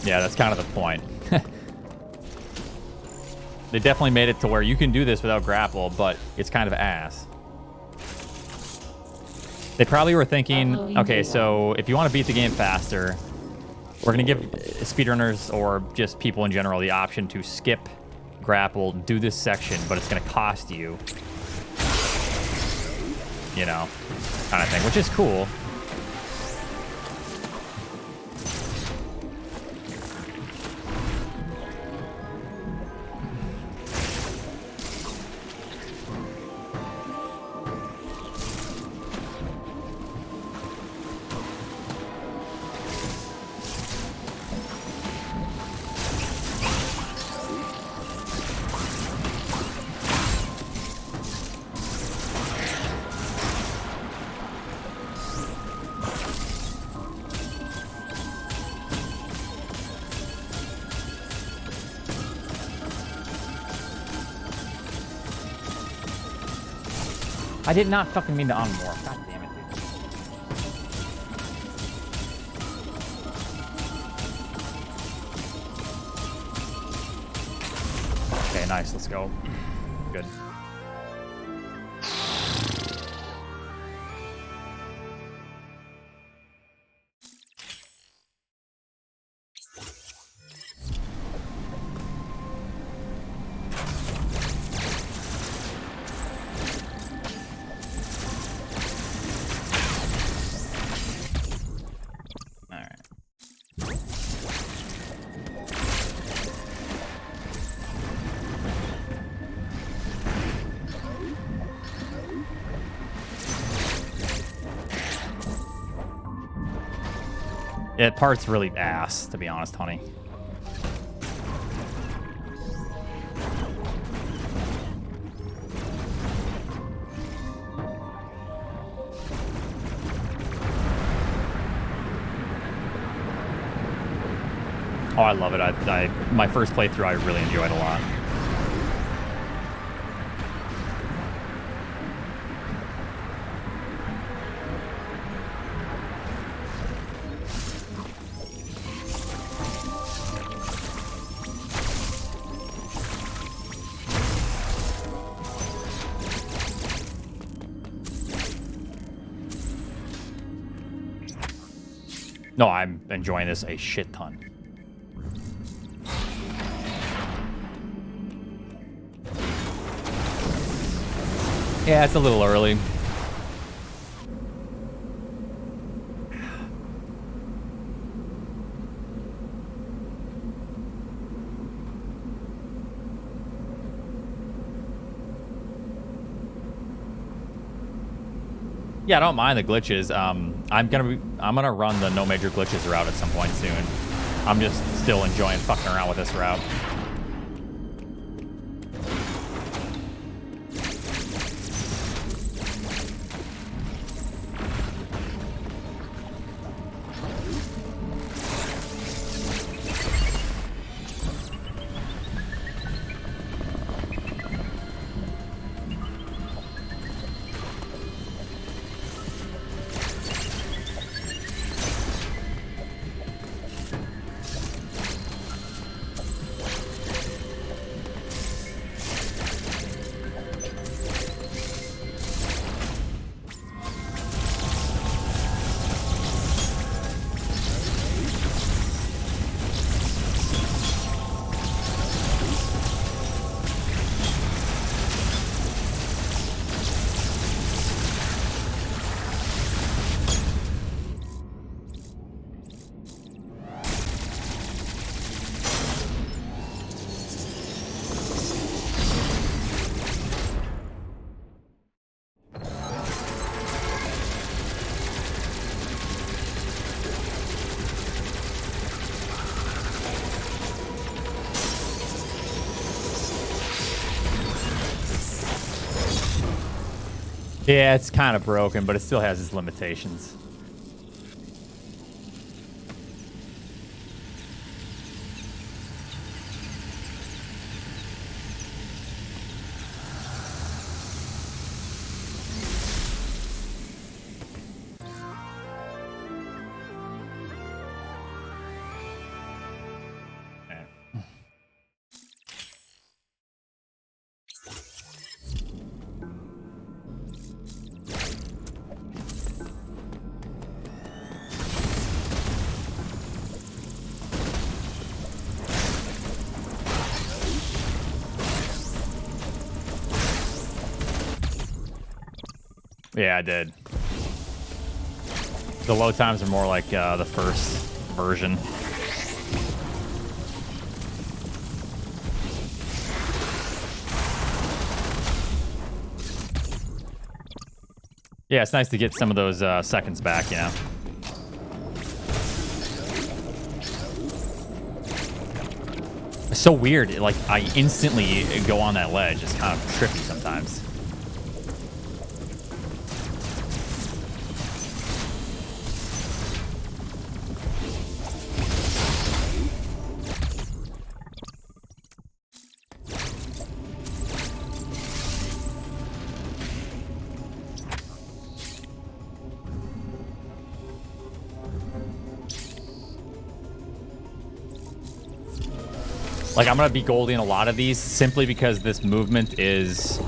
Yeah, that's kind of the point. They definitely made it to where you can do this without grapple, but it's kind of ass. They probably were thinking, okay, so if you want to beat the game faster, we're going to give speedrunners or just people in general the option to skip grapple, do this section, but it's going to cost you. You know, kind of thing, which is cool. I did not fucking mean to unmorph. God damn it, dude. Okay, nice. Let's go. Good. Yeah, that part's really ass, to be honest, honey. Oh, I love it. My first playthrough, I really enjoyed a lot. No, I'm enjoying this a shit ton. Yeah, it's a little early. Yeah, I don't mind the glitches. I'm gonna run the no major glitches route at some point soon. I'm just still enjoying fucking around with this route. Yeah, it's kind of broken, but it still has its limitations. Yeah, I did. The load times are more like the first version. Yeah, it's nice to get some of those seconds back, you know? It's so weird. Like, I instantly go on that ledge. It's kind of trippy sometimes. Like, I'm going to be Goldie in a lot of these simply because this movement is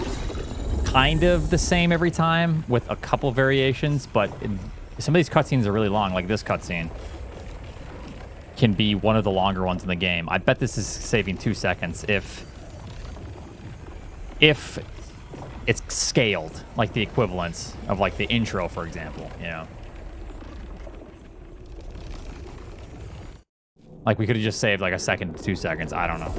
kind of the same every time with a couple variations, but some of these cutscenes are really long, like this cutscene can be one of the longer ones in the game. I bet this is saving 2 seconds if it's scaled, like the equivalents of like the intro, for example, you know? Like, we could have just saved like a second to 2 seconds. I don't know.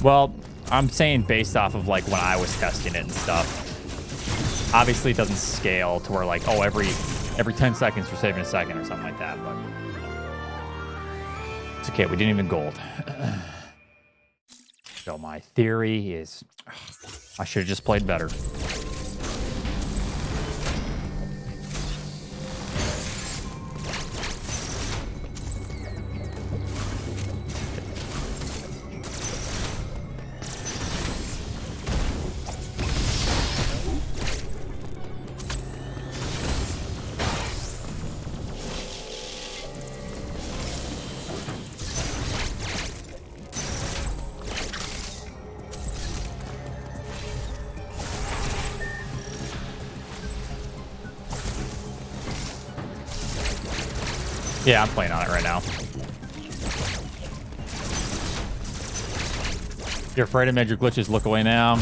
Well, I'm saying based off of like when I was testing it and stuff. Obviously, it doesn't scale to where like, oh, every 10 seconds you're saving a second or something like that, but it's okay. We didn't even gold. So my theory is I should have just played better. Yeah, I'm playing on it right now. If you're afraid of major glitches, look away now.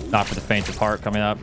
Not for the faint of heart coming up.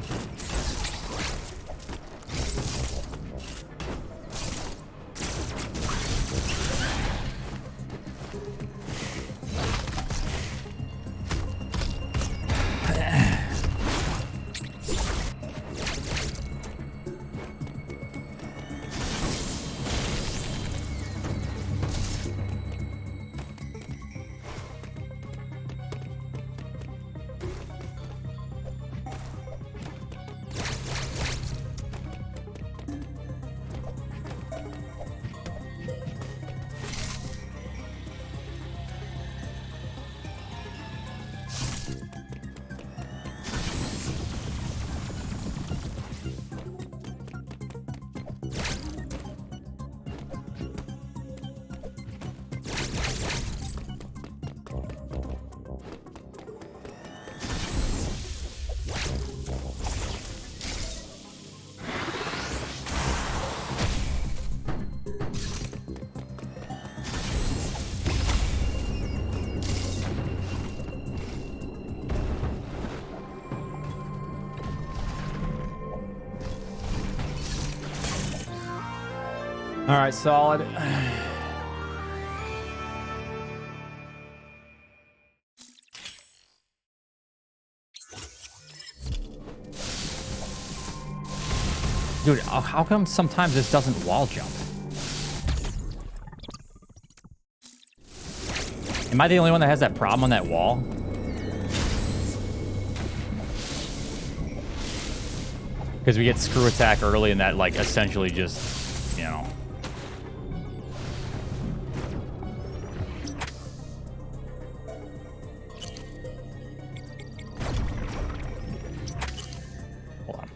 All right, solid. Dude, how come sometimes this doesn't wall jump? Am I the only one that has that problem on that wall? Because we get screw attack early and that, like, essentially just, you know. Hold on.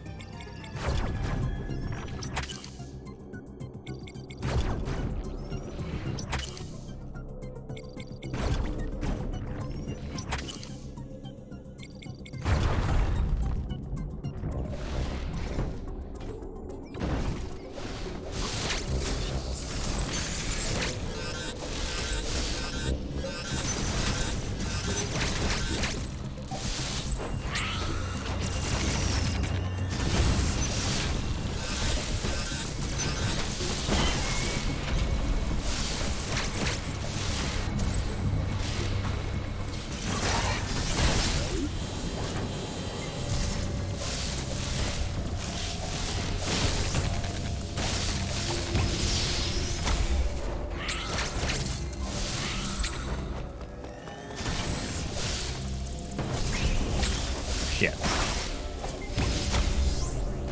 Shit.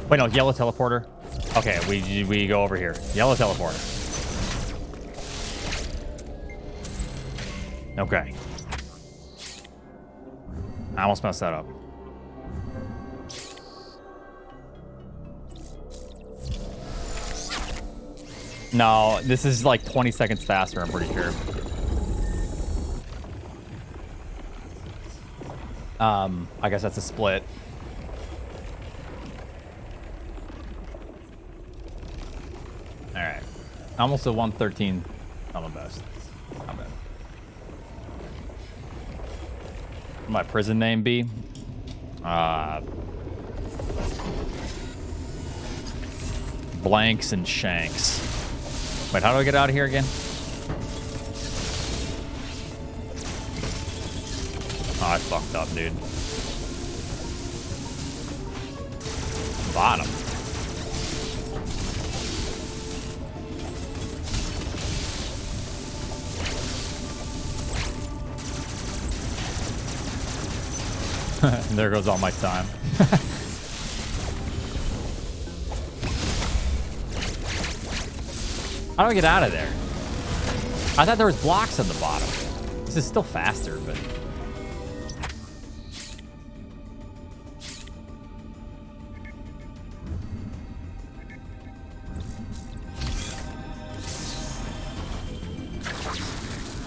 Wait, no, yellow teleporter. Okay, we go over here. Yellow teleporter. Okay. I almost messed that up. No, this is like 20 seconds faster, I'm pretty sure. I guess that's a split. All right. Almost a 113 on the best. Not bad. What my prison name be? Blanks and Shanks. Wait, how do I get out of here again? Oh, I fucked up, dude. Bottom. There goes all my time. How do I get out of there? I thought there was blocks on the bottom. This is still faster, but...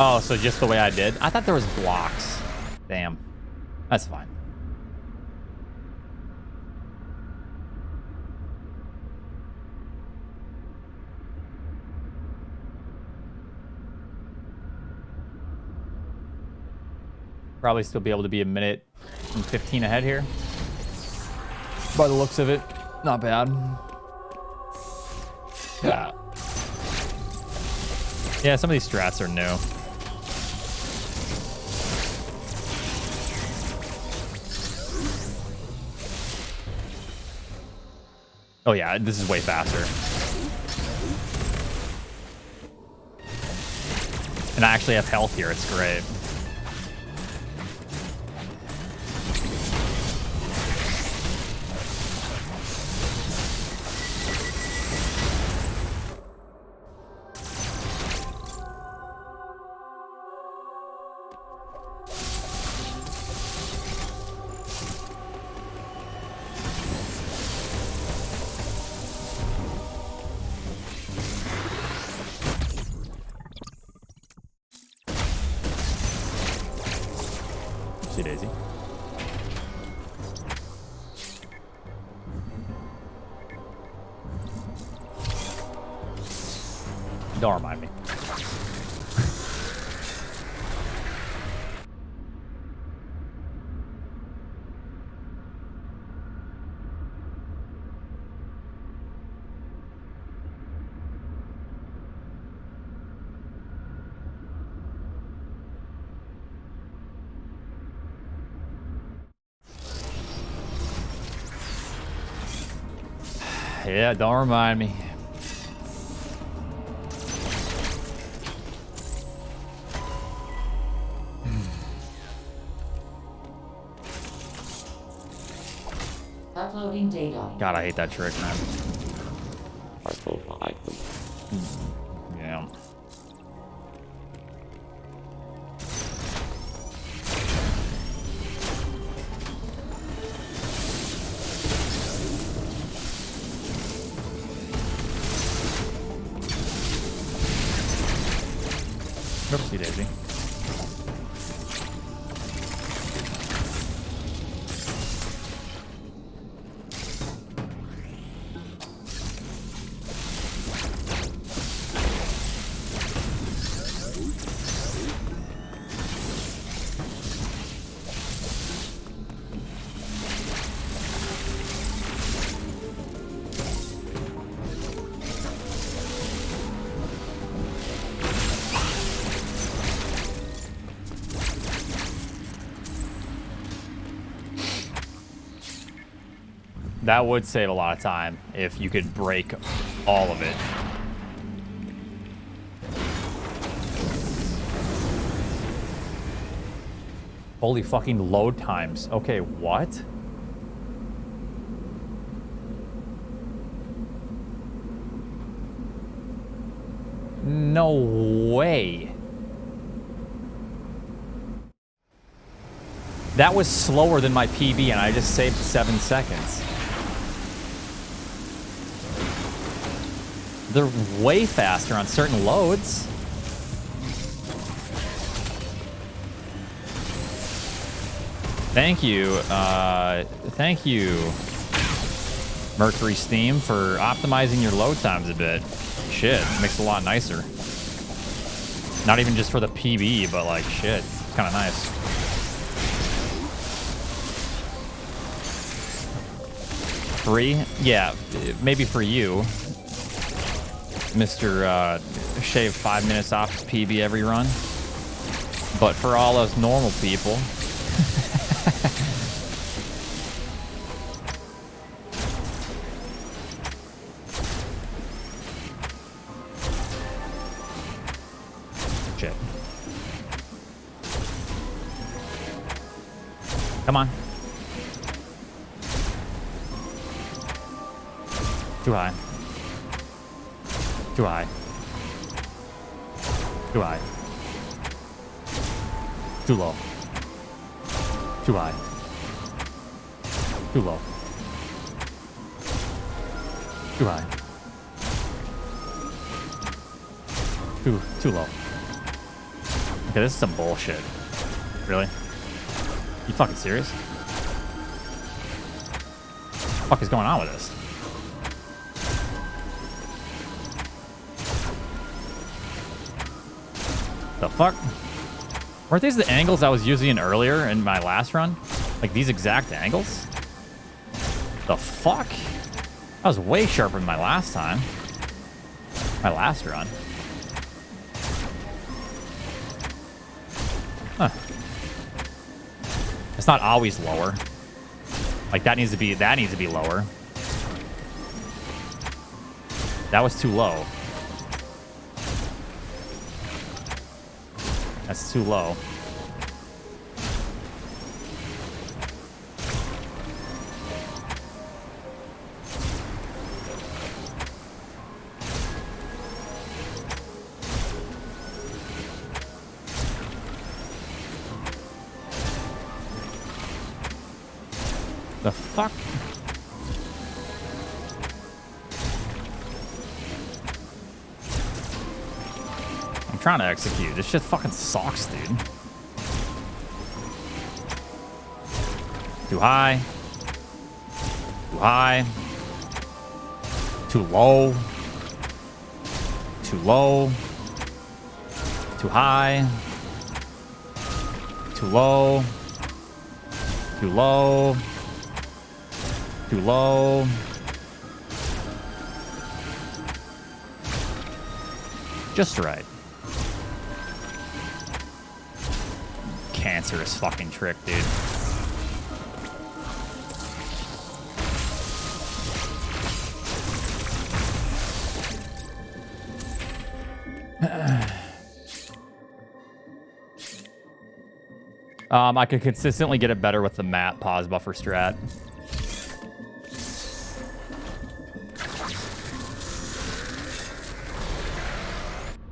Oh, so just the way I did? I thought there was blocks. Damn. That's fine. Probably still be able to be a minute and 15 ahead here. By the looks of it. Not bad. Yeah. Yeah, some of these strats are new. Oh yeah, this is way faster. And I actually have health here, it's great. See Daisy. Don't remind me. Yeah, don't remind me. Uploading data. God, I hate that trick, man. Yeah. Oopsie daisy. That would save a lot of time if you could break all of it. Holy fucking load times. Okay, what? No way. That was slower than my PB and I just saved 7 seconds. They're way faster on certain loads. Thank you, Mercury Steam, for optimizing your load times a bit. Shit, makes it a lot nicer. Not even just for the PB, but like, shit, it's kind of nice. Free? Yeah, maybe for you, Mr. Shave 5 minutes off his PB every run. But for all us normal people, shit. Come on. Too high. Too high. Too high. Too low. Too high. Too low. Too high. Too low. Okay, this is some bullshit. Really? You fucking serious? What the fuck is going on with this? The fuck? Weren't these the angles I was using earlier in my last run? Like these exact angles? The fuck? I was way sharper than my last time. My last run. Huh. It's not always lower. Like that needs to be lower. That was too low. That's too low. The fuck? I'm trying to execute. This shit fucking sucks, dude. Too high. Too high. Too low. Too low. Too high. Too low. Too low. Too low. Just right. Cancerous fucking trick, dude. I could consistently get it better with the map pause buffer strat.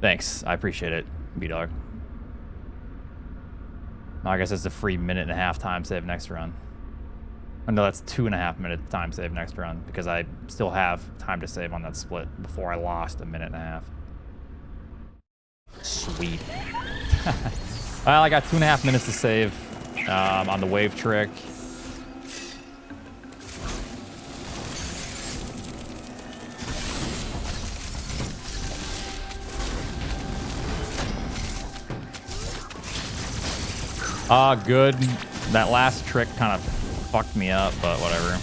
Thanks. I appreciate it, B-Dog. I guess it's a free 1.5 time save next run. Oh, no, that's 2.5 minute time save next run because I still have time to save on that split before I lost 1.5 minutes. Sweet. Well, I got 2.5 minutes to save on the wave trick. Good. That last trick kind of fucked me up, but whatever.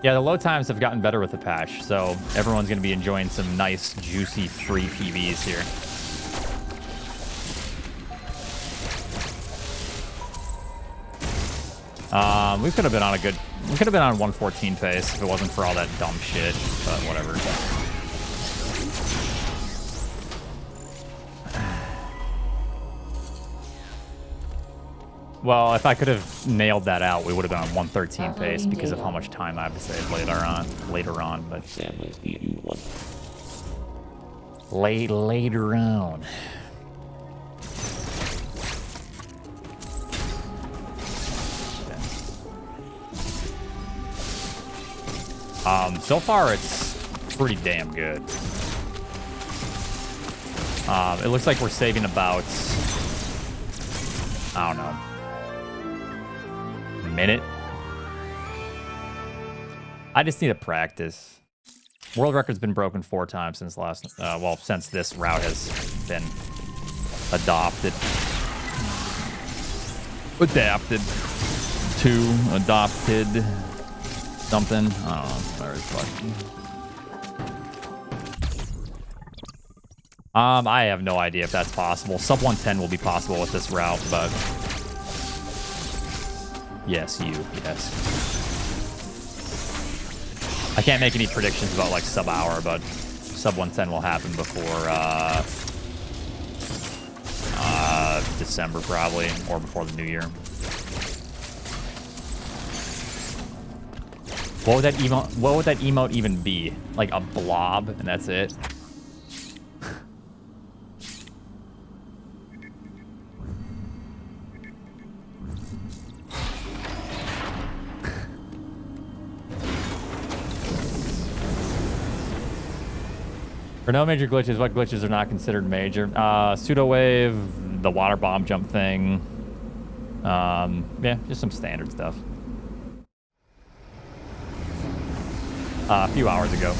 Yeah, the load times have gotten better with the patch, so everyone's going to be enjoying some nice, juicy, free PBs here. We could have been on a good... We could have been on 114 pace if it wasn't for all that dumb shit, but whatever. Well, if I could have nailed that out, we would have been on 113 pace because of how much time I have to save later on. But Sam was the one. later on. So far it's pretty damn good. It looks like we're saving about, I don't know, a minute. I just need to practice. World record's been broken 4 times since since this route has been adopted. Adopted. Something. I don't know. Whatever the fuck. I have no idea if that's possible. Sub 110 will be possible with this route, but yes. I can't make any predictions about like sub hour, but sub 110 will happen before December probably, or before the new year. What would that emote even be? Like a blob and that's it? For no major glitches, what glitches are not considered major? Pseudo wave, the water bomb jump thing. Yeah, just some standard stuff. A few hours ago.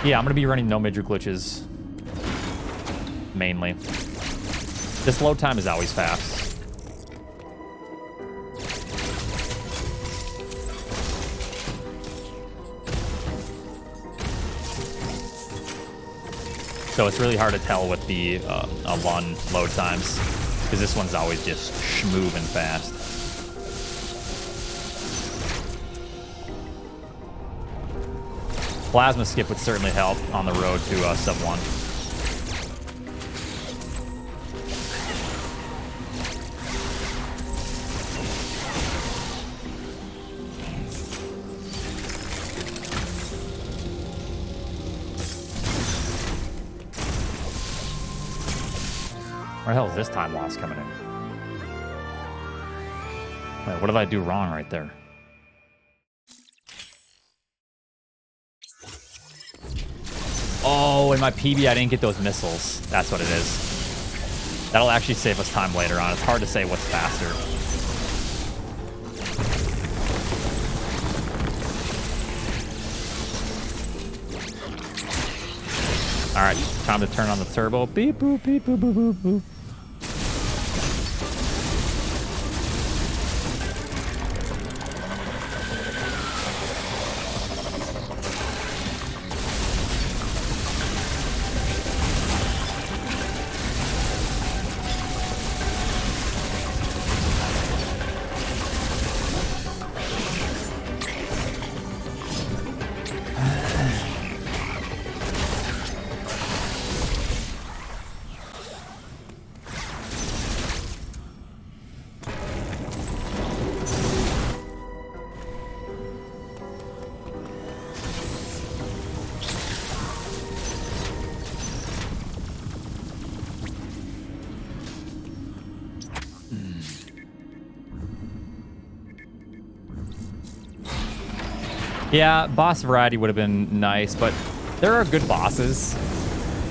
Yeah, I'm gonna be running no major glitches mainly. This load time is always fast. So it's really hard to tell with the L1 load times because this one's always just moving fast. Plasma skip would certainly help on the road to sub 1. Where the hell is this time loss coming in? Wait, what did I do wrong right there? Oh, in my PB, I didn't get those missiles. That's what it is. That'll actually save us time later on. It's hard to say what's faster. All right, time to turn on the turbo. Beep, boop, beep, boop, boop, boop, boop. Yeah, boss variety would have been nice, but there are good bosses.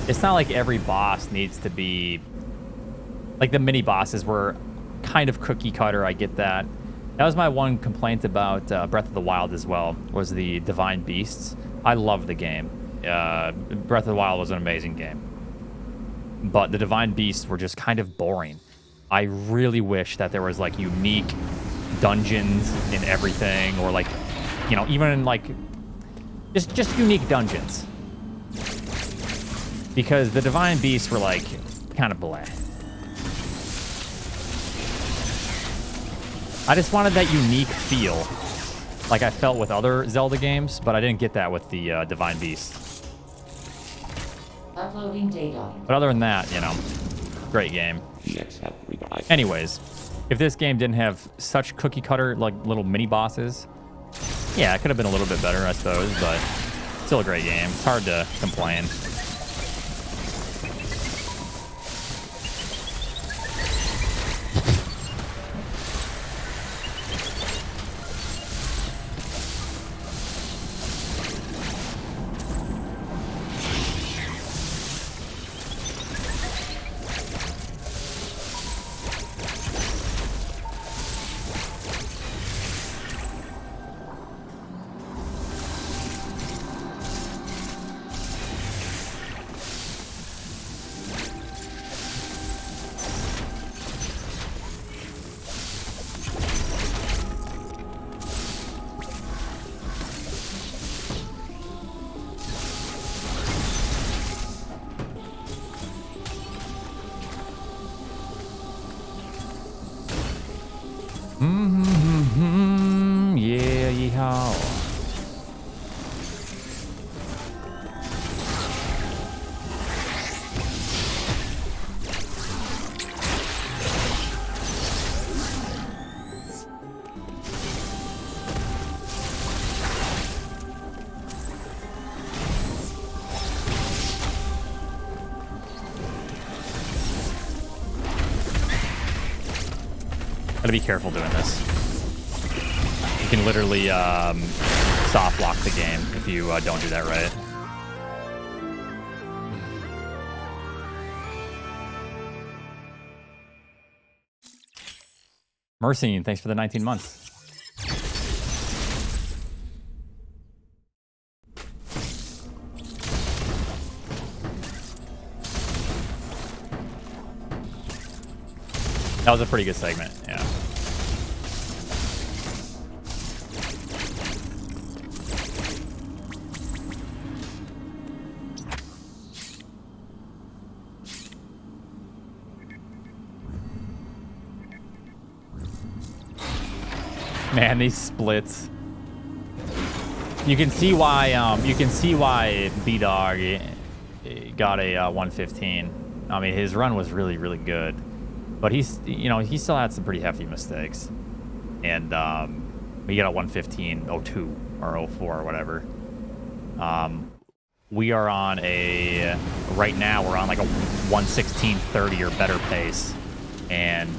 It's not like every boss needs to be... Like, the mini bosses were kind of cookie cutter, I get that. That was my one complaint about Breath of the Wild as well, was the Divine Beasts. I love the game. Breath of the Wild was an amazing game. But the Divine Beasts were just kind of boring. I really wish that there was, like, unique dungeons in everything, or, like, you know, even in, like, just unique dungeons. Because the Divine Beasts were, like, kind of bleh. I just wanted that unique feel, like I felt with other Zelda games, but I didn't get that with the Divine Beast. Uploading data. But other than that, you know, great game. Anyways, if this game didn't have such cookie cutter, like, little mini bosses, yeah, it could have been a little bit better, I suppose, but still a great game. It's hard to complain. Yeah, yeehaw. Gotta be careful doing this. You can literally soft lock the game if you don't do that right. Mercy, thanks for the 19 months. That was a pretty good segment, yeah. Man, these splits. You can see why B-Dog got a 115. I mean, his run was really, really good. But he's, you know, he still had some pretty hefty mistakes. And we got a 115.02 or 04 or whatever. We are on a, right now we're on like a 116.30 or better pace. And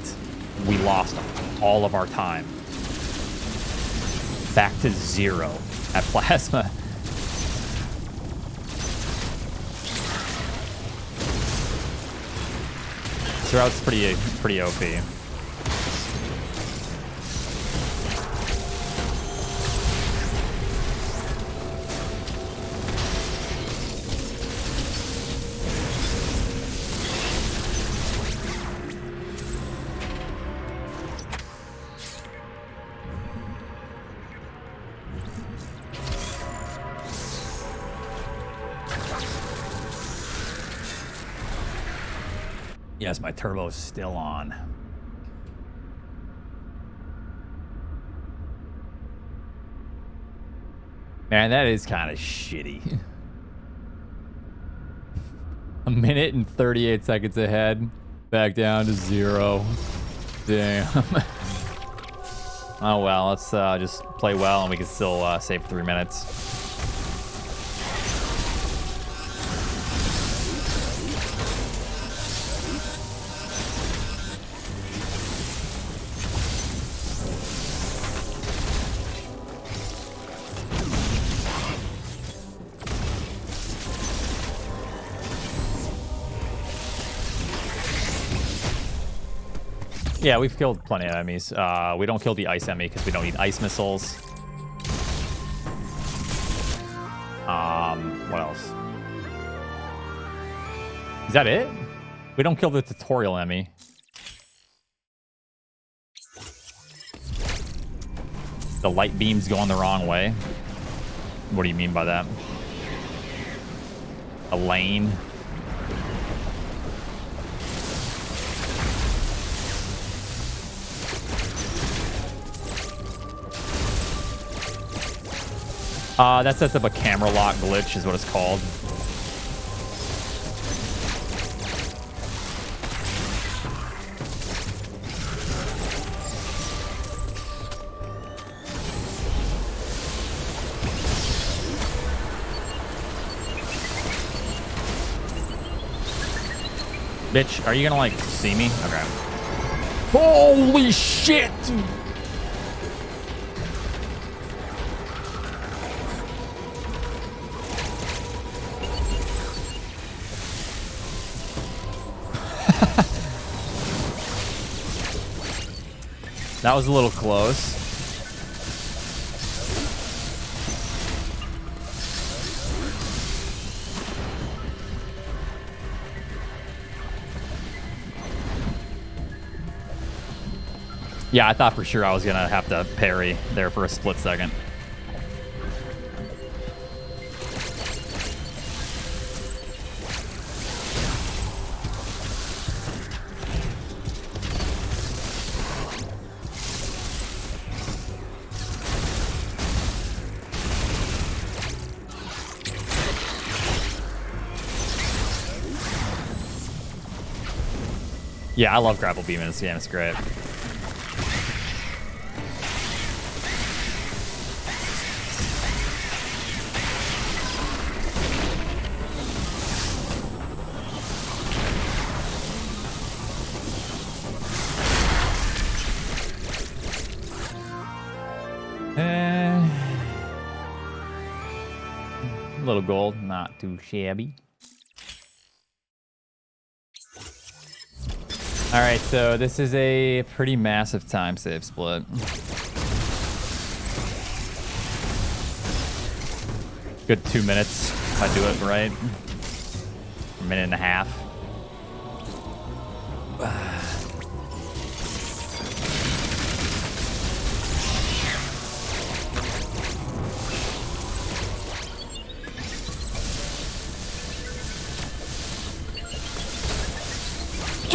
we lost all of our time. Back to 0 at Plasma. This route's pretty OP. Yes, my turbo's still on. Man, that is kind of shitty. A minute and 38 seconds ahead. Back down to 0. Damn. Oh well, let's just play well and we can still save 3 minutes. Yeah, we've killed plenty of enemies. We don't kill the ice enemy because we don't need ice missiles. What else? Is that it? We don't kill the tutorial enemy. The light beam's going the wrong way. What do you mean by that? A lane? That sets up a camera lock glitch is what it's called. Bitch, are you gonna like see me? Okay. Holy shit! That was a little close. Yeah, I thought for sure I was gonna have to parry there for a split second. Yeah, I love grapple beam in this game. It's great. A little gold, not too shabby. All right, so this is a pretty massive time save split. Good 2 minutes if I do it right. A minute and a half.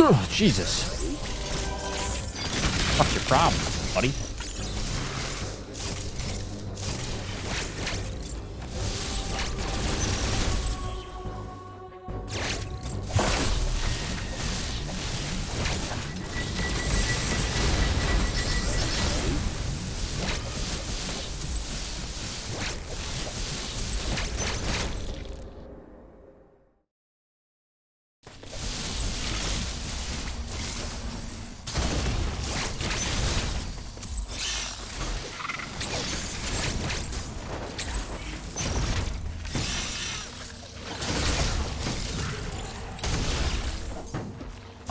Oh, Jesus. What's your problem, buddy?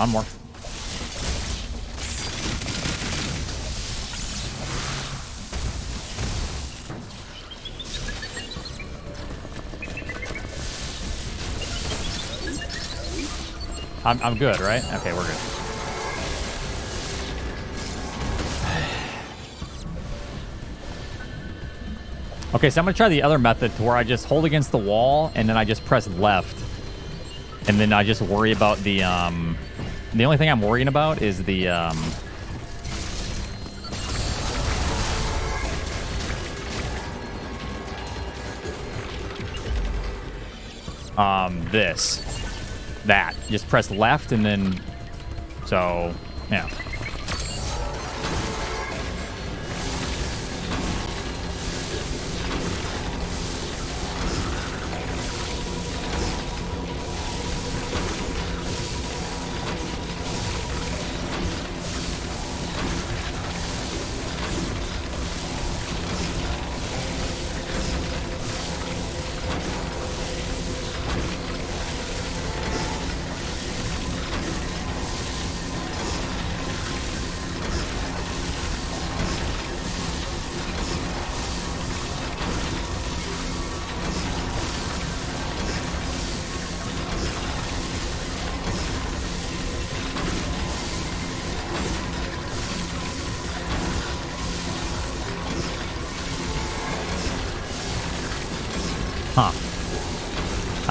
One more. I'm good, right? Okay, we're good. Okay, so I'm gonna try the other method to where I just hold against the wall and then I just press left. And then I just worry about the only thing I'm worrying about is the that. Just press left and then, so, yeah.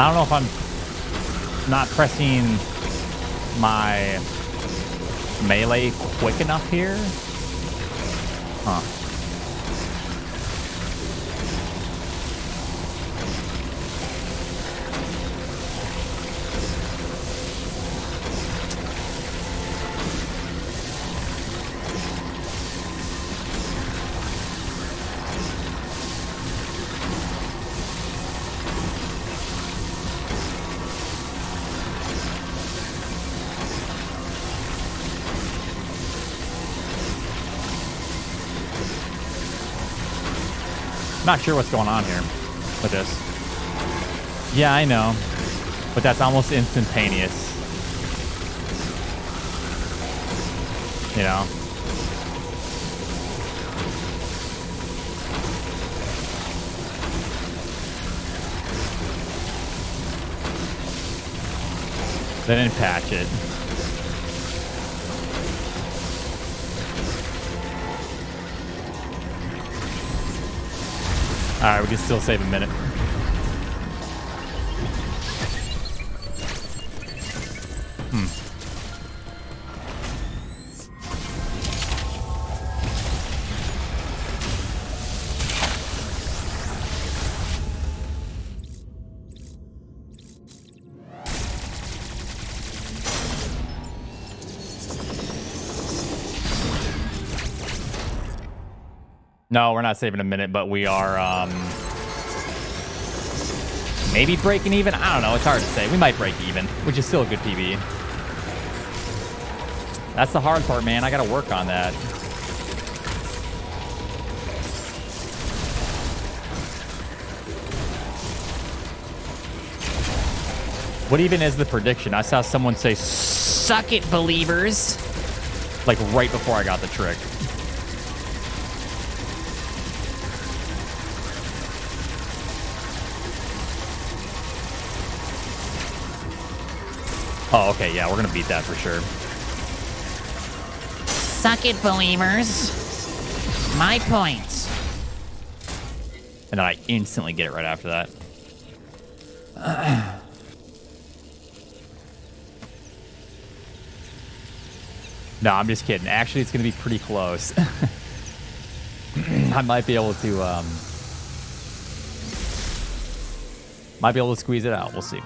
I don't know if I'm not pressing my melee quick enough here. Huh. Not sure what's going on here with this. Yeah, I know, but that's almost instantaneous. You know? They didn't patch it. Alright, we can still save a minute. No, we're not saving a minute, but we are maybe breaking even. I don't know. It's hard to say. We might break even, which is still a good PB. That's the hard part, man. I got to work on that. What even is the prediction? I saw someone say, "Suck it, believers," like right before I got the trick. Oh, okay, yeah, we're gonna beat that for sure. Suck it, believers. My points. And then I instantly get it right after that. No, I'm just kidding. Actually, it's gonna be pretty close. I might be able to squeeze it out. We'll see.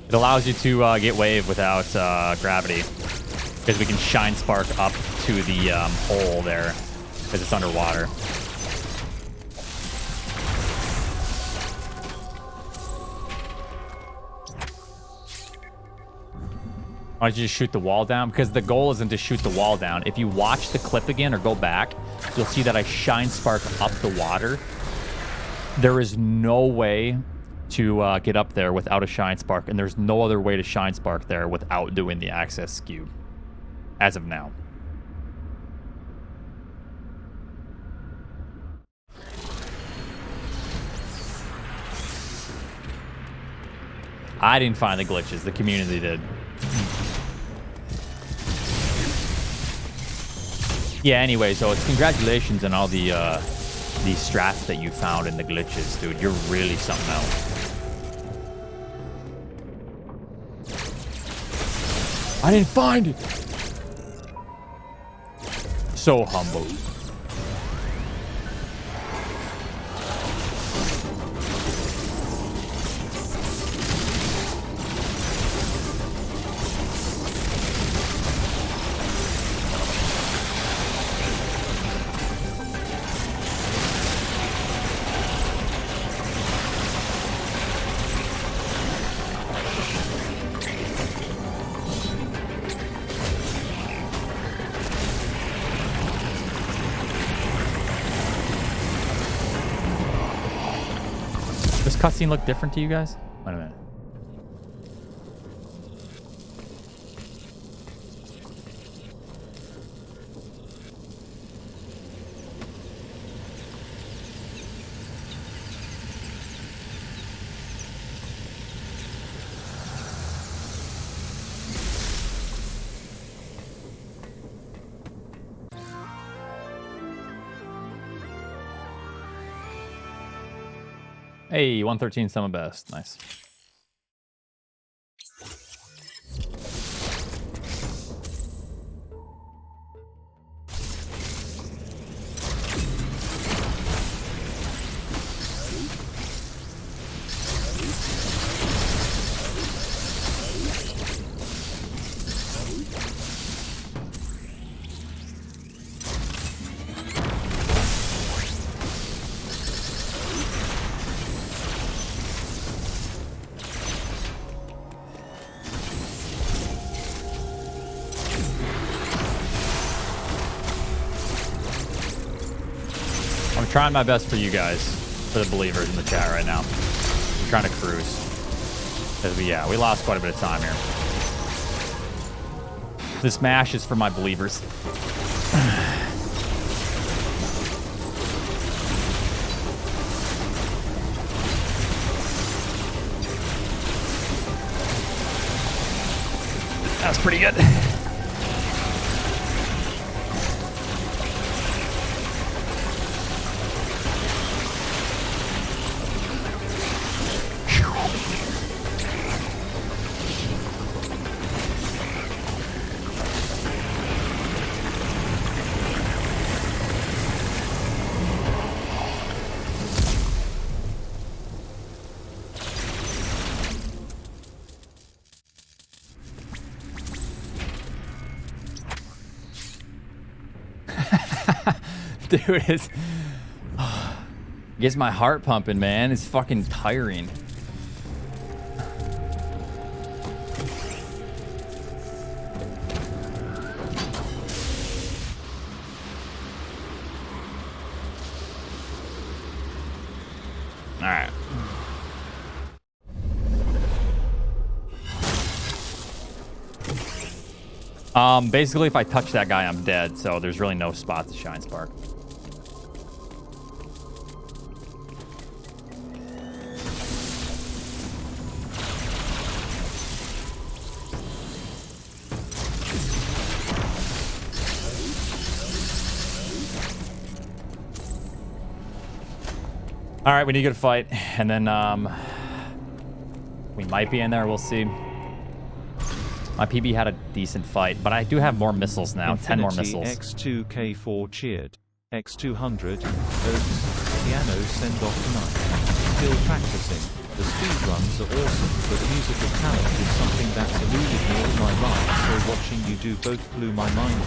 It allows you to get wave without gravity, because we can shine spark up to the hole there, because it's underwater. Why don't you just shoot the wall down? Because the goal isn't to shoot the wall down. If you watch the clip again or go back, you'll see that I shine spark up the water. There is no way to get up there without a shine spark, and there's no other way to shine spark there without doing the access skew as of now. I didn't find the glitches, the community did. Yeah, anyway, so it's congratulations on all the strats that you found in the glitches, dude. You're really something else. I didn't find it. So humble. Does cutscene look different to you guys? Wait a minute. Hey, 113 summer best. Nice. I'm trying my best for you guys, for the believers in the chat right now. I'm trying to cruise. Because we lost quite a bit of time here. This mash is for my believers. That's pretty good. Dude, it's gets my heart pumping, man. It's fucking tiring. All right. Basically, if I touch that guy, I'm dead. So there's really no spot to shine spark. All right, we need to get a fight, and then we might be in there. We'll see. My PB had a decent fight, but I do have more missiles now. Infinity 10 more missiles. X2K4 cheered. X200. Oats. Piano send off tonight. Still practicing. The speedruns are awesome, but musical talent is something that's eluded me all my life, so watching you do both blew my mind.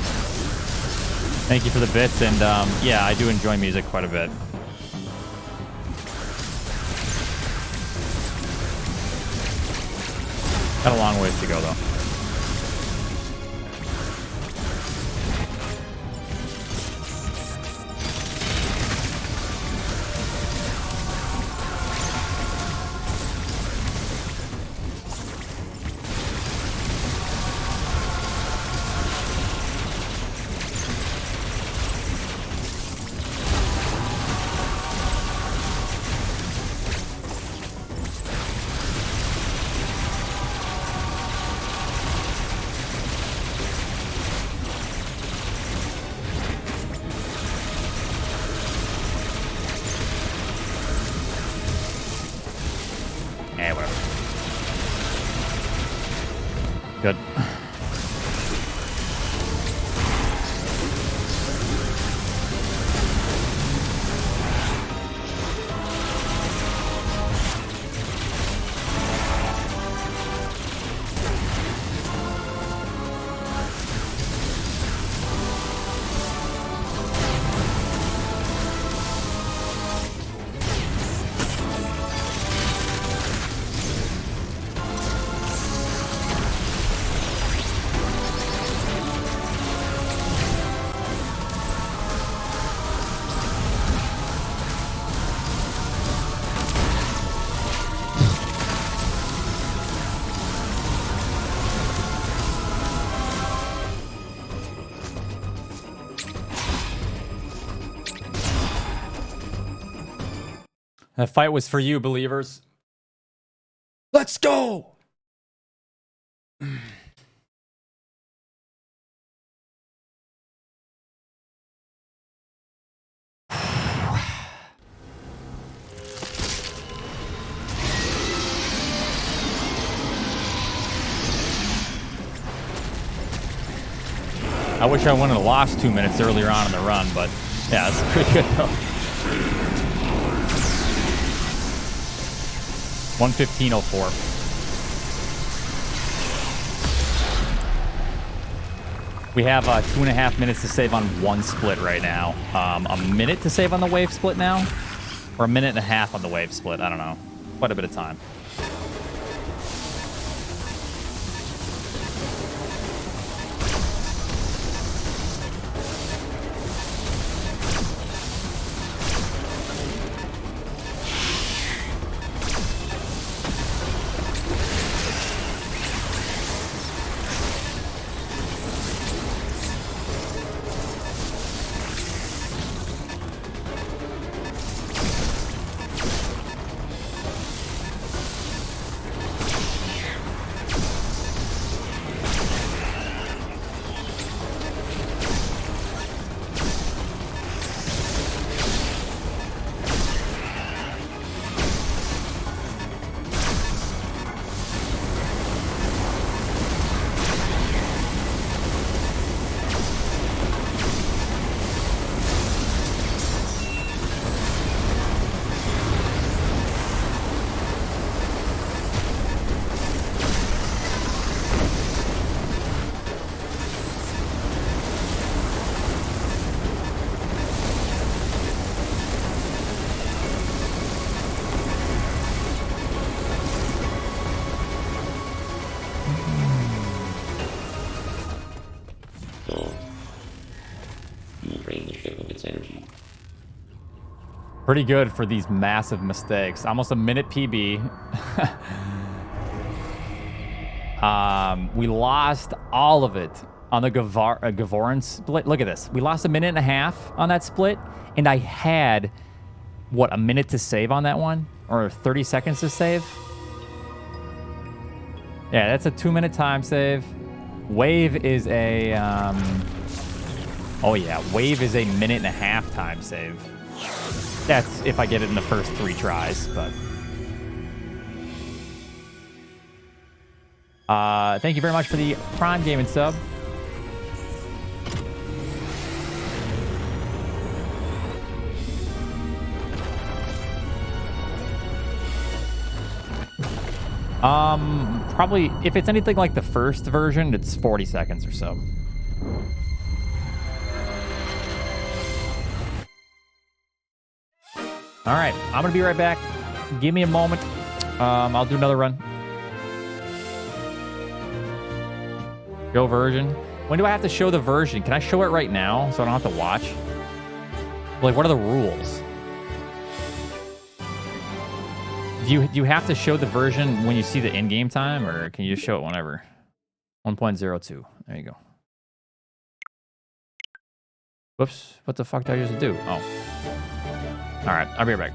Thank you for the bits, and yeah, I do enjoy music quite a bit. Got a long ways to go, though. Good. That fight was for you, believers. Let's go! I wish I wouldn't have lost 2 minutes earlier on in the run, but yeah, it's pretty good though. 1:15:04. We have 2.5 minutes to save on one split right now. A minute to save on the wave split now, or a minute and a half on the wave split. I don't know. Quite a bit of time. Pretty good for these massive mistakes. Almost a minute PB. We lost all of it on the Gavoran split. Look at this. We lost a minute and a half on that split, and I had, what, a minute to save on that one? Or 30 seconds to save? Yeah, that's a 2-minute time save. Wave is a... oh yeah, Wave is a minute and a half time save. That's if I get it in the first 3 tries, but... thank you very much for the Prime Gaming sub. Probably, if it's anything like the first version, it's 40 seconds or so. All right, I'm gonna be right back. Give me a moment. I'll do another run. Show version. When do I have to show the version? Can I show it right now so I don't have to watch? Like, what are the rules? Do you have to show the version when you see the in-game time, or can you just show it whenever? 1.02. There you go. Whoops. What the fuck did I just do? Oh. All right. I'll be right back.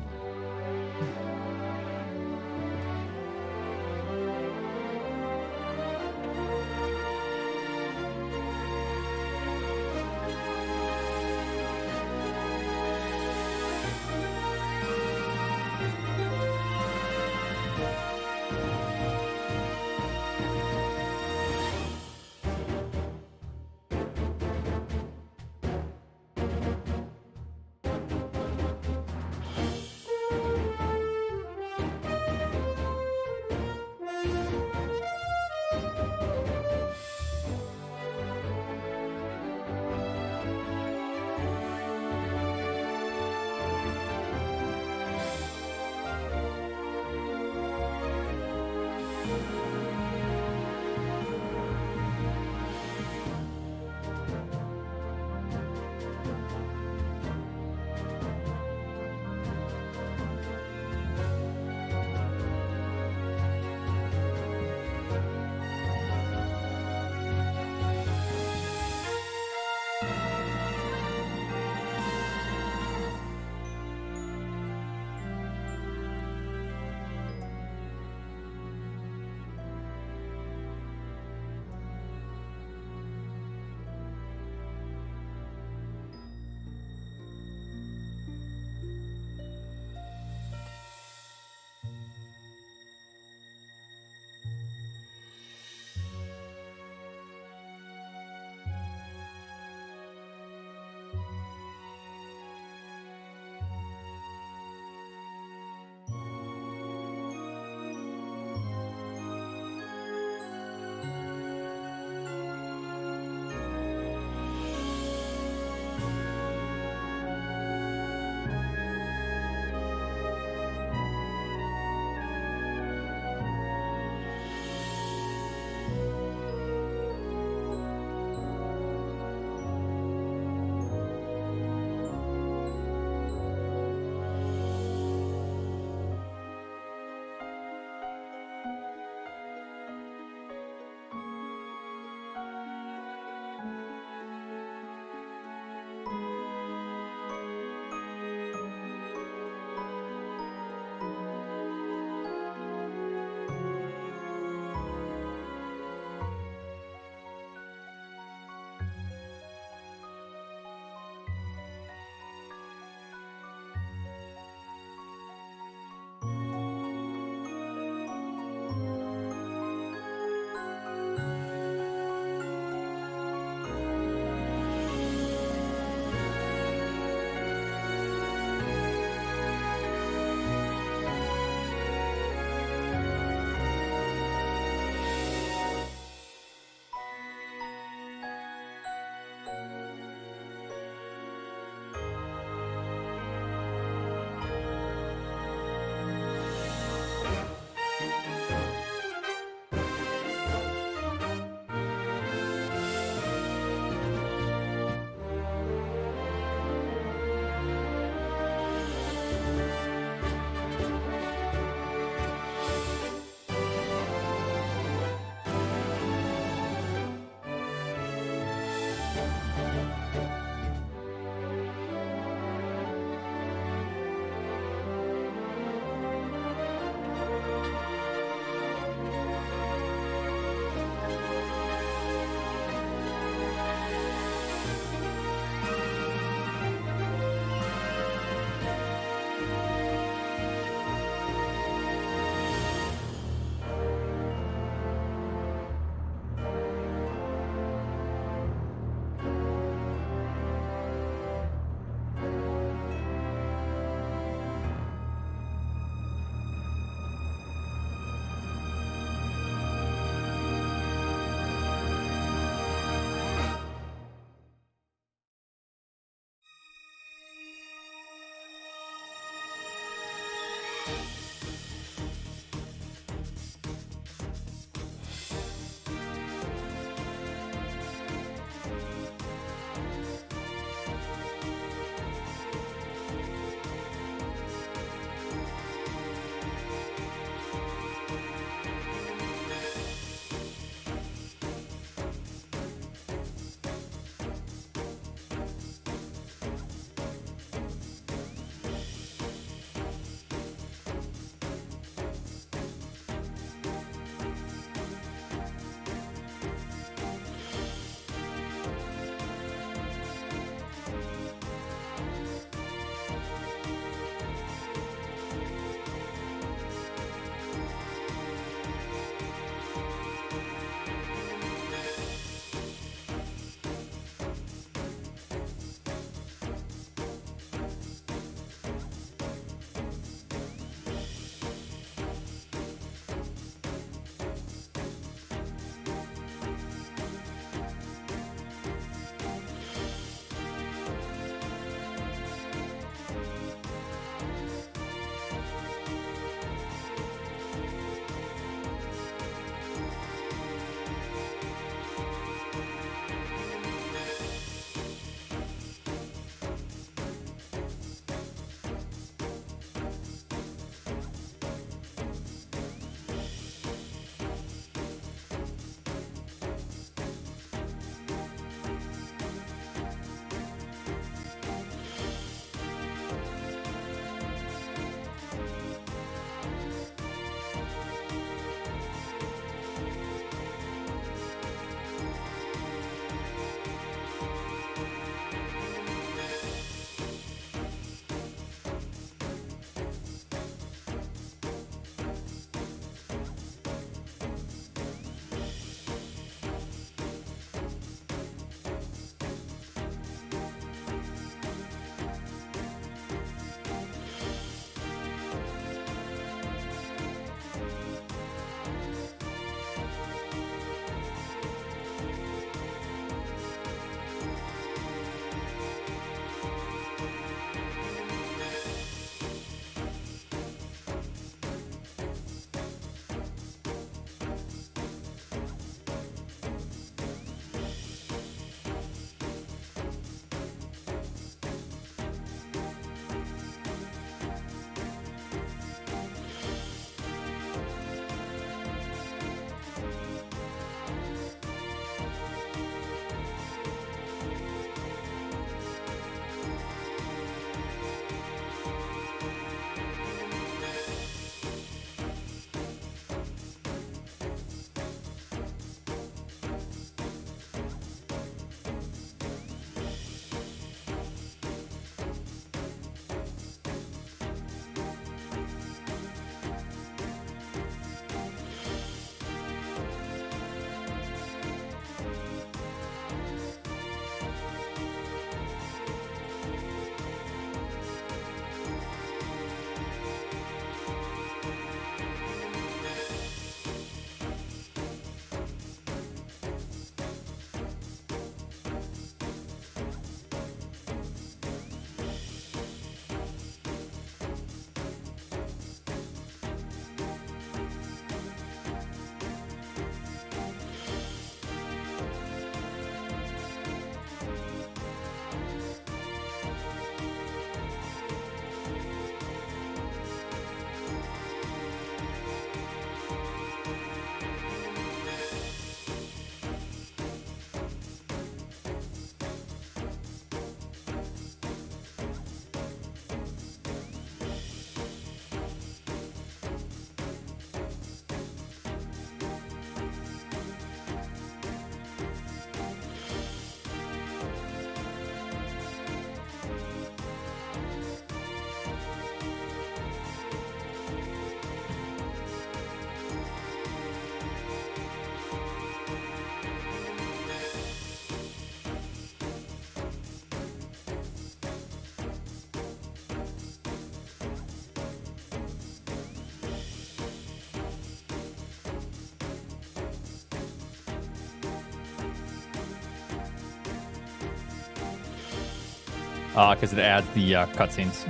Because it adds the cutscenes,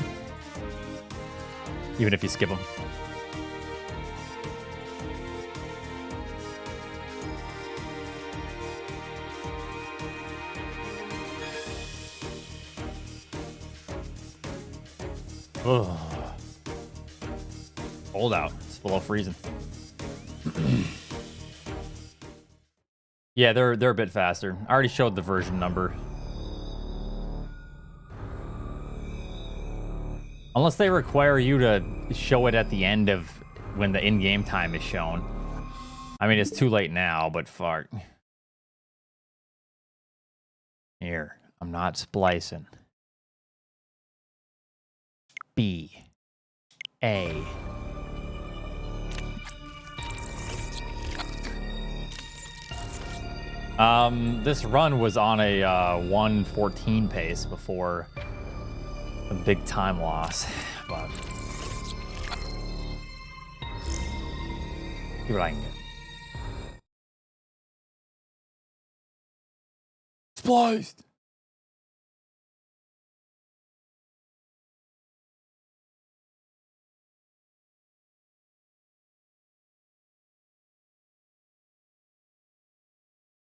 even if you skip them. Ugh. Cold out. It's below freezing. Yeah, they're a bit faster. I already showed the version number. Unless they require you to show it at the end of when the in-game time is shown. I mean, it's too late now, but fuck. Here, I'm not splicing. B. A. This run was on a 1:14 pace before a big time loss, but see what I can get. Spliced.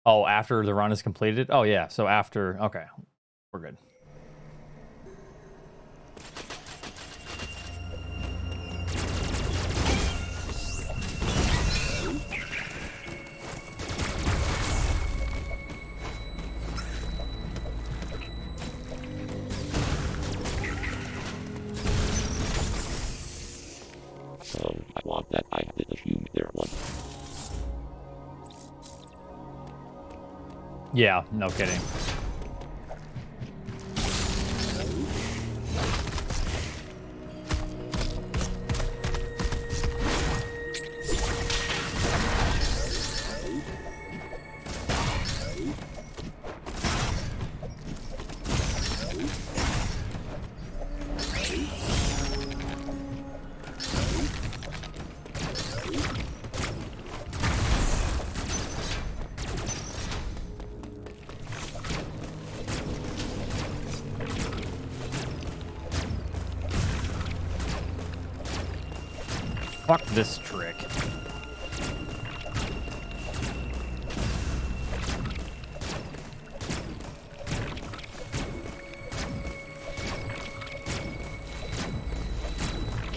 Oh, after the run is completed? Oh, yeah. So after... Okay. We're good. I want that. I did assume there one. Yeah, no kidding. Fuck this trick.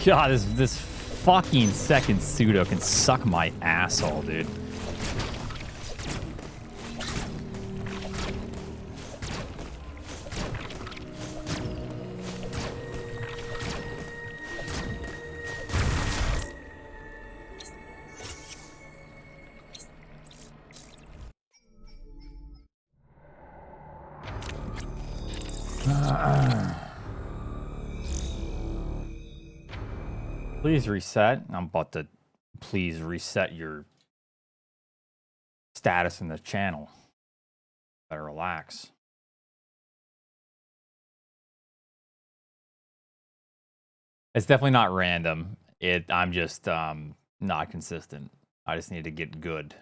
God, this fucking second pseudo can suck my asshole, dude. Please reset. I'm about to please reset your status in the channel. Better relax. It's definitely not random. I'm just not consistent. I just need to get good.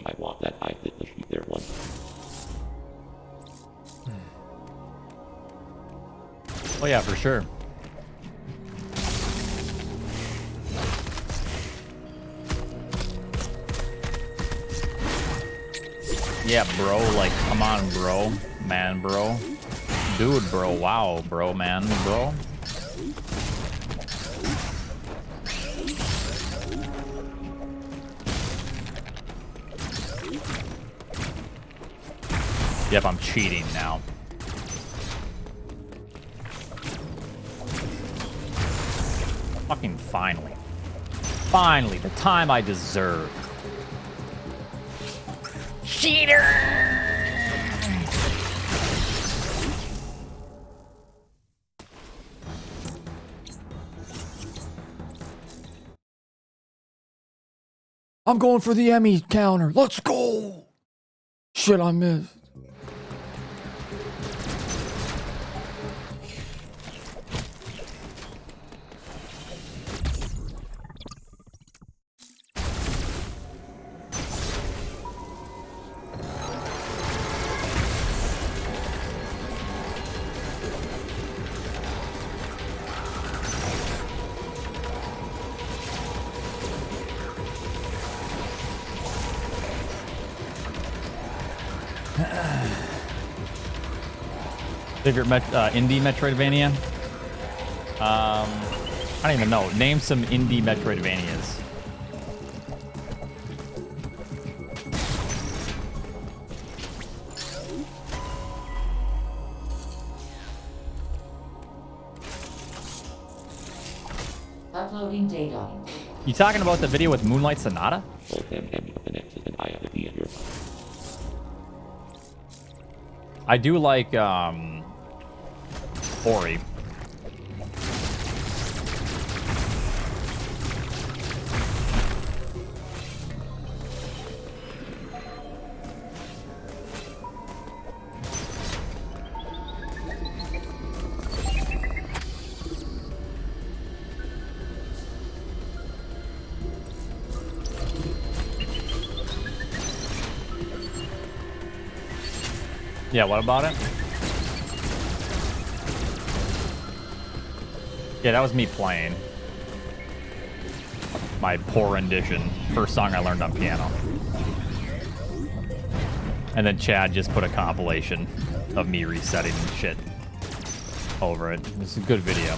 I want that. I did assume there one. Oh yeah, for sure. Yeah, bro, like, come on, bro. Man, bro. Dude, bro, wow, bro, man, bro. Yep, I'm cheating now. Fucking finally. Finally, the time I deserve. Cheater! I'm going for the Emmy counter. Let's go. Shit, I missed. Favorite indie Metroidvania? I don't even know. Name some indie Metroidvanias. Uploading data. You talking about the video with Moonlight Sonata? Both them have you connected and I have to be in your I do like Ori. Yeah, what about it? Yeah, that was me playing. My poor rendition. First song I learned on piano. And then Chad just put a compilation of me resetting shit over it. It's a good video.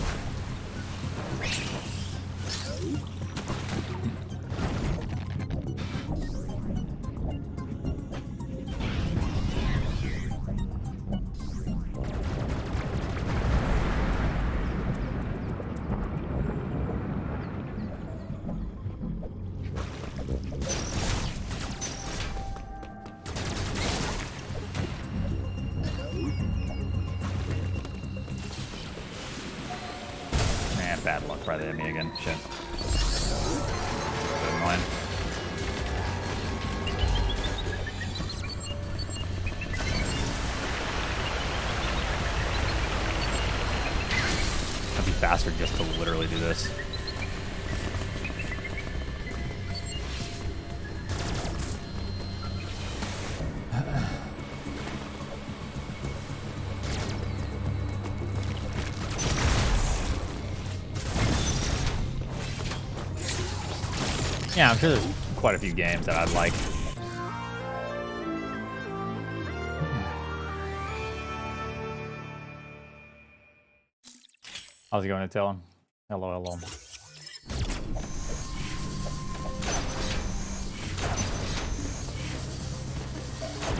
Bad luck right at me again. Shit. Good one. I'd be faster just to literally do this. Yeah, I'm sure there's quite a few games that I'd like. How's it going, Dylan? Hello, hello.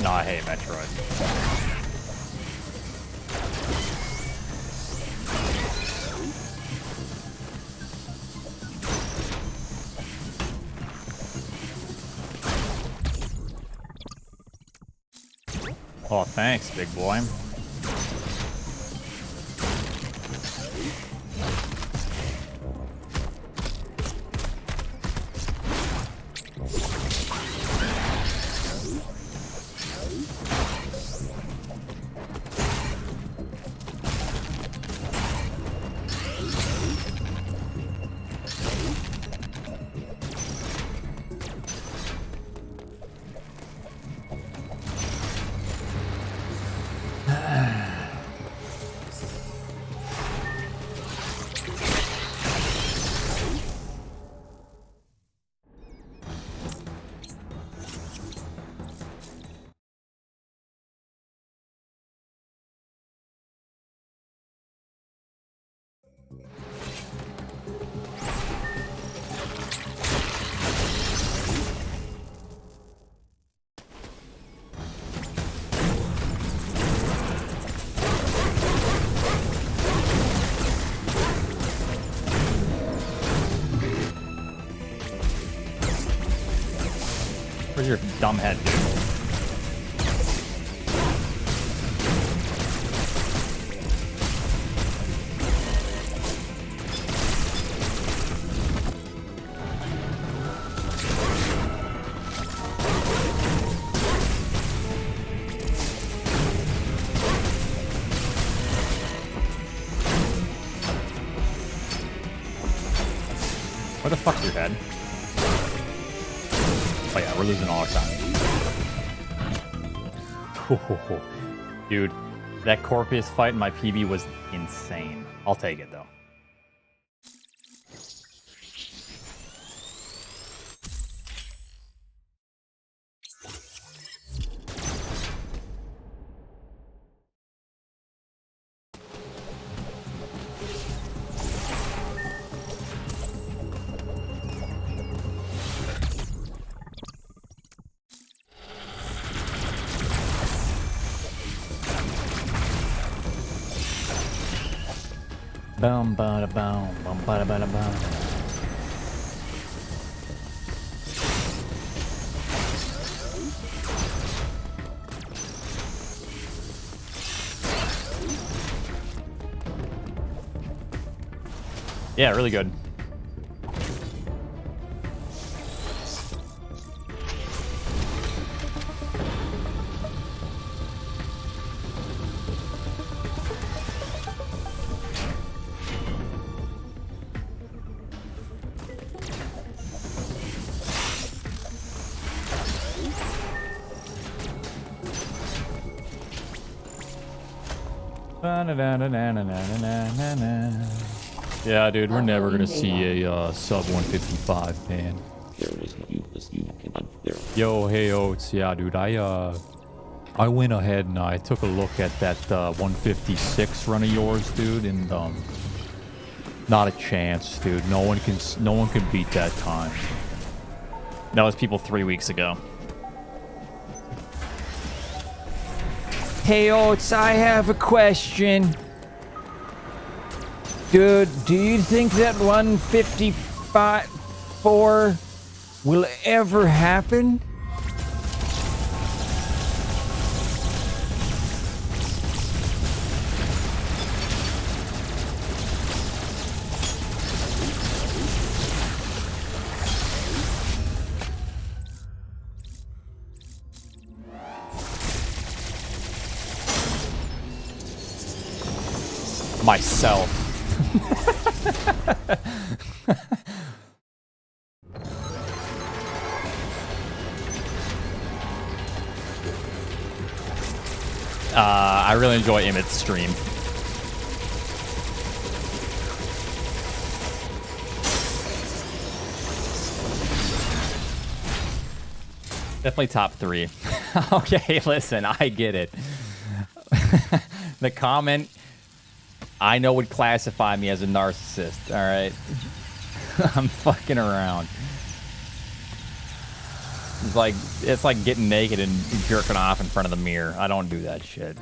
No, I hate Metroid. Oh, thanks, big boy. Where's your dumb head, dude? Where the fuck's your head? Oh yeah, we're losing all our time. Dude, that Corpus fight in my PB was insane. I'll take it though. Boom, bada, boom, boom, bada, bada, boom. Yeah, really good. Yeah, dude, we're never gonna see a sub 155, man. There was no useless you can there. Yo, hey, Oats. Yeah, dude, I went ahead and I took a look at that 156 run of yours, dude, and not a chance, dude. No one can beat that time. That was people 3 weeks ago. Hey, Oats, I have a question. Dude, do you think that 155.4 will ever happen? Myself. I really enjoy Emmett's stream. Definitely top 3. Okay, listen, I get it. The comment I know would classify me as a narcissist, all right? I'm fucking around. It's like getting naked and jerking off in front of the mirror. I don't do that shit.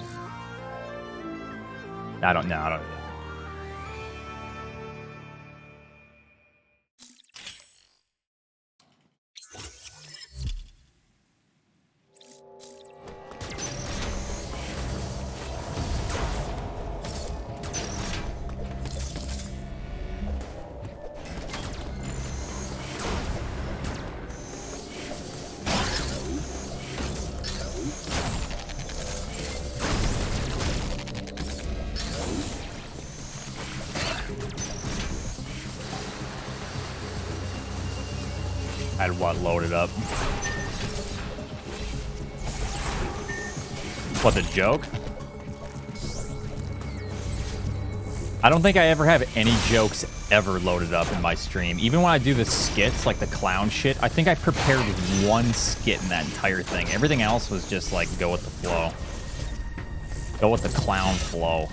I don't do that. I had one loaded up. What, the joke? I don't think I ever have any jokes ever loaded up in my stream. Even when I do the skits, like the clown shit, I think I prepared one skit in that entire thing. Everything else was just like, go with the flow. Go with the clown flow.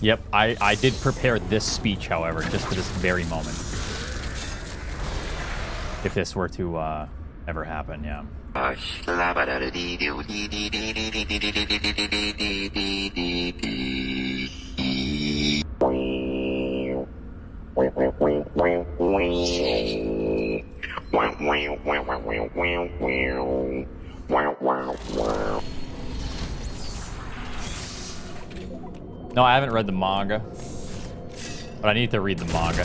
Yep, I did prepare this speech, however, just for this very moment. If this were to ever happen, yeah. No, I haven't read the manga. But I need to read the manga.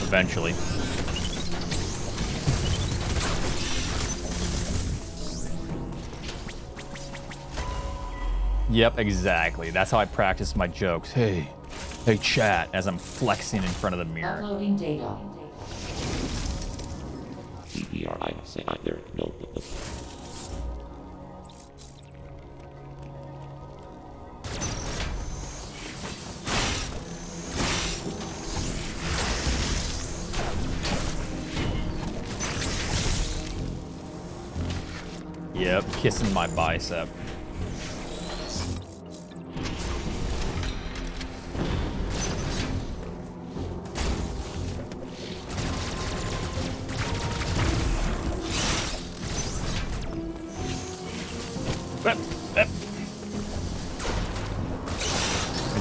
Eventually. Yep, exactly. That's how I practice my jokes. Hey chat, as I'm flexing in front of the mirror. Uploading data. CBR, I say either. No. Yep, kissing my bicep.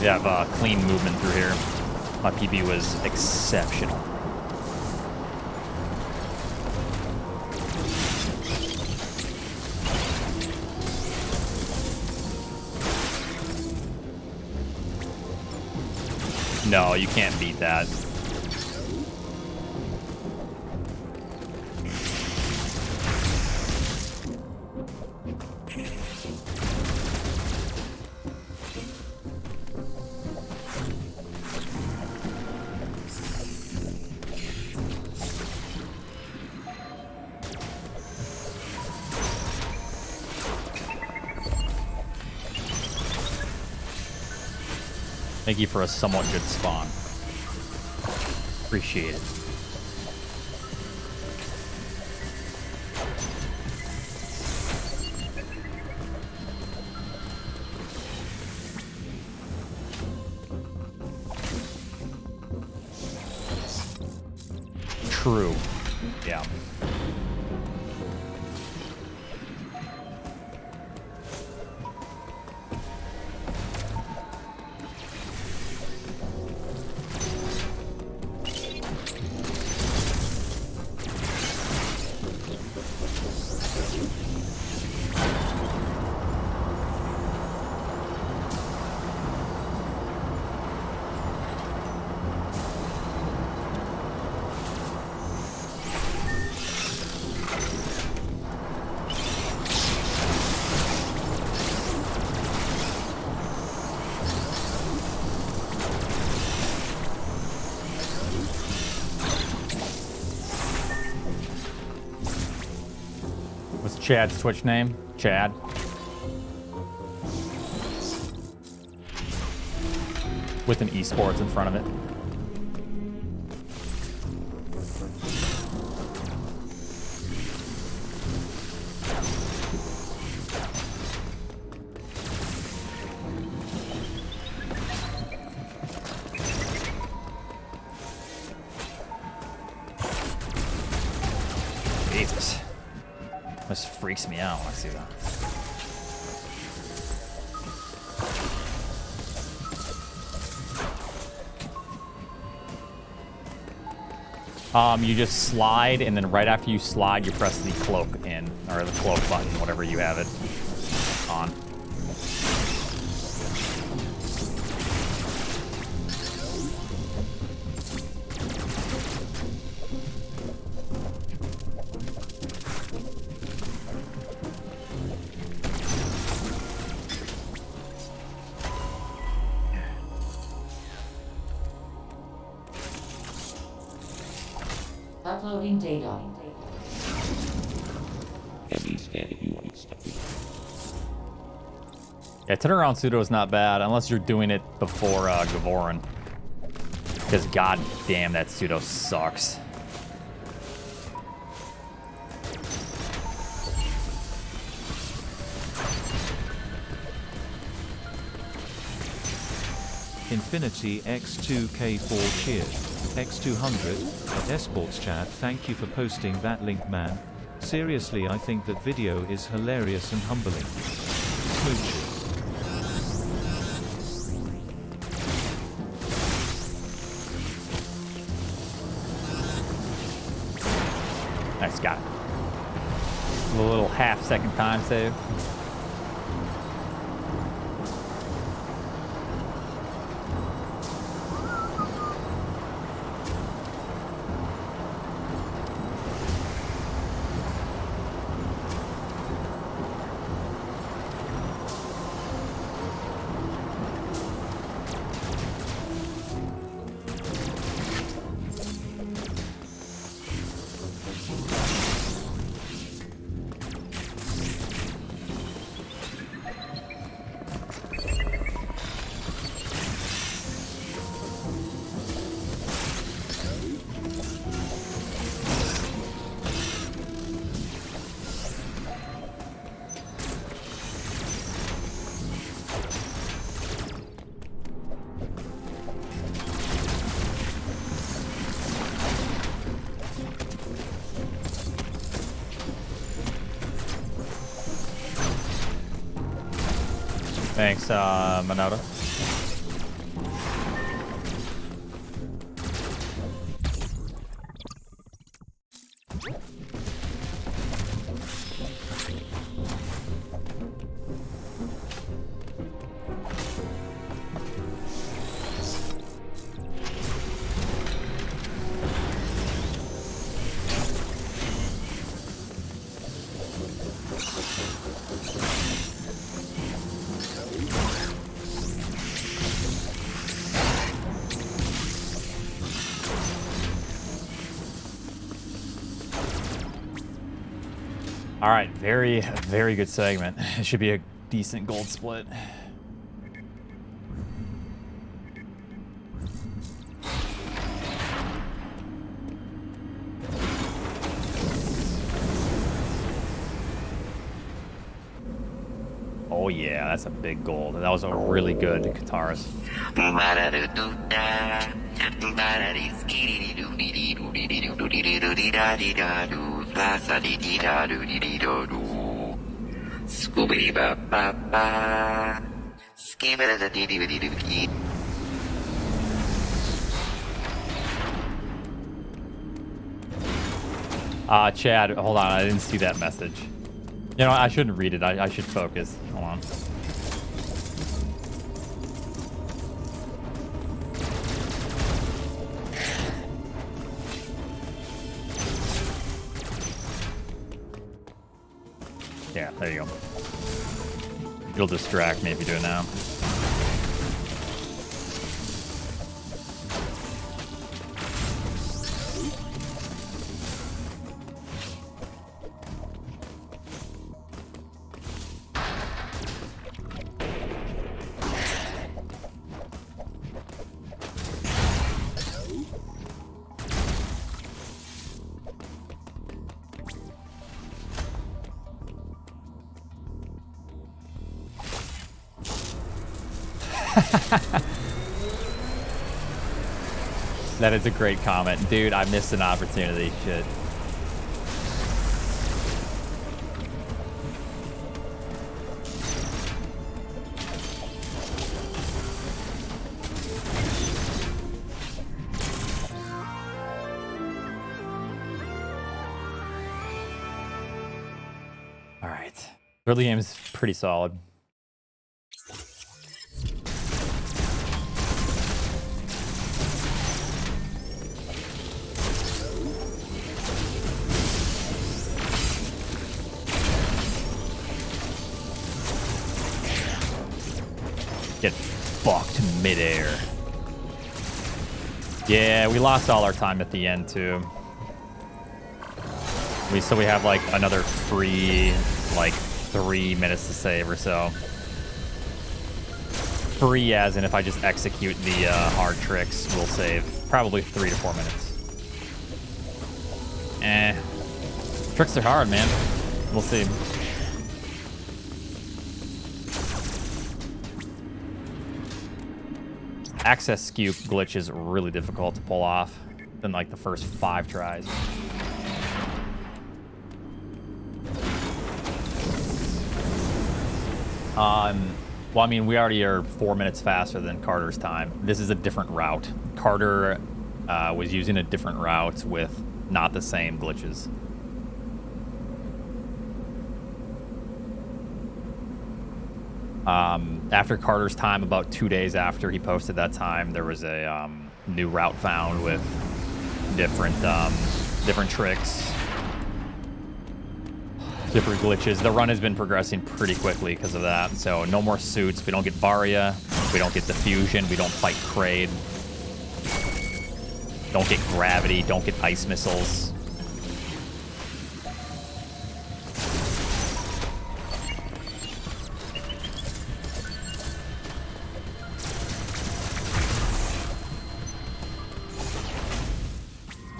We have clean movement through here. My PB was exceptional. No, you can't beat that. Thank you for a somewhat good spawn. Appreciate it. True. Yeah. What's Chad's Twitch name? Chad. With an esports in front of it. Jesus. This freaks me out when I see that. You just slide, and then right after you slide, you press the cloak in, or the cloak button, whatever you have it on. Uploading data. Yeah, turnaround pseudo is not bad unless you're doing it before Gavorin. Because goddamn, that pseudo sucks. Infinity X2K4 cheers. X200 at Esports Chat, thank you for posting that link, man. Seriously, I think that video is hilarious and humbling. Smooches. Nice, got it. A little half-second time save. Thanks, Monota. All right, very, very good segment. It should be a decent gold split. Oh yeah, that's a big gold. That was a really good guitarist. Chad, hold on, I didn't see that message. You know, I shouldn't read it. I should focus. Hold on. Yeah, there you go. You'll distract me if you do it now. That is a great comment. Dude, I missed an opportunity. Shit. All right. Early game is pretty solid. Get fucked midair. Yeah, we lost all our time at the end too. So we have like another free, like 3 minutes to save or so. Free as in if I just execute the hard tricks, we'll save probably 3 to 4 minutes. Tricks are hard, man. We'll see. Access skew glitch is really difficult to pull off in like the first 5 tries. Well, I mean, we already are 4 minutes faster than Carter's time. This is a different route. Carter was using a different route with not the same glitches. After Carter's time, about 2 days after he posted that time, there was a new route found with different tricks, different glitches. The run has been progressing pretty quickly because of that. So no more suits. We don't get Varia. We don't get Diffusion. We don't fight Kraid. Don't get Gravity. Don't get Ice Missiles.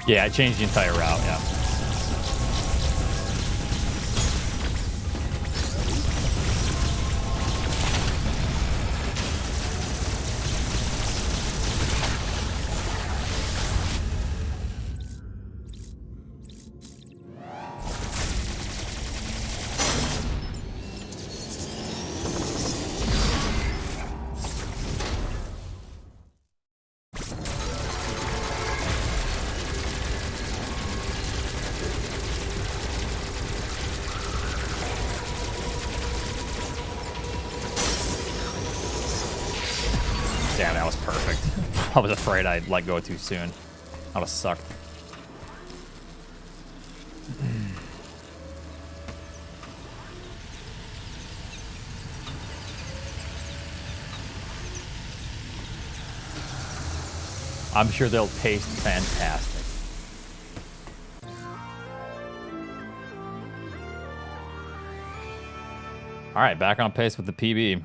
Yeah, I changed the entire route, yeah. Damn, that was perfect. I was afraid I'd let go too soon. That would have sucked. I'm sure they'll taste fantastic. All right, back on pace with the PB.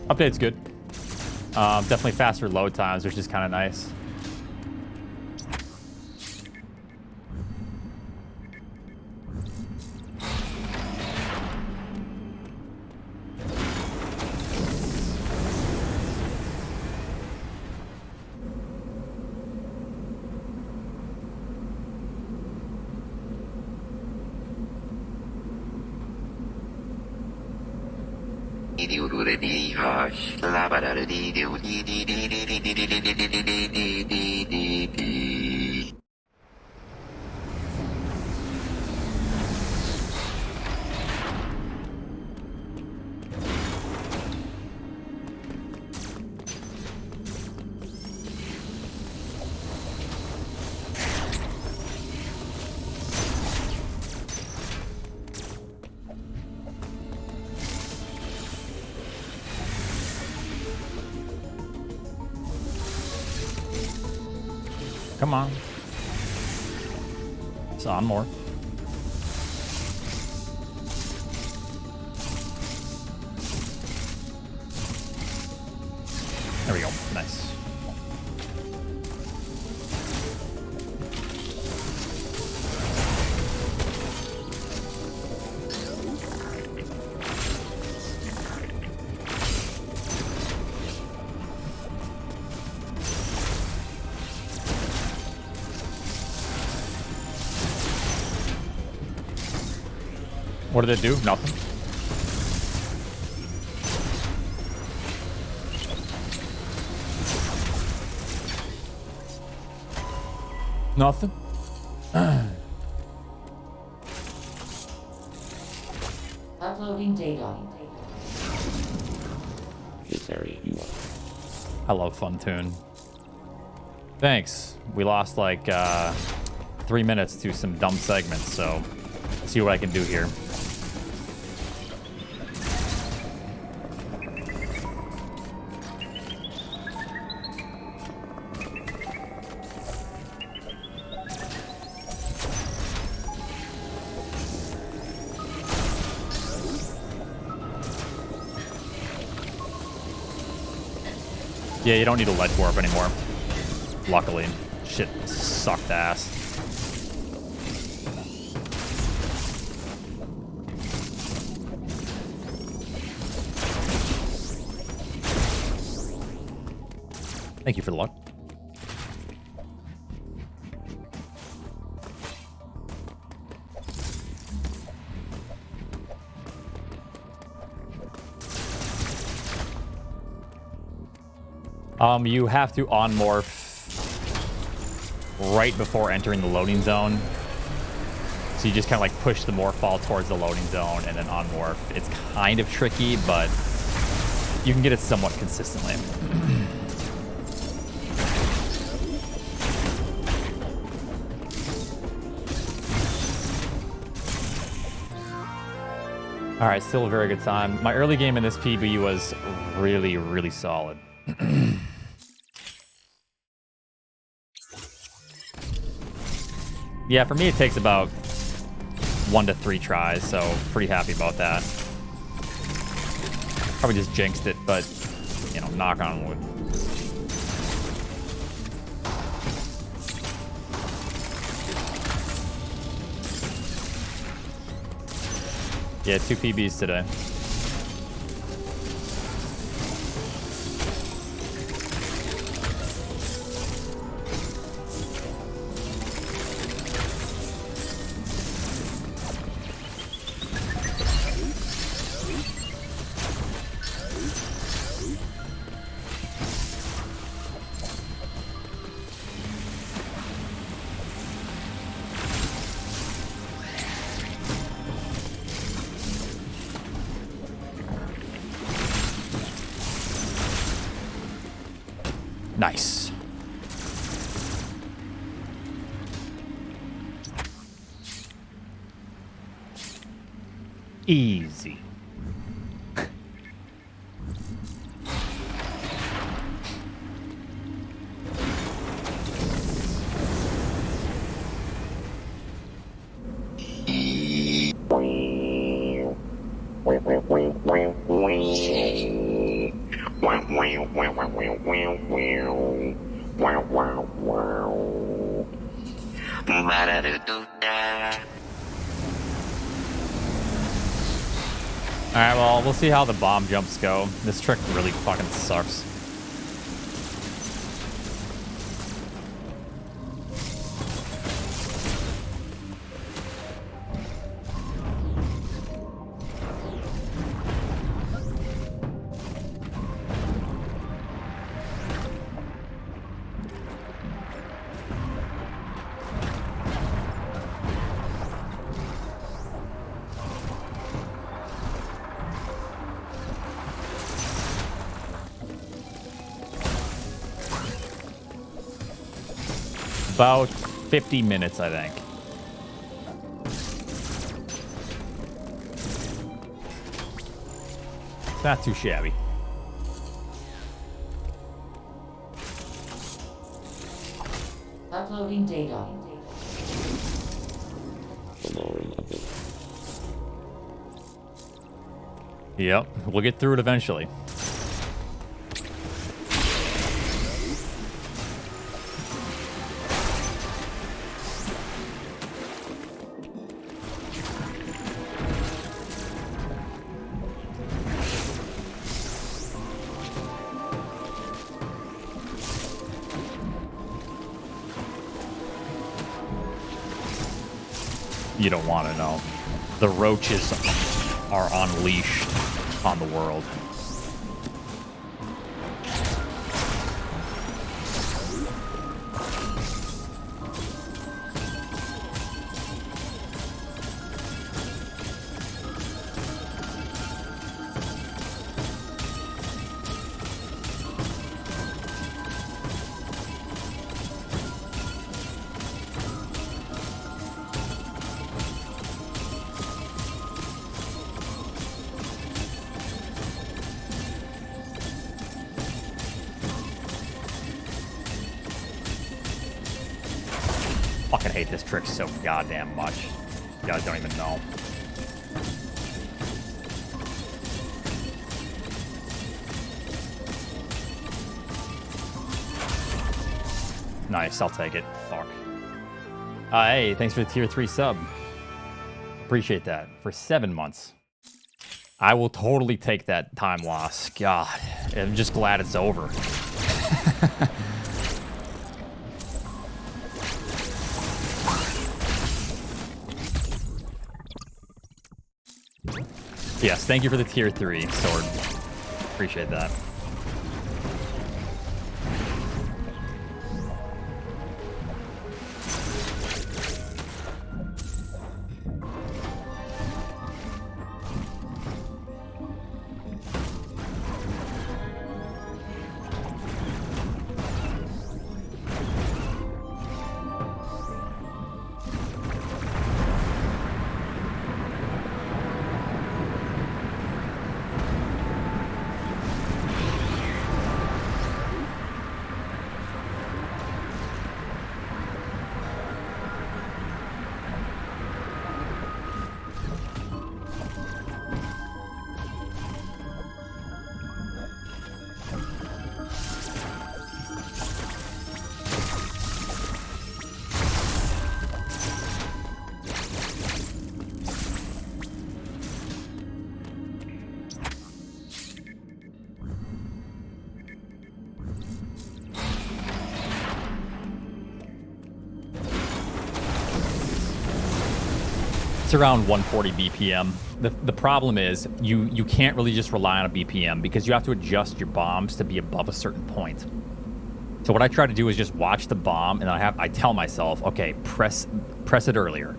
Update's good. Definitely faster load times, which is kind of nice. Come on. It's on more. There we go. Nice. What did it do? Nothing. Nothing. Uploading data. This area you are. I love Funtune. Thanks. We lost like 3 minutes to some dumb segments, so let's see what I can do here. Yeah, you don't need a ledge warp anymore. Luckily. shit sucked ass. Thank you for the luck. You have to on-morph right before entering the loading zone. So you just kind of like push the morph ball towards the loading zone and then on-morph. It's kind of tricky, but you can get it somewhat consistently. All right, still a very good time. My early game in this PB was really, really solid. Yeah, for me it takes about 1 to 3 tries, so pretty happy about that. Probably just jinxed it, but, you know, knock on wood. Yeah, 2 PBs today. Nice. Easy. Alright, well, we'll see how the bomb jumps go. This trick really fucking sucks. About 50 minutes, I think. Not too shabby. Uploading data. Yep, we'll get through it eventually. You don't want to know. The roaches are unleashed on the world. Fucking hate this trick so goddamn much. You guys don't even know. Nice, I'll take it. Fuck. Hey, thanks for the tier 3 sub. Appreciate that. For 7 months. I will totally take that time loss. God, I'm just glad it's over. Yes, thank you for the tier 3 sword. Appreciate that. It's around 140 BPM. The problem is you can't really just rely on a BPM because you have to adjust your bombs to be above a certain point. So what I try to do is just watch the bomb, and I tell myself, okay, press it earlier.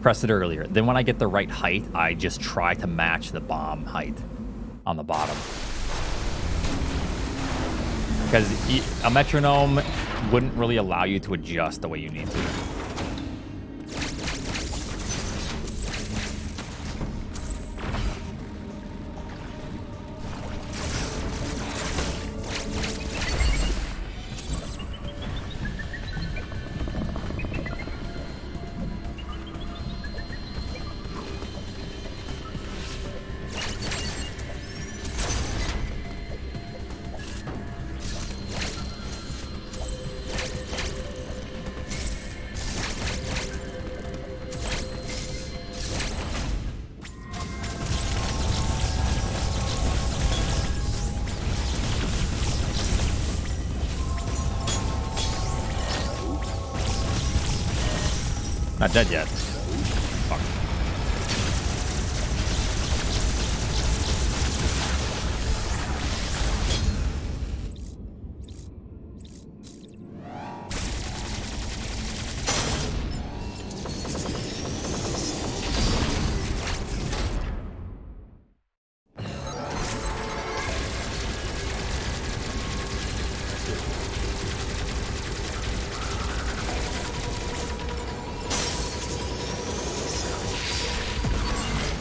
Press it earlier. Then when I get the right height, I just try to match the bomb height on the bottom. Because a metronome wouldn't really allow you to adjust the way you need to. Not dead yet. Fuck.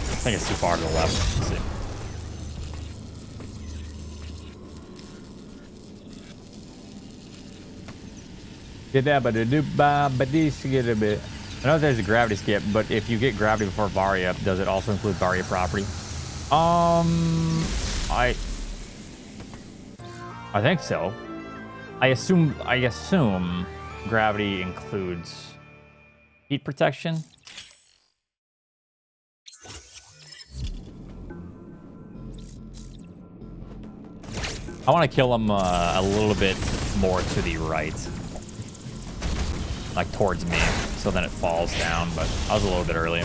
I think it's too far to the left. Let's see. Get that, but get a bit. I know there's a gravity skip, but if you get gravity before Varia, does it also include Varia property? I think so. I assume gravity includes heat protection. I want to kill him a little bit more to the right. Like towards me. So then it falls down, but I was a little bit early.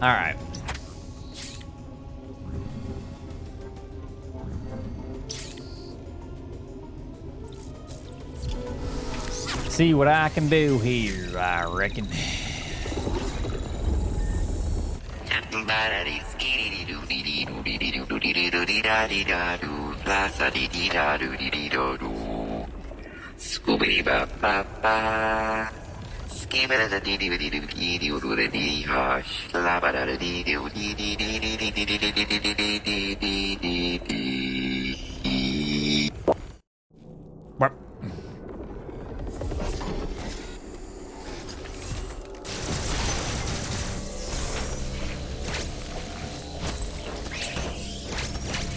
All right. see what I can do here, I reckon. Scooby ba ba ba. Skibba da dee dee dee dee dee dee dee dee hush. La ba da da dee dee dee dee dee dee dee dee dee dee dee dee dee. Burp.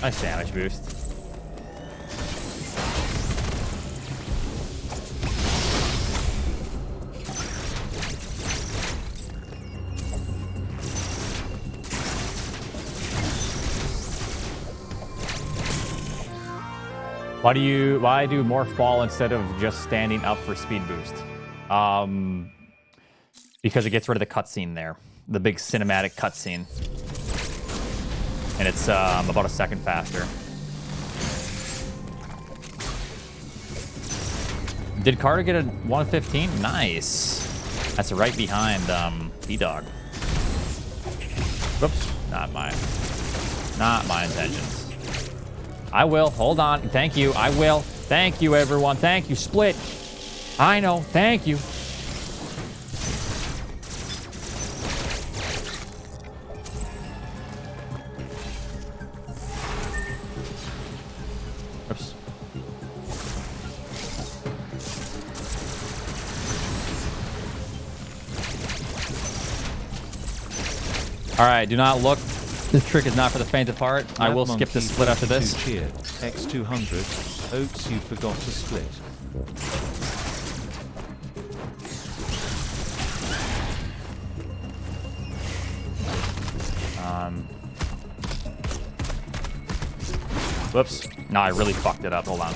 Nice damage boost. Why do morph ball instead of just standing up for speed boost? Because it gets rid of the cutscene there, the big cinematic cutscene, and it's about a second faster. Did Carter get a 115? Nice. That's right behind B-Dog. Whoops, not my intentions. I will. Hold on. Thank you. I will. Thank you, everyone. Thank you. Split. I know. Thank you. Oops. All right. Do not look. This trick is not for the faint of heart. I will skip the split after this. Cheer. X200. Oats, you forgot to split. Whoops. No, I really fucked it up. Hold on.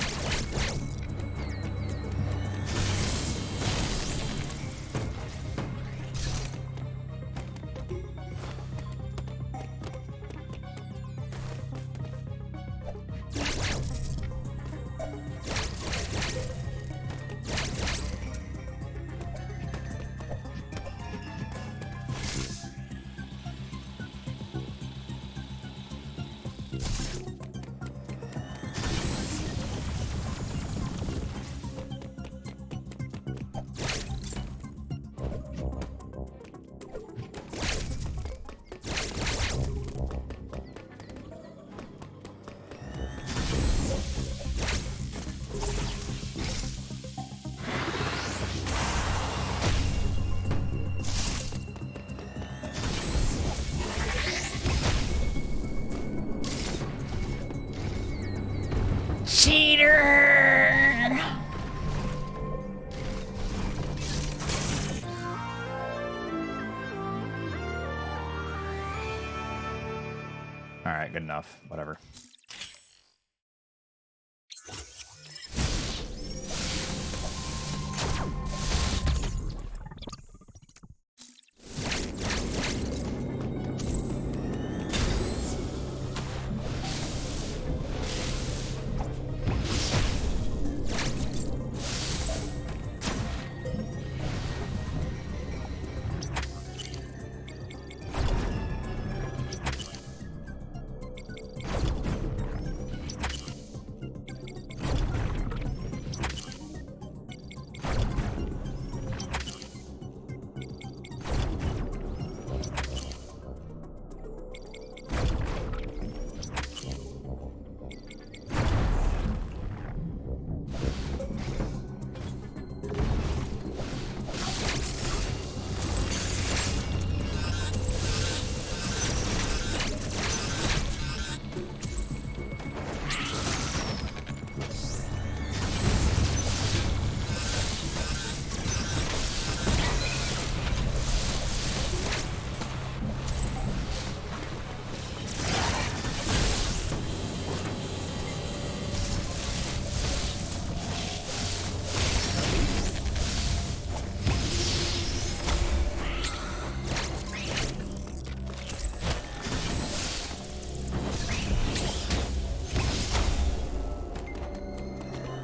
Cheater! All right, good enough. Whatever.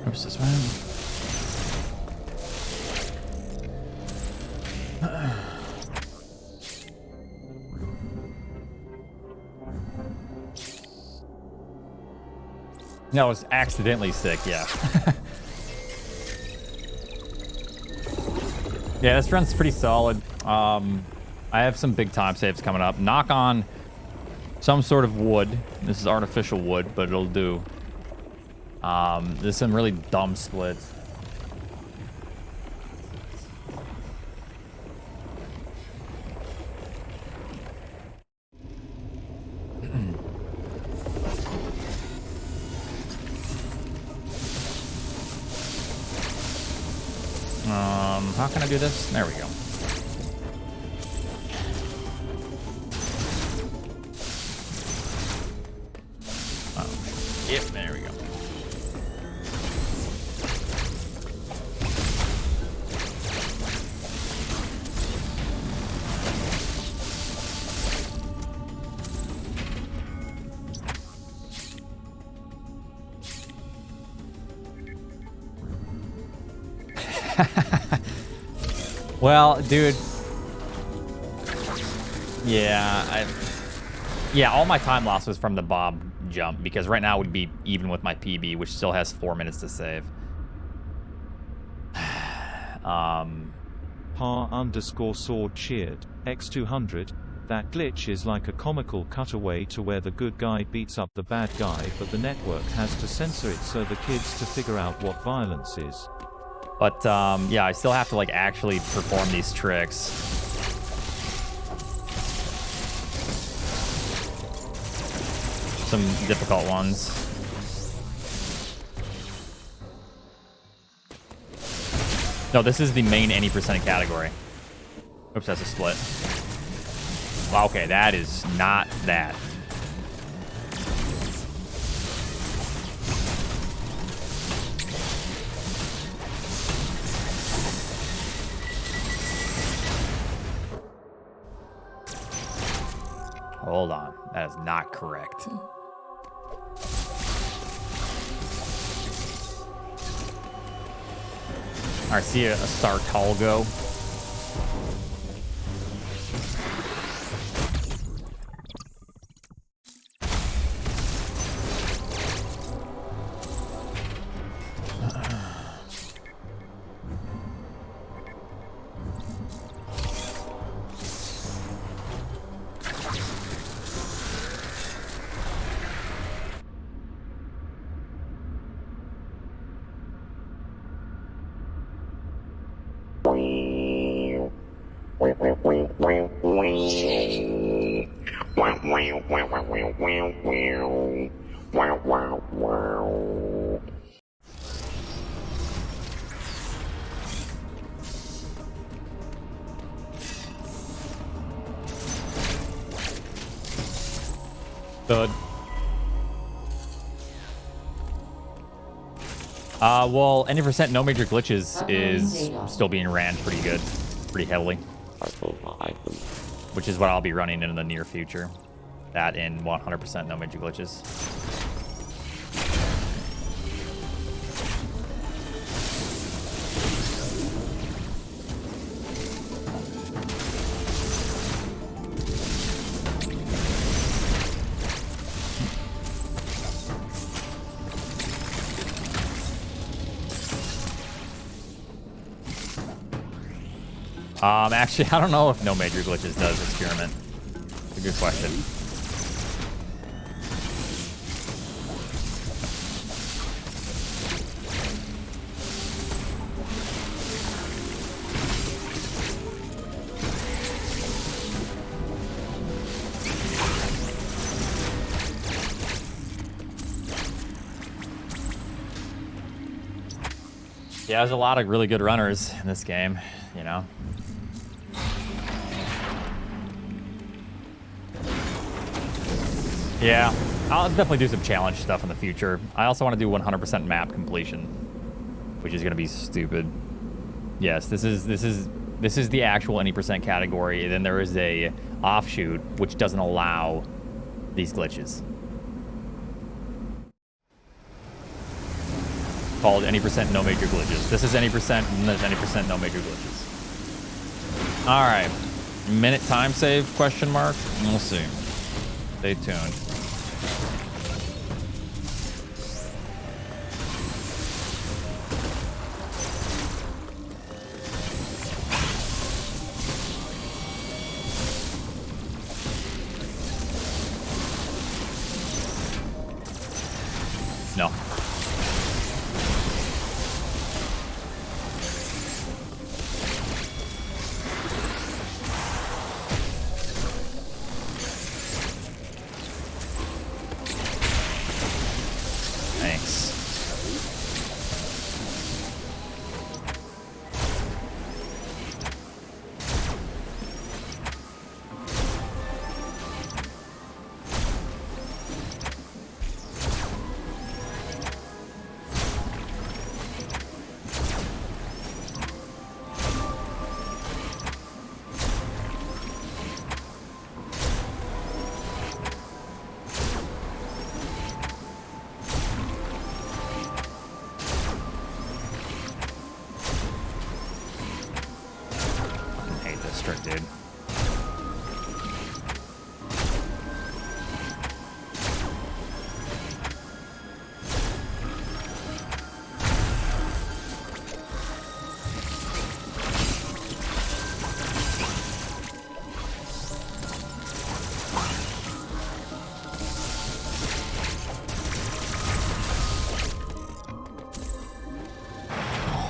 Oops, this one. No, it's accidentally sick, yeah. Yeah, this run's pretty solid. I have some big time saves coming up. Knock on some sort of wood. This is artificial wood, but it'll do. There's some really dumb splits. How can I do this? There we go. Oh, yep, there we go. Well, dude. Yeah, all my time loss was from the Bob jump, because right now would be even with my PB, which still has 4 minutes to save. _sword cheered. X200. That glitch is like a comical cutaway to where the good guy beats up the bad guy, but the network has to censor it so the kids to figure out what violence is. But, yeah, I still have to, like, actually perform these tricks. Some difficult ones. No, this is the main any percent category. Oops, that's a split. Wow, okay, that is not that. Hold on. That is not correct. Alright, see a star Talgo. Thud. Well, any percent no major glitches is still being ran pretty good, pretty heavily. Which is what I'll be running in the near future. That in 100% no major glitches. Actually, I don't know if no major glitches does experiment. It's a good question. Yeah, there's a lot of really good runners in this game, you know. Yeah, I'll definitely do some challenge stuff in the future. I also want to do 100% map completion, which is going to be stupid. Yes, this is the actual any percent category, and then there is a offshoot which doesn't allow these glitches. Called any percent no major glitches. This is any percent, and there's any percent no major glitches. All right, minute time save question mark. We'll see. Stay tuned. district, dude.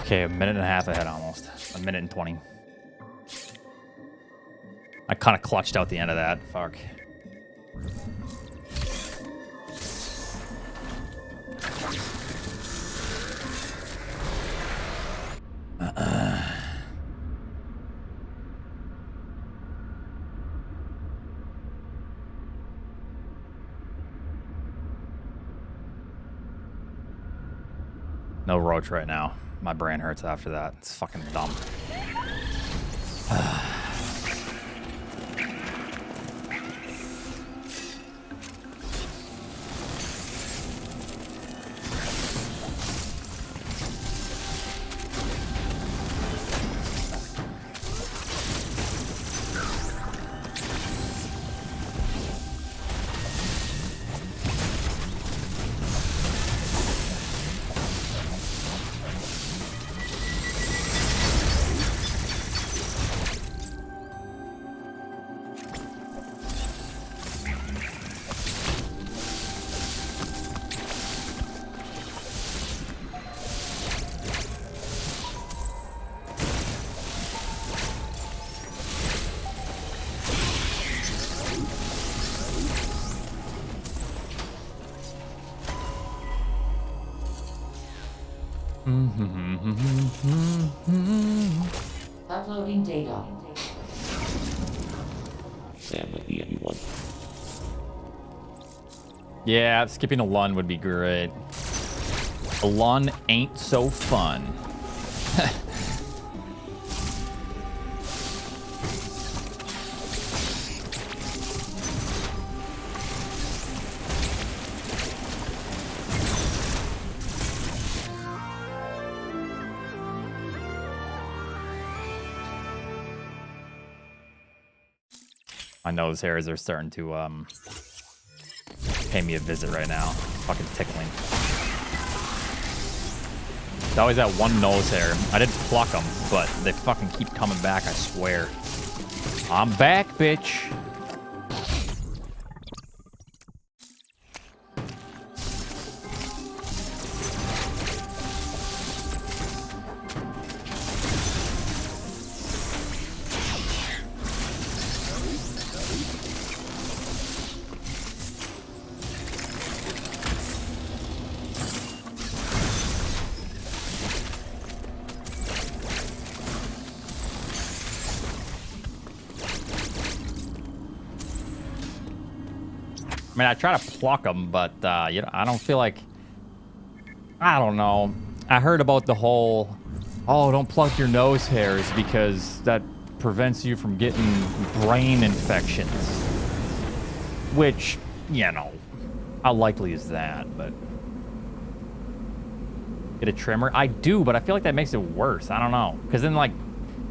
Okay, a minute and a half ahead almost. A minute and 20. I kind of clutched out the end of that. Fuck. No roach right now. My brain hurts after that. It's fucking dumb. Uploading data. Sam with the anyone. Yeah, skipping a lun would be great. A lun ain't so fun. My nose hairs are starting to pay me a visit right now. Fucking tickling. It's always that one nose hair. I didn't pluck them, but they fucking keep coming back, I swear. I'm back, bitch. I mean, I try to pluck them, but you know, I don't feel like. I don't know. I heard about the whole, oh, don't pluck your nose hairs because that prevents you from getting brain infections. Which, you know, how likely is that? But get a trimmer. I do, but I feel like that makes it worse. I don't know, because then like,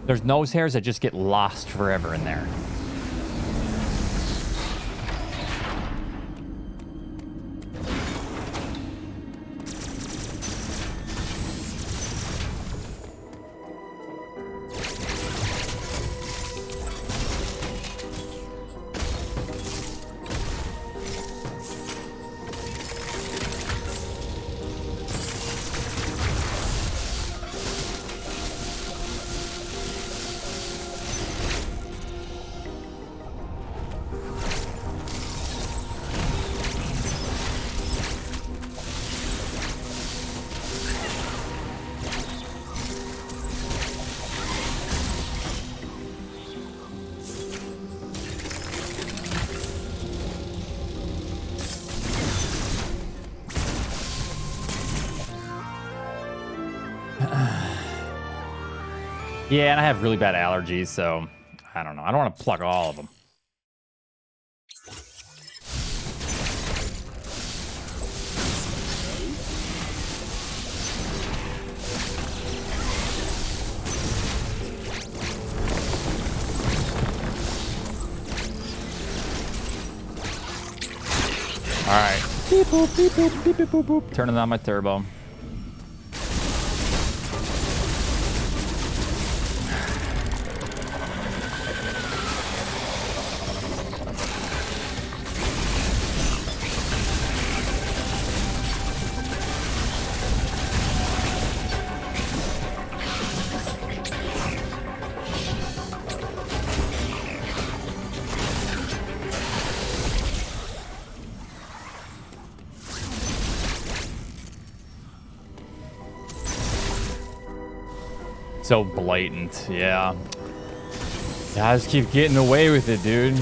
there's nose hairs that just get lost forever in there. Yeah, and I have really bad allergies, so I don't know. I don't want to pluck all of them. right. Beep boop, beep boop, beep beep boop boop. Turning on my turbo. So blatant, yeah. Guys keep getting away with it, dude.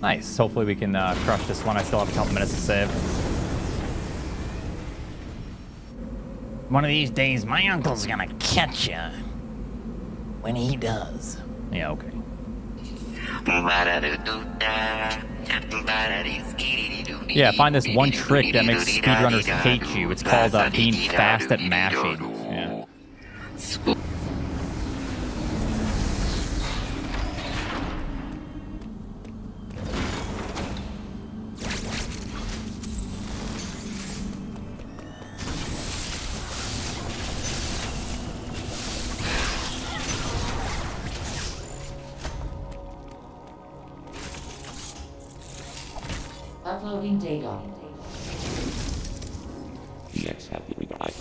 Nice. Hopefully we can crush this one. I still have a couple minutes to save. One of these days, my uncle's gonna catch ya. When he does. Yeah, okay. Yeah, find this one trick that makes speedrunners hate you. It's called being fast at mashing. Yeah. Uploading data. Yes, happy we got.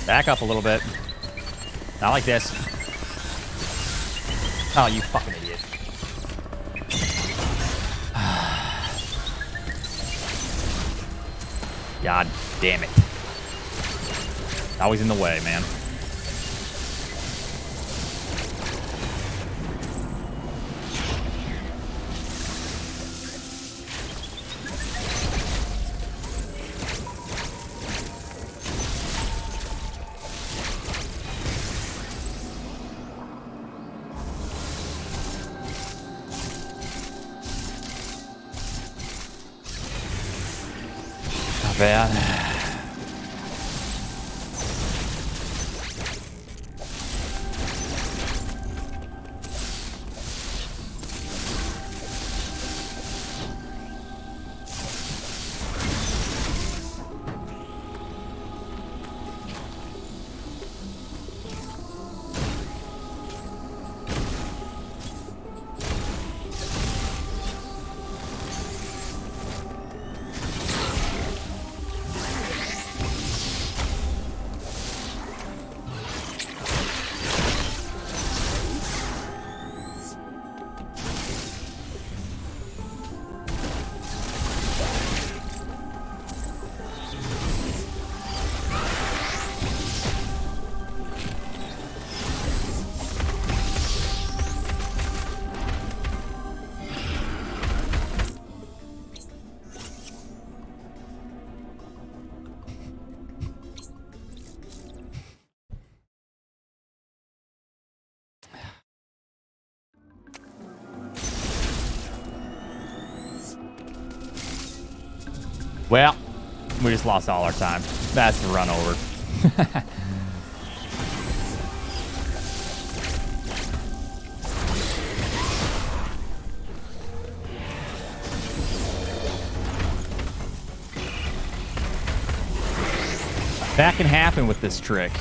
Back up a little bit. Not like this. Oh, you fucking idiot. God damn it. Always in the way, man. Not bad. Well, we just lost all our time. That's the run over. That can happen with this trick.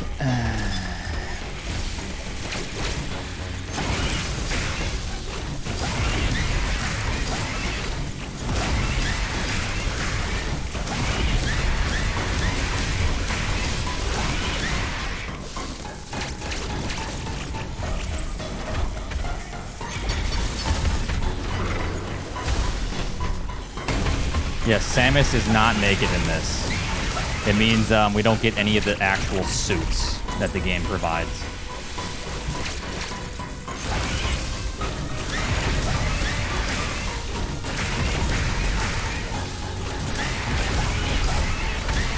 Yes, Samus is not naked in this. It means we don't get any of the actual suits that the game provides.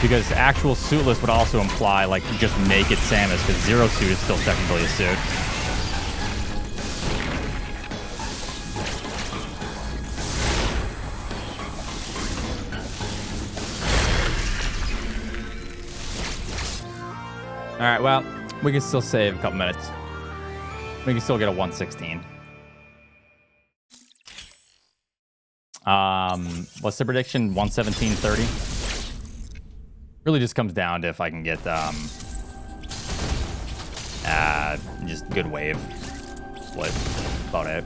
Because actual suitless would also imply, like, just make it Samus, because Zero Suit is still technically a suit. Alright, well, we can still save a couple minutes. We can still get a 116. What's the prediction? 117.30? Really just comes down to if I can get just good wave split. About it.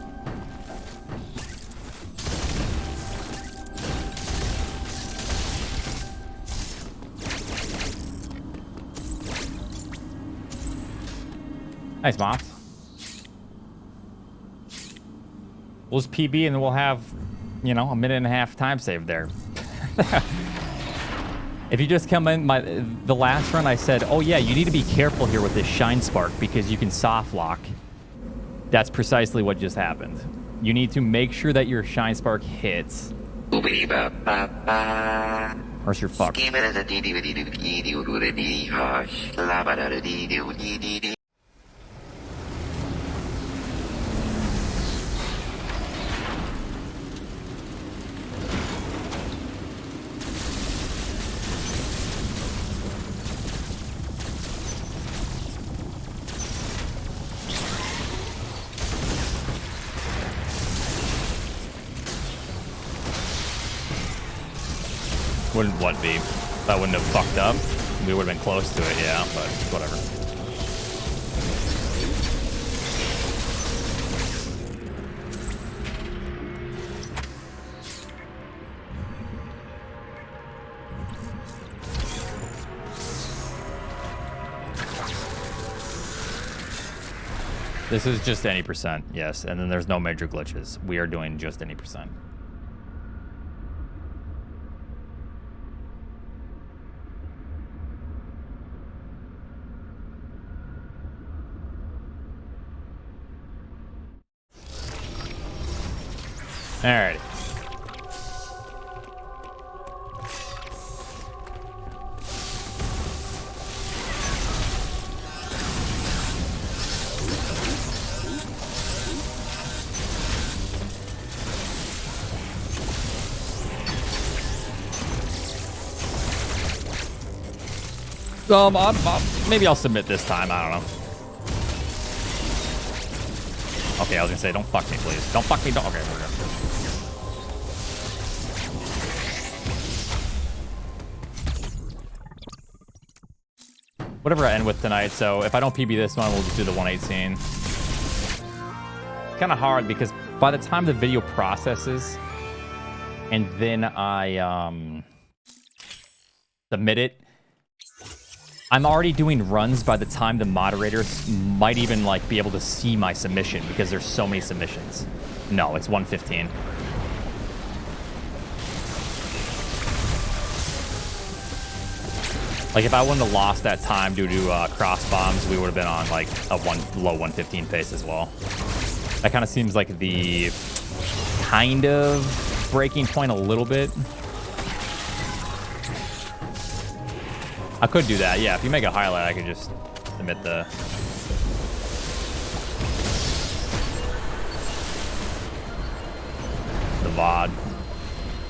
Nice, Moth. We'll just PB and then we'll have, you know, a minute and a half time save there. If you just come in, the last run I said, oh yeah, you need to be careful here with this Shine Spark because you can soft lock. That's precisely what just happened. You need to make sure that your Shine Spark hits. Or else you're fucked. Wouldn't what be? That wouldn't have fucked up. We would have been close to it, yeah, but whatever. This is just any percent, yes, and then there's no major glitches. We are doing just any percent. Alrighty. Maybe I'll submit this time. I don't know. Okay, I was gonna say, don't fuck me, please. Don't fuck me. Don't. Okay, we're good. Whatever I end with tonight. So if I don't PB this one, we'll just do the 118. It's kind of hard because by the time the video processes and then I submit it, I'm already doing runs by the time the moderators might even like be able to see my submission because there's so many submissions. No, it's 115. Like if I wouldn't have lost that time due to cross bombs, we would have been on like a low 115 pace as well. That kind of seems like the kind of breaking point a little bit. I could do that, yeah. If you make a highlight, I could just submit the... VOD.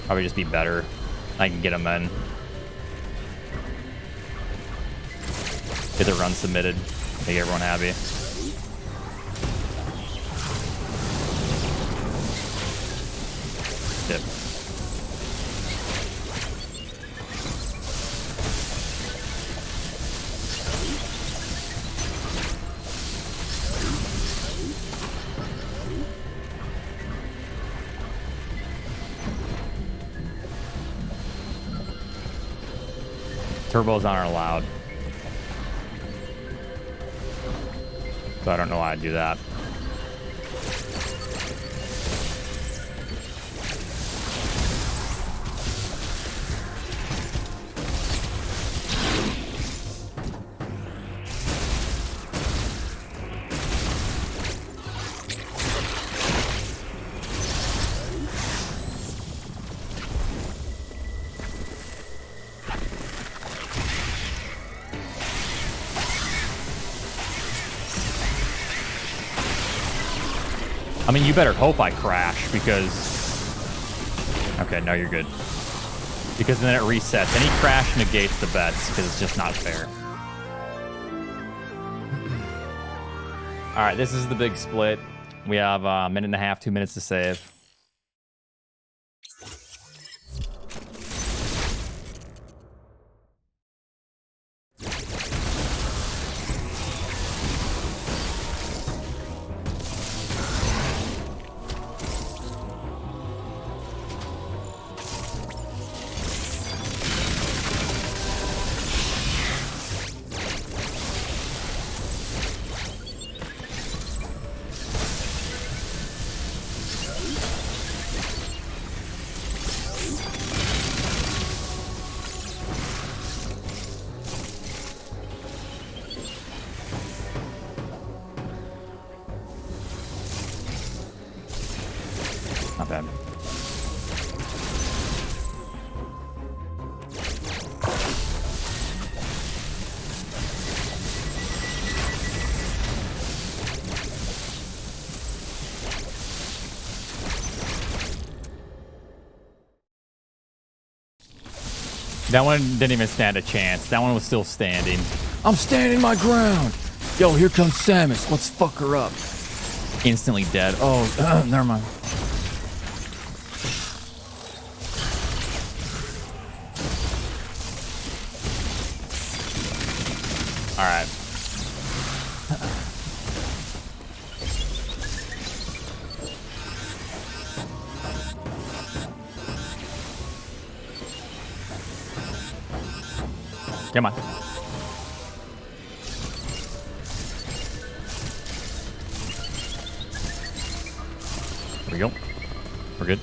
Probably just be better. I can get them in. Get the run submitted. Make everyone happy. Yep. Turbos aren't allowed. So I don't know why I'd do that. mean, you better hope I crash because... Okay, no, you're good. Because then it resets. Any crash negates the bets because it's just not fair. All right, this is the big split. We have a minute and a half, 2 minutes to save. Not bad. That one didn't even stand a chance. That one was still standing. I'm standing my ground. Yo, here comes Samus. Let's fuck her up. Instantly dead. Oh, never mind. All right. Come on. There we go. We're good.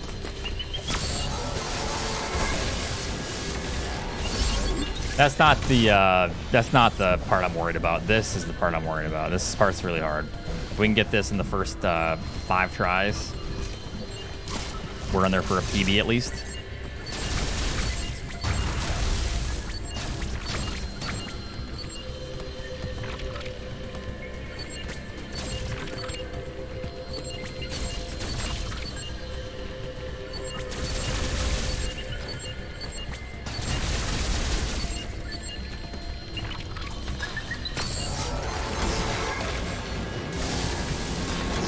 That's not the part I'm worried about. This is the part I'm worried about. This part's really hard. If we can get this in the first 5 tries, we're in there for a PB at least.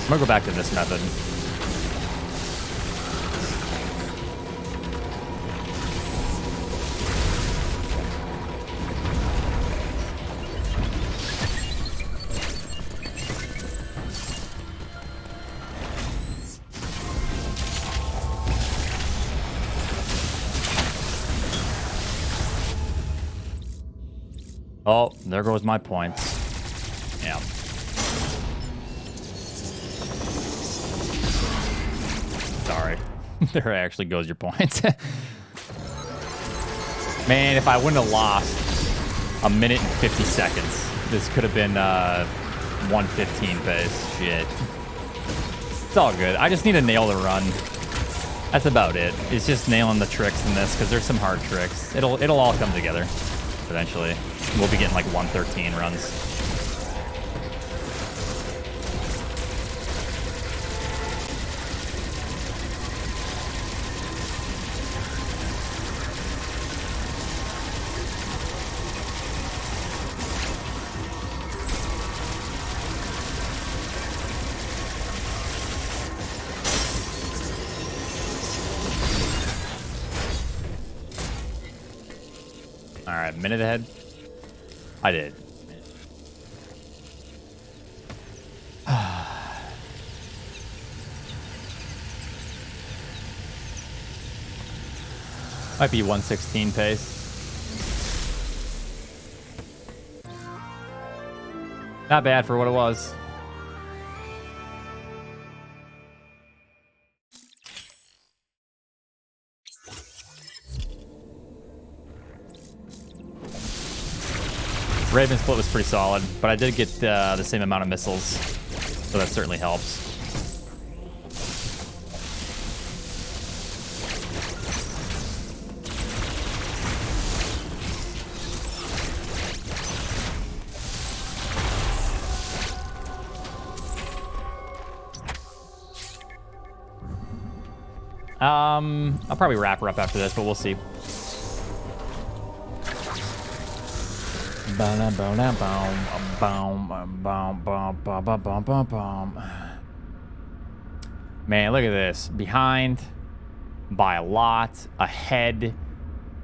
I'm gonna go back to this method. Oh, there goes my points. Yeah. Sorry. There actually goes your points. Man, if I wouldn't have lost a minute and 50 seconds, this could have been 1:15 pace. Shit. It's all good. I just need to nail the run. That's about it. It's just nailing the tricks in this because there's some hard tricks. It'll all come together eventually. We'll be getting like 1:13 runs. All right, minute ahead. I did. Might be 1:16 pace. Not bad for what it was. Raven split was pretty solid, but I did get the same amount of missiles, so that certainly helps. I'll probably wrap her up after this, but we'll see. Man, look at this. Behind by a lot, ahead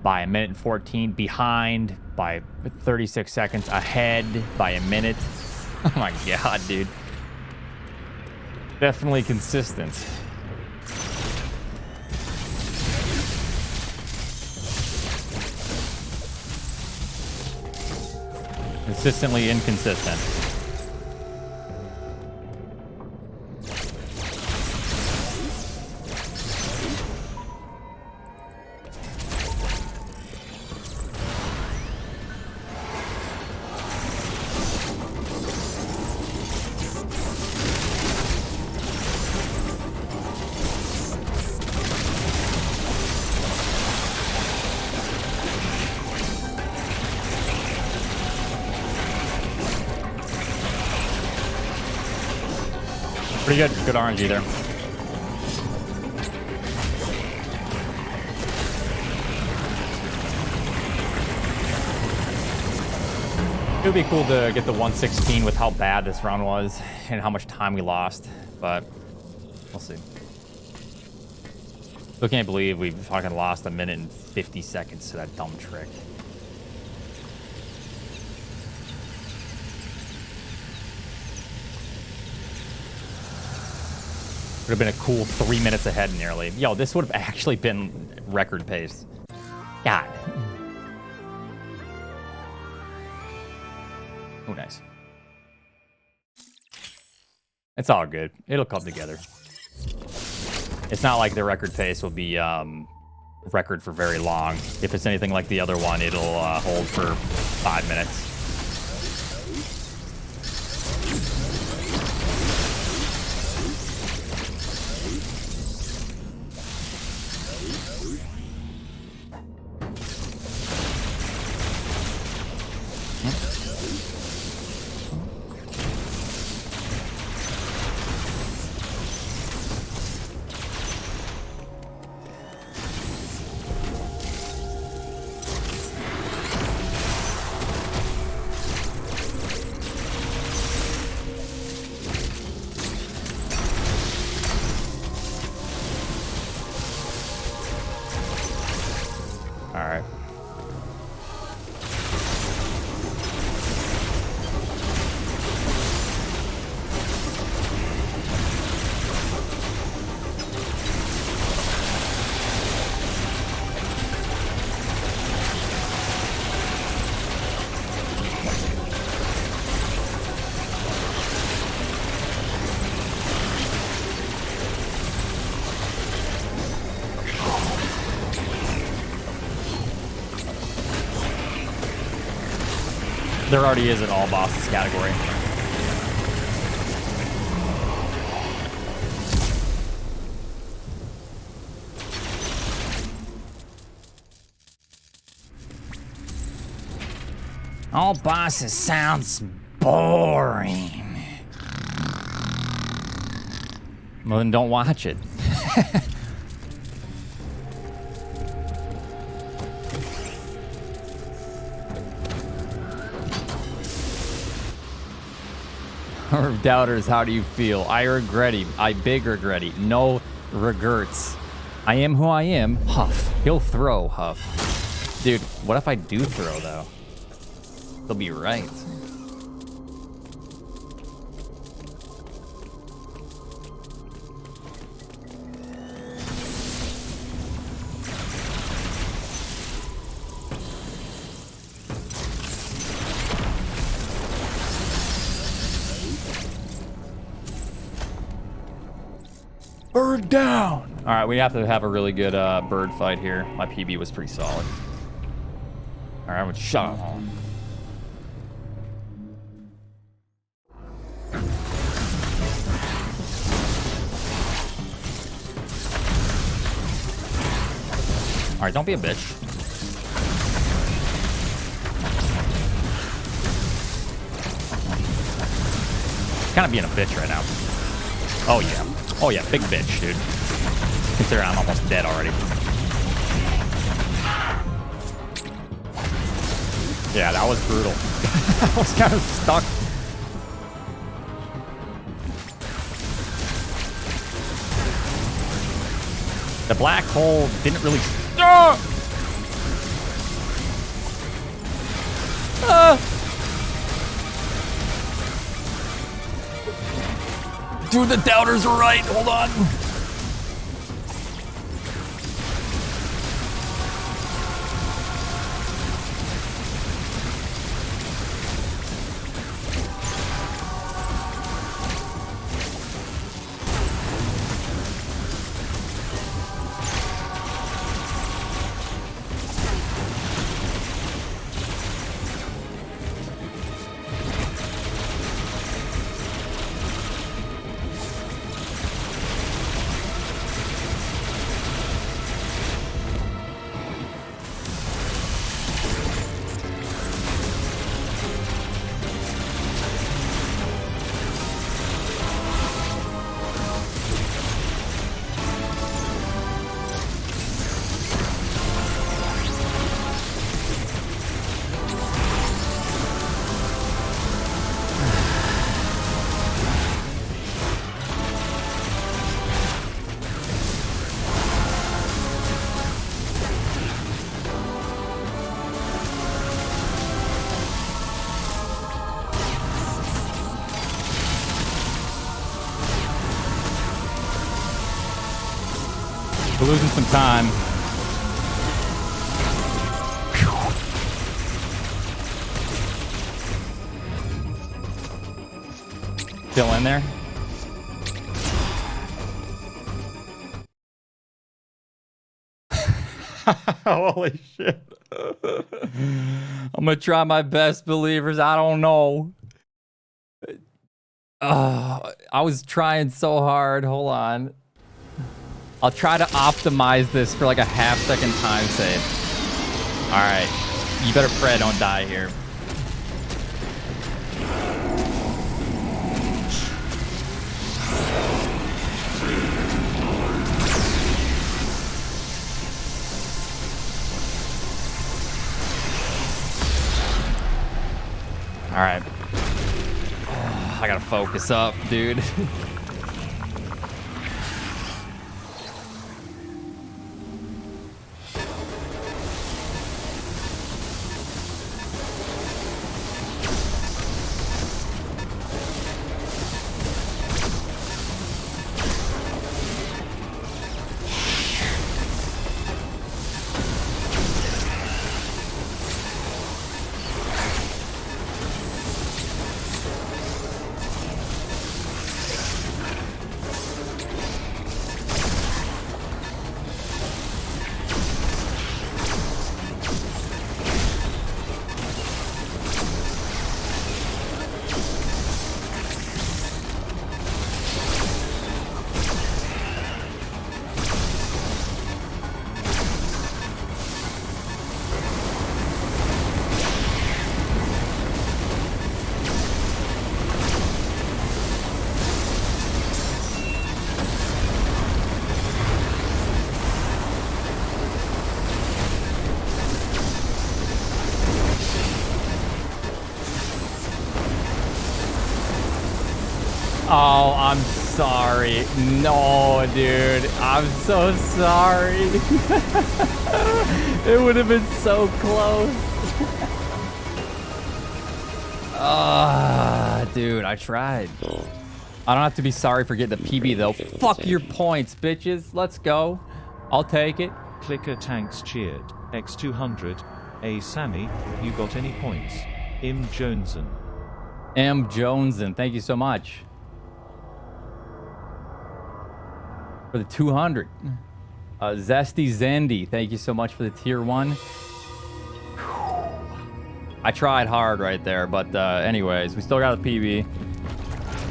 by a minute and 14, behind by 36 seconds, ahead by a minute. Oh my god, dude. Definitely consistent. Consistently inconsistent. Pretty good. Good RNG there. It would be cool to get the 116 with how bad this round was and how much time we lost, but we'll see. Still can't believe we fucking lost a minute and 50 seconds to that dumb trick. Would have been a cool 3 minutes ahead nearly. Yo, this would have actually been record pace. God. Oh, nice. It's all good. It'll come together. It's not like the record pace will be record for very long. If it's anything like the other one, it'll hold for 5 minutes. There already is an all bosses category. All bosses sounds boring. Well, then don't watch it. Doubters, how do you feel? I regret it. I big regret it. No regrets. I am who I am. Huff. He'll throw, Huff. Dude, what if I do throw, though? He'll be right. Bird down! All right, we have to have a really good bird fight here. My PB was pretty solid. All right, shut up. All right, don't be a bitch. Kind of being a bitch right now. Oh yeah. Oh yeah, big bitch, dude. Considering I'm almost dead already. Yeah, that was brutal. I was kind of stuck. The black hole didn't really... Dude, the doubters are right. Hold on. We're losing some time. Still in there? Holy shit. I'm gonna try my best, believers. I don't know. I was trying so hard. Hold on. I'll try to optimize this for like a half-second time save. All right. You better pray I don't die here. All right. I gotta focus up, dude. Oh, I'm sorry. No, dude. I'm so sorry. It would have been so close. Dude, I tried. I don't have to be sorry for getting the PB, though. Fuck your points, bitches. Let's go. I'll take it. Clicker Tanks cheered. X200. A Sammy, you got any points? M. Joneson. M. Joneson, thank you so much. For the 200. Zesty Zandy, thank you so much for the tier 1. I tried hard right there, but anyways, we still got a PB.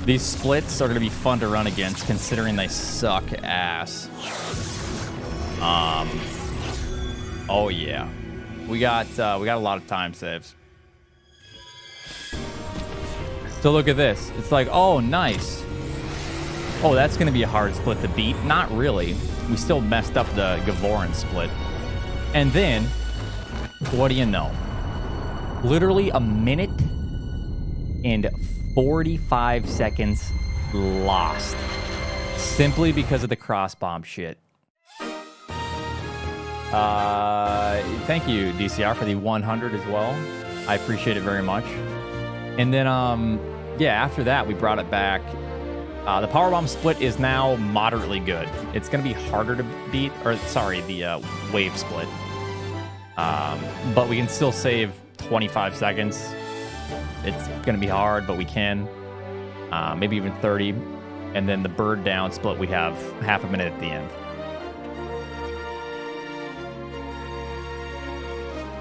These splits are going to be fun to run against, considering they suck ass. Oh yeah, we got a lot of time saves. So look at this. It's like, oh, nice. Oh, that's going to be a hard split to beat. Not really. we still messed up the Gavoran split. And then, what do you know? Literally a minute and 45 seconds lost. Simply because of the cross bomb shit. Thank you, DCR, for the 100 as well. I appreciate it very much. And then, yeah, after that, we brought it back. The powerbomb split is now moderately good. It's going to be harder to beat, or sorry, the wave split. But we can still save 25 seconds. It's going to be hard, but we can. Maybe even 30. And then the bird down split, we have half a minute at the end.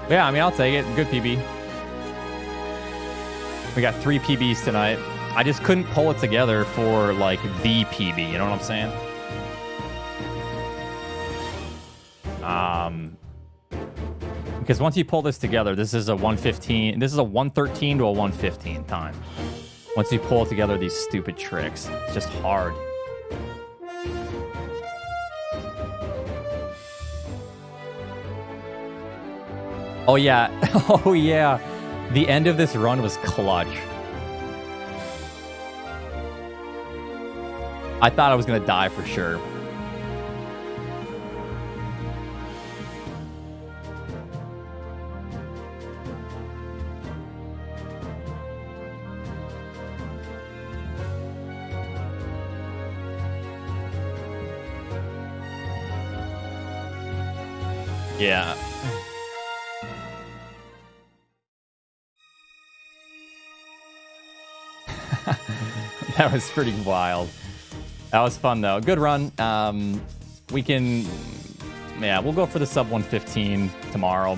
Yeah, I mean, I'll take it. Good PB. We got 3 PBs tonight. I just couldn't pull it together for, like, the PB. You know what I'm saying? Because once you pull this together, this is a 115. This is a 113 to a 115 time. Once you pull together these stupid tricks, it's just hard. Oh, yeah. Oh, yeah. The end of this run was clutch. I thought I was going to die for sure. Yeah. That was pretty wild. That was fun, though. Good run. We can... Yeah, we'll go for the sub 115 tomorrow.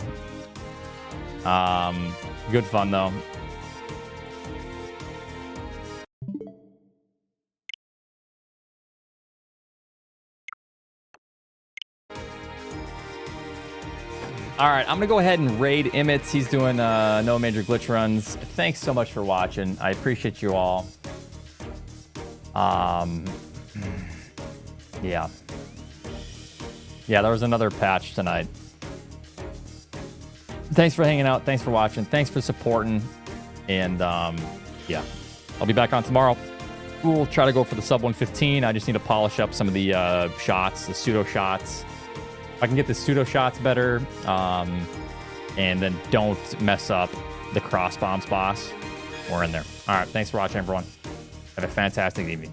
Good fun, though. All right, I'm going to go ahead and raid Emmett's. He's doing no major glitch runs. Thanks so much for watching. I appreciate you all. Yeah. Yeah, there was another patch tonight. Thanks for hanging out. Thanks for watching. Thanks for supporting. And, yeah. I'll be back on tomorrow. We'll try to go for the sub 115. I just need to polish up some of the shots, the pseudo shots. If I can get the pseudo shots better, and then don't mess up the cross bombs boss, we're in there. All right, thanks for watching, everyone. Have a fantastic evening.